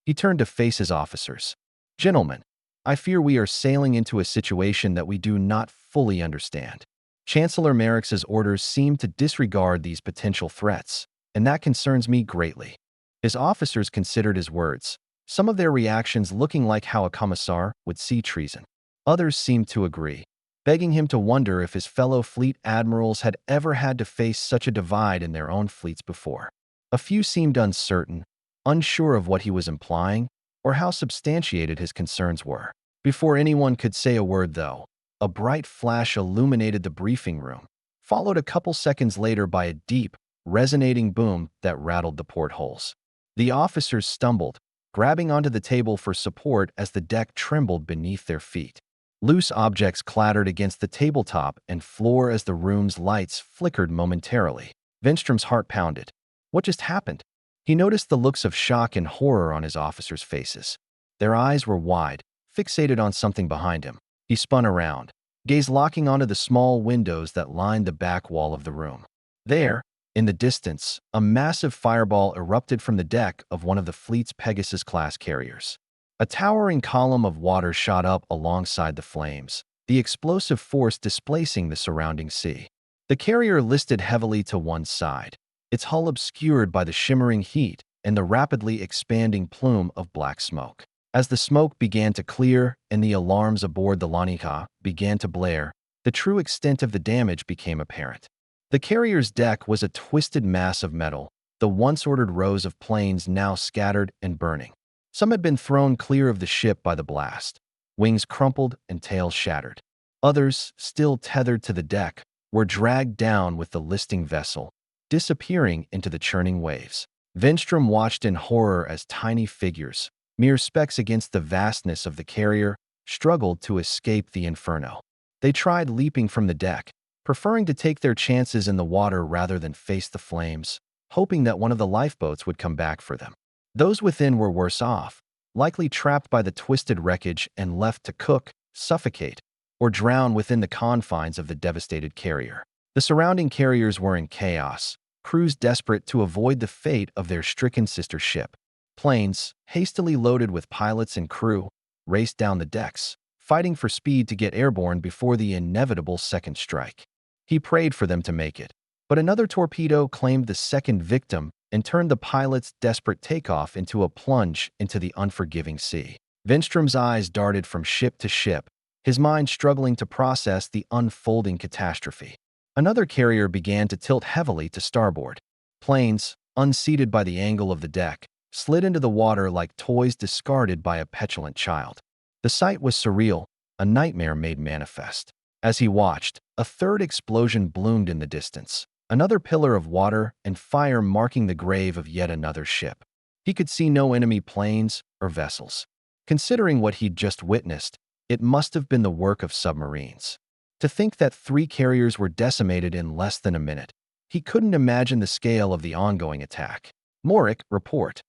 He turned to face his officers. "Gentlemen, I fear we are sailing into a situation that we do not fully understand. Chancellor Merrick's orders seem to disregard these potential threats, and that concerns me greatly." His officers considered his words, some of their reactions looking like how a commissar would see treason. Others seemed to agree, begging him to wonder if his fellow fleet admirals had ever had to face such a divide in their own fleets before. A few seemed uncertain, unsure of what he was implying or how substantiated his concerns were. Before anyone could say a word, though, a bright flash illuminated the briefing room, followed a couple seconds later by a deep, resonating boom that rattled the portholes. The officers stumbled, grabbing onto the table for support as the deck trembled beneath their feet. Loose objects clattered against the tabletop and floor as the room's lights flickered momentarily. Vinstrom's heart pounded. What just happened? He noticed the looks of shock and horror on his officers' faces. Their eyes were wide, fixated on something behind him. He spun around, gaze locking onto the small windows that lined the back wall of the room. There, in the distance, a massive fireball erupted from the deck of one of the fleet's Pegasus-class carriers. A towering column of water shot up alongside the flames, the explosive force displacing the surrounding sea. The carrier listed heavily to one side, its hull obscured by the shimmering heat and the rapidly expanding plume of black smoke. As the smoke began to clear and the alarms aboard the Lanika began to blare, the true extent of the damage became apparent. The carrier's deck was a twisted mass of metal, the once-ordered rows of planes now scattered and burning. Some had been thrown clear of the ship by the blast, wings crumpled and tails shattered. Others, still tethered to the deck, were dragged down with the listing vessel, disappearing into the churning waves. Vinstrom watched in horror as tiny figures, mere specks against the vastness of the carrier, struggled to escape the inferno. They tried leaping from the deck, preferring to take their chances in the water rather than face the flames, hoping that one of the lifeboats would come back for them. Those within were worse off, likely trapped by the twisted wreckage and left to cook, suffocate, or drown within the confines of the devastated carrier. The surrounding carriers were in chaos, crews desperate to avoid the fate of their stricken sister ship. Planes, hastily loaded with pilots and crew, raced down the decks, fighting for speed to get airborne before the inevitable second strike. He prayed for them to make it, but another torpedo claimed the second victim and turned the pilot's desperate takeoff into a plunge into the unforgiving sea. Vinstrom's eyes darted from ship to ship, his mind struggling to process the unfolding catastrophe. Another carrier began to tilt heavily to starboard. Planes, unseated by the angle of the deck, slid into the water like toys discarded by a petulant child. The sight was surreal, a nightmare made manifest. As he watched, a third explosion bloomed in the distance, another pillar of water and fire marking the grave of yet another ship. He could see no enemy planes or vessels. Considering what he'd just witnessed, it must have been the work of submarines. To think that 3 carriers were decimated in less than a minute, he couldn't imagine the scale of the ongoing attack. Morik, report.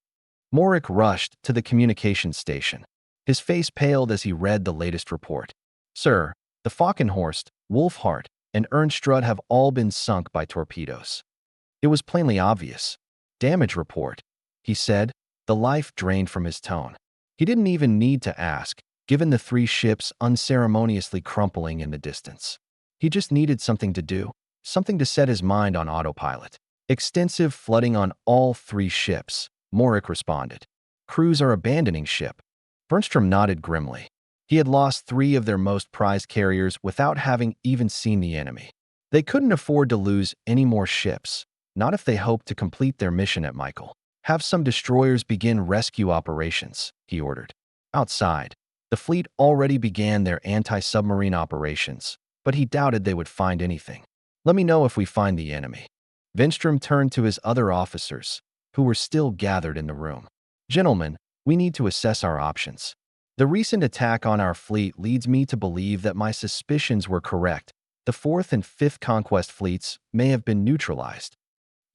Morik rushed to the communications station. His face paled as he read the latest report. Sir, the Falkenhorst, Wolfhart, and Ernstrud have all been sunk by torpedoes. It was plainly obvious. Damage report, he said, the life drained from his tone. He didn't even need to ask, given the 3 ships unceremoniously crumpling in the distance. He just needed something to do, something to set his mind on autopilot. Extensive flooding on all 3 ships, Morik responded. Crews are abandoning ship. Bernstrom nodded grimly. He had lost 3 of their most prized carriers without having even seen the enemy. They couldn't afford to lose any more ships, not if they hoped to complete their mission at Michael. Have some destroyers begin rescue operations, he ordered. Outside, the fleet already began their anti-submarine operations, but he doubted they would find anything. Let me know if we find the enemy. Vinstrom turned to his other officers, who were still gathered in the room. Gentlemen, we need to assess our options. The recent attack on our fleet leads me to believe that my suspicions were correct. The 4th and 5th Conquest fleets may have been neutralized.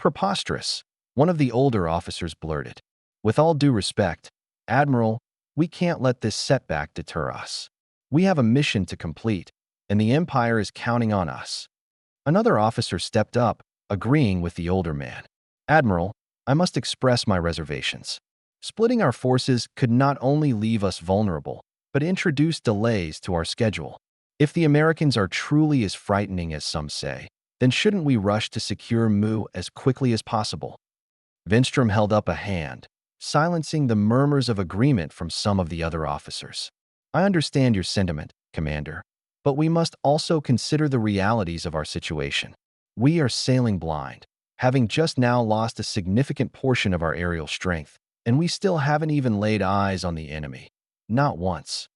Preposterous, one of the older officers blurted. With all due respect, Admiral, we can't let this setback deter us. We have a mission to complete, and the Empire is counting on us. Another officer stepped up, agreeing with the older man. Admiral, I must express my reservations. Splitting our forces could not only leave us vulnerable, but introduce delays to our schedule. If the Americans are truly as frightening as some say, then shouldn't we rush to secure Mu as quickly as possible? Vinstrom held up a hand, silencing the murmurs of agreement from some of the other officers. I understand your sentiment, Commander, but we must also consider the realities of our situation. We are sailing blind, having just now lost a significant portion of our aerial strength, and we still haven't even laid eyes on the enemy. Not once.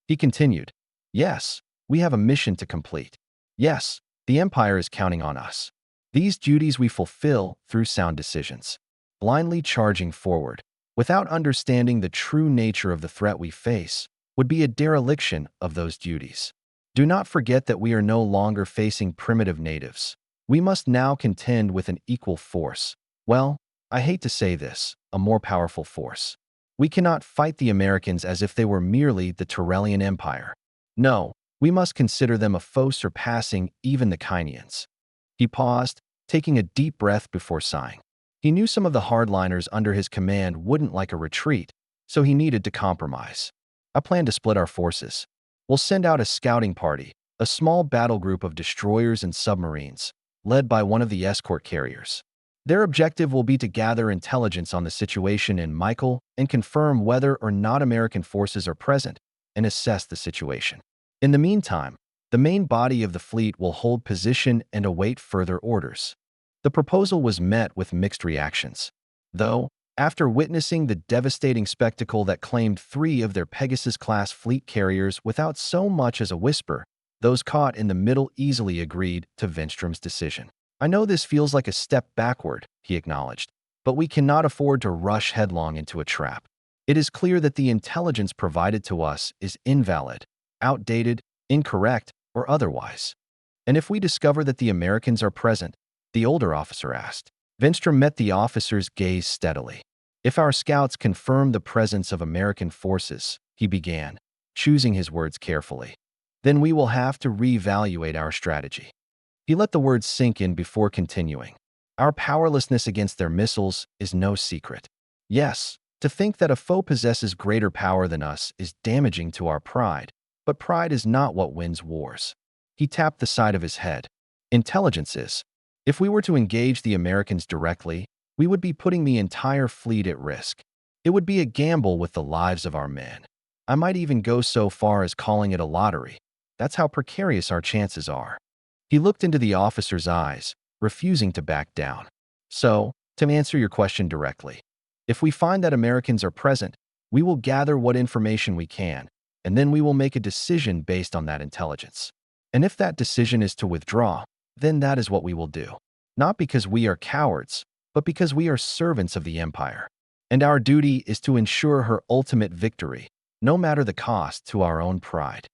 He continued, yes, we have a mission to complete. Yes, the Empire is counting on us. These duties we fulfill through sound decisions. Blindly charging forward, without understanding the true nature of the threat we face, would be a dereliction of those duties. Do not forget that we are no longer facing primitive natives. We must now contend with an equal force. Well, I hate to say this, a more powerful force. We cannot fight the Americans as if they were merely the Ravernal Empire. No, we must consider them a foe surpassing even the Kynians. He paused, taking a deep breath before sighing. He knew some of the hardliners under his command wouldn't like a retreat, so he needed to compromise. I plan to split our forces. We'll send out a scouting party, a small battle group of destroyers and submarines, led by one of the escort carriers. Their objective will be to gather intelligence on the situation in Michael and confirm whether or not American forces are present and assess the situation. In the meantime, the main body of the fleet will hold position and await further orders. The proposal was met with mixed reactions, though, after witnessing the devastating spectacle that claimed 3 of their Pegasus-class fleet carriers without so much as a whisper, those caught in the middle easily agreed to Vinstrom's decision. I know this feels like a step backward, he acknowledged, but we cannot afford to rush headlong into a trap. It is clear that the intelligence provided to us is invalid, outdated, incorrect, or otherwise. And if we discover that the Americans are present, the older officer asked. Vinstrom met the officer's gaze steadily. If our scouts confirm the presence of American forces, he began, choosing his words carefully, then we will have to reevaluate our strategy. He let the words sink in before continuing. Our powerlessness against their missiles is no secret. Yes, to think that a foe possesses greater power than us is damaging to our pride, but pride is not what wins wars. He tapped the side of his head. Intelligence is. If we were to engage the Americans directly, we would be putting the entire fleet at risk. It would be a gamble with the lives of our men. I might even go so far as calling it a lottery. That's how precarious our chances are. He looked into the officer's eyes, refusing to back down. So, to answer your question directly, if we find that Americans are present, we will gather what information we can, and then we will make a decision based on that intelligence. And if that decision is to withdraw, then that is what we will do. Not because we are cowards, but because we are servants of the Empire. And our duty is to ensure her ultimate victory, no matter the cost to our own pride.